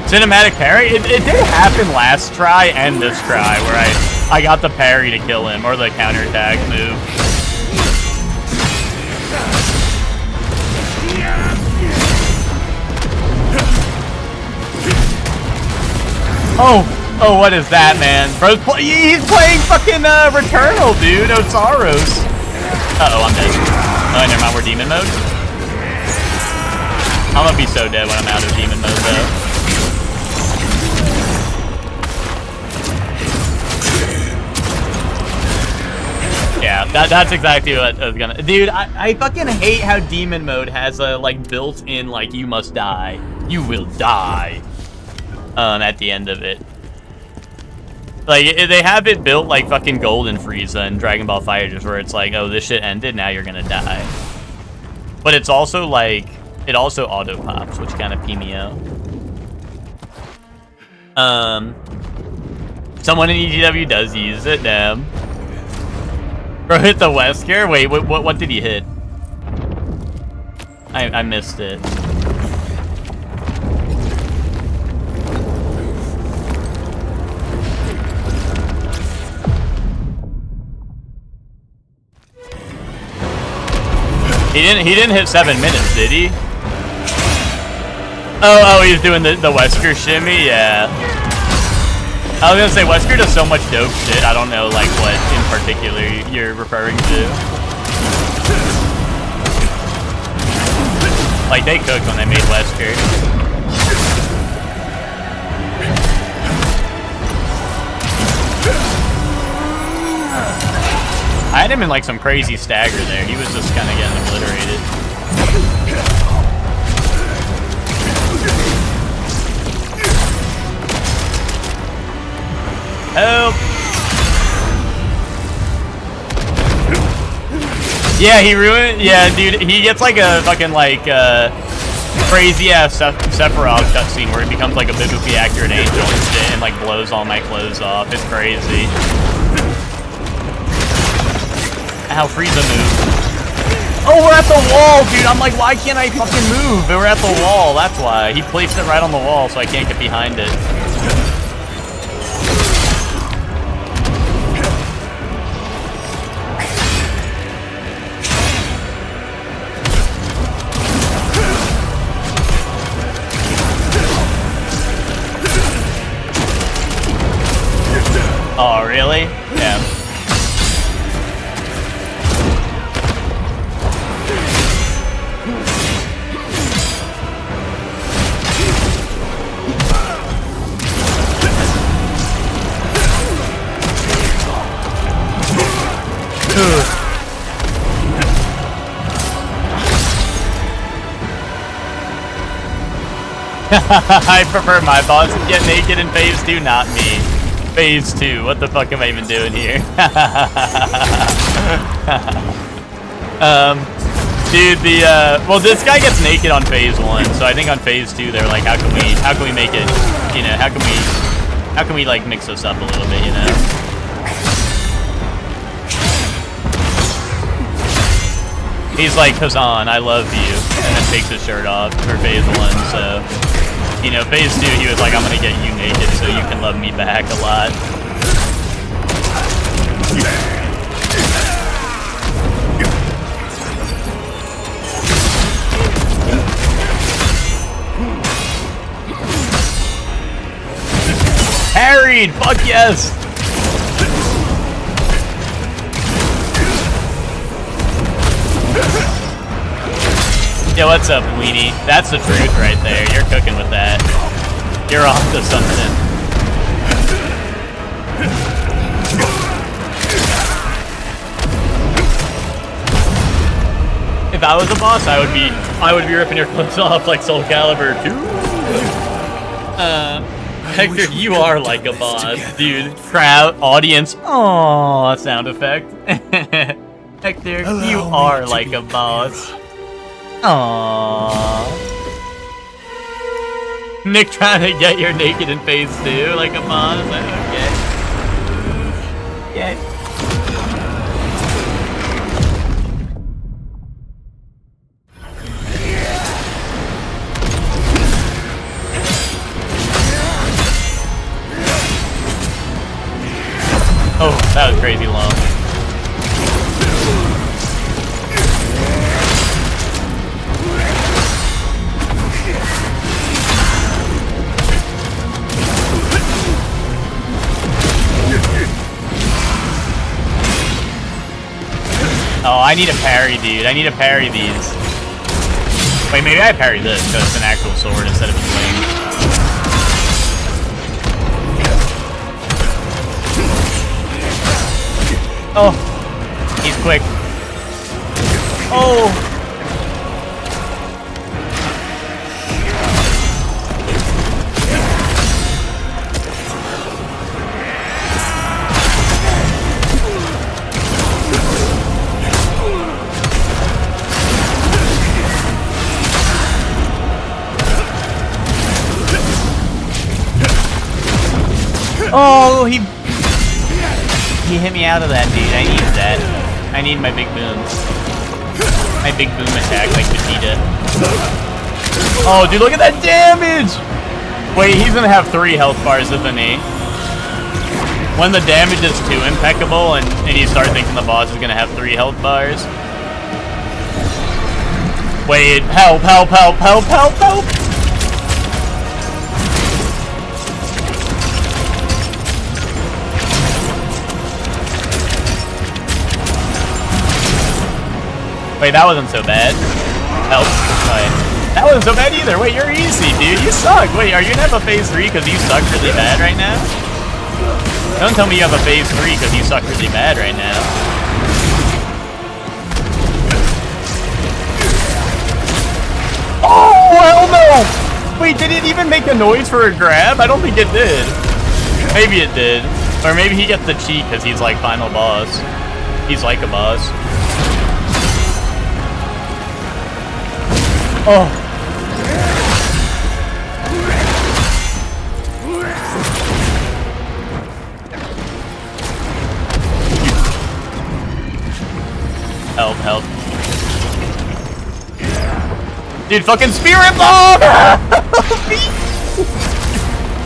Cinematic parry? It did happen last try and this try where I got the parry to kill him, or the counterattack move. Oh, what is that, man? Bro's he's playing fucking Returnal, dude. Osaros. Uh-oh, I'm dead. Oh, never mind, we're demon mode. I'm gonna be so dead when I'm out of demon mode, though. Yeah, that's exactly what I was gonna... Dude, I fucking hate how demon mode has a, like, built-in, like, you must die. You will die. At the end of it. Like, they have it built like fucking Golden Frieza and Dragon Ball FighterZ, where it's like, oh, this shit ended, now you're gonna die. But it's also like, it also auto pops, which kind of pee me out. Someone in EGW does use it, damn. Bro hit the Wesker? Wait, what did he hit? I missed it. He didn't hit 7 minutes, did he? Oh, he's doing the Wesker shimmy, yeah. I was gonna say, Wesker does so much dope shit, I don't know, like, what in particular you're referring to. Like, they cooked when they made Wesker. I had him in, like, some crazy stagger there. He was just kind of getting obliterated. Help! Yeah, he ruined. Yeah, dude, he gets like a fucking like crazy ass Sephiroth cutscene where he becomes like a biblically accurate angel and shit, and like blows all my clothes off. It's crazy. Ow, Frieza move. Oh, we're at the wall, dude. I'm like, why can't I fucking move? We're at the wall. That's why he placed it right on the wall, so I can't get behind it. Oh, really? Yeah. I prefer my boss to get naked in phase 2, not me. Phase 2, what the fuck am I even doing here? Dude, well, this guy gets naked on phase 1, so I think on phase 2 they're like, how can we make it, you know, how can we like mix this up a little bit, you know? He's like, Khazan, I love you, and then takes his shirt off for phase 1, so, you know, phase 2, he was like, I'm gonna get you naked so you can love me back a lot. Parried! Fuck yes! Yeah, what's up, weenie? That's the truth right there. You're cooking with that. You're off to something. If I was a boss, I would be ripping your clothes off like Soul Calibur 2. Hector, you are like a boss, dude. Crowd, audience. Aww, sound effect. Hector, you are like a boss. Aww. Nick trying to get your naked in phase 2 like a boss. Okay. Okay. Oh, that was crazy long. Oh, I need a parry, dude. I need to parry these. Wait, maybe I parry this because it's an actual sword instead of a sling. Oh, he's quick. Oh. Oh, he hit me out of that, dude. I need that. I need my big boom. My big boom attack like Vegeta. Oh, dude, look at that damage! Wait, he's gonna have 3 health bars, isn't he? When the damage is too impeccable and you start thinking the boss is gonna have 3 health bars. Wait, help, help, help, help, help, help! Wait, that wasn't so bad. Help. Wait. That wasn't so bad either. Wait, you're easy, dude. You suck. Wait, are you gonna have a phase 3 because you suck really bad right now? Don't tell me you have a phase 3 because you suck really bad right now. Oh, hell no! Wait, did it even make a noise for a grab? I don't think it did. Maybe it did. Or maybe he gets the cheat because he's like final boss. He's like a boss. Oh. Help, help. Dude, fucking spirit bomb!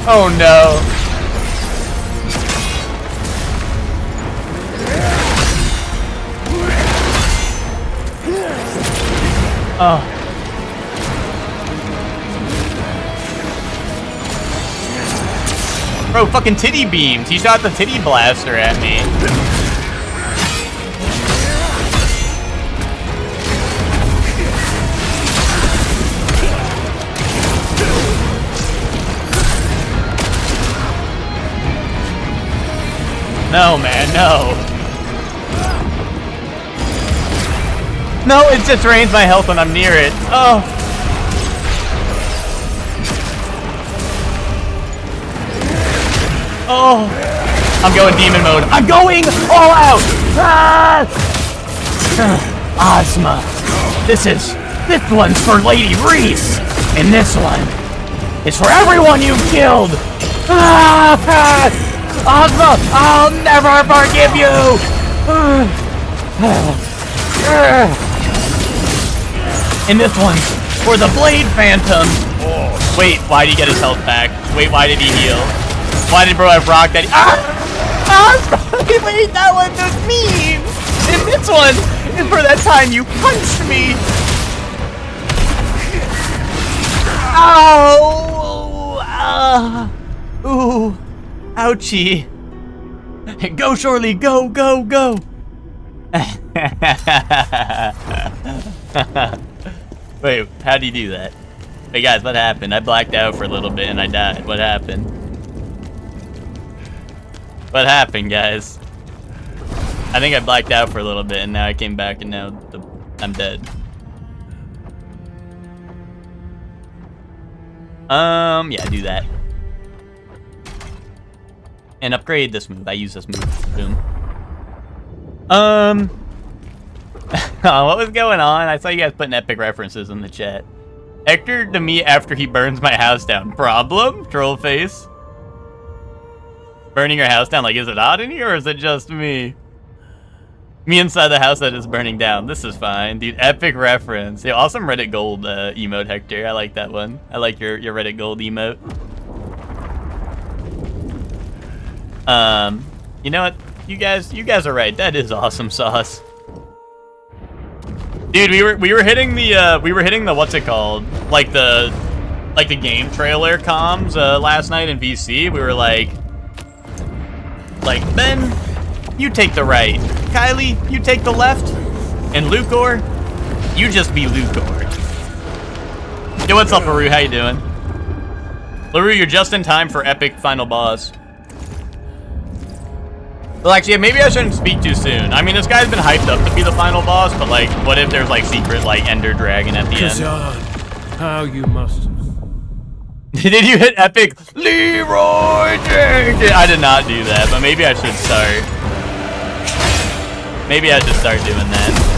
Oh no. Oh. Bro, fucking titty beams. He shot the titty blaster at me. No, man, no. No, it just drains my health when I'm near it. Oh. Oh. I'm going demon mode. I'm going all out. Ah! Ozma. This one's for Lady Reese. And this one is for everyone you've killed. Ah! Ozma, I'll never forgive you! And this one's for the Blade Phantom! Wait, why did he get his health back? Wait, why did he heal? Why did bro have rock that he— Ozma! Wait, that one was mean! And this one is for that time you punched me! Ow! Ooh. Ouchie. Go, Shorely, go, go, go. Wait, how do you do that? Hey guys, what happened? I blacked out for a little bit and I died. What happened? What happened, guys? I think I blacked out for a little bit and now I came back and now I'm dead. Yeah, do that. And upgrade this move. I use this move. Boom. What was going on? I saw you guys putting epic references in the chat. Hector to me after he burns my house down. Problem? Troll face. Burning your house down? Like, is it hot in here or is it just me? Me inside the house that is burning down. This is fine. Dude, epic reference. Yo, awesome Reddit gold emote, Hector. I like that one. I like your Reddit gold emote. You know what? You guys are right. That is awesome sauce. Dude, we were hitting the what's it called? Like the game trailer comms last night in VC. We were like Ben, you take the right. Kylie, you take the left. And Lucor, you just be Lucor. Yo, what's up, LaRue? How you doing? LaRue, you're just in time for epic final boss. Well, actually, maybe I shouldn't speak too soon. I mean, this guy's been hyped up to be the final boss, but like, what if there's like secret like Ender Dragon at the Khazan, how you must have. Did you hit epic Leroy Jenkins? I did not do that, but maybe I should start. Maybe I should start doing that.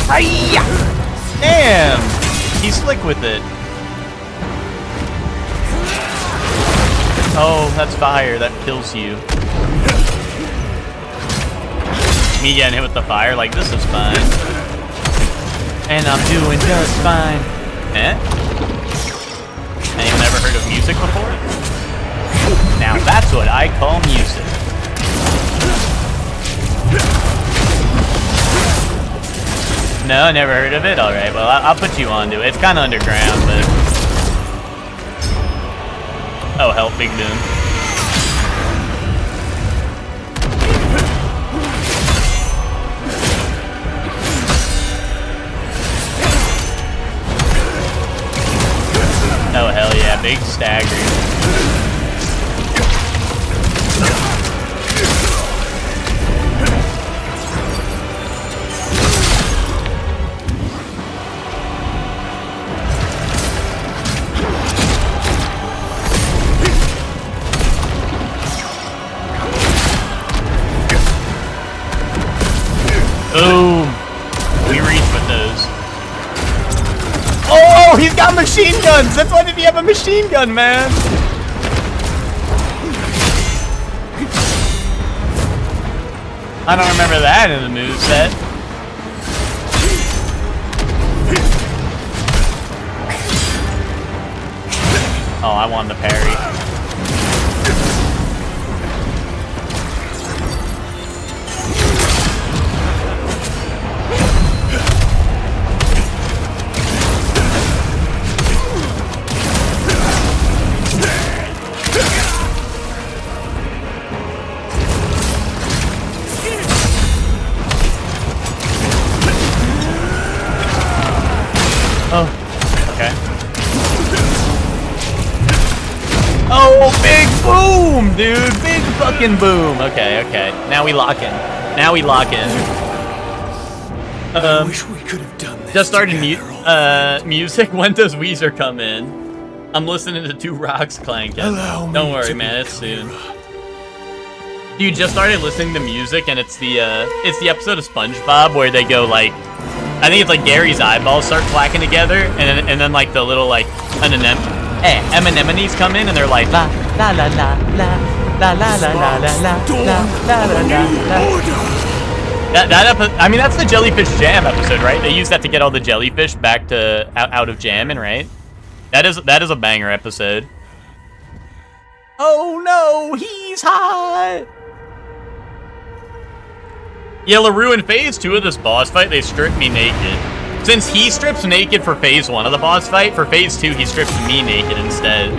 Hiya! Damn! He's slick with it. Oh, that's fire. That kills you. Me getting hit with the fire, like, this is fine. And I'm doing just fine. Eh? Anyone ever heard of music before? Now that's what I call music. No, never heard of it? Alright, well, I'll put you onto it. It's kind of underground, but... Oh, help, big boom. Oh, hell yeah, big stagger. Boom! We reach with those. Oh, he's got machine guns! That's why did he have a machine gun, man? I don't remember that in the moveset. Oh, I wanted to parry. Oh, okay. Oh, big boom, dude. Big fucking boom. Okay, okay. Now we lock in. Now we lock in. I wish we could have done this. Just started music. When does Weezer come in? I'm listening to 2 rocks clanking. Don't worry, man. It's soon. You just started listening to music, and it's the episode of SpongeBob where they go like, I think it's like Gary's eyeballs start clacking together, and then like the little like anemones come in, and they're like la la la la la la la la la la la la la. I mean, that's the Jellyfish Jam episode, right? They use that to get all the jellyfish back to out of jamming, right? That is a banger episode. Oh no, he's hot. Yeah, LaRue in Phase 2 of this boss fight, they stripped me naked. Since he strips naked for Phase 1 of the boss fight, for Phase 2 he strips me naked instead.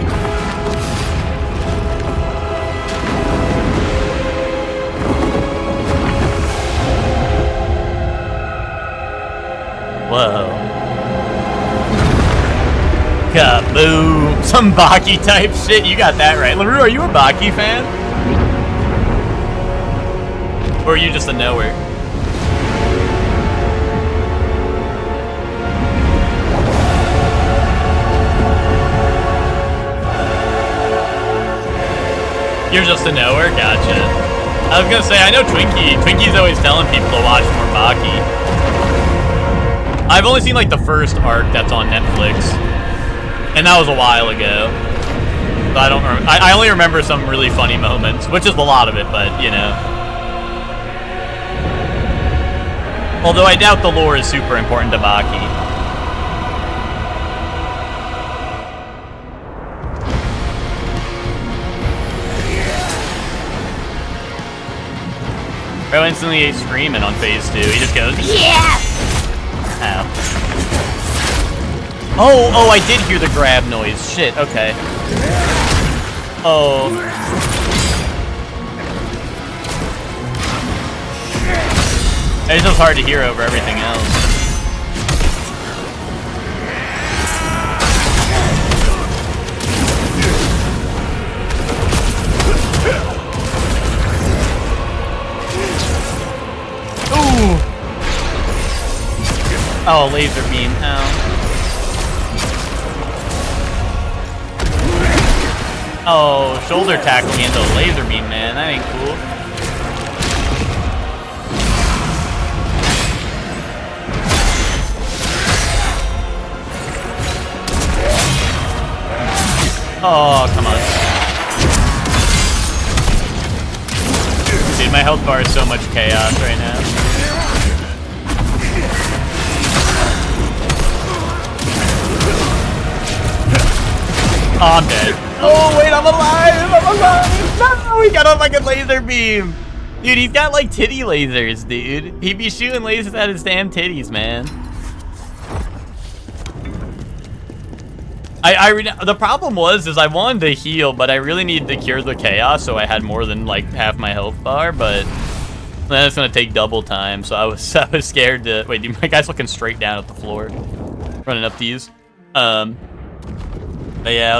Whoa. Kaboom! Some Baki type shit, you got that right. LaRue, are you a Baki fan? Or are you just a knower? You're just a knower? Gotcha. I was gonna say, I know Twinkie. Twinkie's always telling people to watch more Baki. I've only seen like the first arc that's on Netflix. And that was a while ago. So I don't remember. I only remember some really funny moments, which is a lot of it, but you know. Although I doubt the lore is super important to Baki. Bro instantly ate screaming on Phase 2. He just goes, yeah! Ow. Oh, I did hear the grab noise. Shit, okay. Oh. It's just hard to hear over everything else. Ooh! Oh, laser beam. Ow. Oh, shoulder tackle me into a laser beam, man. That ain't cool. Oh, come on. Dude, my health bar is so much chaos right now. Oh, I'm dead. Oh, wait, I'm alive! I'm alive! No, he got a fucking laser beam! Dude, he's got, like, titty lasers, dude. He'd be shooting lasers at his damn titties, man. The problem was, is I wanted to heal, but I really needed to cure the chaos, so I had more than, like, half my health bar, but then it's gonna take double time, so I was scared to... Wait, dude, my guy's looking straight down at the floor. Running up these. But yeah,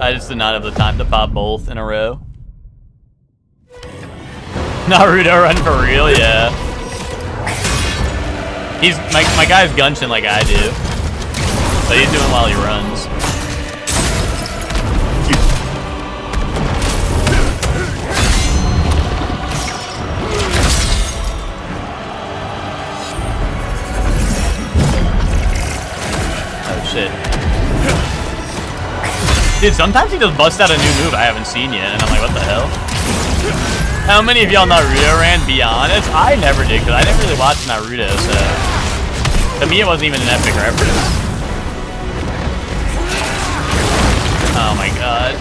I just did not have the time to pop both in a row. Naruto run for real, yeah. He's my guy's gunching like I do, but he's doing while he runs. Oh shit. Dude, sometimes he just busts out a new move I haven't seen yet, and I'm like, what the hell? How many of y'all Naruto ran? Be honest, I never did, because I didn't really watch Naruto, so... To me, it wasn't even an epic reference. Oh my god.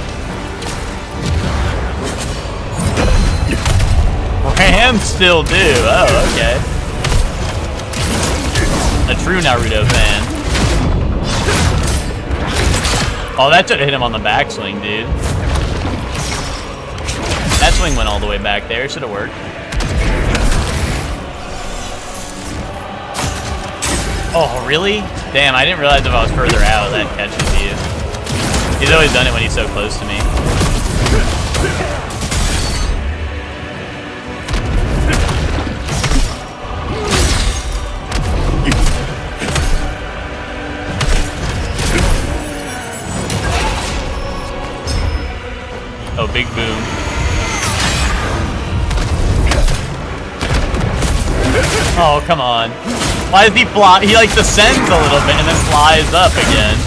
Ram still do. Oh, okay. A true Naruto fan. Oh, that should have hit him on the backswing, dude. That swing went all the way back there. Should have worked. Oh, really? Damn, I didn't realize if I was further out, that catches you. He's always done it when he's so close to me. Oh, big boom. Oh, come on. Why does he fly? He like descends a little bit and then flies up again.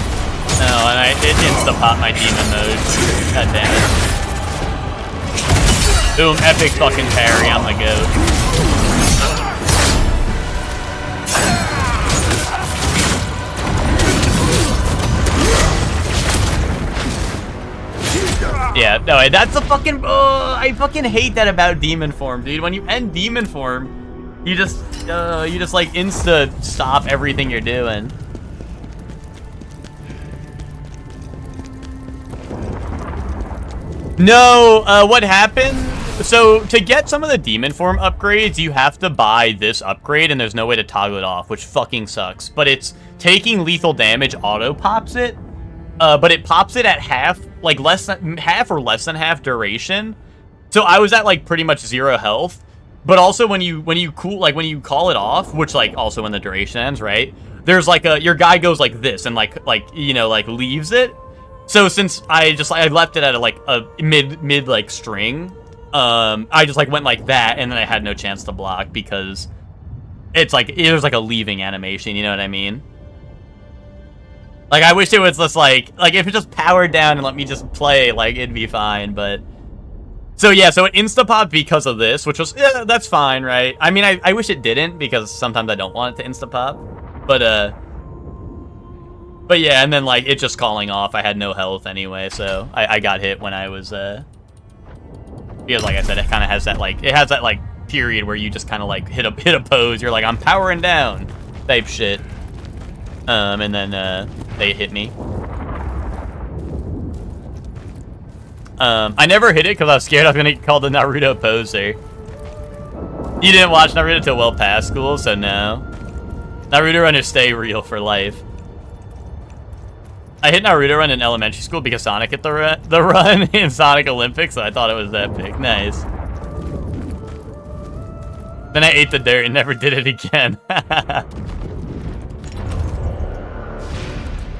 No, and it insta-pop my demon mode. God damn it. Boom, epic fucking parry on the go. Yeah, no, that's a fucking... Oh, I fucking hate that about demon form, dude. When you end demon form, you just like insta stop everything you're doing. No, what happened? So to get some of the demon form upgrades, you have to buy this upgrade, and there's no way to toggle it off, which fucking sucks. But it's taking lethal damage auto pops it, but it pops it at half, like half or less than half duration. So I was at like pretty much 0 health. But also when you call it off, which like also when the duration ends, right? There's like your guy goes like this and like you know, like leaves it. So since I left it at a mid like string, I just like went like that, and then I had no chance to block because it's like it was like a leaving animation, you know what I mean? Like I wish it was just like if it just powered down and let me just play, like it'd be fine, but so yeah, so it insta-popped because of this, which was, yeah, that's fine, right? I mean, I wish it didn't, because sometimes I don't want it to insta-pop. But yeah, and then, like, it just calling off. I had no health anyway, so I got hit when I was, because, like I said, it kind of has that, like, period where you just kind of, like, hit a pose. You're like, I'm powering down type shit. And then, they hit me. I never hit it because I was scared I was going to get called the Naruto poser. You didn't watch Naruto till well past school, so no. Naruto runners stay real for life. I hit Naruto run in elementary school because Sonic hit the run in Sonic Olympics, so I thought it was epic. Nice. Then I ate the dirt and never did it again.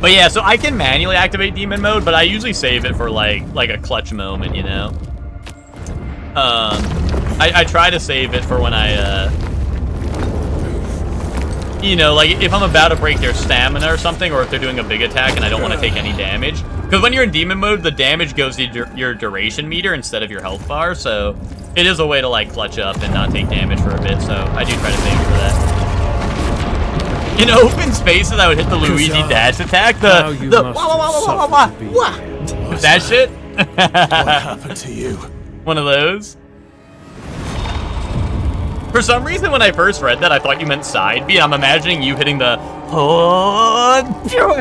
But yeah, so I can manually activate demon mode, but I usually save it for like a clutch moment, you know. I try to save it for when I you know, like if I'm about to break their stamina or something, or if they're doing a big attack and I don't want to take any damage, Because when you're in demon mode, the damage goes to your duration meter instead of your health bar, so it is a way to like clutch up and not take damage for a bit, so I do try to save for that. In open spaces, I would hit the Luigi dash attack, the wah, wah, wah, wah, wah, wah. That shit? What happened to you? One of those. For some reason, when I first read that, I thought you meant side B. I'm imagining you hitting the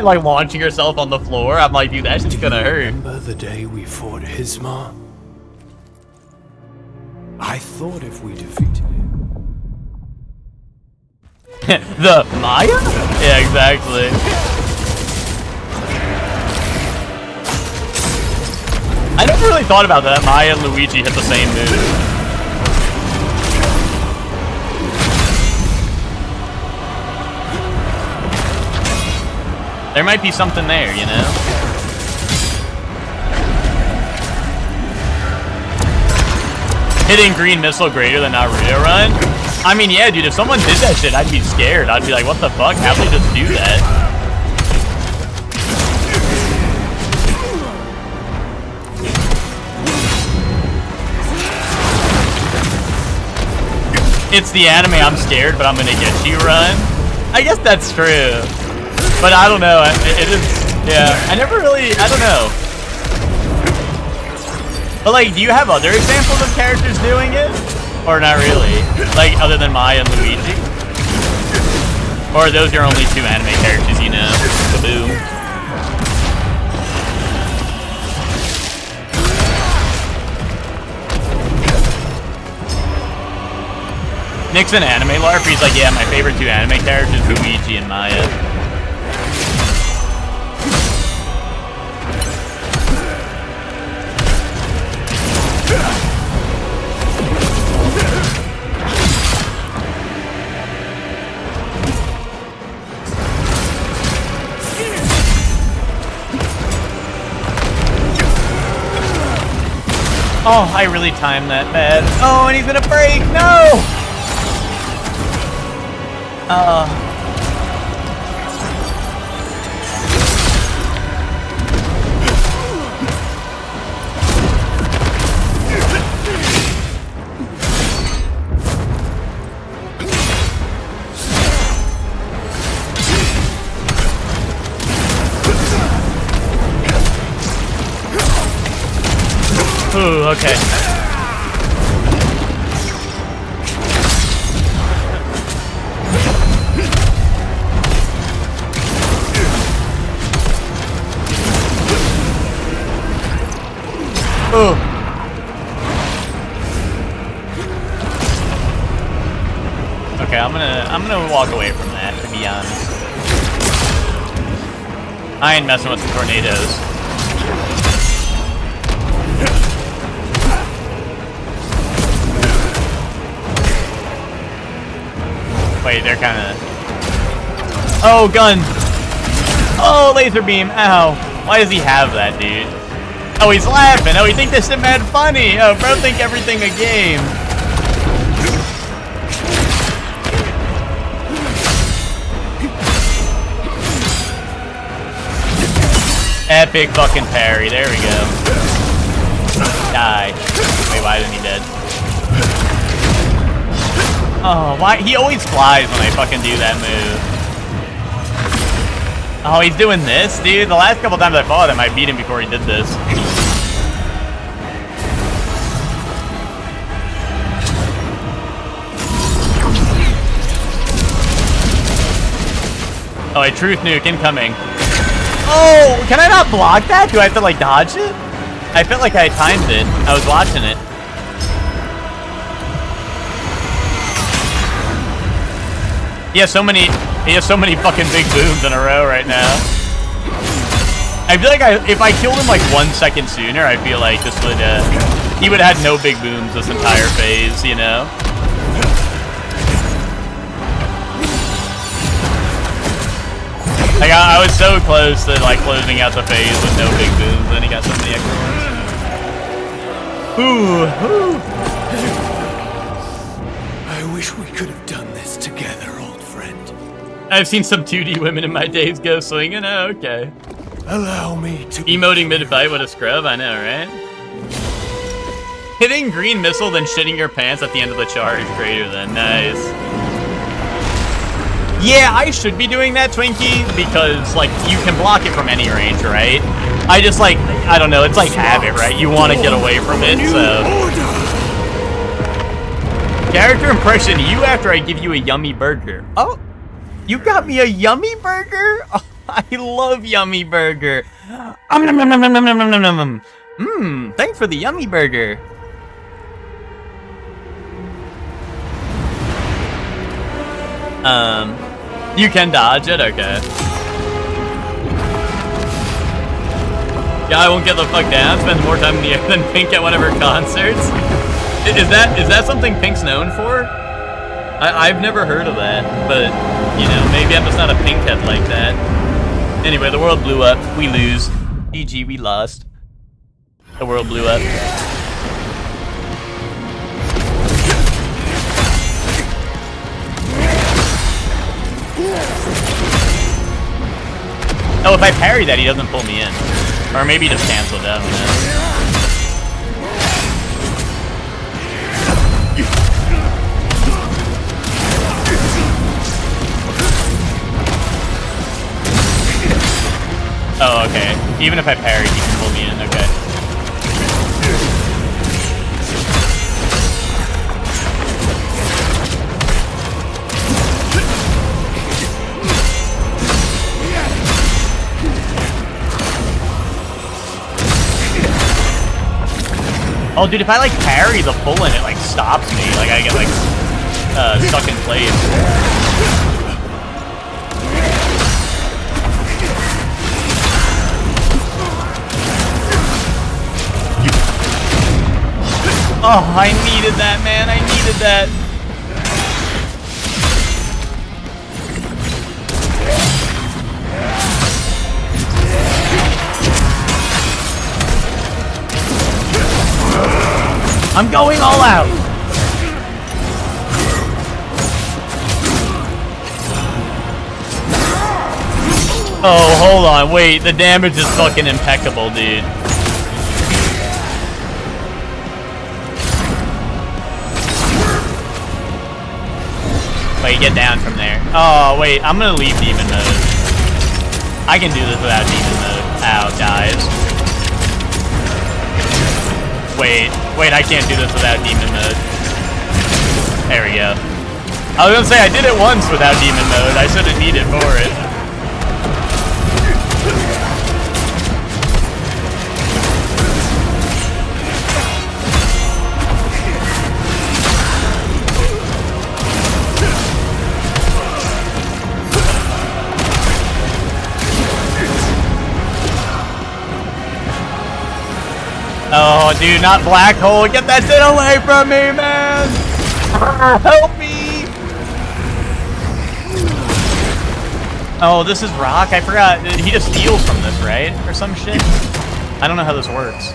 like launching yourself on the floor. I'm like, dude, that shit's gonna hurt. Remember the day we fought Hismar? I thought if we defeated him. The Maya? Yeah, exactly. I never really thought about that. Maya and Luigi hit the same move. There might be something there, you know? Hitting green missile greater than Naruto run? I mean, yeah, dude, if someone did that shit, I'd be scared. I'd be like, what the fuck? How'd they just do that? It's the anime I'm scared, but I'm gonna get you run. I guess that's true. But I don't know, it is, yeah, I don't know. But like, do you have other examples of characters doing it? Or not really? Like, other than Maya and Luigi? Or are those your only two anime characters you know? Kaboom. Nick's an anime LARP, he's like, yeah, my favorite two anime characters, Luigi and Maya. Oh, I really timed that bad. Oh, and he's gonna break! No! Ooh, okay. Ooh. Okay, I'm gonna walk away from that, to be honest. I ain't messing with the tornadoes. Wait, they're kind of... Oh, gun! Oh, laser beam! Ow! Why does he have that, dude? Oh, he's laughing! Oh, he thinks this is mad funny! Oh, bro, think everything a game! Epic fucking parry, there we go. Die. Wait, why isn't he dead? Oh, why? He always flies when I fucking do that move. Oh, he's doing this, dude. The last couple times I fought him, I beat him before he did this. Oh, a truth nuke incoming. Oh, can I not block that? Do I have to, like, dodge it? I felt like I timed it. I was watching it. He has so many fucking big booms in a row right now. I feel like if I killed him like 1 second sooner, I feel like this would, he would have had no big booms this entire phase, you know? Like, I was so close to like closing out the phase with no big booms, and then he got so many extra ones. Ooh, ooh. I wish we could have done this together, old friend. I've seen some 2D women in my days go swinging. Oh, okay. Allow me to... Emoting mid-fight, what a scrub, I know, right? Hitting green missile, then shitting your pants at the end of the charge greater than. Nice. Yeah, I should be doing that, Twinkie, because, like, you can block it from any range, right? I just, like, I don't know, it's like habit, right? You want to get away from it, so... Character impression, you after I give you a yummy burger. Oh, you got me a yummy burger? Oh, I love yummy burger. Thanks for the yummy burger. You can dodge it? Okay. Yeah, I won't get the fuck down. Spend more time in the air than Pink at whatever concerts. Is that something Pink's known for? I've never heard of that, but, you know, maybe I'm just not a Pink head like that. Anyway, the world blew up. We lose. GG, we lost. The world blew up. Oh, if I parry that, he doesn't pull me in. Or maybe just cancel it out. Oh, okay. Even if I parry, he can pull me in. Okay. Oh, dude, if I, like, parry the pull in, it, like, stops me. Like, I get, like, stuck in place. Oh, I needed that, man. I needed that. I'm going all out. Oh, hold on. Wait, the damage is fucking impeccable, dude. Wait, get down from there. Oh, wait, I'm gonna leave demon mode. I can do this without demon mode. Ow, dies. Wait, I can't do this without demon mode. There we go. I was gonna say, I did it once without demon mode. I shouldn't need it for it. Oh, dude, not black hole. Get that shit away from me, man. Help me. Oh, this is rock. I forgot. He just steals from this, right? Or some shit? I don't know how this works.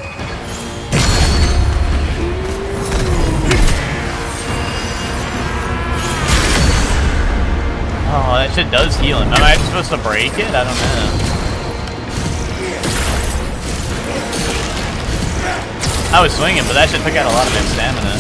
Oh, that shit does heal him. Am I supposed to break it? I don't know. I was swinging, but that shit took out a lot of his stamina.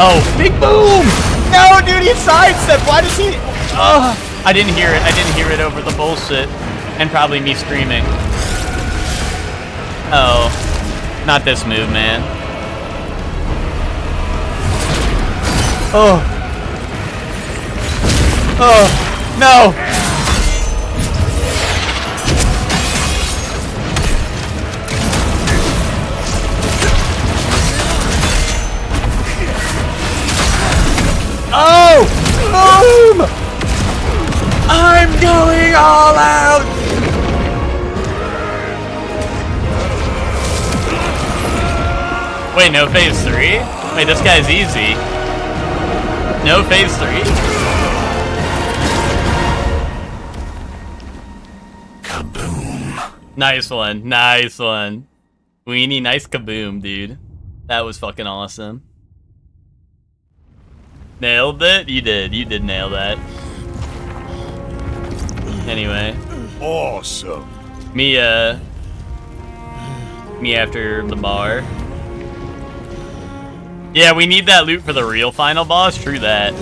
Oh, big boom! No, dude, he sidestepped. Why does he? Oh, I didn't hear it. I didn't hear it over the bullshit, and probably me screaming. Oh, not this move, man. Oh. Oh, no. Oh! Boom! I'm going all out! Wait, no phase 3? Wait, this guy's easy. No phase 3? Kaboom. Nice one. Nice one. Weenie, nice kaboom, dude. That was fucking awesome. Nailed it? You did. You did nail that. Anyway. Awesome. Me after the bar. Yeah, we need that loot for the real final boss. True that.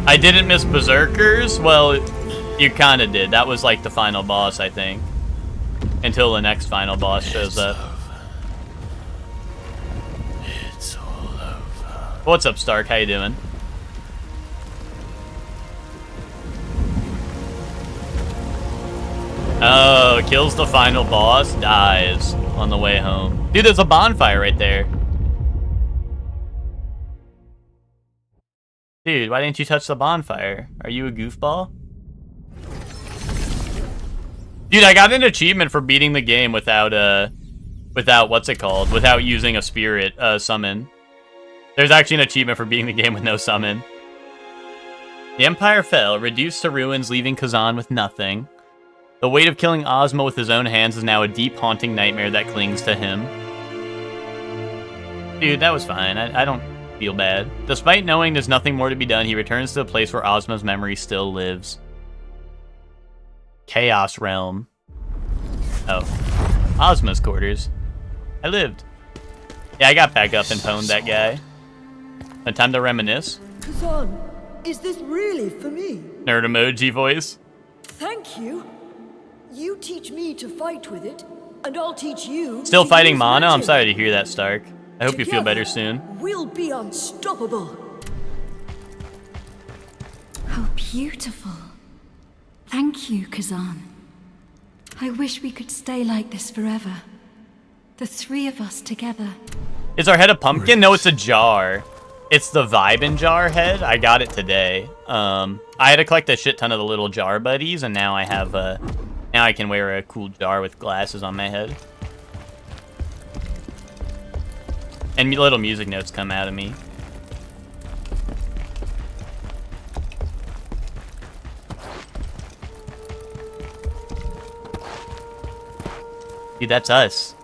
I didn't miss Berserkers. Well, you kind of did. That was like the final boss, I think. Until the next final boss shows up. It's all over. What's up, Stark? How you doing? Oh, kills the final boss, dies on the way home. Dude, there's a bonfire right there. Dude, why didn't you touch the bonfire? Are you a goofball? Dude, I got an achievement for beating the game without what's it called? Without using a spirit summon. There's actually an achievement for beating the game with no summon. The Empire fell, reduced to ruins, leaving Khazan with nothing. The weight of killing Ozma with his own hands is now a deep, haunting nightmare that clings to him. Dude, that was fine. I don't feel bad. Despite knowing there's nothing more to be done, he returns to the place where Ozma's memory still lives. Chaos Realm. Oh. Ozma's quarters. I lived. Yeah, I got back up and pwned that guy. And time to reminisce. Khazan, is this really for me? Nerd emoji voice. Thank you. You teach me to fight with it, and I'll teach you. Still to fighting use Mono? I'm magic. sorry to hear that, Stark. I hope you feel better Together, soon. We'll be unstoppable. How beautiful. Thank you, Khazan. I wish we could stay like this forever. The three of us together. Is our head a pumpkin? No, it's a jar. It's the Vibin jar head. I got it today. I had to collect a shit ton of the little jar buddies, and now I have now I can wear a cool jar with glasses on my head. And little music notes come out of me. Dude, that's us.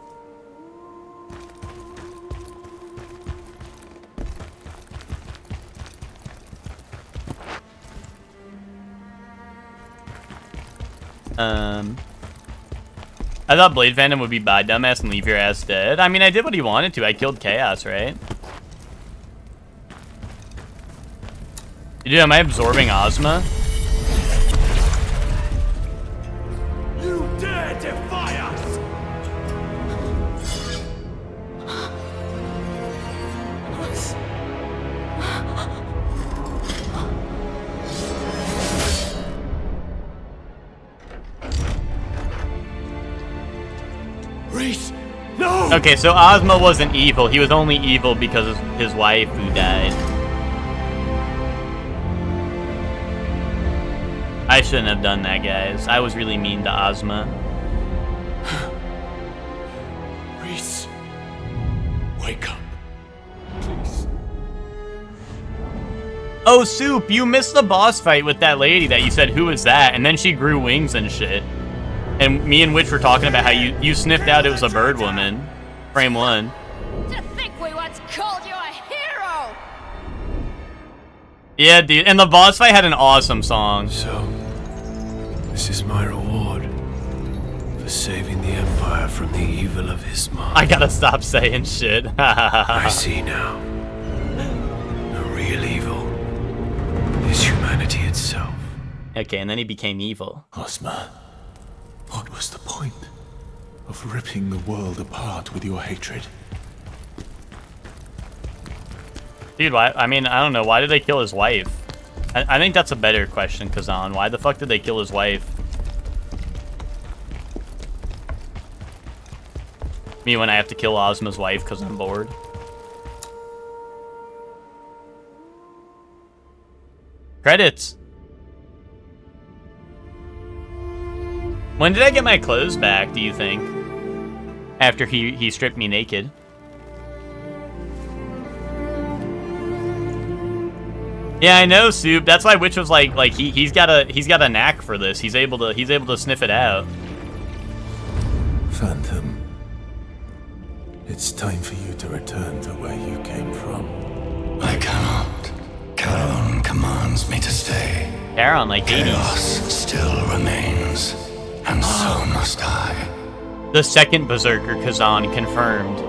I thought Blade Phantom would be bad dumbass and leave your ass dead. I mean, I did what he wanted to. I killed Chaos, right? Dude, am I absorbing Ozma? You dare defy us! Reese, no! Okay, so Ozma wasn't evil. He was only evil because of his wife who died. I shouldn't have done that, guys. I was really mean to Ozma. Reese, wake up, please. Oh, Soup, you missed the boss fight with that lady that you said, who is that? And then she grew wings and shit. And me and Witch were talking about how you sniffed out it was a bird woman. Frame 1. To think we once called you a hero! Yeah, dude. And the boss fight had an awesome song. So, this is my reward for saving the Empire from the evil of his mind. I gotta stop saying shit. I see now. The real evil is humanity itself. Okay, and then he became evil. Ozma, what was the point of ripping the world apart with your hatred? Dude, why? I mean, I don't know. Why did they kill his wife? I think that's a better question, Khazan. Why the fuck did they kill his wife? Me when I have to kill Ozma's wife because I'm bored. Credits. When did I get my clothes back, do you think? After he stripped me naked. Yeah, I know, Soup. That's why Witch was like he's got a knack for this. He's able to sniff it out. Phantom, it's time for you to return to where you came from. I cannot. Charon commands me to stay. Charon, like Chaos still remains, and so must I. The second Berserker Khazan confirmed.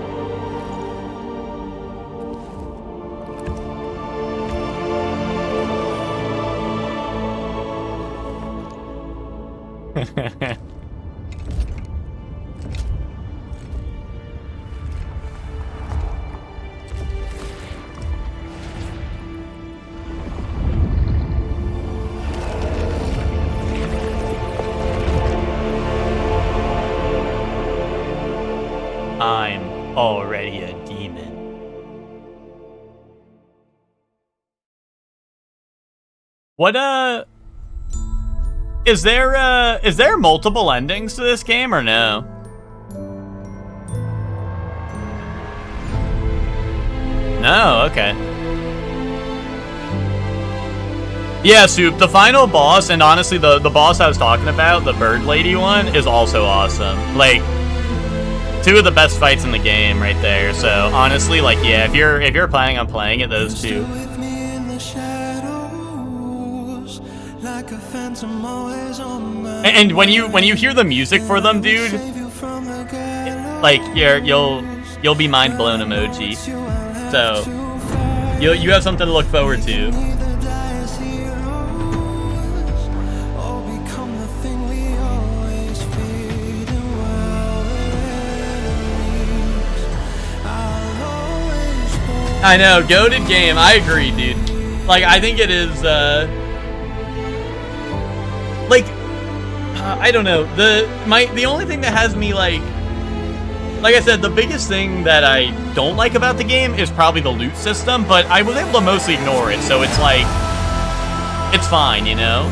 I'm already a demon. What, is there multiple endings to this game or no? No, okay. Yeah, Soup, the final boss, and honestly, the boss I was talking about, the bird lady one, is also awesome. Like, two of the best fights in the game right there. So honestly, like, yeah, if you're planning on playing it, those two. And when you hear the music for them, dude, like you'll be mind blown emoji. So you have something to look forward to. I know, goated game. I agree, dude. Like, I think it is, I don't know. The only thing that has me, like I said, the biggest thing that I don't like about the game is probably the loot system, but I was able to mostly ignore it, so it's like, it's fine, you know?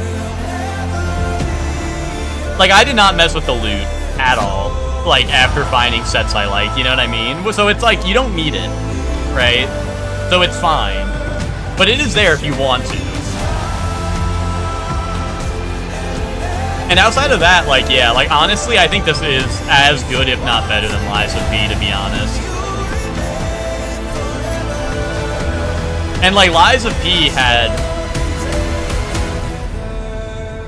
Like, I did not mess with the loot at all, like, after finding sets I like, you know what I mean? So it's like, you don't need it. Right? So it's fine. But it is there if you want to. And outside of that, like, yeah, like, honestly, I think this is as good, if not better than Lies of P, to be honest. And, like, Lies of P had...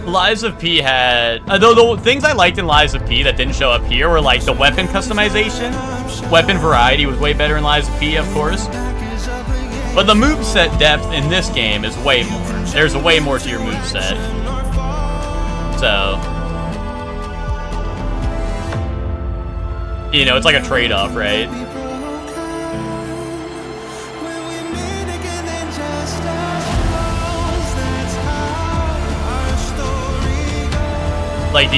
the things I liked in Lies of P that didn't show up here were, like, the weapon customization. Weapon variety was way better in Lies of P, of course. But the moveset depth in this game is way more. There's way more to your moveset. So... you know, it's like a trade-off, right? Like,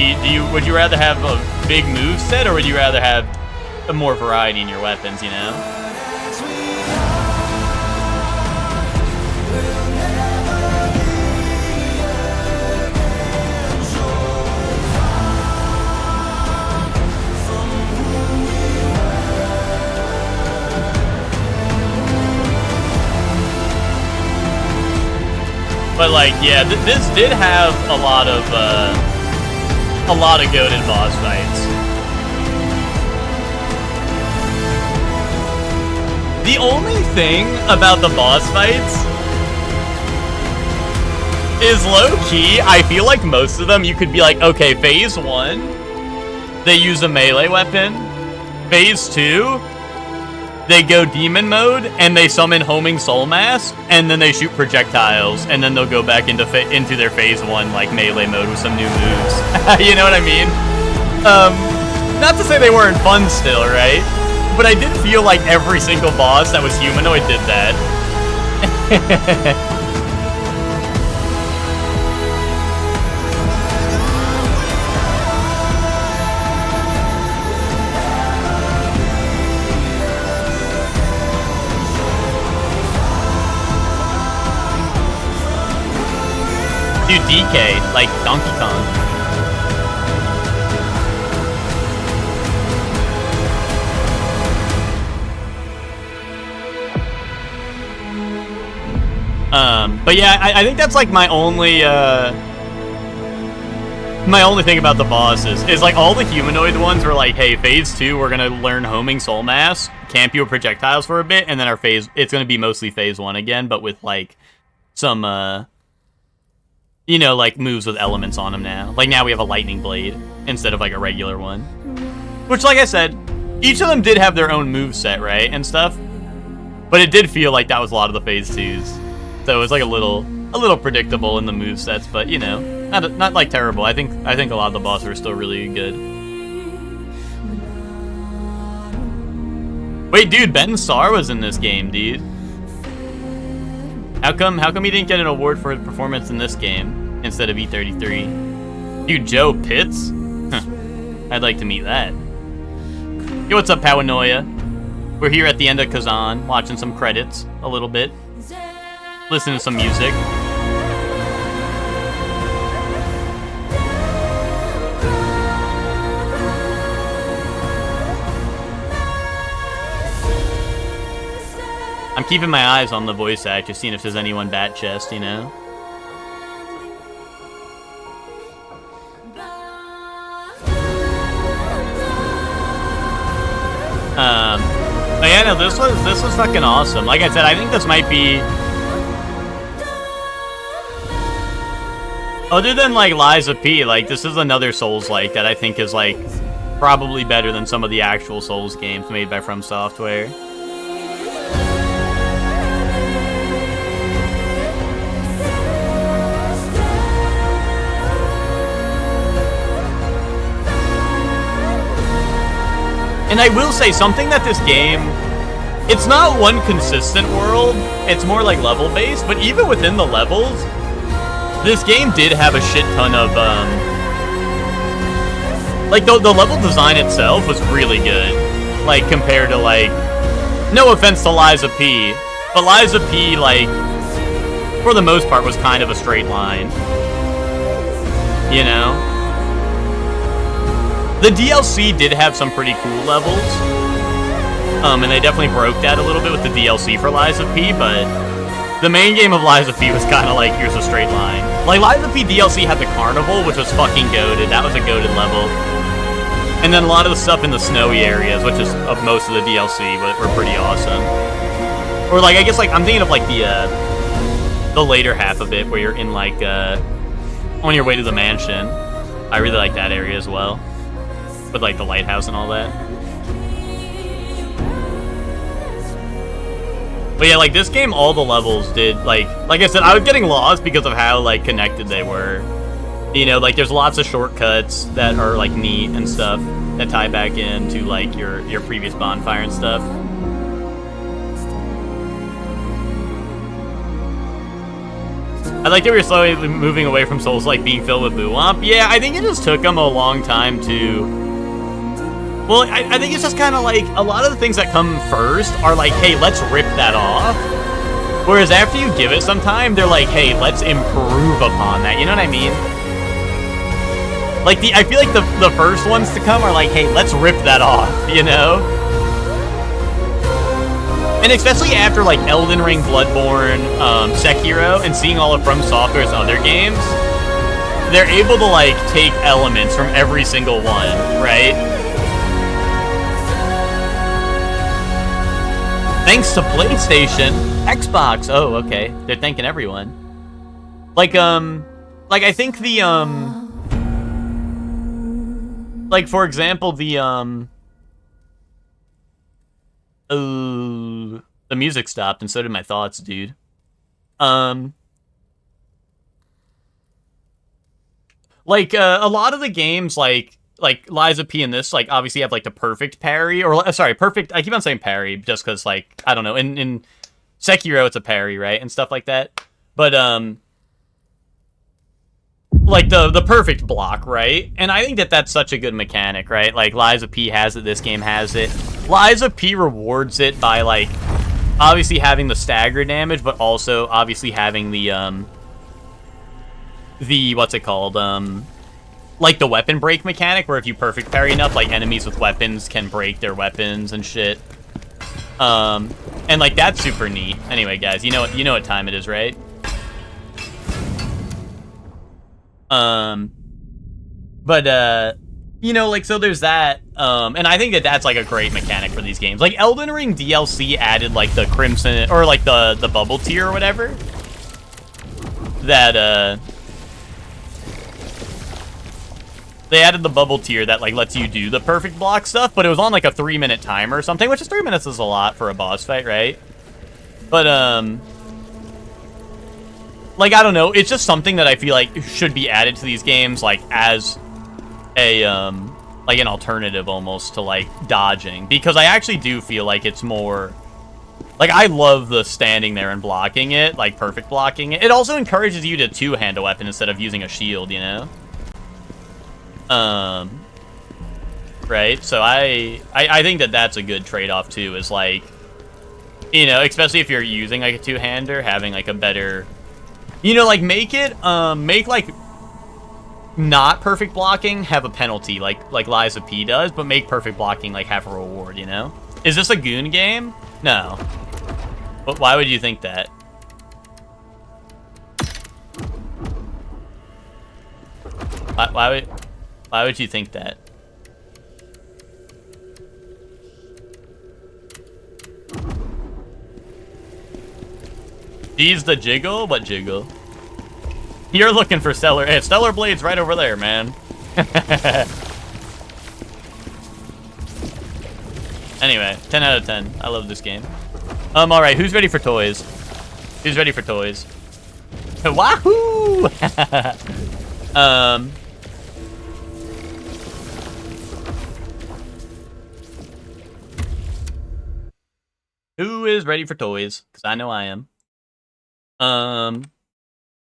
would you rather have a big moveset, or would you rather have more variety in your weapons, you know? But like, yeah, this did have a lot of goated boss fights. The only thing about the boss fights is low-key, I feel like most of them you could be like, okay, phase 1, they use a melee weapon. Phase 2, they go demon mode, and they summon Homing Soul Mass, and then they shoot projectiles, and then they'll go back into their phase 1, like, melee mode with some new moves. You know what I mean? Not to say they weren't fun still, right? But I did feel like every single boss that was humanoid did that. Dude, DK, like Donkey Kong. But yeah, I think that's like my only thing about the bosses is like all the humanoid ones were like, hey, phase 2, we're gonna learn homing soul mass, camp you with projectiles for a bit, and then it's gonna be mostly phase 1 again, but with like some you know, like moves with elements on them now. Like now we have a lightning blade instead of like a regular one. Which, like I said, each of them did have their own move set, right, and stuff. But it did feel like that was a lot of the phase 2s. So it was like a little predictable in the move sets, but you know, not like terrible. I think a lot of the bosses are still really good. Wait, dude, Ben Starr was in this game, dude. How come he didn't get an award for his performance in this game instead of E33? Dude, Joe Pitts? Huh. I'd like to meet that. Yo, what's up, Paranoia? We're here at the end of Khazan, watching some credits a little bit. Listening to some music. I'm keeping my eyes on the voice actor, seeing if there's anyone bat chest, you know? But yeah, no, this was fucking awesome. Like I said, I think this might be, other than like Liza P, like this is another Souls-like that I think is like probably better than some of the actual Souls games made by From Software. And I will say something that this game, it's not one consistent world, it's more like level-based, but even within the levels, this game did have a shit ton of, like, the level design itself was really good, like, compared to, like, no offense to Liza P, but Liza P, like, for the most part was kind of a straight line, you know? The DLC did have some pretty cool levels, and they definitely broke that a little bit with the DLC for Liza P, but the main game of Liza P was kind of like, here's a straight line. Like, Liza P DLC had the carnival, which was fucking goated. That was a goated level. And then a lot of the stuff in the snowy areas, which is of most of the DLC, but were pretty awesome. Or, like, I guess, like, I'm thinking of, like, the later half of it, where you're in, like, on your way to the mansion. I really like that area as well. With, like, the lighthouse and all that. But yeah, like, this game, all the levels did, like I said, I was getting lost because of how, like, connected they were. You know, like, there's lots of shortcuts that are, like, neat and stuff that tie back into, like, your previous bonfire and stuff. I like that we were slowly moving away from Souls, like, being filled with boo-womp. Yeah, I think it just took them a long time to... Well, I think it's just kind of like, a lot of the things that come first are like, hey, let's rip that off. Whereas after you give it some time, they're like, hey, let's improve upon that. You know what I mean? Like, I feel like the first ones to come are like, hey, let's rip that off, you know? And especially after, like, Elden Ring, Bloodborne, Sekiro, and seeing all of From Software's other games, they're able to, like, take elements from every single one, right? Thanks to PlayStation, Xbox. Oh, okay. They're thanking everyone. Like I think the, like, for example, the music stopped, and so did my thoughts, dude. Like, a lot of the games, like Liza P in this, like, obviously have, like, the perfect parry, or, sorry, perfect, I keep on saying parry, just because, like, I don't know, in Sekiro, it's a parry, right, and stuff like that, but, like, the perfect block, right, and I think that that's such a good mechanic, right, like, Liza P has it, this game has it, Liza P rewards it by, like, obviously having the stagger damage, but also, obviously having the, what's it called, like the weapon break mechanic, where if you perfect parry enough, like, enemies with weapons can break their weapons and shit. And, like, that's super neat. Anyway, guys, you know what time it is, right? But you know, like, so there's that, and I think that that's, like, a great mechanic for these games. Like, Elden Ring DLC added, like, the Crimson, or, like, the bubble tier or whatever. That, they added the bubble tier that, like, lets you do the perfect block stuff, but it was on, like, a 3-minute timer or something, which is 3 minutes is a lot for a boss fight, right? But, like, I don't know, it's just something that I feel like should be added to these games, like, as a, like, an alternative almost to, like, dodging. Because I actually do feel like it's more... Like, I love the standing there and blocking it, like, perfect blocking it. It also encourages you to two-hand a weapon instead of using a shield, you know? Right? So I think that that's a good trade-off, too, is, like, you know, especially if you're using, like, a two-hander, having, like, a better... You know, like, make, like, not perfect blocking have a penalty, like Lies of P does, but make perfect blocking, like, have a reward, you know? Is this a goon game? No. But why would you think that? Why would you think that? Geez, the jiggle? What jiggle? You're looking for Stellar. Hey, Stellar Blade's right over there, man. Anyway, 10 out of 10. I love this game. Alright, who's ready for toys? Who's ready for toys? Wahoo! Who is ready for toys? Because I know I am.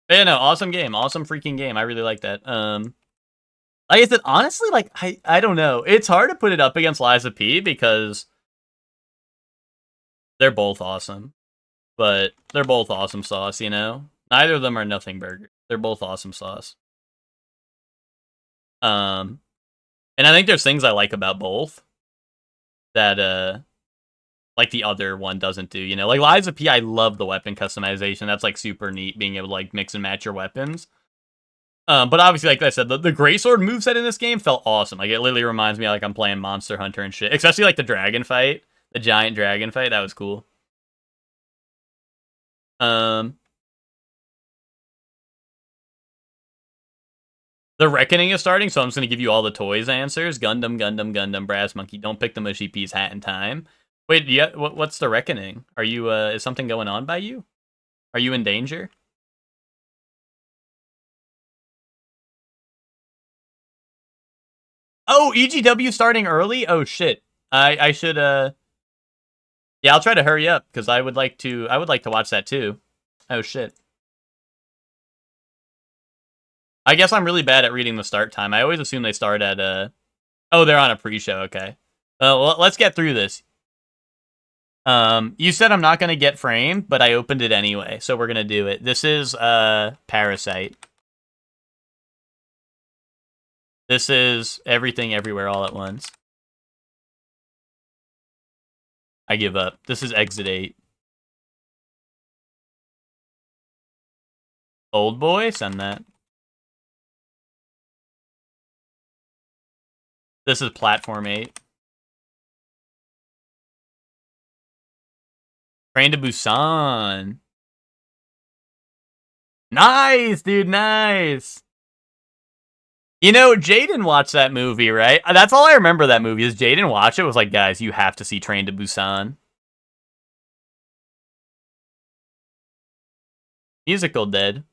Yeah, no, awesome game. Awesome freaking game. I really like that. Like I said, honestly, like, I don't know. It's hard to put it up against Lies of P because they're both awesome. But they're both awesome sauce, you know? Neither of them are nothing burger. They're both awesome sauce. And I think there's things I like about both that, like the other one doesn't do, you know? Like, Lies of P, I love the weapon customization. That's, like, super neat, being able to, like, mix and match your weapons. But obviously, like I said, the Greysword moveset in this game felt awesome. Like, it literally reminds me of, like, I'm playing Monster Hunter and shit. Especially, like, the dragon fight. The giant dragon fight. That was cool. The Reckoning is starting, so I'm just going to give you all the toys answers. Gundam, Brass Monkey. Don't pick the Mushy Peas hat in time. Wait, yeah, what's the Reckoning? Are you, is something going on by you? Are you in danger? Oh, EGW starting early? Oh, shit. I should, yeah, I'll try to hurry up, because I would like to watch that, too. Oh, shit. I guess I'm really bad at reading the start time. I always assume they start at, oh, they're on a pre-show, okay. Well, let's get through this. You said I'm not going to get framed, but I opened it anyway, so we're going to do it. This is, Parasite. This is Everything Everywhere All at Once. I give up. This is Exit 8. Old Boy? Send that. This is Platform 8. Train to Busan. Nice, dude, nice. You know, Jaden watched that movie, right? That's all I remember of that movie is Jaden watched it. Was like, guys, you have to see Train to Busan. Musical dead.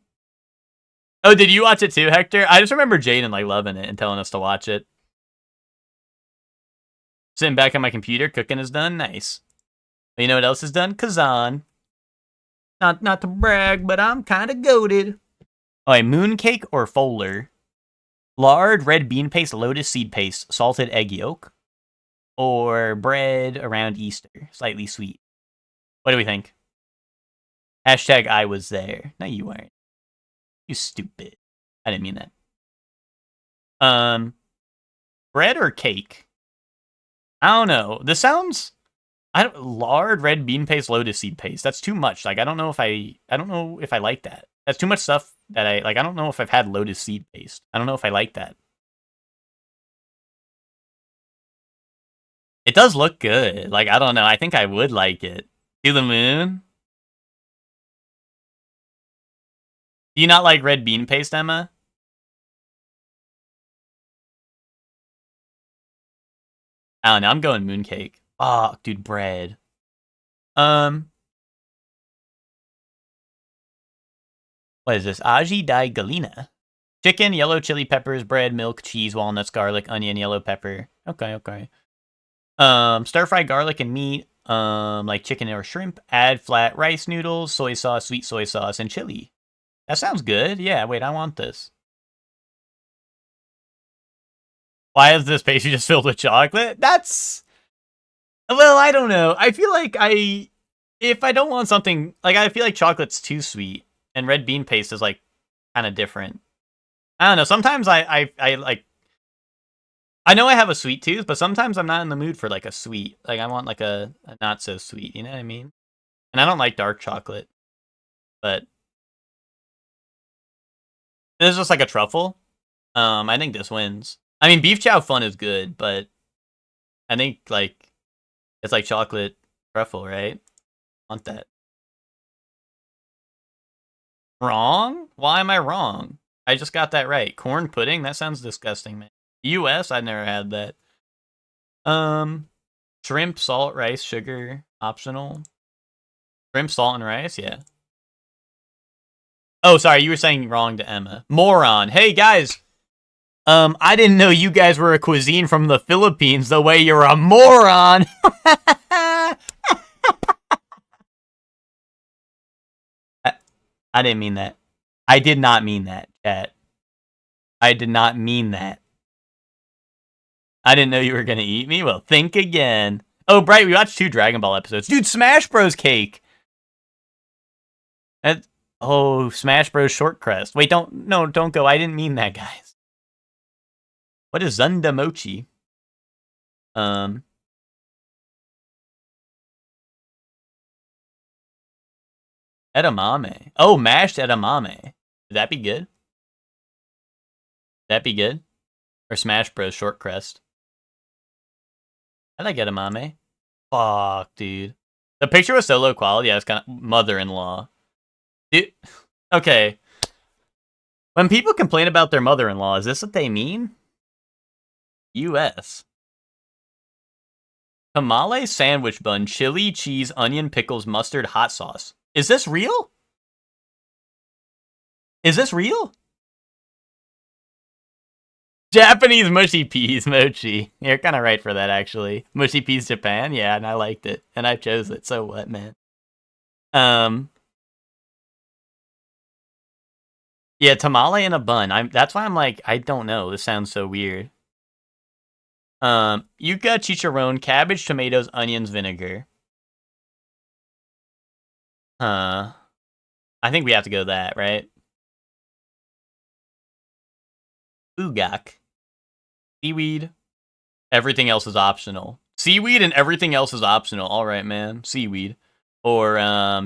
Oh, did you watch it too, Hector? I just remember Jaden like loving it and telling us to watch it. Sitting back on my computer, cooking is done. Nice. You know what else is done? Khazan. Not to brag, but I'm kind of goated. Oh, a mooncake or foaler? Lard, red bean paste, lotus seed paste, salted egg yolk, or bread around Easter, slightly sweet. What do we think? Hashtag I was there. No, you weren't. You stupid. I didn't mean that. Bread or cake? I don't know. This sounds... lard, red bean paste, lotus seed paste. That's too much. Like, I don't know if I like that. That's too much stuff that I like. I don't know if I've had lotus seed paste. I don't know if I like that. It does look good. Like, I don't know. I think I would like it. To the moon? Do you not like red bean paste, Emma? I don't know. I'm going mooncake. Oh, dude, bread. What is this? Aji dai galina. Chicken, yellow chili peppers, bread, milk, cheese, walnuts, garlic, onion, yellow pepper. Okay, okay. Stir fry garlic and meat, like chicken or shrimp. Add flat rice noodles, soy sauce, sweet soy sauce, and chili. That sounds good. Yeah, wait, I want this. Why is this pastry just filled with chocolate? That's... Well, I don't know. I feel like if I don't want something... Like, I feel like chocolate's too sweet. And red bean paste is, like, kind of different. I don't know. Sometimes I like... I know I have a sweet tooth, but sometimes I'm not in the mood for, like, a sweet. Like, I want, like, a not-so-sweet. You know what I mean? And I don't like dark chocolate. But... This is just, like, a truffle. I think this wins. I mean, beef chow fun is good, but... I think, like... It's like chocolate truffle, right? I want that. Wrong? Why am I wrong? I just got that right. Corn pudding? That sounds disgusting, man. US? I've never had that. Shrimp, salt, rice, sugar, optional. Shrimp, salt, and rice? Yeah. Oh, sorry, you were saying wrong to Emma. Moron. Hey, guys! I didn't know you guys were a cuisine from the Philippines the way you're a moron! I didn't mean that. I did not mean that, chat. I did not mean that. I didn't know you were gonna eat me? Well, think again. Oh, Bright, we watched 2 Dragon Ball episodes. Dude, Smash Bros. Cake! Oh, Smash Bros. Short Crest. Wait, don't go. I didn't mean that, guys. What is Zunda Mochi? Edamame. Oh, mashed edamame. Would that be good? That be good? Or Smash Bros. Short Crest. I like edamame. Fuck, dude. The picture was so low quality, I was kind of mother-in-law. Dude, okay. When people complain about their mother-in-law, is this what they mean? US. Tamale sandwich bun, chili, cheese, onion, pickles, mustard, hot sauce. Is this real? Is this real? Japanese mushy peas mochi. You're kind of right for that, actually. Mushy peas Japan? Yeah, and I liked it. And I chose it, so what, man? Yeah, tamale in a bun. That's why I'm like, I don't know. This sounds so weird. Yuca, chicharron, cabbage, tomatoes, onions, vinegar. I think we have to go that, right? Ugak. Seaweed. Everything else is optional. Seaweed and everything else is optional. All right, man. Seaweed. Or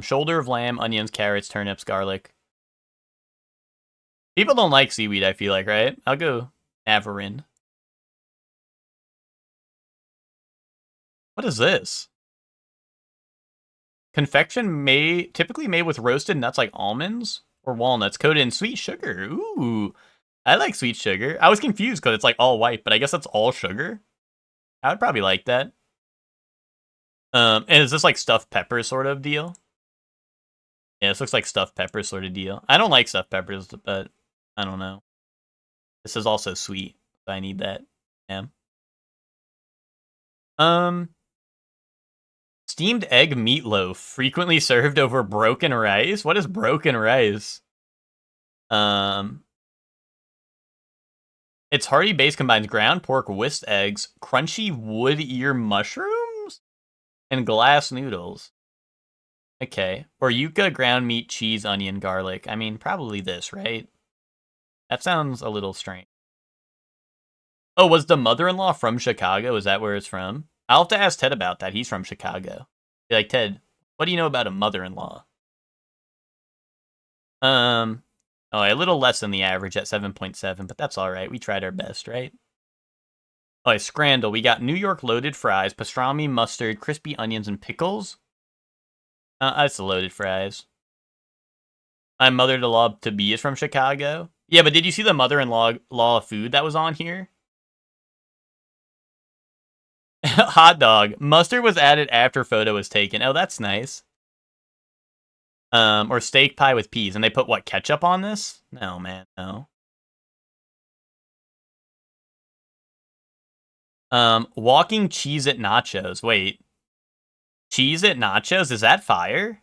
shoulder of lamb, onions, carrots, turnips, garlic. People don't like seaweed, I feel like, right? I'll go Avarin. What is this? Confection typically made with roasted nuts like almonds or walnuts, coated in sweet sugar. Ooh, I like sweet sugar. I was confused because it's like all white, but I guess that's all sugar. I would probably like that. And is this like stuffed pepper sort of deal? Yeah, this looks like stuffed pepper sort of deal. I don't like stuffed peppers, but I don't know. This is also sweet, so I need that. Yeah. Steamed egg meatloaf, frequently served over broken rice? What is broken rice? Its hearty base combines ground pork, whisked eggs, crunchy wood ear mushrooms, and glass noodles. Okay. Or yuca, ground meat, cheese, onion, garlic. I mean, probably this, right? That sounds a little strange. Oh, was the mother-in-law from Chicago? Is that where it's from? I'll have to ask Ted about that. He's from Chicago. Be like, Ted, what do you know about a mother-in-law? Oh, a little less than the average at 7.7, but that's all right. We tried our best, right? Oh, Scrandle. We got New York loaded fries, pastrami, mustard, crispy onions, and pickles. That's the loaded fries. My mother-in-law to be is from Chicago. Yeah, but did you see the mother-in-law food that was on here? Hot dog. Mustard was added after photo was taken. Oh, that's nice. Or steak pie with peas. And they put, what, ketchup on this? No, man, no. Walking Cheez-It nachos. Wait. Cheez-It nachos? Is that fire?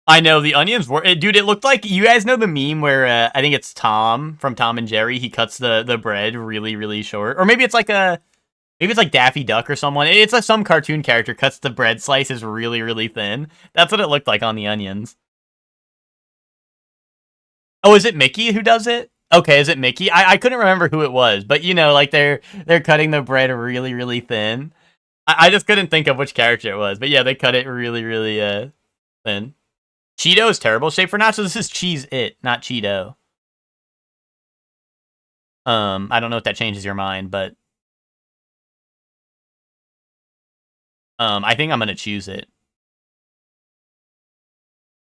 I know, the onions were... Dude, it looked like... You guys know the meme where, I think it's Tom from Tom and Jerry. He cuts the bread really, really short. Or maybe it's like a... Maybe it's like Daffy Duck or someone. It's like some cartoon character cuts the bread slices really, really thin. That's what it looked like on the onions. Oh, is it Mickey who does it? Okay, is it Mickey? I couldn't remember who it was, but you know, like they're cutting the bread really, really thin. I just couldn't think of which character it was, but yeah, they cut it really, really thin. Cheeto is terrible shape for nachos. This is Cheez-It, not Cheeto. I don't know if that changes your mind, but I think I'm gonna choose it.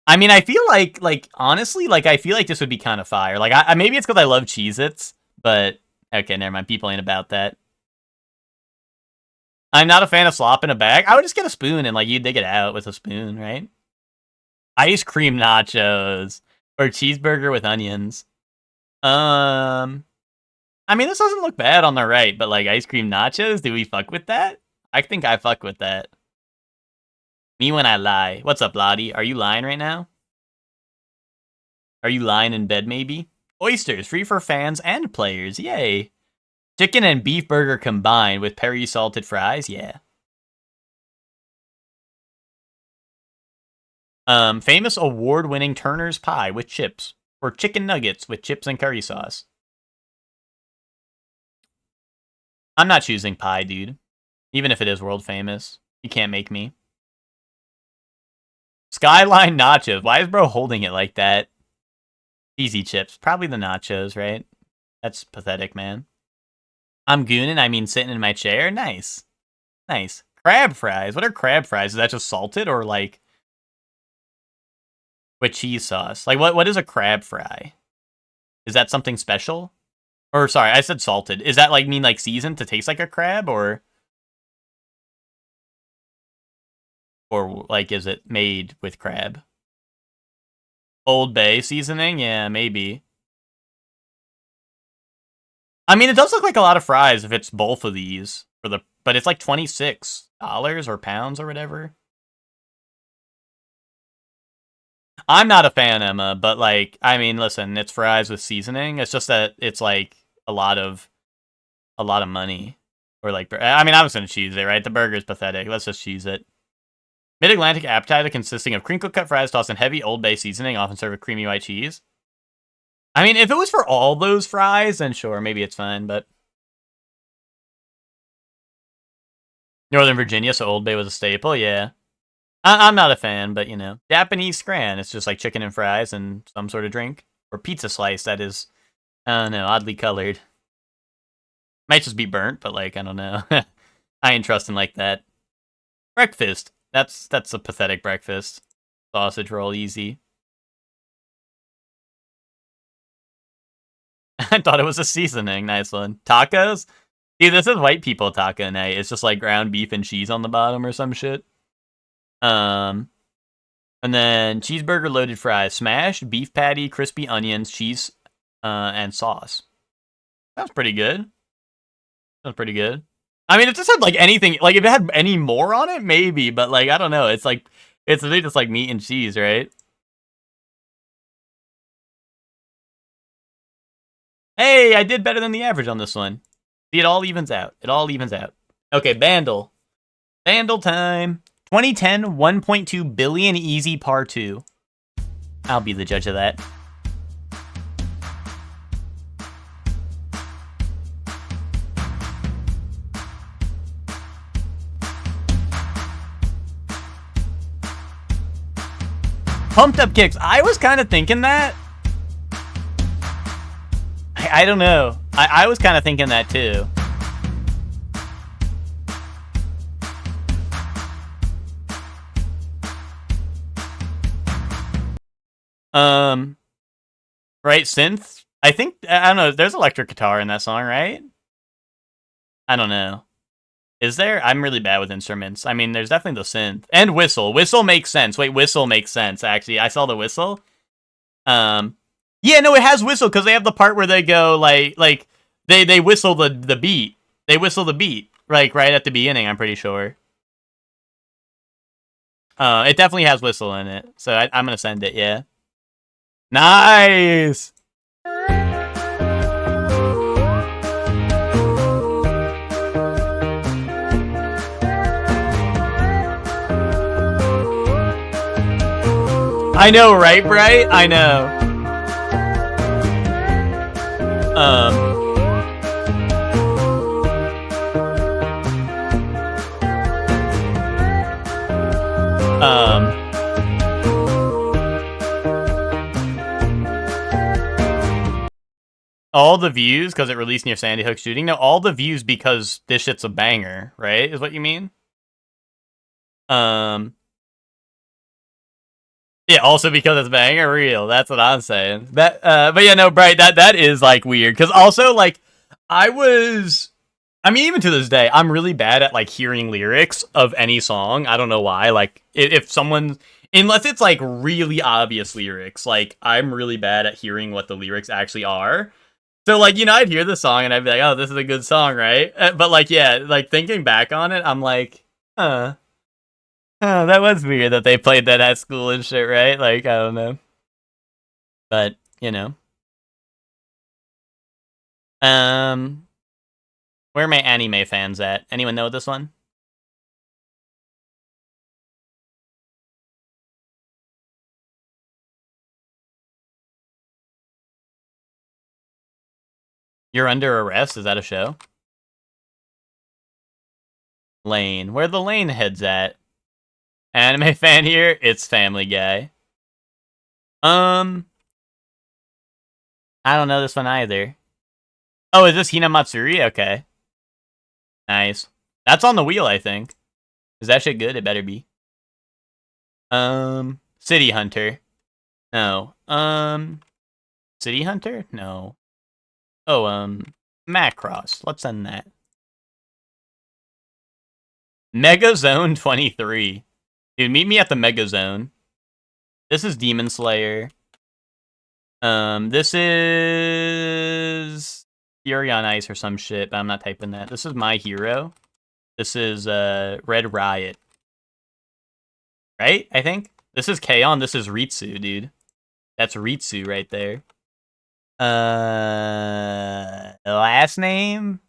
I mean, I feel like honestly, like I feel like this would be kind of fire. Like, I maybe it's because I love Cheez-Its, but okay, never mind. People ain't about that. I'm not a fan of slop in a bag. I would just get a spoon and like you dig it out with a spoon, right? Ice cream nachos or cheeseburger with onions. I mean, this doesn't look bad on the right, but like ice cream nachos, do we fuck with that? I think I fuck with that. Me when I lie. What's up, Lottie? Are you lying right now? Are you lying in bed, maybe? Oysters, free for fans and players. Yay. Chicken and beef burger combined with peri salted fries. Yeah. Famous award-winning Turner's pie with chips. Or chicken nuggets with chips and curry sauce. I'm not choosing pie, dude. Even if it is world famous. You can't make me. Skyline nachos. Why is bro holding it like that? Easy chips. Probably the nachos, right? That's pathetic, man. I'm gooning. I mean sitting in my chair. Nice. Nice. Crab fries. What are crab fries? Is that just salted or like with cheese sauce? Like what is a crab fry? Is that something special? Or sorry, I said salted. Is that like mean like seasoned to taste like a crab or like is it made with crab? Old Bay seasoning? Yeah, maybe. I mean, it does look like a lot of fries if it's both of these but it's like $26 or pounds or whatever. I'm not a fan, Emma, but like, I mean, listen, it's fries with seasoning. It's just that it's like a lot of money. Or like, I mean, I'm just gonna cheese it, right? The burger's pathetic. Let's just cheese it. Mid-Atlantic appetizer consisting of crinkle-cut fries tossed in heavy Old Bay seasoning, often served with creamy white cheese. I mean, if it was for all those fries, then sure, maybe it's fine, but... Northern Virginia, so Old Bay was a staple, yeah. I'm not a fan, but, you know. Japanese scran, it's just like chicken and fries and some sort of drink. Or pizza slice that is, I don't know, oddly colored. Might just be burnt, but, like, I don't know. I ain't trusting like that. Breakfast. That's a pathetic breakfast. Sausage roll, easy. I thought it was a seasoning. Nice one. Tacos? Dude, this is white people taco night. It's just like ground beef and cheese on the bottom or some shit. And then cheeseburger loaded fries. Smashed beef patty, crispy onions, cheese, and sauce. That's pretty good. That's pretty good. I mean, if this had, like, anything... Like, if it had any more on it, maybe. But, like, I don't know. It's, like... It's really just, like, meat and cheese, right? Hey, I did better than the average on this one. See, it all evens out. It all evens out. Okay, Bandle. Bandle time. 2010, 1.2 billion easy par 2. I'll be the judge of that. Pumped up kicks. I was kind of thinking that. I don't know. I was kind of thinking that too. Right, synth? I think, I don't know, there's electric guitar in that song, right? I don't know. Is there? I'm really bad with instruments. I mean, there's definitely the synth. And whistle. Whistle makes sense. Wait, whistle makes sense, actually. I saw the whistle. Yeah, no, it has whistle, because they have the part where they go, like, they whistle the beat. They whistle the beat, like, right at the beginning, I'm pretty sure. It definitely has whistle in it, so I'm gonna send it, yeah. Nice! I know, right, Bright? I know. All the views because it released near Sandy Hook shooting. No, all the views because this shit's a banger, right? Is what you mean? Yeah, also because it's banger real. That's what I'm saying. That, but yeah, no, Bright. That is like weird because also like I mean, even to this day, I'm really bad at like hearing lyrics of any song. I don't know why. Like if someone, unless it's like really obvious lyrics, like I'm really bad at hearing what the lyrics actually are. So, like, you know, I'd hear the song and I'd be like, oh, this is a good song, right? But, like, yeah, like, thinking back on it, I'm like, huh. Oh, that was weird that they played that at school and shit, right? Like, I don't know. But, you know. Where are my anime fans at? Anyone know this one? You're Under Arrest? Is that a show? Lane. Where the Lane heads at? Anime fan here? It's Family Guy. I don't know this one either. Oh, is this Hina Matsuri? Okay. Nice. That's on the wheel, I think. Is that shit good? It better be. City Hunter. No. City Hunter? No. Oh, Macross. Let's send that. Mega Zone 23. Dude, meet me at the Mega Zone. This is Demon Slayer. This is Fury on Ice or some shit, but I'm not typing that. This is My Hero. This is, Red Riot. Right? I think? This is K-On! This is Ritsu, dude. That's Ritsu right there. Last name?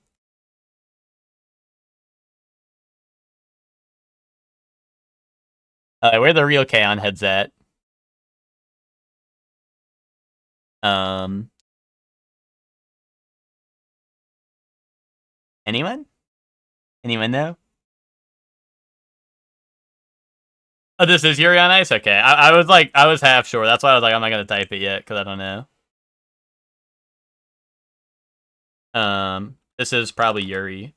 Where the real K-On! Heads at? Anyone? Anyone know? Oh, this is Yuri on Ice? Okay. I was like, I was half sure. That's why I was like, I'm not gonna type it yet, because I don't know. This is probably Yuri.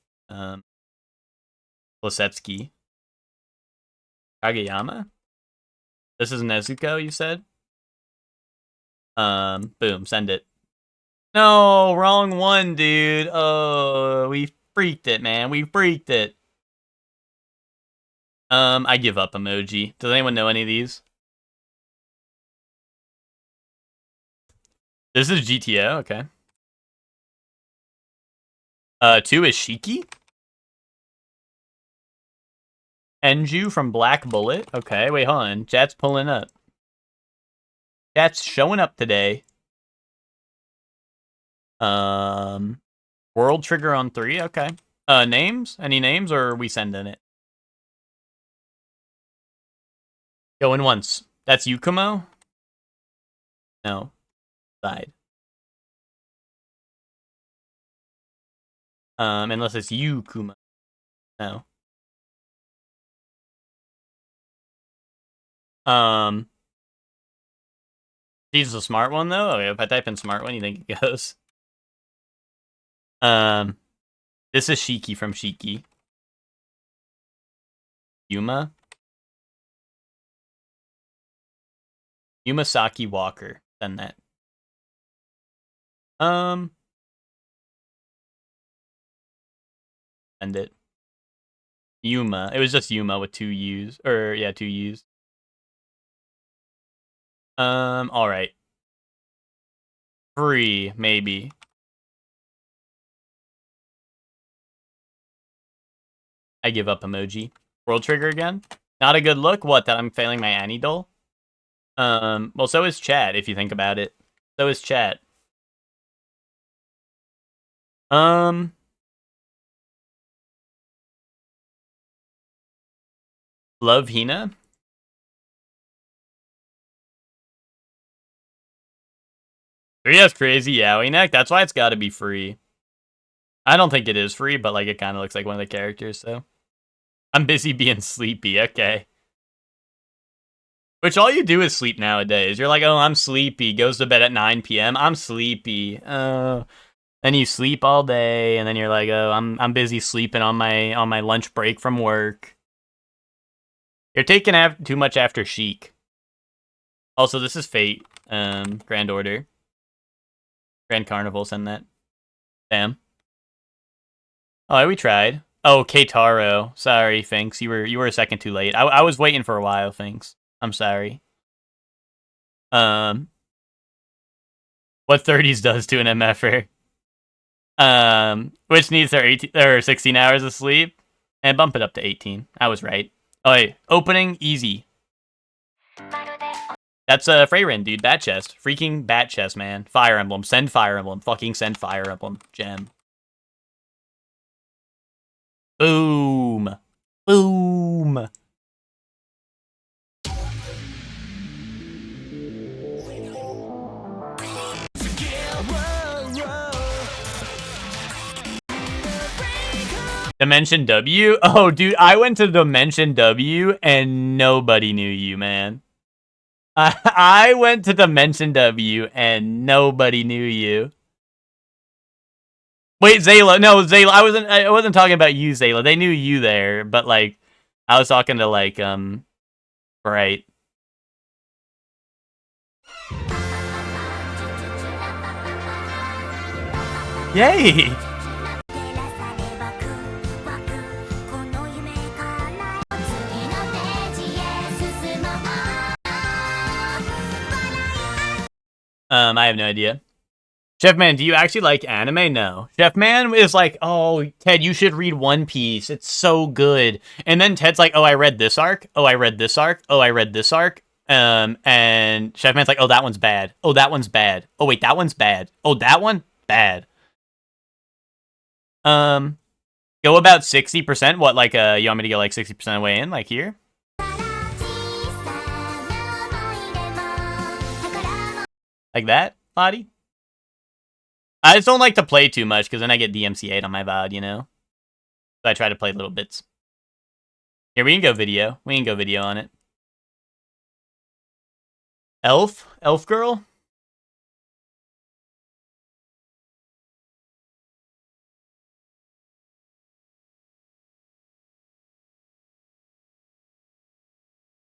Lisetsky. Kageyama? This is Nezuko, you said? Boom, send it. No, wrong one, dude. Oh, we freaked it, man. We freaked it. I give up emoji. Does anyone know any of these? This is GTO, okay. 2 is Shiki. Enju from Black Bullet. Okay, wait, hold on. Chat's pulling up. Chat's showing up today. World Trigger on 3, okay. Names? Any names, or are we sending it? Going once. That's Yukumo? No. Side. Unless it's Yukumo. No. She's a smart one though. Okay, if I type in smart one, you think it goes? This is Shiki from Shiki. Yuma. Yumasaki Walker. Send that. Send it. Yuma. It was just Yuma with 2 U's. Or, yeah, 2 U's. Alright. Free, maybe. I give up emoji. World trigger again? Not a good look? What, that I'm failing my Annie doll? Well, so is chat, if you think about it. So is chat. Love Hina? Free has crazy yaoi neck? That's why it's gotta be free. I don't think it is free, but like it kind of looks like one of the characters, so. I'm busy being sleepy, okay. Which all you do is sleep nowadays. You're like, oh, I'm sleepy. Goes to bed at 9 p.m. I'm sleepy. Then you sleep all day, and then you're like, oh, I'm busy sleeping on my lunch break from work. You're taking too much after Chic. Also, this is Fate. Grand Order. Grand Carnival, send that. Damn. Oh, we tried. Oh, Keitaro. Sorry, Finks. You were a second too late. I was waiting for a while, Finks. I'm sorry. What 30s does to an MFer. Which needs their 16 hours of sleep. And bump it up to 18. I was right. Oh, wait. Opening, easy. That's Freyrin, dude. Bat chest. Freaking bat chest, man. Fire Emblem. Send Fire Emblem. Fucking send Fire Emblem. Gem. Boom. Boom. Dimension W? Oh, dude, I went to Dimension W and nobody knew you, man. I went to Dimension W and nobody knew you. Wait, Zayla. No, Zayla. I wasn't talking about you, Zayla. They knew you there, but like I was talking to like Bright. Yay! I have no idea. Chef Man, do you actually like anime? No. Chef Man is like, oh, Ted, you should read One Piece. It's so good. And then Ted's like, oh, I read this arc. Oh, I read this arc. Oh, I read this arc. And Chef Man's like, oh, that one's bad. Oh, that one's bad. Oh, wait, that one's bad. Oh, that one? Bad. Go about 60%? What, like, you want me to go like 60% of the way in? Like here? Like that, Lottie? I just don't like to play too much, because then I get DMCA'd on my VOD, you know? So I try to play little bits. Here, we can go video. We can go video on it. Elf? Elf girl?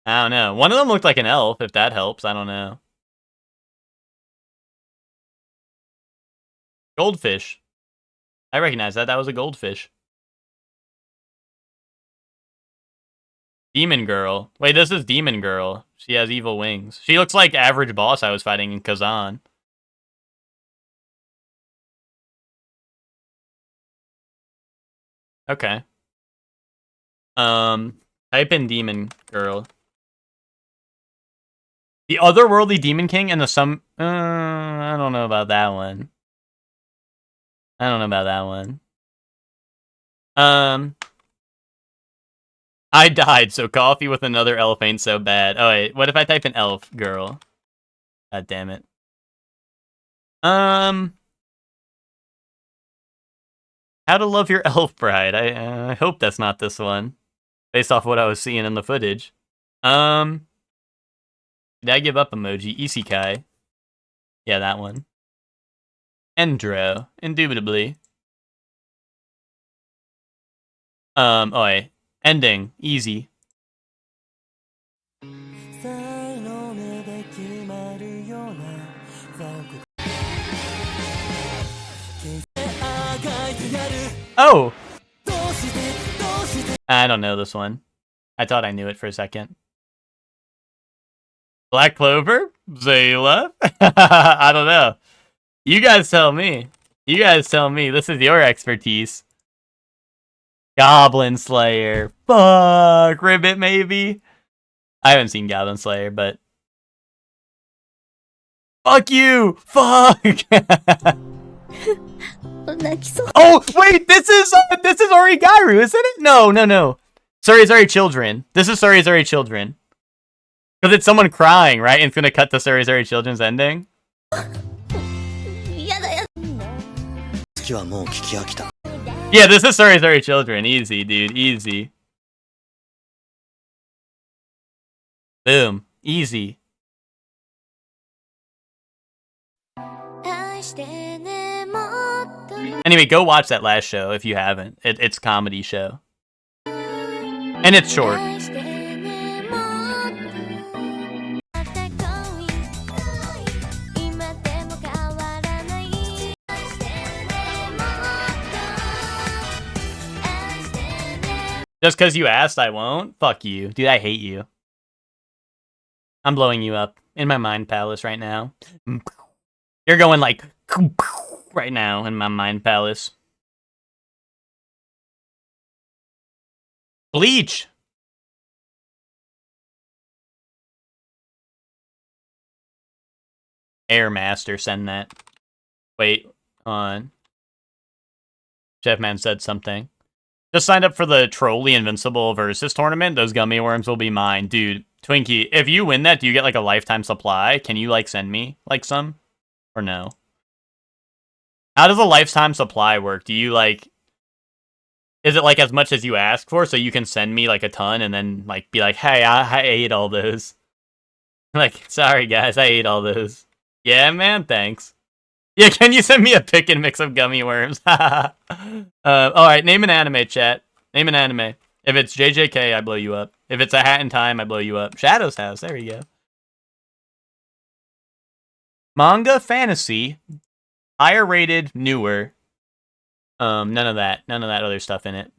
I don't know. One of them looked like an elf, if that helps. I don't know. Goldfish. I recognize that. That was a goldfish. Demon Girl. Wait, this is Demon Girl. She has evil wings. She looks like average boss I was fighting in Khazan. Okay. Type in Demon Girl. The Otherworldly Demon King and the I don't know about that one. I don't know about that one. I died, so coffee with another elf ain't so bad. Oh wait, what if I type in elf girl? God damn it. How to love your elf bride. I hope that's not this one. Based off what I was seeing in the footage. Did I give up emoji? Isekai. Yeah, that one. Endro, indubitably. Oi. Ending, easy. Oh! I don't know this one. I thought I knew it for a second. Black Clover? Zayla? I don't know. You guys tell me. You guys tell me. This is your expertise. Goblin Slayer. Fuck. Ribbit, maybe? I haven't seen Goblin Slayer, but... Fuck you! Fuck! Oh, wait! This is Origairu, isn't it? No. Sorry, Children. This is Sorry, Children. Because it's someone crying, right? And it's gonna cut to Sorry, Children's ending. Yeah, this is Sorry, Children. Easy, dude. Easy. Boom. Easy. Anyway, go watch that last show if you haven't. It's a comedy show. And it's short. Just because you asked, I won't? Fuck you. Dude, I hate you. I'm blowing you up in my mind palace right now. You're going like right now in my mind palace. Bleach! Airmaster, send that. Wait, on. Chefman said something. Just signed up for the Trolley Invincible Versus tournament. Those gummy worms will be mine. Dude, Twinkie, if you win that, do you get like a lifetime supply? Can you like send me like some? Or no? How does a lifetime supply work? Do you like... Is it like as much as you ask for so you can send me like a ton and then like be like, hey, I ate all those. Like, sorry guys, I ate all those. Yeah, man, thanks. Yeah, can you send me a pick and mix of gummy worms? Alright, name an anime, chat. Name an anime. If it's JJK, I blow you up. If it's A Hat in Time, I blow you up. Shadow's House, there you go. Manga, fantasy, higher rated, newer. None of that other stuff in it.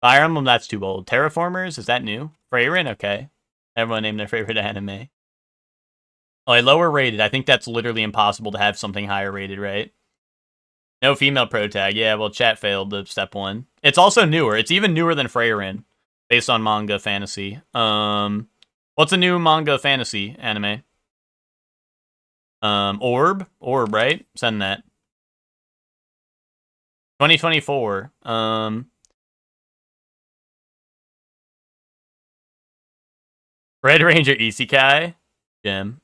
Fire Emblem, that's too old. Terraformers, is that new? Freyrin, okay. Everyone name their favorite anime. Oh, lower rated. I think that's literally impossible to have something higher rated, right? No female pro tag. Yeah, well, chat failed the step one. It's also newer. It's even newer than Freyrin, based on manga fantasy. What's a new manga fantasy anime? Orb, right? Send that. 2024. Red Ranger Isekai. Gem.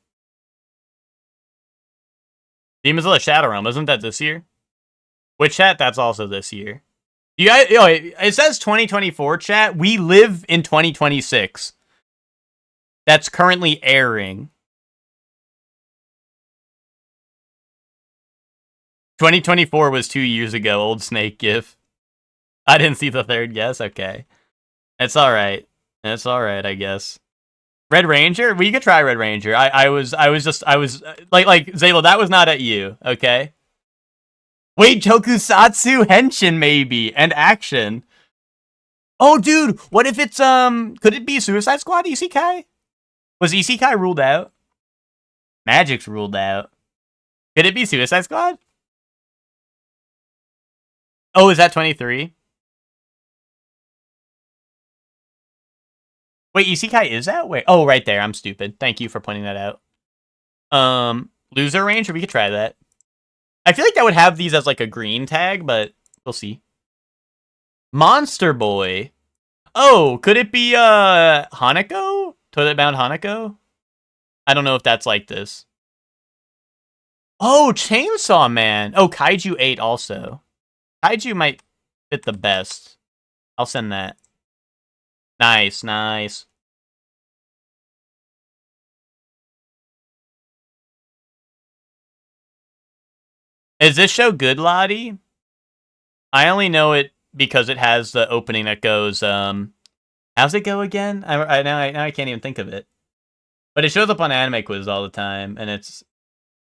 Demon Slayer Shadow Realm, isn't that this year? Which chat? That's also this year. You guys, it says 2024 chat. We live in 2026. That's currently airing. 2024 was 2 years ago, old snake gif. I didn't see the third guess, okay. It's alright. It's alright, I guess. Red Ranger? We could try Red Ranger. I was like Zayla, that was not at you, okay? Wait, Tokusatsu Henshin maybe, and action. Oh, dude, what if it's, could it be Suicide Squad Isekai? Was Isekai ruled out? Magic's ruled out. Could it be Suicide Squad? Oh, is that 23? Wait, Isekai is that? Wait, oh, right there. I'm stupid. Thank you for pointing that out. Loser Ranger, we could try that. I feel like that would have these as like a green tag, but we'll see. Monster Boy. Oh, could it be Hanako? Toilet Bound Hanako? I don't know if that's like this. Oh, Chainsaw Man. Oh, Kaiju 8 also. Kaiju might fit the best. I'll send that. Nice, nice. Is this show good, Lottie? I only know it because it has the opening that goes, how's it go again? Now I can't even think of it. But it shows up on Anime Quiz all the time, and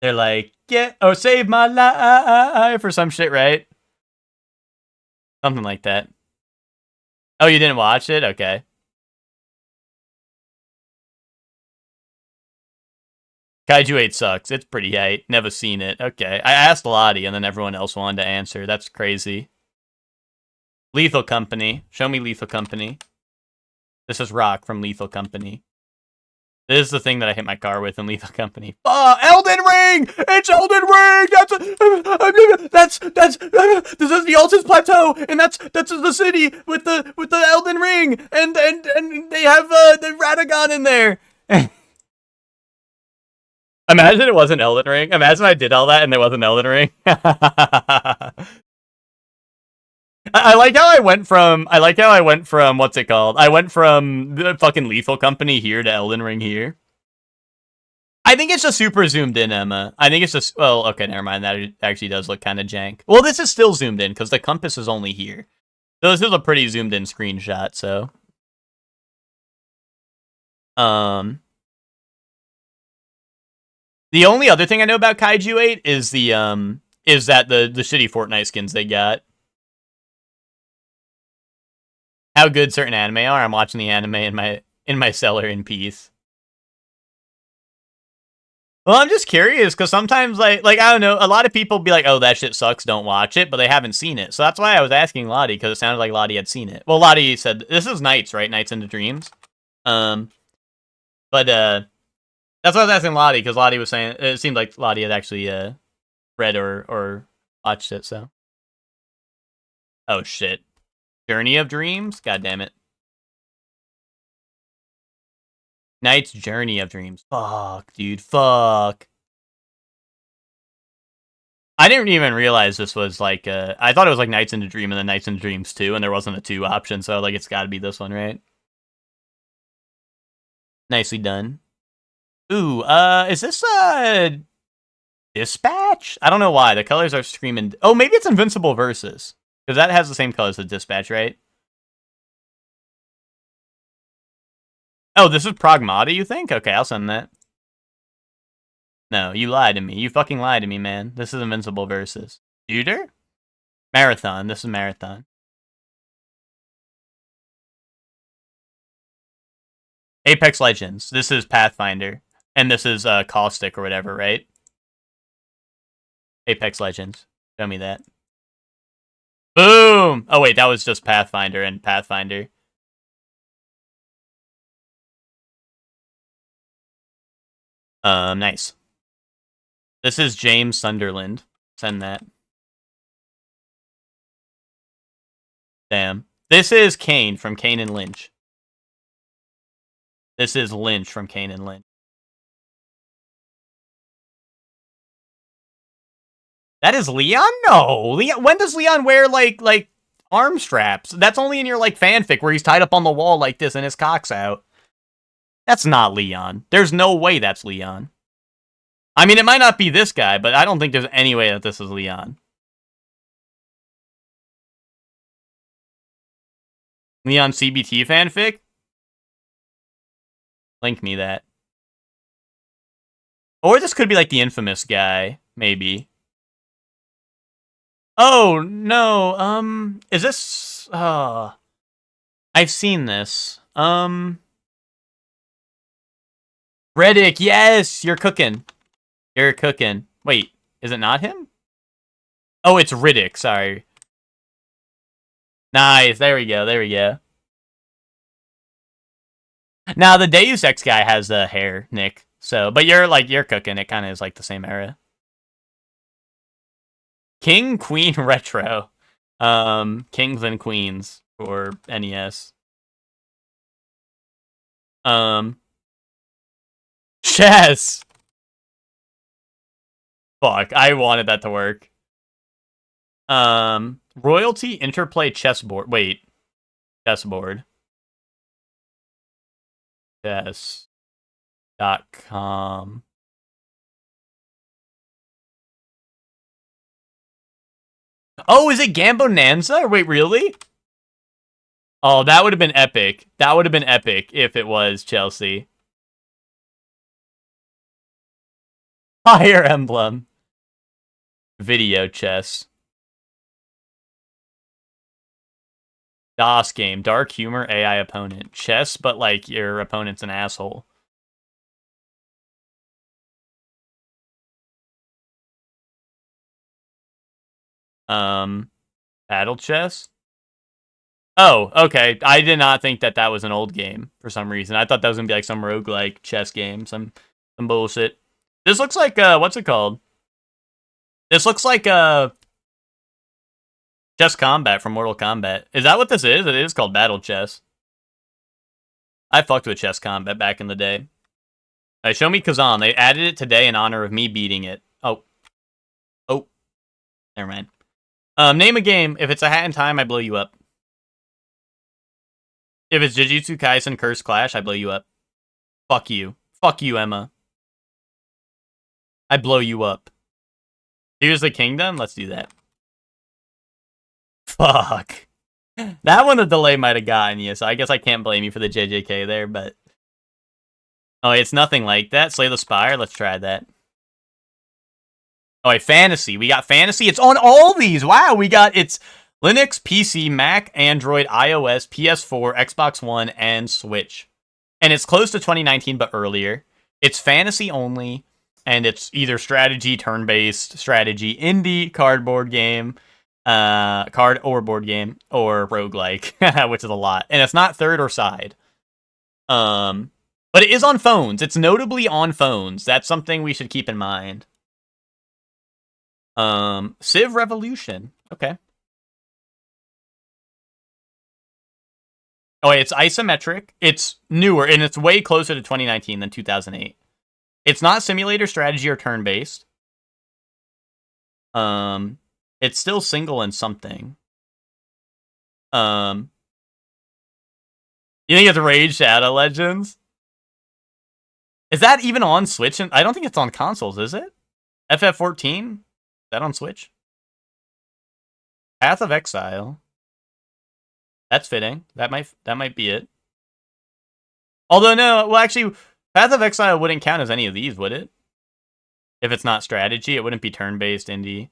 they're like, get or save my life or some shit, right? Something like that. Oh, you didn't watch it? Okay. Kaiju 8 sucks. It's pretty hype. Never seen it. Okay. I asked Lottie, and then everyone else wanted to answer. That's crazy. Lethal Company. Show me Lethal Company. This is Rock from Lethal Company. This is the thing that I hit my car with in Lethal Company. Elden Ring! It's Elden Ring! This is the Altus Plateau, and that's the city with the Elden Ring, and they have the Radagon in there. Imagine it wasn't Elden Ring. Imagine I did all that and there wasn't Elden Ring. I like how I went from what's it called? I went from the fucking Lethal Company here to Elden Ring here. I think it's just super zoomed in, Emma. I think it's just, well, okay, never mind. That actually does look kind of jank. Well, this is still zoomed in because the compass is only here. So this is a pretty zoomed in screenshot, so. The only other thing I know about Kaiju 8 is the shitty Fortnite skins they got. How good certain anime are. I'm watching the anime in my cellar in peace. Well, I'm just curious because sometimes like I don't know, a lot of people be like, "Oh, that shit sucks, don't watch it," but they haven't seen it. So that's why I was asking Lottie because it sounded like Lottie had seen it. Well, Lottie said this is Nights, right? Nights into Dreams. But that's why I was asking Lottie because Lottie was saying it seemed like Lottie had actually read or watched it. So, oh shit. Journey of Dreams? God damn it. Night's Journey of Dreams. Fuck, dude. Fuck. I didn't even realize this was like, I thought it was like Nights into Dream and then Nights into Dreams 2, and there wasn't a 2 option, so like it's gotta be this one, right? Nicely done. Ooh, is this, Dispatch? I don't know why. The colors are screaming. Oh, maybe it's Invincible Versus. Because that has the same colors as Dispatch, right? Oh, this is Pragmata, you think? Okay, I'll send that. No, you lied to me. You fucking lied to me, man. This is Invincible Versus. Shooter? Marathon. This is Marathon. Apex Legends. This is Pathfinder. And this is Caustic or whatever, right? Apex Legends. Show me that. Boom! Oh, wait, that was just Pathfinder and Pathfinder. Nice. This is James Sunderland. Send that. Damn. This is Kane from Kane and Lynch. This is Lynch from Kane and Lynch. That is Leon? No. Leon. When does Leon wear like arm straps? That's only in your like fanfic where he's tied up on the wall like this and his cock's out. That's not Leon. There's no way that's Leon. I mean, it might not be this guy, but I don't think there's any way that this is Leon. Leon CBT fanfic? Link me that. Or this could be like the infamous guy, maybe. Oh, no, is this, I've seen this. Reddick, yes, you're cooking. You're cooking. Wait, is it not him? Oh, it's Riddick, sorry. Nice, there we go, there we go. Now, the Deus Ex guy has hair, Nick. So, but you're cooking. It kind of is like the same era. King Queen Retro. Kings and Queens for NES. Chess. Fuck, I wanted that to work. Royalty Interplay Chessboard. Wait. Chessboard. Chess.com. Oh, is it Gambonanza? Wait, really? Oh, that would have been epic. That would have been epic if it was Chelsea. Fire Emblem. Video chess. DOS game. Dark humor, AI opponent. Chess, but like your opponent's an asshole. Battle chess? Oh, okay. I did not think that that was an old game for some reason. I thought that was gonna be like some roguelike chess game, some bullshit. This looks like what's it called? This looks like Chess Combat from Mortal Kombat. Is that what this is? It is called Battle Chess. I fucked with Chess Combat back in the day. Show me Khazan. They added it today in honor of me beating it. Oh. Never mind. Name a game. If it's a Hat in Time, I blow you up. If it's Jujutsu Kaisen Curse Clash, I blow you up. Fuck you. Fuck you, Emma. I blow you up. Here's the Kingdom? Let's do that. Fuck. That one, the delay might have gotten you, so I guess I can't blame you for the JJK there, but... Oh, it's nothing like that. Slay the Spire? Let's try that. Oh, wait, Fantasy. We got Fantasy. It's on all these! Wow, we got... It's Linux, PC, Mac, Android, iOS, PS4, Xbox One, and Switch. And it's close to 2019, but earlier. It's Fantasy only, and it's either strategy, turn-based strategy, indie, cardboard game... card or board game or roguelike, which is a lot. And it's not third or side. But it is on phones. It's notably on phones. That's something we should keep in mind. Civ Revolution. Okay. Oh, wait, it's isometric. It's newer, and it's way closer to 2019 than 2008. It's not simulator, strategy, or turn-based. It's still single and something. You think it's Raid Shadow Legends? Is that even on Switch? I don't think it's on consoles, is it? FF14? Is that on Switch? Path of Exile. That's fitting. That might be it. Although no, well actually, Path of Exile wouldn't count as any of these, would it? If it's not strategy, it wouldn't be turn-based indie.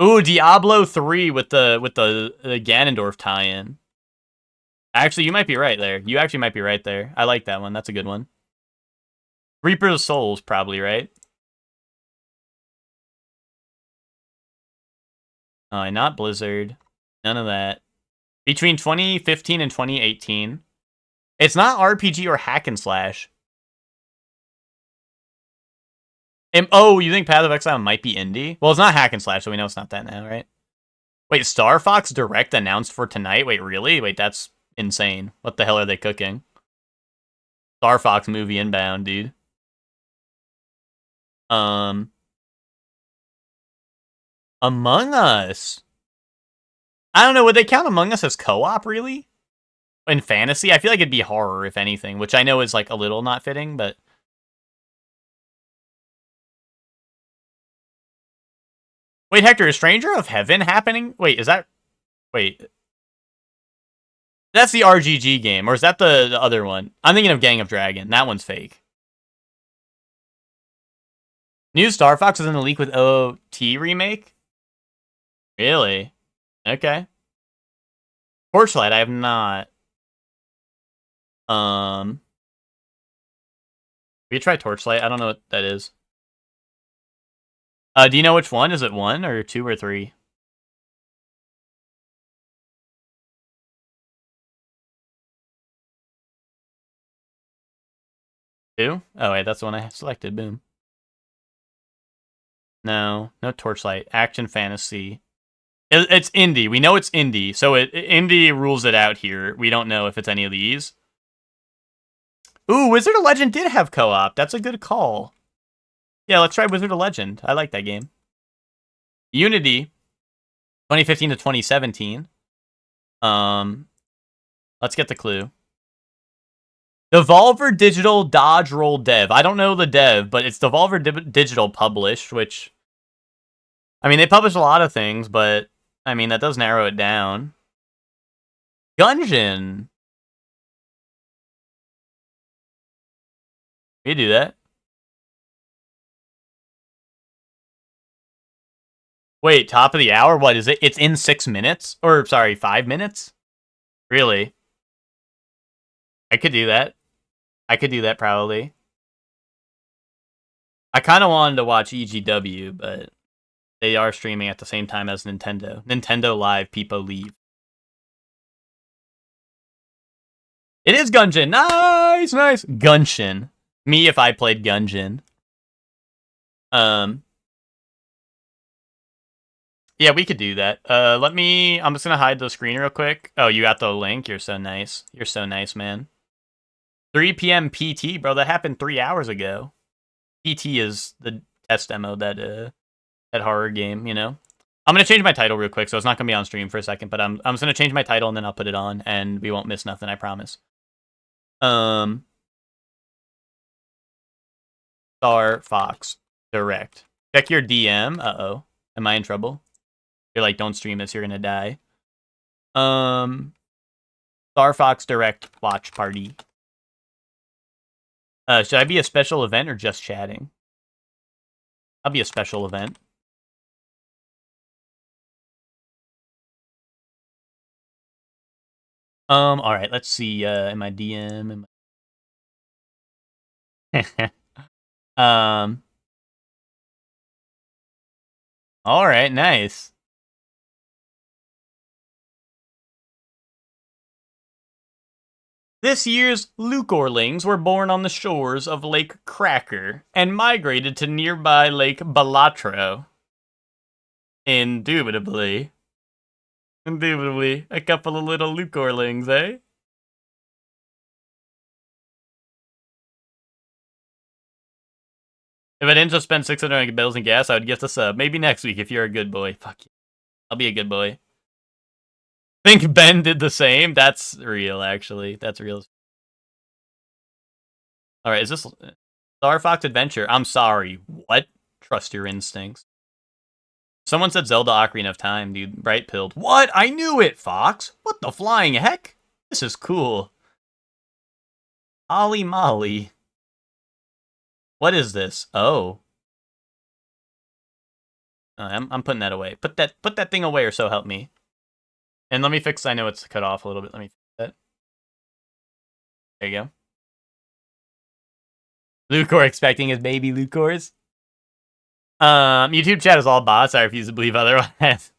Ooh, Diablo 3 with the Ganondorf tie-in. Actually, you might be right there. You actually might be right there. I like that one. That's a good one. Reaper of Souls, probably, right? Not Blizzard. None of that. Between 2015 and 2018. It's not RPG or hack and slash. Oh, you think Path of Exile might be indie? Well, it's not hack and slash, so we know it's not that now, right? Wait, Star Fox Direct announced for tonight? Wait, really? Wait, that's insane. What the hell are they cooking? Star Fox movie inbound, dude. Among Us. I don't know, would they count Among Us as co-op, really? In fantasy? I feel like it'd be horror, if anything, which I know is like a little not fitting, but... Wait, Hector, is Stranger of Heaven happening? Wait, is that... Wait. That's the RGG game, or is that the other one? I'm thinking of Gang of Dragon. That one's fake. New Star Fox is in the leak with OT remake? Really? Okay. Torchlight, I have not. We try Torchlight? I don't know what that is. Do you know which one? Is it 1 or 2 or 3? Two? Oh wait, that's the one I selected. Boom. No Torchlight. Action fantasy. It's indie. We know it's indie, so indie rules it out here. We don't know if it's any of these. Ooh, Wizard of Legend did have co-op. That's a good call. Yeah, let's try Wizard of Legend. I like that game. Unity, 2015 to 2017. Let's get the clue. Devolver Digital Dodge Roll Dev. I don't know the dev, but it's Devolver Digital published, which I mean, they publish a lot of things, but I mean, that does narrow it down. Gungeon. We do that. Wait, top of the hour? What is it? It's in 6 minutes? Or, sorry, 5 minutes? Really? I could do that. I could do that, probably. I kind of wanted to watch EGW, but they are streaming at the same time as Nintendo. Nintendo Live, people leave. It is Gungeon. Nice, nice. Gunshin. Me if I played Gungeon. Yeah, we could do that. I'm just gonna hide the screen real quick. Oh, you got the link? You're so nice. You're so nice, man. 3 p.m. PT, bro. That happened 3 hours ago. PT is the test demo that horror game, you know? I'm gonna change my title real quick, so it's not gonna be on stream for a second, but I'm just gonna change my title and then I'll put it on, and we won't miss nothing, I promise. Star Fox Direct. Check your DM. Uh-oh. Am I in trouble? You're like, don't stream this, you're gonna die. Star Fox Direct watch party. Should I be a special event or just chatting? I'll be a special event. Alright, let's see, in my DM, alright, nice. This year's Lucorlings were born on the shores of Lake Cracker and migrated to nearby Lake Balatro. Indubitably. Indubitably. A couple of little Lucorlings, eh? If I didn't just spend 600 on bills and gas, I would gift a sub. Maybe next week if you're a good boy. Fuck you. I'll be a good boy. Think Ben did the same? That's real, actually. That's real. Alright, is this Star Fox Adventure? I'm sorry. What? Trust your instincts. Someone said Zelda Ocarina of Time, dude. Bright pilled. What? I knew it, Fox! What the flying heck? This is cool. Ollie Molly. What is this? Oh. I'm putting that away. Put that thing away, or so help me. And let me fix, I know it's cut off a little bit. Let me fix that. There you go. Lucor expecting his baby Lucors. YouTube chat is all bots. I refuse to believe otherwise.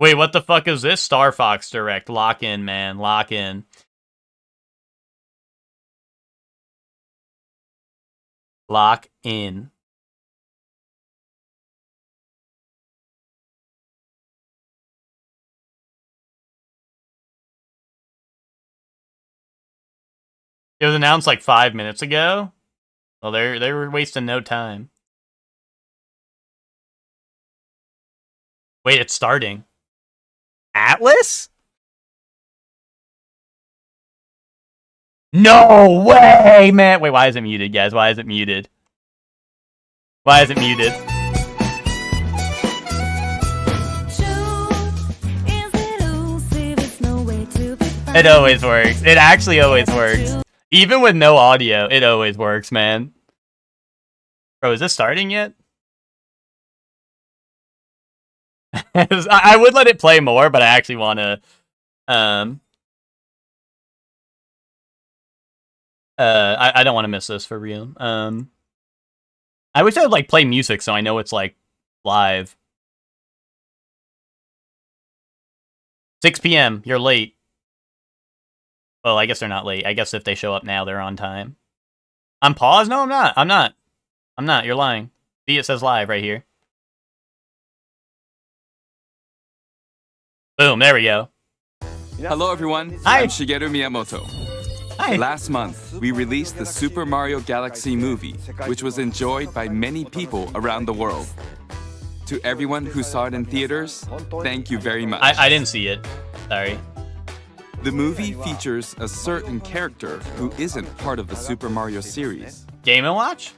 Wait, what the fuck is this? Star Fox Direct. Lock in, man. Lock in. Lock in. It was announced like 5 minutes ago. Well, they were wasting no time. Wait, it's starting. Atlas? No way, man! Wait, why is it muted, guys? Why is it muted? Why is it muted? It always works. It actually always works. Even with no audio, it always works, man. Bro, is this starting yet? I would let it play more, but I actually want to... I don't want to miss this for real. I wish I would, like, play music so I know it's, like, live. 6 p.m. You're late. Well, I guess they're not late. I guess if they show up now, they're on time. I'm paused? No, I'm not. I'm not. I'm not. You're lying. See, it says live right here. Boom, there we go. Hello, everyone. Hi. I'm Shigeru Miyamoto. Hi. Last month, we released the Super Mario Galaxy movie, which was enjoyed by many people around the world. To everyone who saw it in theaters, thank you very much. I didn't see it. Sorry. The movie features a certain character who isn't part of the Super Mario series. Game & Watch?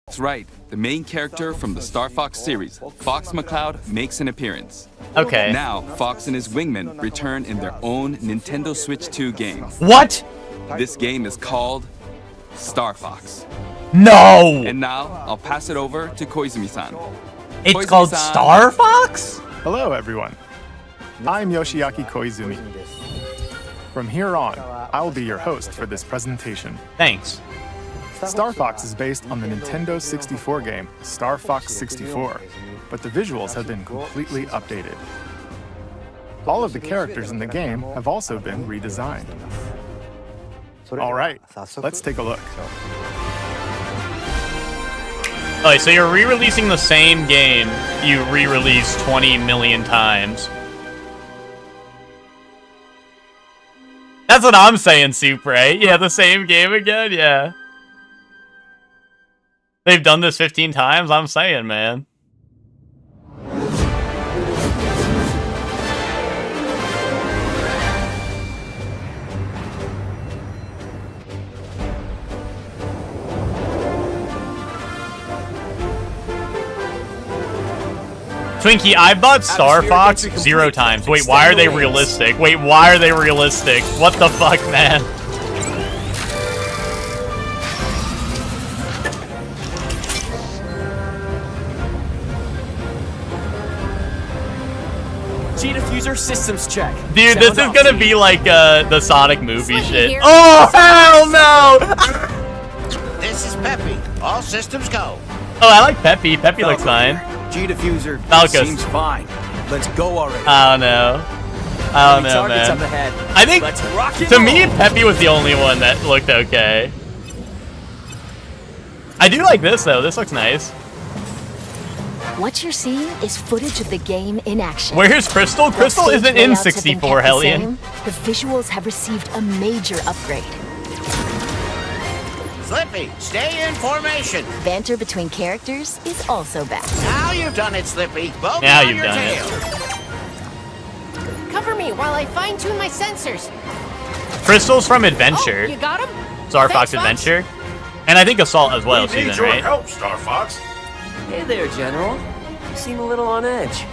That's right. The main character from the Star Fox series, Fox McCloud, makes an appearance. Okay. Now, Fox and his wingmen return in their own Nintendo Switch 2 game. What? This game is called Star Fox. No! And now, I'll pass it over to Koizumi-san. It's called Star Fox? Hello, everyone. I'm Yoshiaki Koizumi. From here on, I'll be your host for this presentation. Thanks. Star Fox is based on the Nintendo 64 game Star Fox 64, but the visuals have been completely updated. All of the characters in the game have also been redesigned. All right, let's take a look. Okay, so you're re-releasing the same game you re-released 20 million times. That's what I'm saying, Super 8. Yeah, the same game again, yeah. They've done this 15 times, I'm saying, man. Twinkie, I bought Star Fox 0 times. Wait, why are they realistic? Wait, why are they realistic? What the fuck, man? G-Diffuser systems check. Dude, this is gonna be like the Sonic movie shit. Oh, hell no! This is Peppy. All systems go. Oh, I like Peppy. Peppy looks fine. G-Diffuser Falcos. seems fine. Let's go already. I don't know. I don't know, man. I think, to me, Peppy was the only one that looked okay. I do like this, though. This looks nice. What you're seeing is footage of the game in action. Where's Crystal? Crystal isn't in 64, Hellion. The visuals have received a major upgrade. Slippy, stay in formation. Banter between characters is also back. Now you've done it, Slippy. Both now on you've your done tail. Cover me while I fine-tune my sensors. Crystal's from Adventure. Oh, you got him? Star Thanks, Fox Adventure. And I think Assault as well, We need season, your right? help, Star Fox. Hey there, General. You seem a little on edge.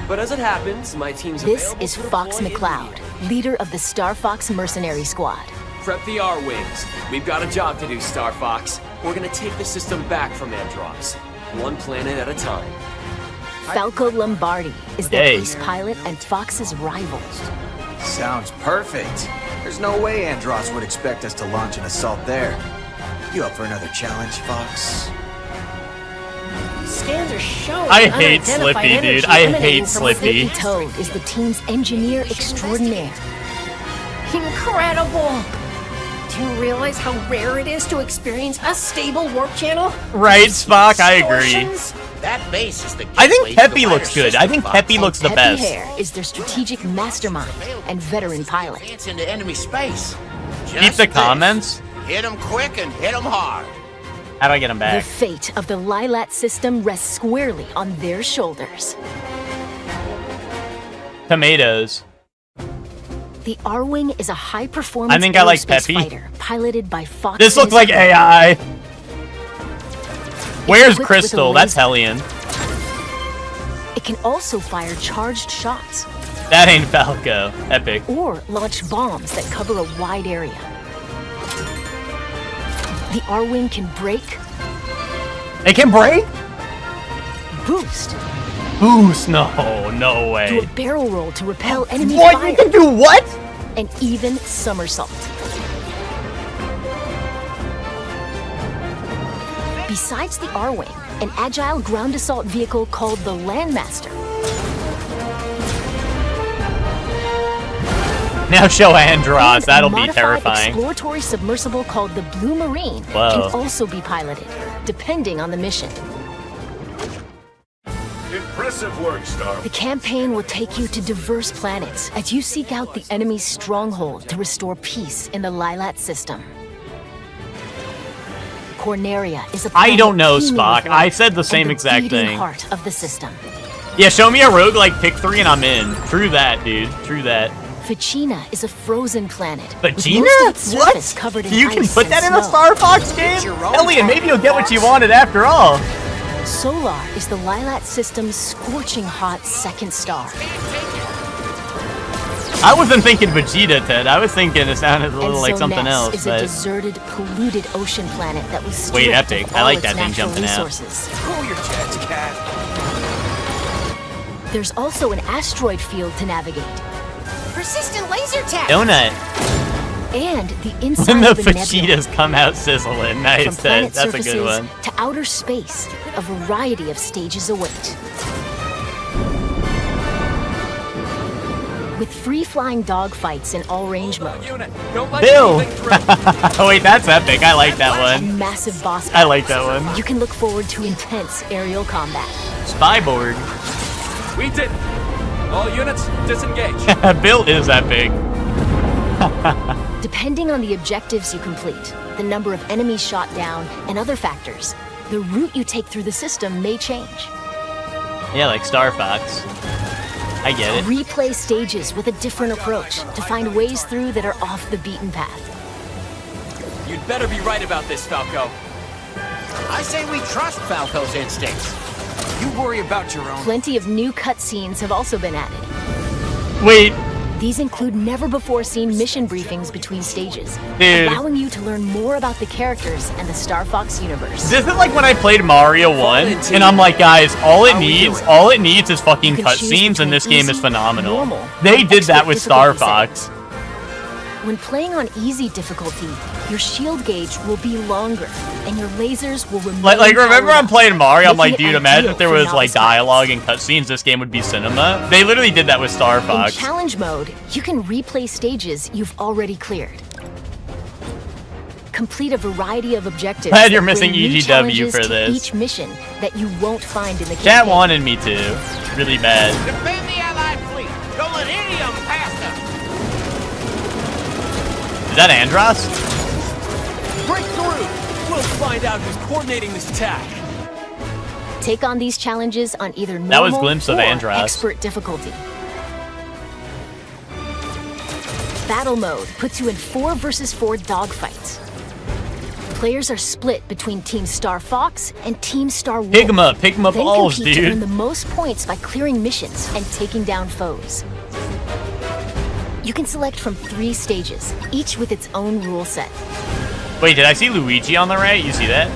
But as it happens, my team's This available is to Fox deploy in McCloud, leader of the Star Fox Mercenary Squad. Prep the R-Wings. We've got a job to do, Star Fox. We're gonna take the system back from Andross. One planet at a time. Falco Lombardi is the Hey. ace pilot and Fox's rival. Sounds perfect. There's no way Andross would expect us to launch an assault there. You up for another challenge, Fox? Scans are showing I hate unidentified Slippy, dude. energy I emanating hate from Slippy. Slippy Toad is the team's engineer extraordinaire. Incredible! Do you realize how rare it is to experience a stable warp channel? Right, Spock, I agree. Distortions? That base is the I think gateway to Peppy the looks wider good. I think system, Peppy Fox. looks the Peppy best. Hare is their strategic mastermind and veteran pilot. Advance into enemy space. Keep Just the this. comments. Hit them quick and hit them hard. How do I get him The back? fate of the Lilat system rests squarely on their shoulders. Tomatoes. The R-Wing is a high-performance I think I like aerospace Peppy. fighter piloted by Fox. This looks like AI. Where's equipped with a Crystal? That's laser. Hellion. It can also fire charged shots That ain't Falco. Epic. or launch bombs that cover a wide area. The R-Wing can brake, It can break? boost, Boost? No do way. a barrel roll to repel enemy What? fire, You can do what? and even somersault. Besides the R-Wing, an agile ground assault vehicle called the Landmaster Now show Andross. and That'll a be modified terrifying. exploratory submersible called the Blue Marine Whoa. can also be piloted, depending on the mission. Impressive work, Star. The campaign will take you to diverse planets as you seek out the enemy's stronghold to restore peace in the Lilat system. Corneria is a I planet don't know, teeming Spock. with I life said the same and the exact beating thing. heart of the system. Yeah, show me a roguelike pick 3 and I'm in. True that, dude. True that. Ficina is a frozen planet. Ficina? With most of its surface What? covered in You can ice put and that in a snow. Star Fox game? Elliot, maybe you'll get what you wanted after all. Solar is the Lilat system's scorching hot second star. I wasn't thinking Vegeta, Ted. I was thinking it sounded a little like something Ness else. is But a deserted, polluted ocean planet that was stripped wait, Epic. of I all like its that thing natural jumping resources. Cool your jets, cat. There's also an asteroid field to navigate. Persistent laser tech. out. Donut. And the inside When the of a nebula. Vegetas come out sizzling. From Nice, Ted. planet That's a surfaces good one. to outer space, a variety of stages await. With free-flying dogfights in all-range mode. Bill! Oh wait, that's epic. I like that And one. massive boss I like that one. You can look forward to intense aerial combat. Spyboard. We did it. All units, disengage. Bill is epic. Depending on the objectives you complete, the number of enemies shot down, and other factors, the route you take through the system may change. Yeah, like Star Fox. I get it. Replay stages with a different approach to find ways through that are off the beaten path. You'd better be right about this, Falco. I say we trust Falco's instincts. You worry about your own. Plenty of new cutscenes have also been added. Wait. These include never-before-seen mission briefings between stages, Dude. allowing you to learn more about the characters and the Star Fox universe. This is like when I played Mario 1, and I'm like, guys, all it needs is fucking cutscenes, and this game is phenomenal. normal, They did that expert with Star difficulty Fox. When playing on easy difficulty, your shield gauge will be longer, and your lasers will remain Like remember powered I'm up, playing Mario, I'm like, making it dude, imagine ideal if there for was like novice dialogue and cutscenes, this game would be cinema. They literally did that with Star In Fox. challenge mode, you can replay stages you've already cleared. Complete a variety of objectives. Glad you're that missing bring new EGW challenges for to this. Each mission that you won't find in the Chat campaign. wanted me to. Really bad. Defend the Allied fleet. Don't let any of them pass us. Is that Andros? Break through. We'll find out who's coordinating this attack. Take on these challenges on either normal That was Glimpse of or Andros. expert difficulty. Battle mode puts you in 4 versus 4 dogfights. Players are split between Team Star Fox and Team Star Wolf. Pigma They balls, compete to earn dude. the most points by clearing missions and taking down foes. You can select from 3 stages, each with its own rule set. Wait, did I see Luigi on the right? You see that?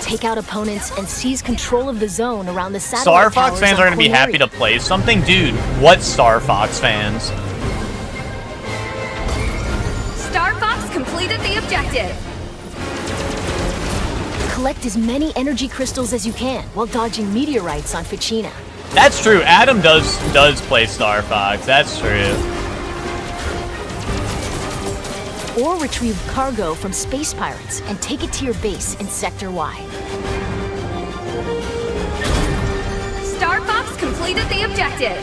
Take out opponents and seize control of the zone around the satellite Star Fox towers fans on are gonna be happy Cornelia. to play something? Dude, what Star Fox fans? Star Fox completed the objective. Collect as many energy crystals as you can while dodging meteorites on Ficina. That's true. Adam does play Star Fox. That's true. Or retrieve cargo from space pirates and take it to your base in Sector Y. Star Fox completed the objective.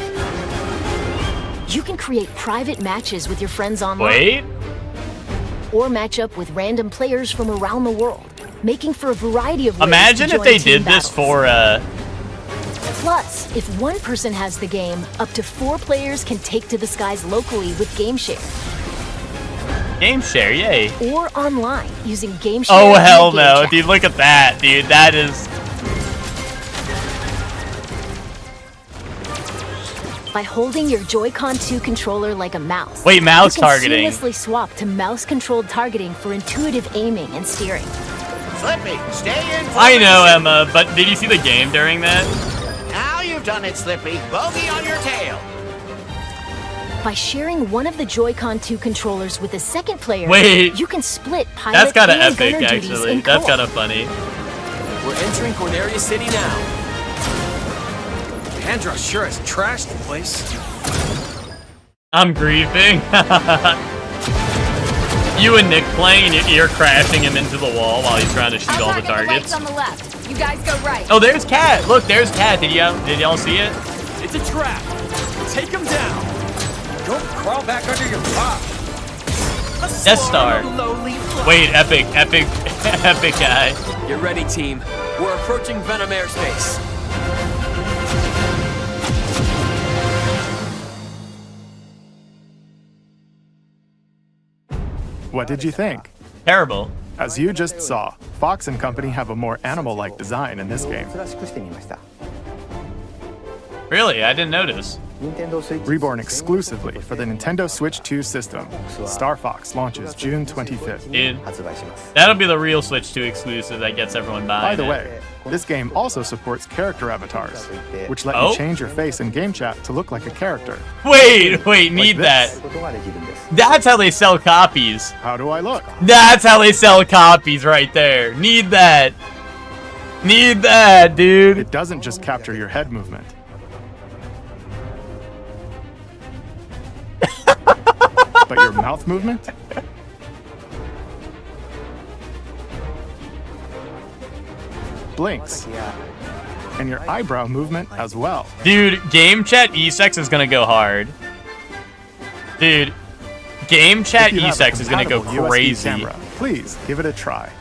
You can create private matches with your friends online. Wait. Or match up with random players from around the world, making for a variety of ways Imagine to if join they team did this battles. for Plus, if one person has the game, up to 4 players can take to the skies locally with Game Share. Game Share, yay. Or online using Game Share. Oh and hell Game no, Chat. dude! Look at that, dude. That is. By holding your Joy-Con 2 controller like a mouse. Wait, mouse you can targeting. seamlessly swap to mouse-controlled targeting for intuitive aiming and steering. Slippy, stay in. I know, Emma, but did you see the game during that? Now you've done it, Slippy. Bogey on your tail. By sharing one of the Joy-Con 2 controllers with a second player, Wait. you can split pilot That's kind of and epic, gunner duties actually. in That's co-op. kind of funny. We're entering Cornelia City now. Andros sure has trashed the place. I'm grieving. You and Nick playing, and you're crashing him into the wall while he's trying to shoot all the targets. on the left. You guys go right. Oh, there's Cat. Look, there's Cat. Did y'all see it? It's a trap. Take him down. Don't crawl back under your pop. Death Star. Wait, epic guy. Get ready, team. We're approaching Venom airspace. What did you think? Terrible. As you just saw, Fox and Company have a more animal-like design in this game. Really? I didn't notice. Reborn exclusively for the Nintendo Switch 2 system, Star Fox launches June 25th. Dude, that'll be the real Switch 2 exclusive that gets everyone buying. By the way, this game also supports character avatars, which let you change your face in game chat to look like a character. Wait, need that. That's how they sell copies. How do I look? That's how they sell copies right there. Need that. Need that, dude. It doesn't just capture your head movement. But your mouth movement? Blinks. And your eyebrow movement as well. Dude, game chat E-Sex is gonna go hard. Dude, game chat E-Sex is gonna go crazy. Camera, please give it a try.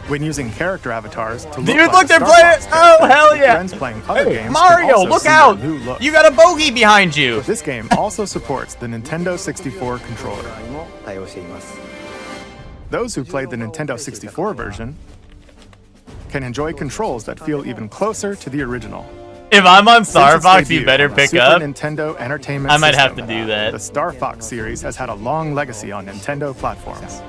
When using character avatars to look Dude, like look, they're playing. Oh, hell yeah. Friends playing other games Mario, look out. You got a bogey behind you. This game also supports the Nintendo 64 controller. Those who played the Nintendo 64 version can enjoy controls that feel even closer to the original. If I'm on Star Fox, you better pick up. Nintendo Entertainment I might System, have to do that. The Star Fox series has had a long legacy on Nintendo platforms.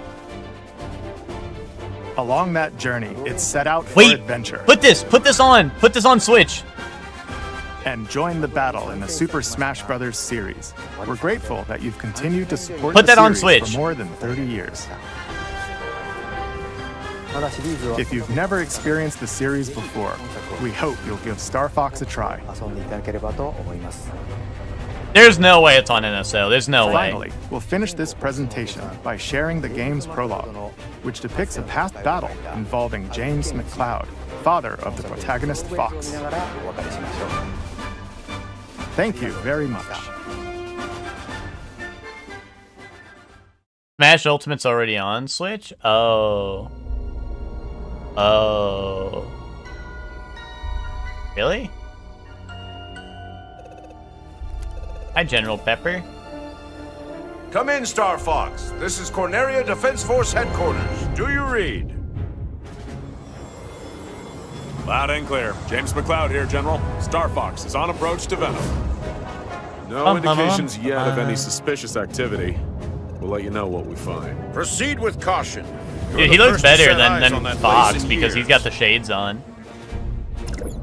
Along that journey, it set out for adventure. Put this on Switch. And join the battle in the Super Smash Bros. Series. We're grateful that you've continued to support Put the that on series Switch. for more than 30 years. If you've never experienced the series before, we hope you'll give Star Fox a try. There's no way it's on NSO. There's no way. Finally, we'll finish this presentation by sharing the game's prologue, which depicts a past battle involving James McCloud, father of the protagonist Fox. Thank you very much. Smash Ultimate's already on Switch? Oh. Really? Hi, General Pepper. Come in, Star Fox. This is Corneria Defense Force Headquarters. Do you read? Loud and clear. James McCloud here, General. Star Fox is on approach to Venom. No indications yet of any suspicious activity. We'll let you know what we find. Proceed with caution. Dude, he looks better than Fox because he's got the shades on.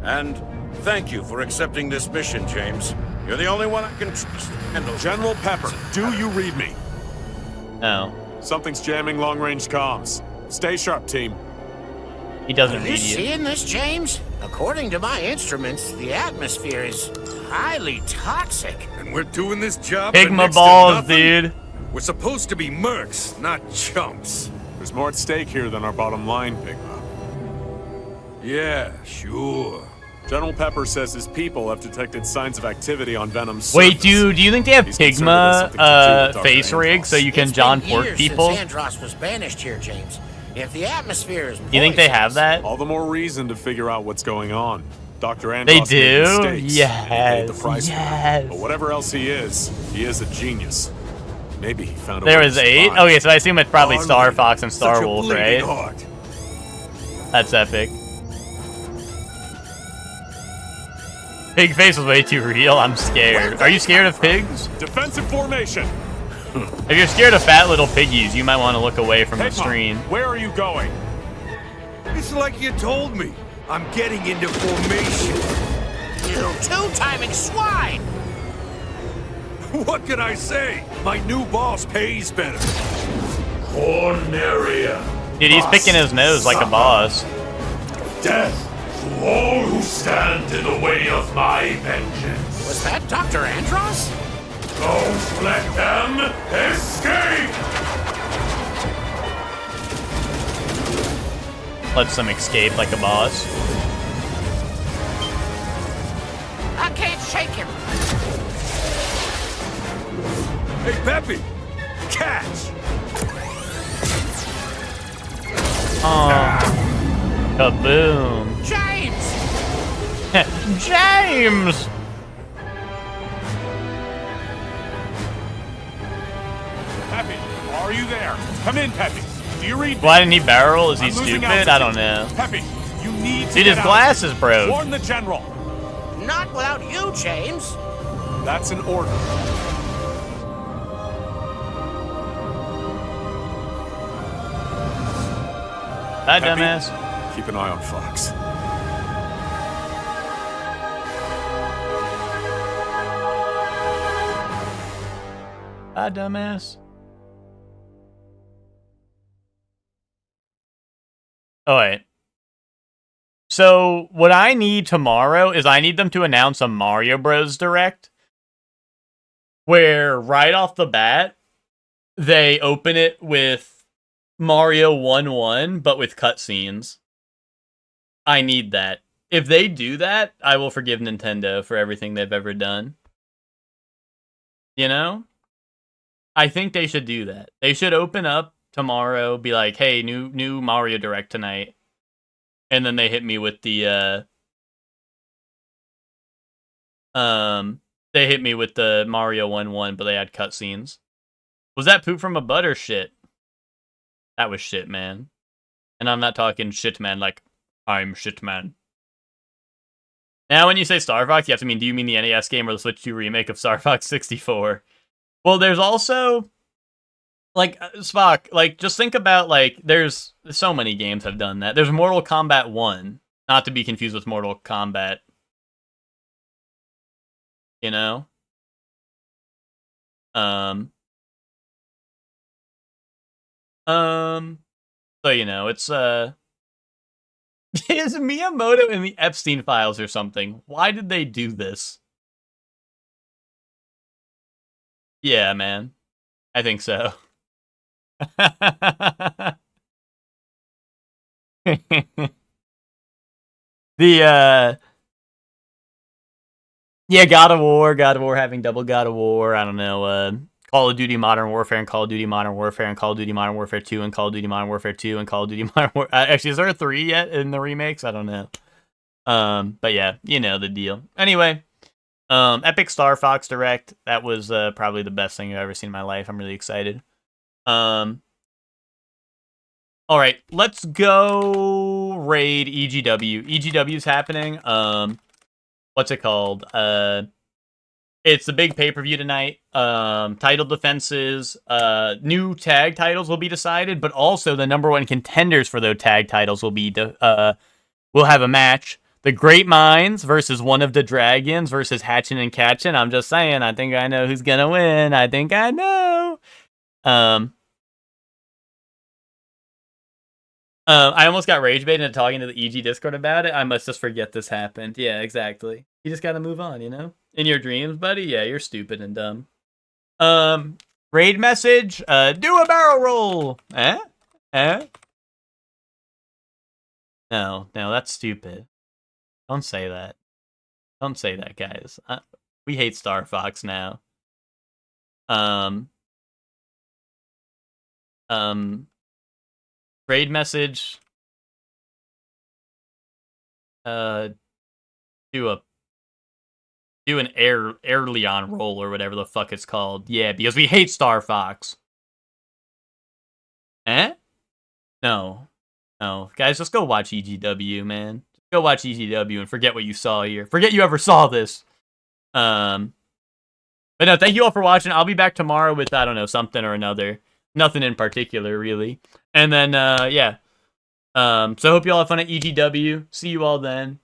And thank you for accepting this mission, James. You're the only one I can trust. General Pepper, do you read me? No. Something's jamming long-range comms. Stay sharp, team. He doesn't Are read you you. seeing this, James? According to my instruments, the atmosphere is highly toxic. And we're doing this job Pigma balls, dude. We're supposed to be mercs, not chumps. There's more at stake here than our bottom line, Pigma. Yeah, sure. General Pepper says his people have detected signs of activity on Venom's surface. Wait, dude, do you think they have Pigma face rigs so you can John Pork people? Since Andros was banished here, James. If the atmosphere is You think they have that? All the more reason to figure out what's going on. Dr. Andros They made do? mistakes, Yes, and he paid the price for it. But whatever else he is a genius. Maybe he found a There way was to 8? survive. Okay, so I assume it's probably Star Fox and Star Such a Wolf, bleeding right? heart. That's epic. Pig face was way too real. I'm scared. Are you scared of pigs? Defensive formation. If you're scared of fat little piggies, you might want to look away from the screen. Where are you going? It's like you told me. I'm getting into formation. You two-timing swine! What can I say? My new boss pays better. Corneria. Dude, he's picking his nose like a boss. Death to all who stand in the way of my vengeance. Was that Dr. Andros? Don't let them escape! Lets them escape like a boss. I can't shake him. Hey, Peppy! Catch! Oh. Kaboom. James! James! Happy, Are you there? Come in, Peppy. Do you read me? Why didn't he barrel? Is he I'm losing stupid? altitude. I don't know. Peppy, you need to Dude, get his out. glasses broke. Warn the general. Not without you, James. That's an order. Bye, Peppy, dumbass. Keep an eye on Fox. Bye, dumbass. Alright. So, what I need tomorrow is I need them to announce a Mario Bros. Direct. Where, right off the bat, they open it with Mario 1-1, but with cutscenes. I need that. If they do that, I will forgive Nintendo for everything they've ever done. You know? I think they should do that. They should open up tomorrow, be like, hey, new Mario Direct tonight. And then they hit me with the, they hit me with the Mario 1-1, but they had cutscenes. Was that poop from a butt or shit? That was shit, man. And I'm not talking shit, man, like, I'm shit, man. Now, when you say Star Fox, you have to mean, do you mean the NES game or the Switch 2 remake of Star Fox 64? Well, there's also, like, Spock, like, just think about, like, there's so many games have done that. There's Mortal Kombat 1, not to be confused with Mortal Kombat. You know? So, you know, it's, is Miyamoto in the Epstein files or something? Why did they do this? Yeah, man. I think so. The, yeah, God of War having double God of War, I don't know, Call of Duty Modern Warfare and Call of Duty Modern Warfare and Call of Duty Modern Warfare 2 and Call of Duty Modern Warfare 2 and Call of Duty Modern Warfare... actually, is there a 3 yet in the remakes? I don't know. But yeah, you know the deal. Anyway, Epic Star Fox Direct, that was probably the best thing I've ever seen in my life. I'm really excited. Alright, let's go raid EGW. EGW's happening. What's it called? It's the big pay-per-view tonight. Title defenses, new tag titles will be decided, but also the number one contenders for those tag titles will be, will have a match. The Great Minds versus one of the Dragons versus Hatchin' and Catchin'. I'm just saying, I think I know who's gonna win. I think I know. I almost got rage baited into talking to the EG Discord about it. I must just forget this happened. Yeah, exactly. You just gotta move on, you know? In your dreams, buddy? Yeah, you're stupid and dumb. Raid message, do a barrel roll! Eh? No, that's stupid. Don't say that. Don't say that, guys. We hate Star Fox now. Raid message. Do an Air Leon roll or whatever the fuck it's called. Yeah, because we hate Star Fox. Eh? No. Guys, just go watch EGW, man. Just go watch EGW and forget what you saw here. Forget you ever saw this. But no, thank you all for watching. I'll be back tomorrow with, I don't know, something or another. Nothing in particular, really. And then, yeah. So hope you all have fun at EGW. See you all then.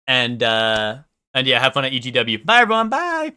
And yeah, have fun at EGW. Bye, everyone. Bye.